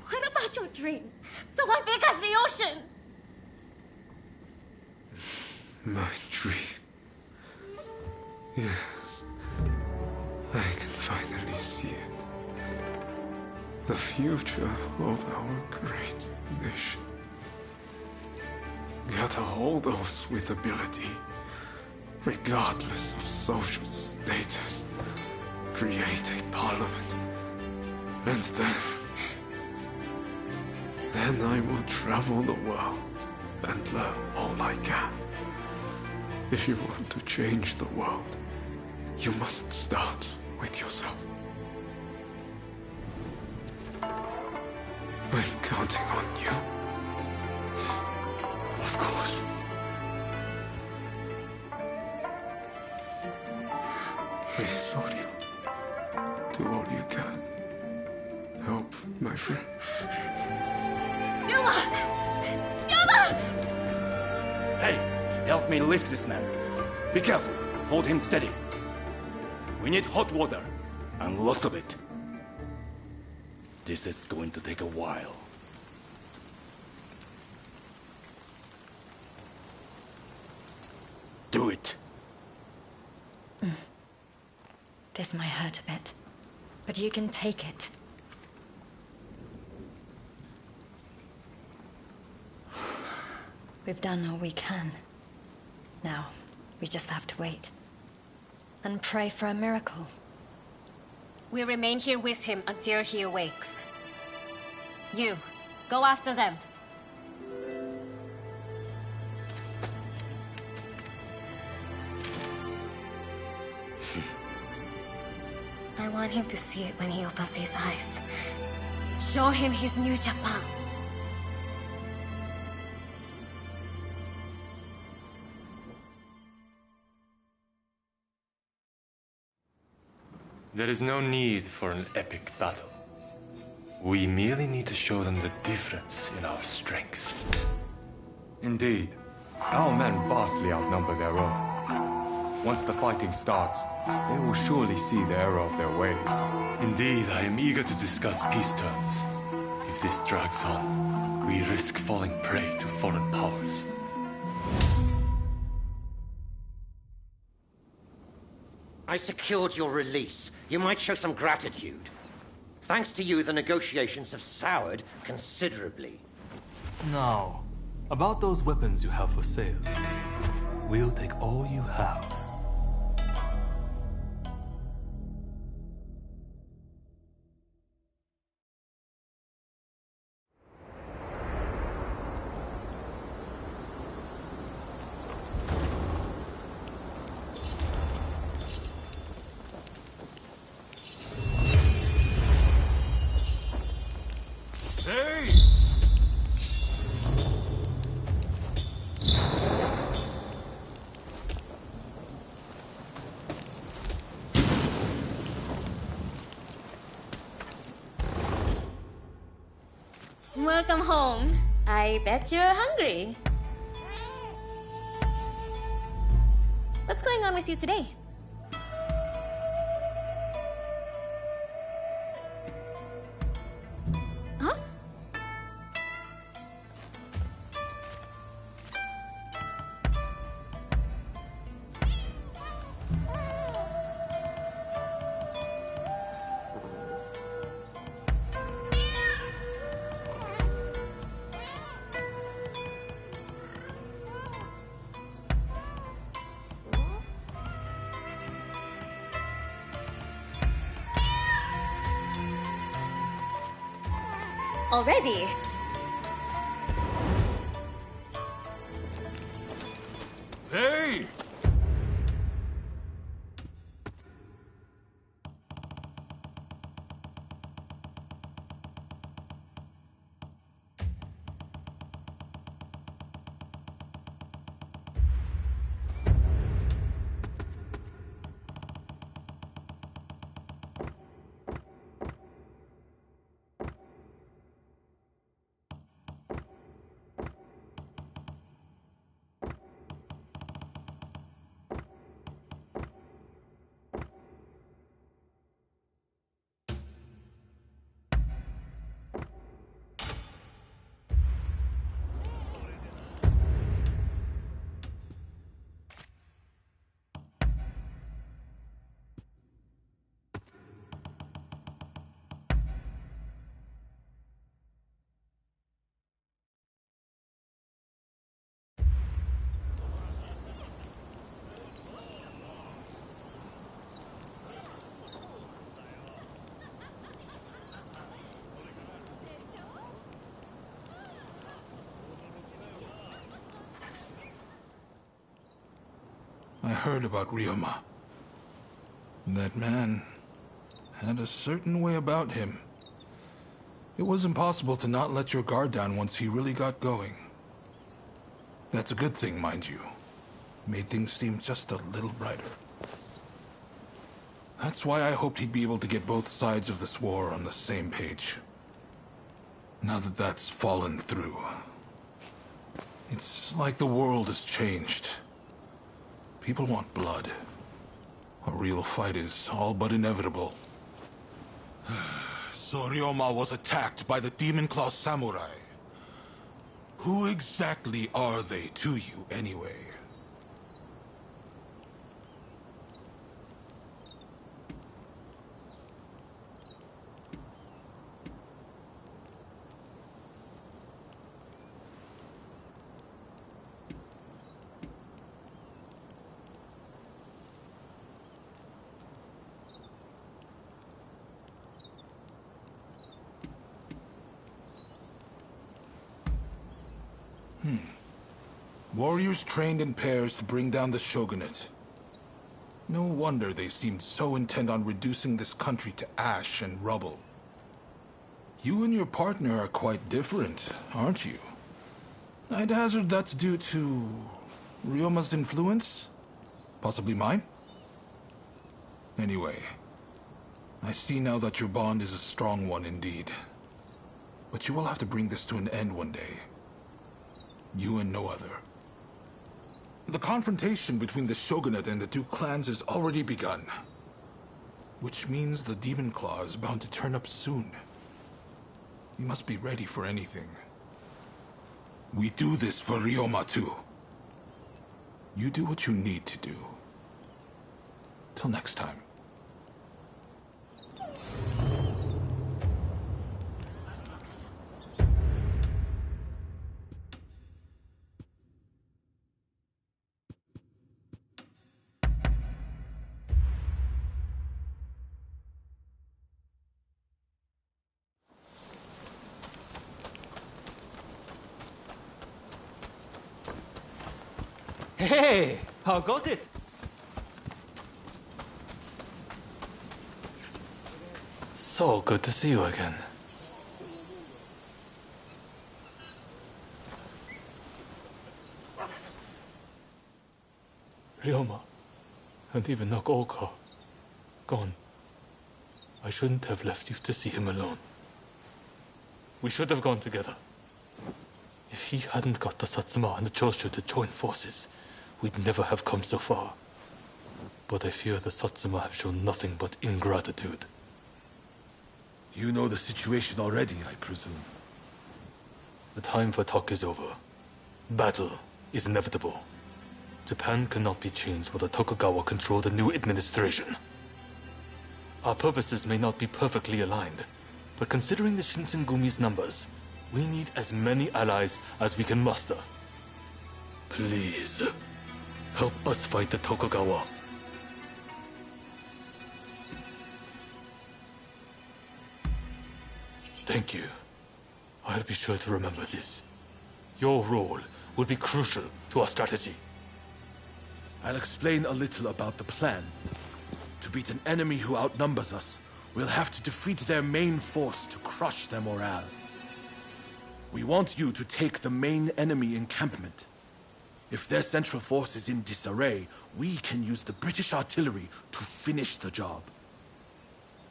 Speaker 17: What about your dream? Someone big as the ocean.
Speaker 10: My dream. Yes. I can finally see it. The future of our great nation. Gather all those with ability, regardless of social status. Create a parliament. And then I will travel the world and learn all I can. If you want to change the world, you must start with yourself. I'm counting on you. Of course. Please, Soryu. Do all you can. Help my friend.
Speaker 17: Yuma! Yuma!
Speaker 14: Hey, help me lift this man. Be careful. Hold him steady. We need hot water, and lots of it. This is going to take a while. Do it.
Speaker 18: This might hurt a bit, but you can take it. We've done all we can. Now, we just have to wait. And pray for a miracle.
Speaker 17: We remain here with him until he awakes. You, go after them. I want him to see it when he opens his eyes. Show him his new Japan.
Speaker 13: There is no need for an epic battle. We merely need to show them the difference in our strength.
Speaker 3: Indeed. Our men vastly outnumber their own. Once the fighting starts, they will surely see the error of their ways.
Speaker 13: Indeed, I am eager to discuss peace terms. If this drags on, we risk falling prey to foreign powers.
Speaker 19: I secured your release. You might show some gratitude. Thanks to you, the negotiations have soured considerably.
Speaker 13: Now, about those weapons you have for sale. We'll take all you have.
Speaker 17: Welcome home. I bet you're hungry. What's going on with you today? Huh? already.
Speaker 11: Hey! I heard about Ryoma. That man had a certain way about him. It was impossible to not let your guard down once he really got going. That's a good thing, mind you. Made things seem just a little brighter. That's why I hoped he'd be able to get both sides of this war on the same page. Now that that's fallen through, it's like the world has changed. People want blood. A real fight is all but inevitable. So Ryoma was attacked by the Demon Claw Samurai. Who exactly are they to you, anyway? Warriors trained in pairs to bring down the shogunate. No wonder they seemed so intent on reducing this country to ash and rubble. You and your partner are quite different, aren't you? I'd hazard that's due to Ryoma's influence? Possibly mine? Anyway, I see now that your bond is a strong one indeed. But you will have to bring this to an end one day. You and no other. The confrontation between the shogunate and the two clans has already begun. Which means the Demon Claw is bound to turn up soon. You must be ready for anything. We do this for Ryoma too. You do what you need to do. Till next time.
Speaker 15: Hey, how goes it?
Speaker 13: So good to see you again. Ryoma, and even Nakaoka, gone. I shouldn't have left you to see him alone. We should have gone together. If he hadn't got the Satsuma and the Choshu to join forces, we'd never have come so far. But I fear the Satsuma have shown nothing but ingratitude.
Speaker 1: You know the situation already, I presume.
Speaker 13: The time for talk is over. Battle is inevitable. Japan cannot be changed while the Tokugawa control the new administration. Our purposes may not be perfectly aligned, but considering the Shinsengumi's numbers, we need as many allies as we can muster. Please, help us fight the Tokugawa. Thank you. I'll be sure to remember this. Your role will be crucial to our strategy.
Speaker 1: I'll explain a little about the plan. To beat an enemy who outnumbers us, we'll have to defeat their main force to crush their morale. We want you to take the main enemy encampment. If their central force is in disarray, we can use the British artillery to finish the job.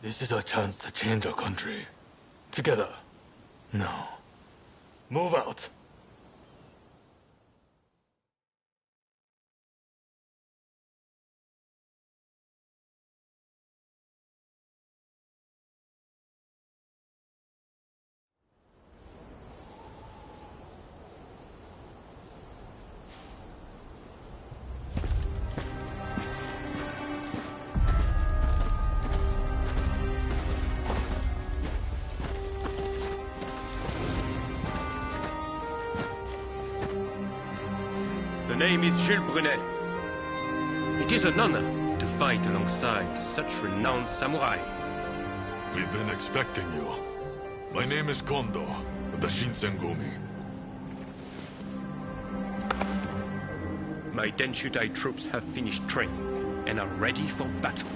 Speaker 13: This is our chance to change our country. Together. Now, move out.
Speaker 16: The name is Jules Brunet. It is an honor to fight alongside such renowned samurai.
Speaker 11: We've been expecting you. My name is Kondo of the Shinsengumi.
Speaker 16: My Denshudai troops have finished training and are ready for battle.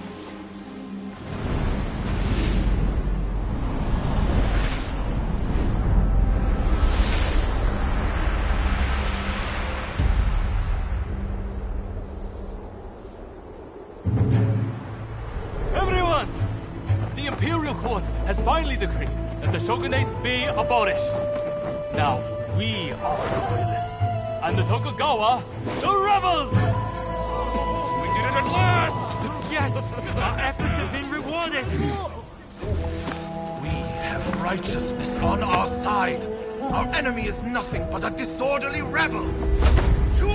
Speaker 13: Everyone! The Imperial Court has finally decreed that the shogunate be abolished. Now, we are the royalists, and the Tokugawa, the rebels!
Speaker 16: We did it at last!
Speaker 6: Yes! Our efforts have been rewarded!
Speaker 1: We have righteousness on our side. Our enemy is nothing but a disorderly rebel. To war!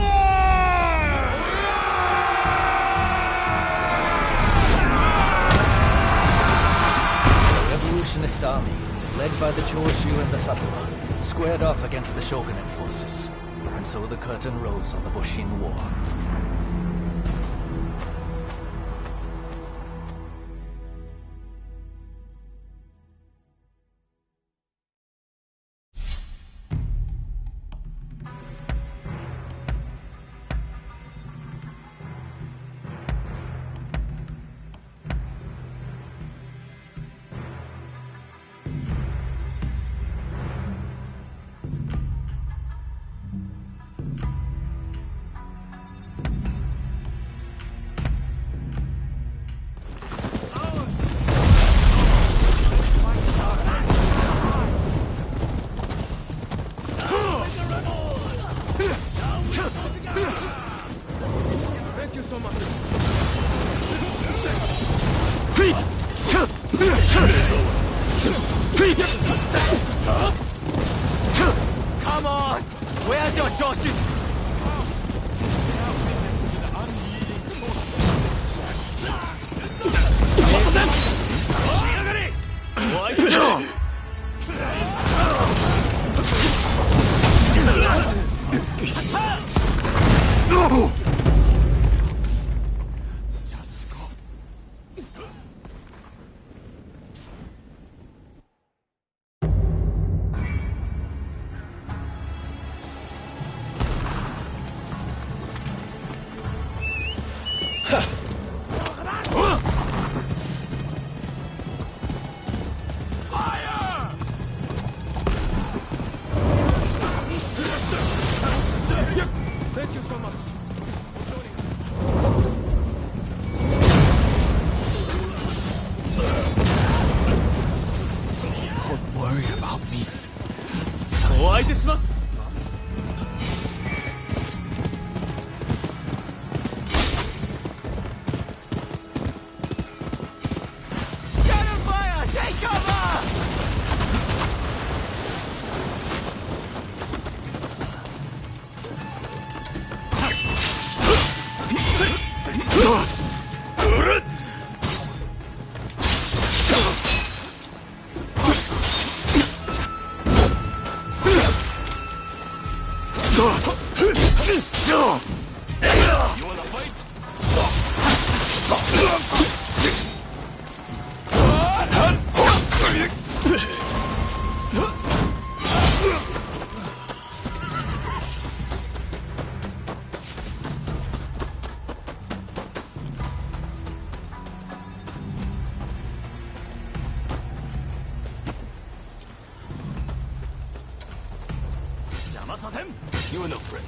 Speaker 2: The revolutionist army, led by the Choshu and the Satsuma, squared off against the shogunate forces. And so the curtain rose on the Bushin War.
Speaker 16: Thank you so much.
Speaker 6: Come on! Where's your Joshi?
Speaker 1: No!
Speaker 16: Thank you so much.
Speaker 1: Don't worry about me.
Speaker 13: お相手します
Speaker 6: Cannon fire! Take cover!
Speaker 16: You wanna fight?
Speaker 13: You are no friend.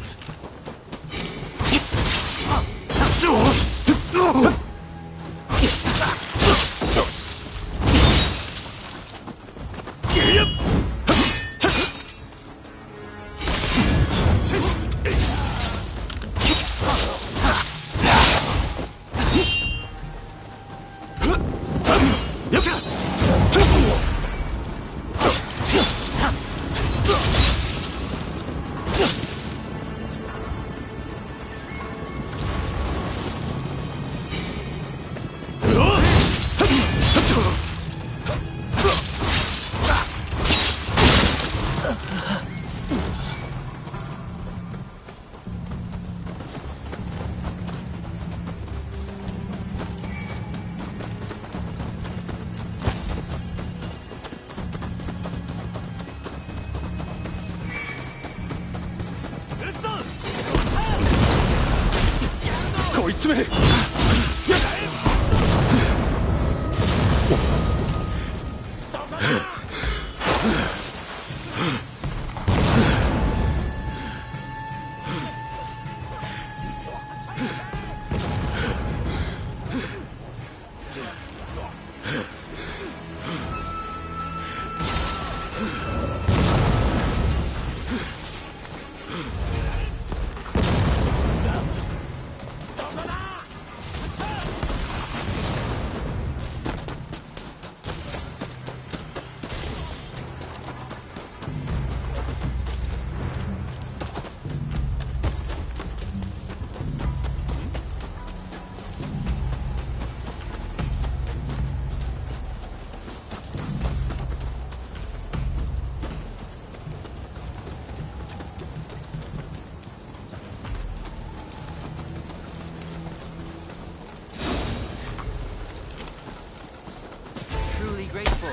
Speaker 9: Truly grateful.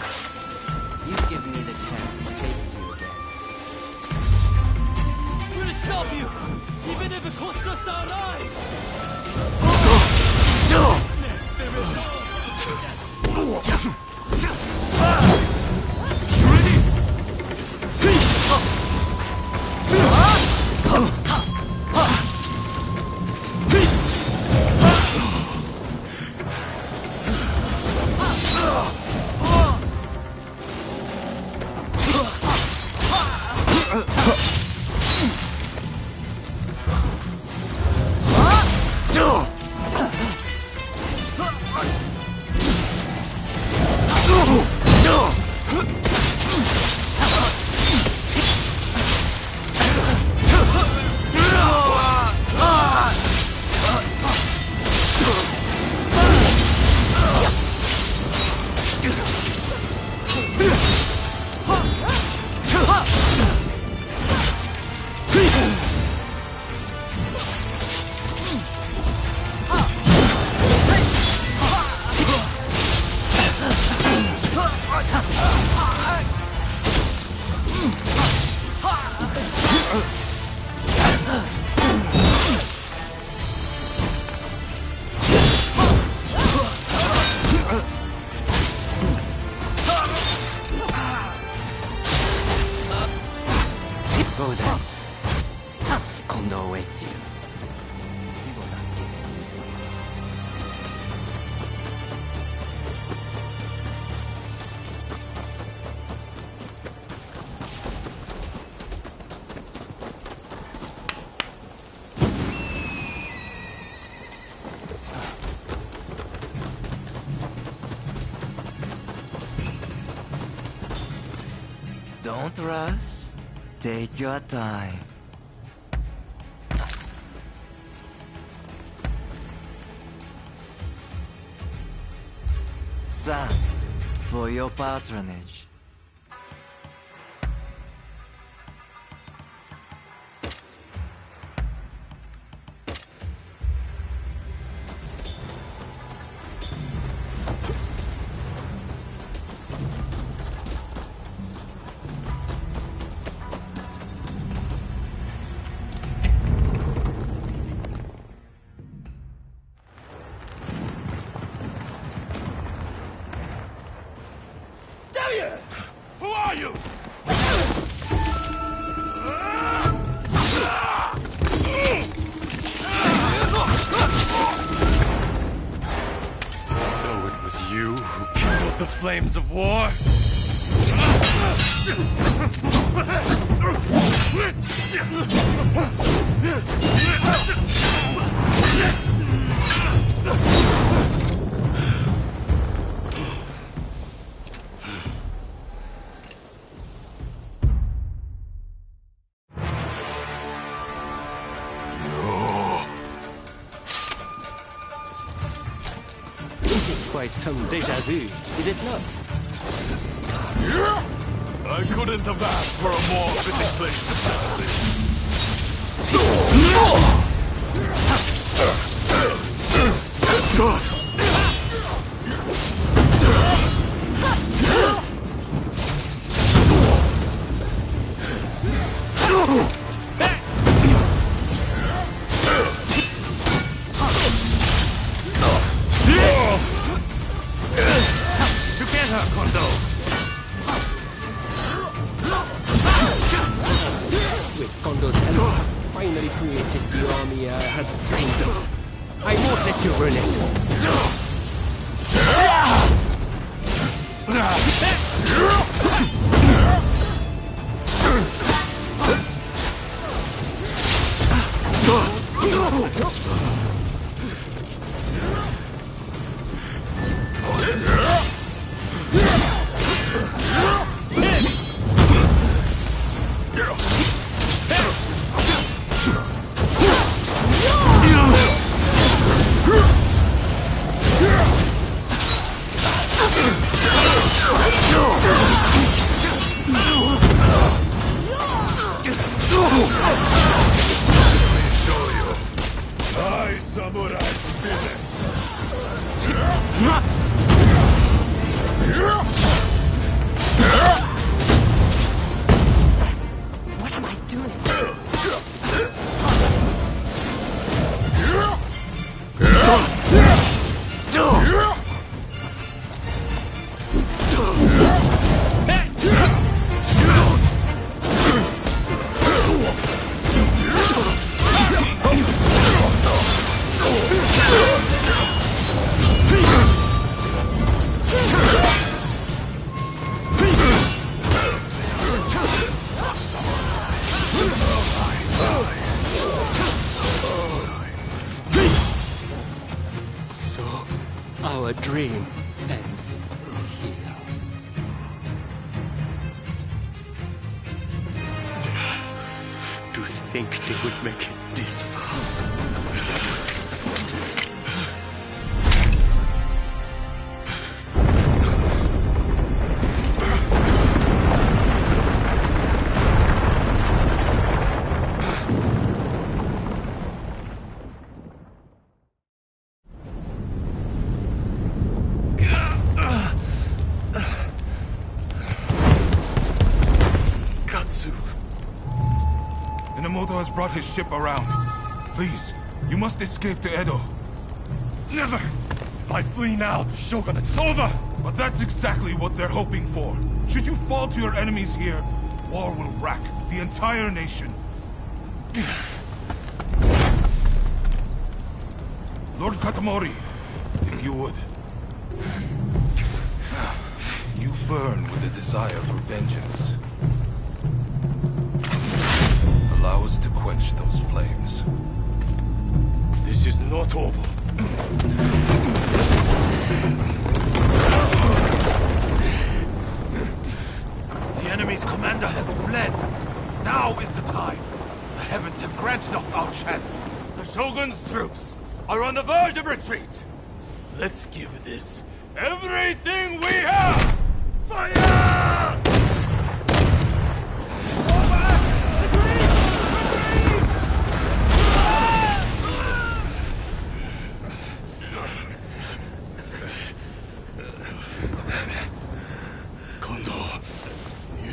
Speaker 9: You've given me the chance to face you again.
Speaker 4: We're gonna stop you, even if it costs us our lives!
Speaker 9: Go then. Kondo awaits you. He will not give in easily. Don't rush. Take your time. Thanks for your patronage.
Speaker 4: Damn you!
Speaker 16: flames of war.
Speaker 9: This is quite some déjà vu, is it not?
Speaker 11: I couldn't have asked for a more fitting place to settle this.
Speaker 16: Together, Kondo!
Speaker 9: With Kondo's help, finally created the army I had dreamed of. I won't let you ruin it. What am I doing? So, our dream ends here. To think they would make it this far.
Speaker 11: Minamoto has brought his ship around. Please, you must escape to Edo.
Speaker 16: Never! If I flee now, the shogunate's over!
Speaker 11: But that's exactly what they're hoping for. Should you fall to your enemies here, war will rack the entire nation. Lord Katamori, if you would. You burn with a desire for vengeance. Allow us to quench those flames.
Speaker 16: This is not over.
Speaker 1: The enemy's commander has fled. Now is the time. The heavens have granted us our chance.
Speaker 16: The Shogun's troops are on the verge of retreat. Let's give this everything we have! Fire!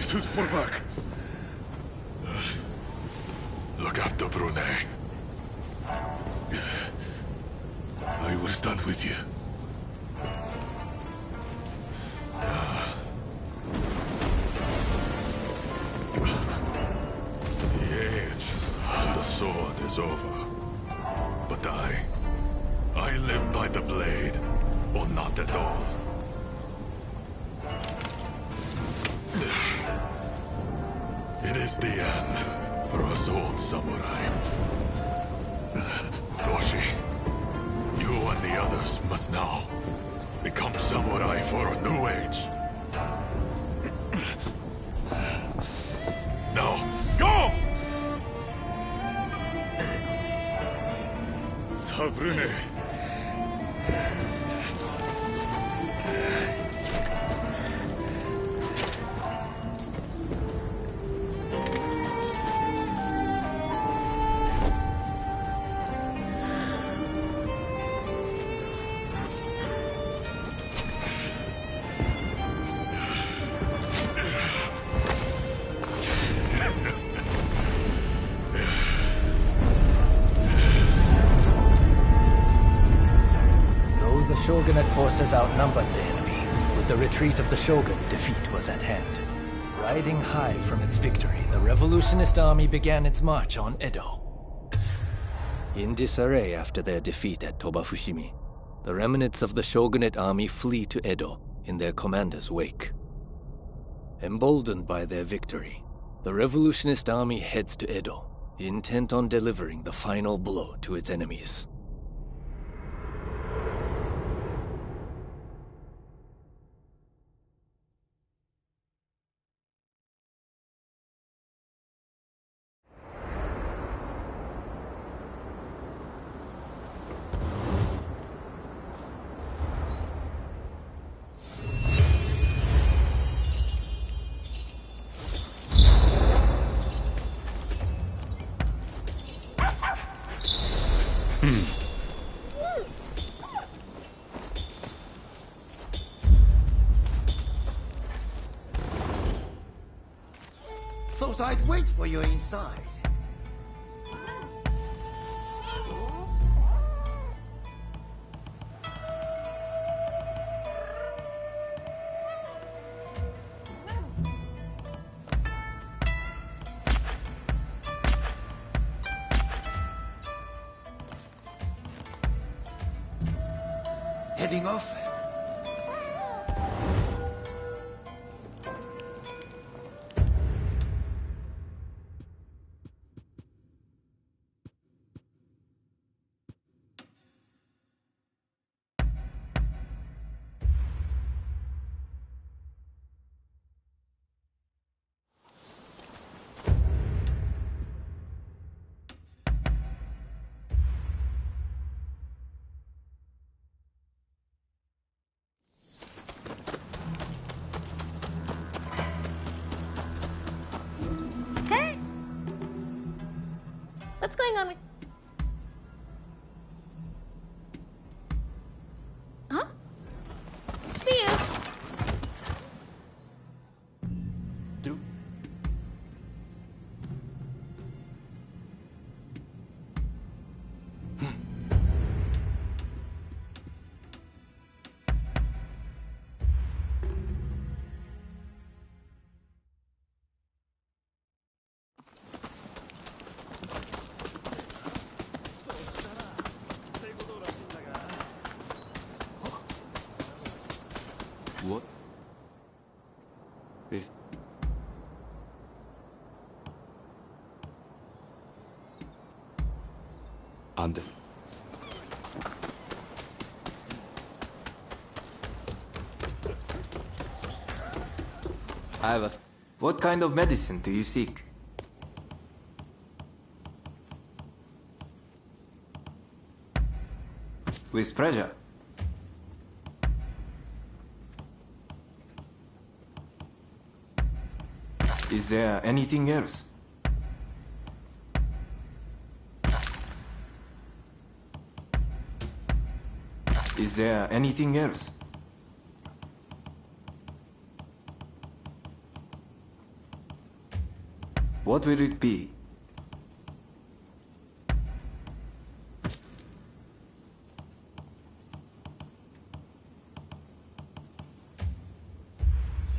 Speaker 11: Should fall back. Look after Brunei. I will stand with you. The age of the sword is over. But I live by the blade, or not at all. It is the end for us old samurai. Doshi, you and the others must now become samurai for a new age. Now, go!
Speaker 20: Sabrune.
Speaker 2: Shogunate forces outnumbered the enemy. With the retreat of the Shogun, defeat was at hand. Riding high from its victory, the revolutionist army began its march on Edo. In disarray after their defeat at Tobafushimi, the remnants of the Shogunate army flee to Edo in their commander's wake. Emboldened by their victory, the revolutionist army heads to Edo, intent on delivering the final blow to its enemies.
Speaker 19: Thought I'd wait for you inside. Heading off?
Speaker 17: What's going on with... Huh? See you!
Speaker 10: What? If... Under.
Speaker 12: I have a... What kind of medicine do you seek? With pleasure. Is there anything else? Is there anything else? What will it be?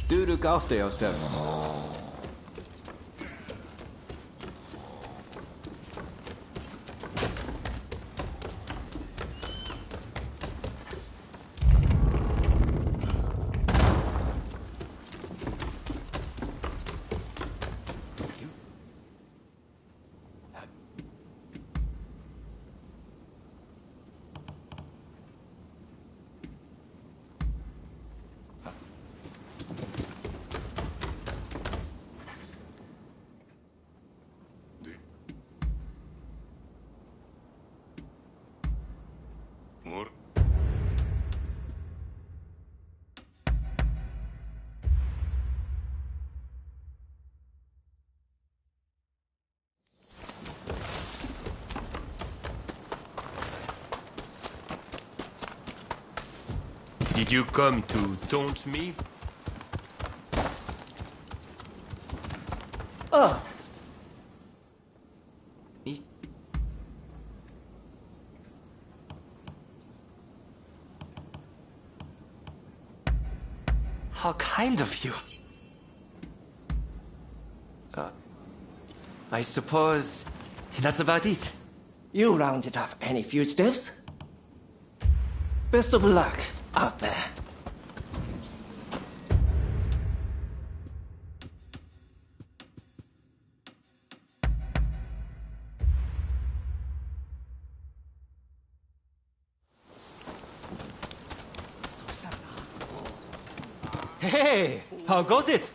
Speaker 12: Do look after yourself.
Speaker 5: Did you come to taunt me?
Speaker 22: Oh. How kind of you. I suppose that's about it.
Speaker 7: You rounded off any fugitives? Best of luck out there.
Speaker 15: Hey, how goes it?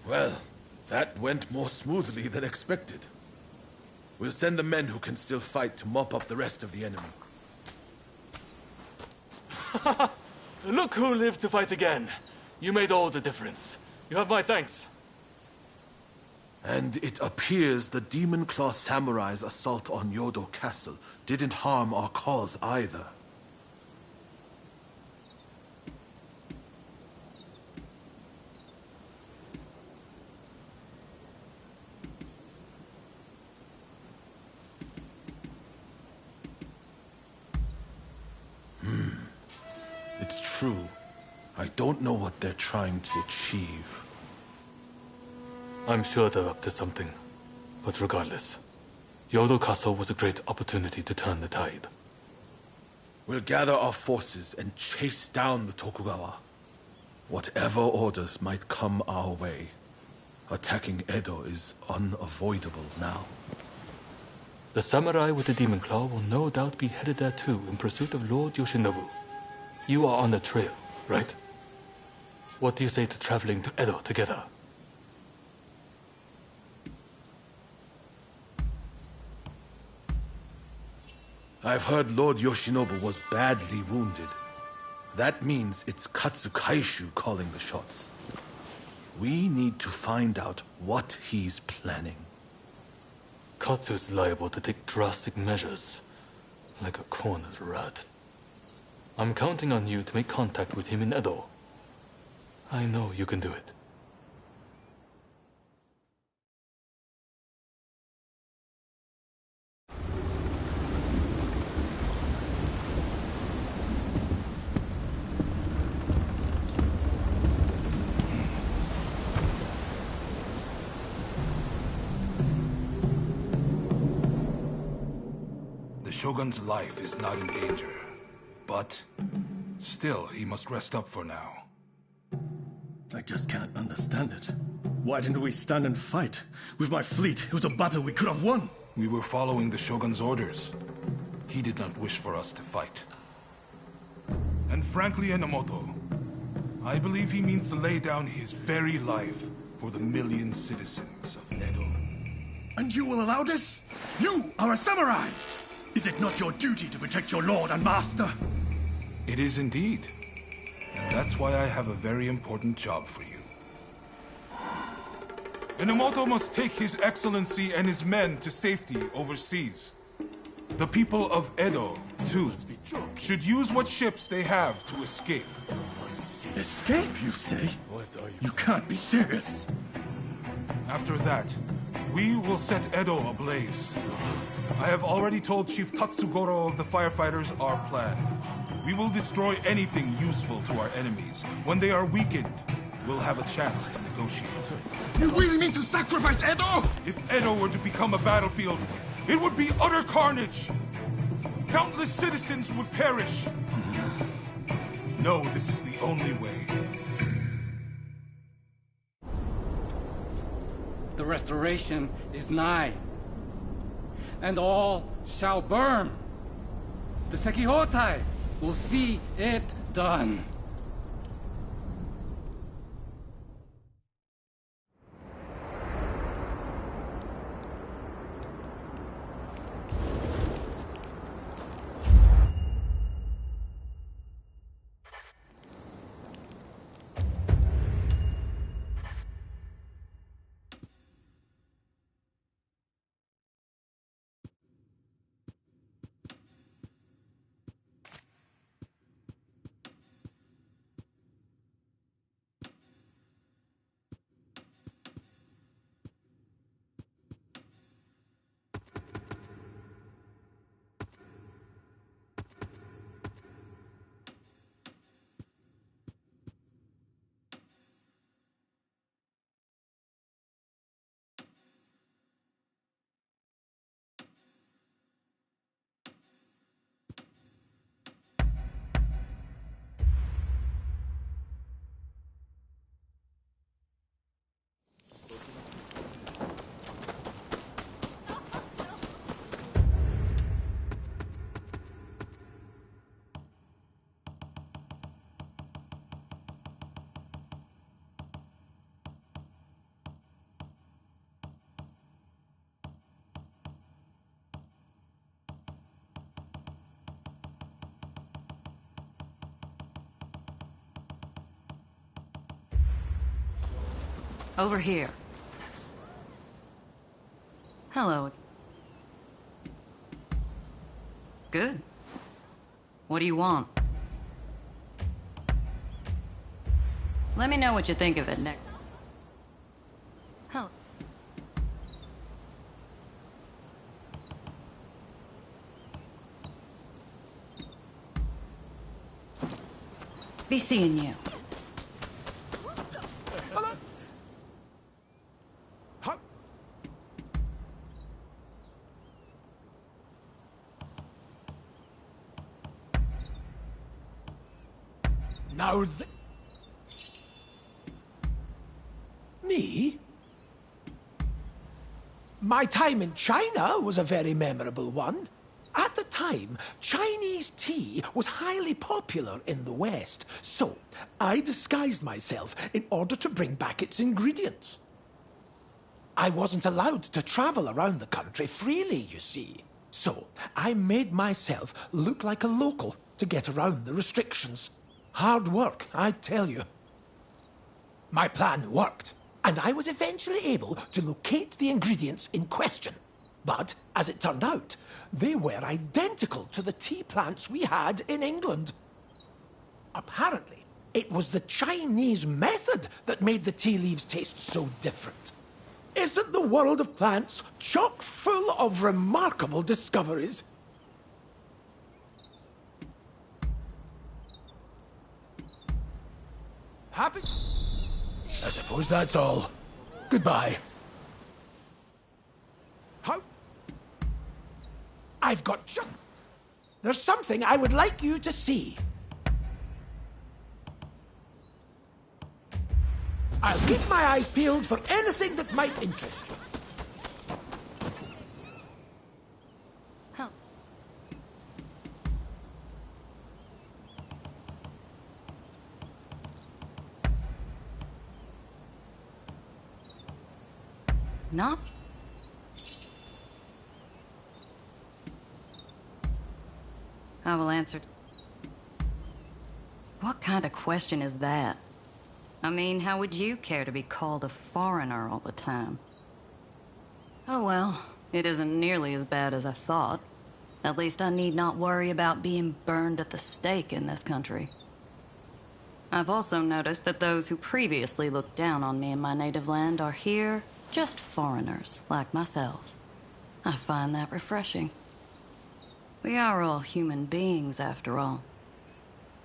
Speaker 1: Well, that went more smoothly than expected. We'll send the men who can still fight to mop up the rest of the enemy.
Speaker 13: Look who lived to fight again. You made all the difference. You have my thanks.
Speaker 1: And it appears the Demon Claw Samurai's assault on Yodo Castle didn't harm our cause either. It's true. I don't know what they're trying to achieve.
Speaker 13: I'm sure they're up to something. But regardless, Yodo Castle was a great opportunity to turn the tide.
Speaker 1: We'll gather our forces and chase down the Tokugawa. Whatever orders might come our way, attacking Edo is unavoidable now.
Speaker 13: The samurai with the demon claw will no doubt be headed there too in pursuit of Lord Yoshinobu. You are on the trail, right? What do you say to traveling to Edo together?
Speaker 1: I've heard Lord Yoshinobu was badly wounded. That means it's Katsukaishu calling the shots. We need to find out what he's planning.
Speaker 13: Katsu is liable to take drastic measures, like a cornered rat. I'm counting on you to make contact with him in Edo. I know you can do it.
Speaker 21: The Shogun's life is not in danger, but still, he must rest up for now.
Speaker 24: I just can't understand it. Why didn't we stand and fight? With my fleet, it was a battle we could have won.
Speaker 21: We were following the Shogun's orders. He did not wish for us to fight. And frankly, Enomoto, I believe he means to lay down his very life for the million citizens of Edo.
Speaker 24: And you will allow this? You are a samurai! Is it not your duty to protect your lord and master?
Speaker 21: It is indeed. And that's why I have a very important job for you. Enomoto must take His Excellency and his men to safety overseas. The people of Edo, too, should use what ships they have to escape.
Speaker 24: Escape, you say? You can't be serious.
Speaker 21: After that, we will set Edo ablaze. I have already told Chief Tatsugoro of the firefighters our plan. We will destroy anything useful to our enemies. When they are weakened, we'll have a chance to negotiate.
Speaker 24: You really mean to sacrifice Edo?
Speaker 21: If Edo were to become a battlefield, it would be utter carnage. Countless citizens would perish. No, this is the only way.
Speaker 25: The restoration is nigh, and all shall burn. The Sekihotai will see it done.
Speaker 3: Over here. Hello. Good. What do you want? Let me know what you think of it next. Hello. Be seeing you.
Speaker 8: Now me? My time in China was a very memorable one. At the time, Chinese tea was highly popular in the West, so I disguised myself in order to bring back its ingredients. I wasn't allowed to travel around the country freely, you see. So I made myself look like a local to get around the restrictions. Hard work, I tell you. My plan worked, and I was eventually able to locate the ingredients in question. But, as it turned out, they were identical to the tea plants we had in England. Apparently, it was the Chinese method that made the tea leaves taste so different. Isn't the world of plants chock full of remarkable discoveries? Happy? I suppose that's all. Goodbye. How? I've got just... There's something I would like you to see. I'll keep my eyes peeled for anything that might interest you.
Speaker 3: Huh. Not? I will answer. What kind of question is that? I mean, how would you care to be called a foreigner all the time? Oh well, it isn't nearly as bad as I thought. At least I need not worry about being burned at the stake in this country. I've also noticed that those who previously looked down on me in my native land are here just foreigners like myself. I find that refreshing. We are all human beings, after all.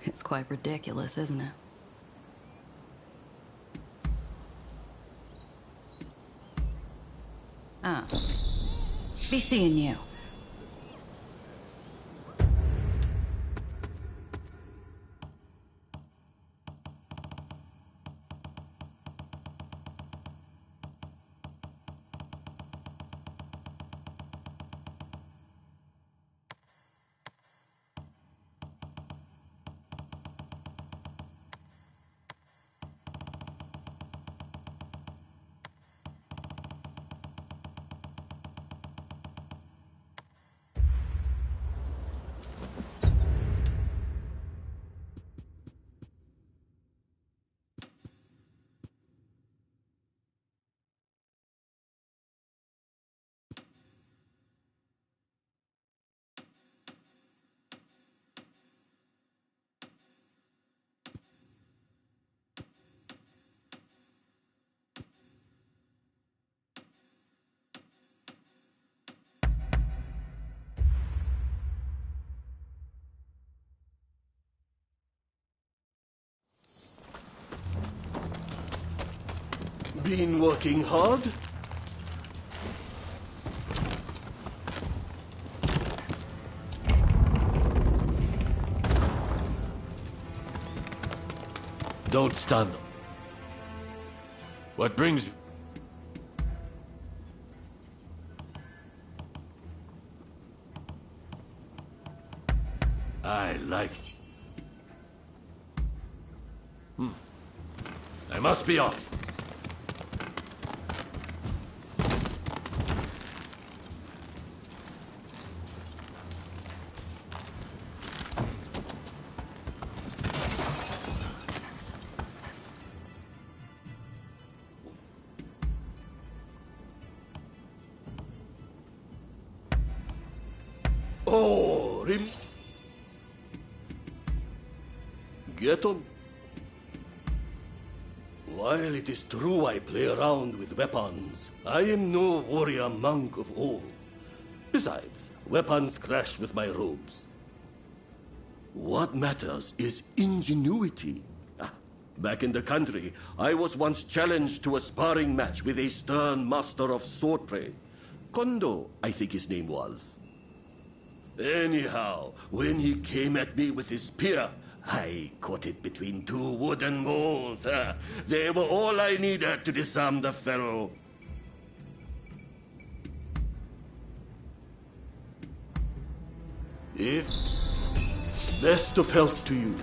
Speaker 3: It's quite ridiculous, isn't it? Ah. Be seeing you.
Speaker 14: Been working hard?
Speaker 16: Don't stun them. What brings you? I like it. I must be off.
Speaker 4: Oh, get on. While it is true I play around with weapons, I am no warrior monk of old. Besides, weapons crash with my robes. What matters is ingenuity. Back in the country, I was once challenged to a sparring match with a stern master of swordplay. Kondo, I think his name was. Anyhow, when he came at me with his spear, I caught it between two wooden moles. They were all I needed to disarm the fellow. If best of health to you.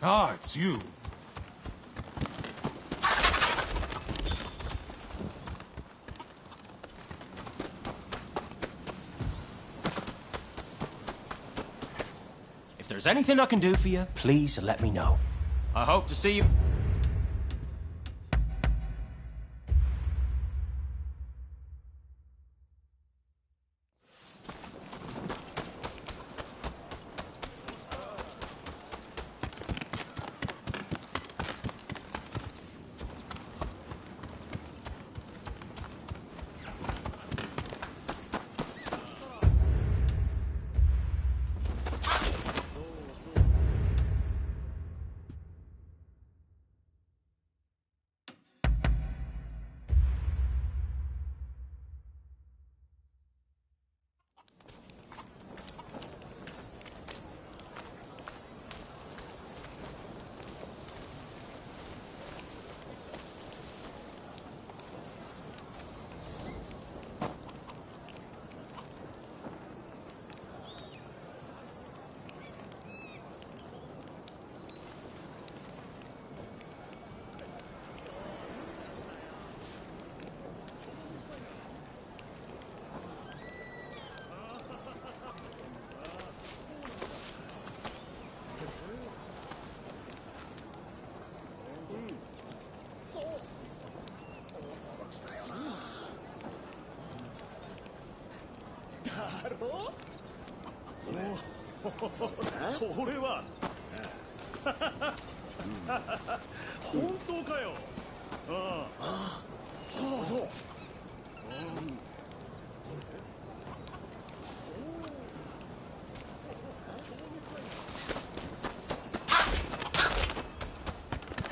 Speaker 21: Ah, it's you.
Speaker 6: If there's anything I can do for you, please let me know. I hope to see you.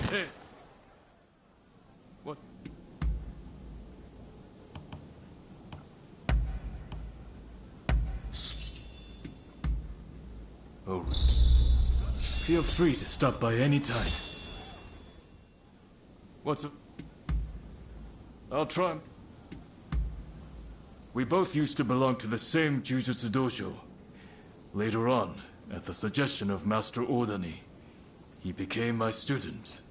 Speaker 16: Hey. What? Oh. Feel free to stop by any time. What's up? I'll try. We both used to belong to the same Jujutsu dojo. Later on, at the suggestion of Master Odani, he became my student.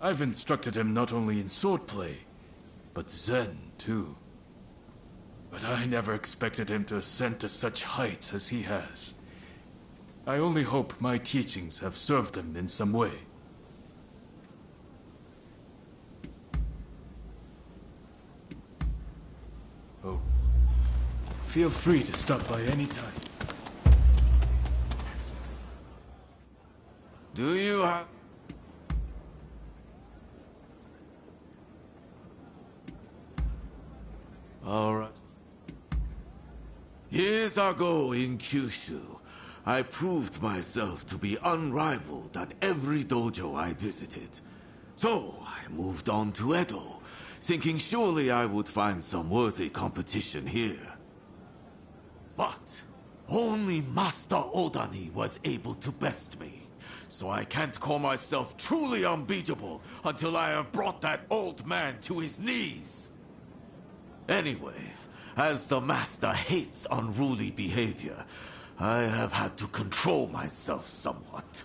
Speaker 16: I've instructed him not only in swordplay, but Zen, too. But I never expected him to ascend to such heights as he has. I only hope my teachings have served him in some way. Oh. Feel free to stop by any time.
Speaker 12: Do you have... All right. Years ago in Kyushu, I proved myself to be unrivaled at every dojo I visited. So I moved on to Edo, thinking surely I would find some worthy competition here. But only Master Odani was able to best me. So I can't call myself truly unbeatable until I have brought that old man to his knees. Anyway, as the master hates unruly behavior, I have had to control myself somewhat.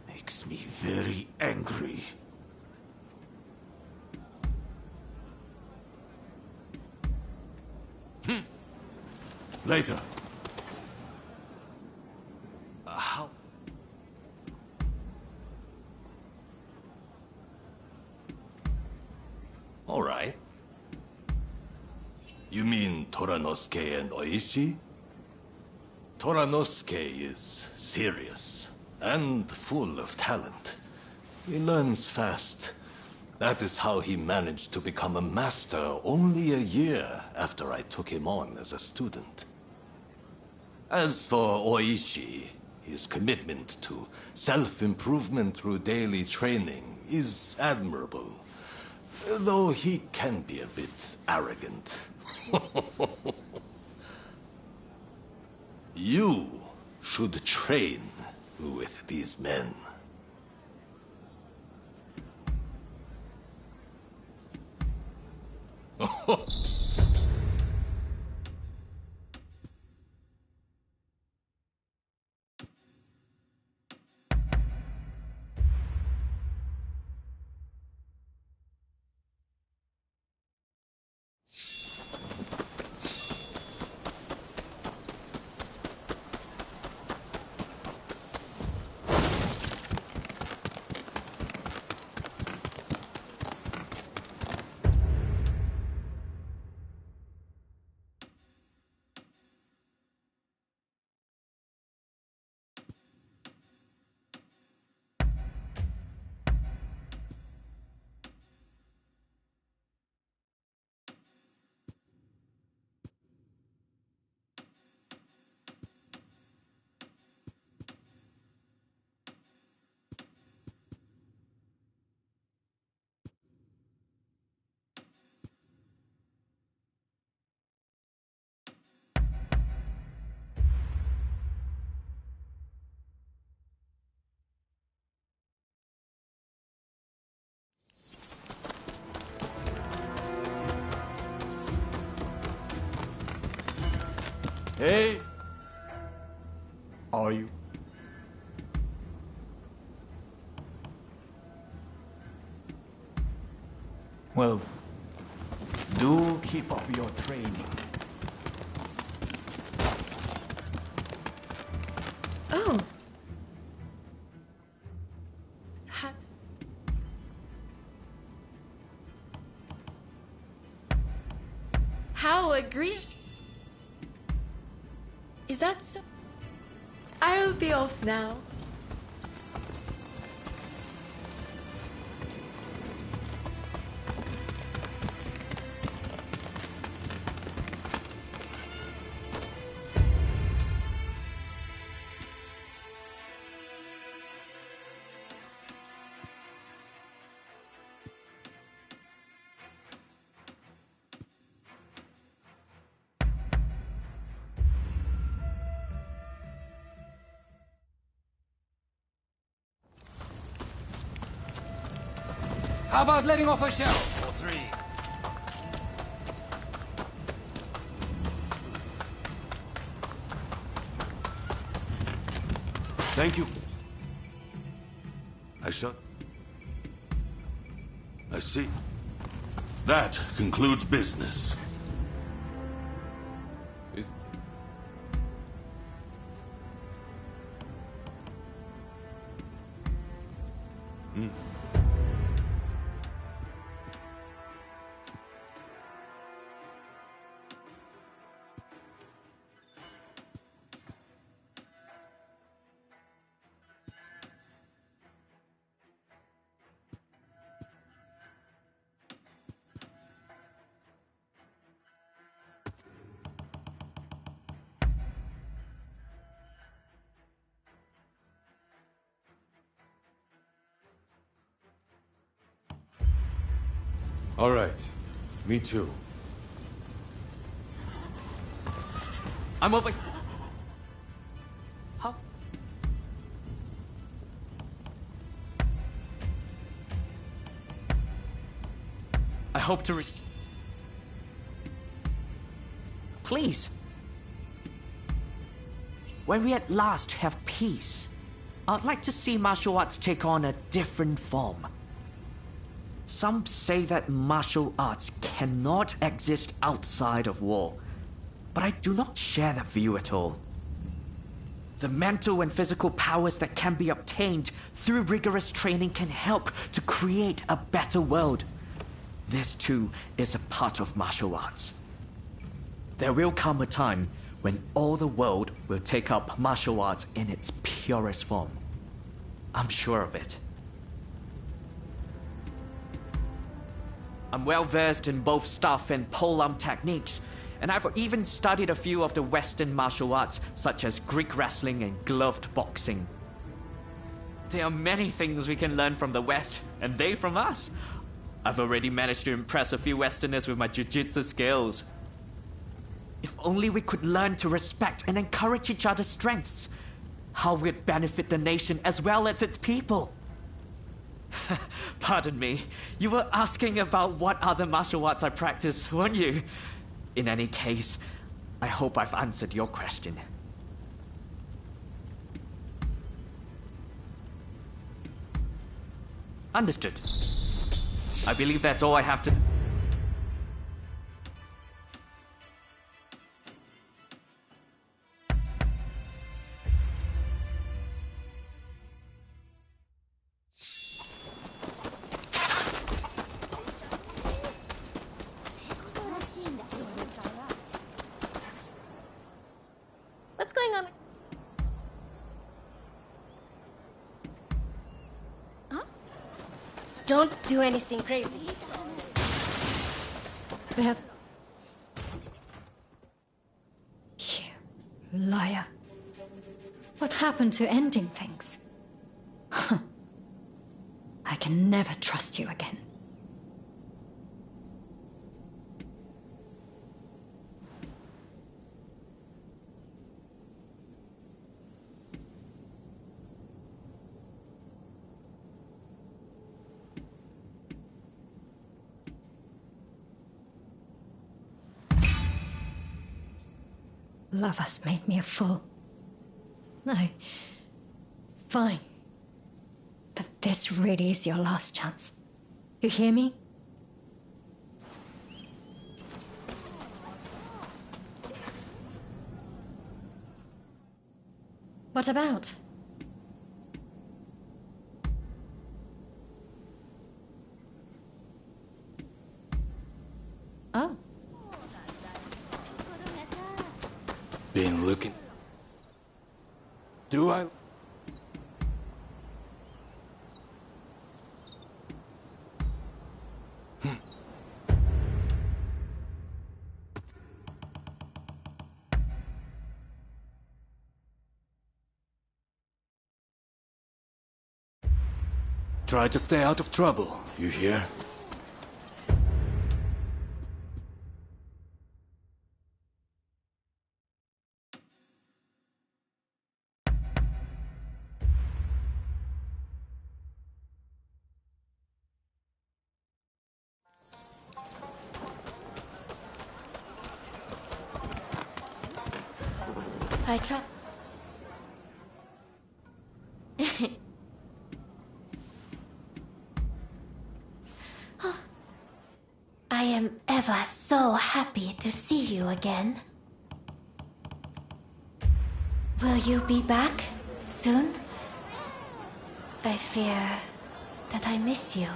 Speaker 12: Makes me very angry. Later.
Speaker 4: How? All right. You mean Toranosuke and Oishi? Toranosuke is serious and full of talent. He learns fast. That is how he managed to become a master only a year after I took him on as a student. As for Oishi, his commitment to self-improvement through daily training is admirable, though he can be a bit arrogant. You should train with these men.
Speaker 9: Hey! Are you? Well, do keep up your training.
Speaker 11: Oh. How agree? Is that so? I'll be off now.
Speaker 25: How about letting off a shell? For 3.
Speaker 12: Thank you. I see. That concludes business.
Speaker 14: All right. Me too.
Speaker 15: I'm over.
Speaker 11: How?
Speaker 15: I hope to
Speaker 18: Please. When we at last have peace, I'd like to see martial arts take on a different form. Some say that martial arts cannot exist outside of war. but I do not share that view at all. The mental and physical powers that can be obtained through rigorous training can help to create a better world. This too is a part of martial arts. There will come a time when all the world will take up martial arts in its purest form. I'm sure of it. I'm well versed in both staff and polearm techniques, and I've even studied a few of the Western martial arts, such as Greek wrestling and gloved boxing. There are many things we can learn from the West, and they from us. I've already managed to impress a few Westerners with my jiu-jitsu skills. If only we could learn to respect and encourage each other's strengths, how we'd benefit the nation as well as its people. Pardon me, you were asking about what other martial arts I practice, weren't you? In any case, I hope I've answered your question. Understood. I believe that's all I have to...
Speaker 11: What's going on? Huh? Don't do anything crazy.
Speaker 2: They have... You liar. What happened to ending things? I can never trust you again. Love has made me a fool. Fine. But this really is your last chance. You hear me? What about? Oh.
Speaker 10: Been looking? Do I? Try to stay out of trouble, you hear?
Speaker 11: I try. I am ever so happy to see you again. Will you be back soon? I fear that I miss you.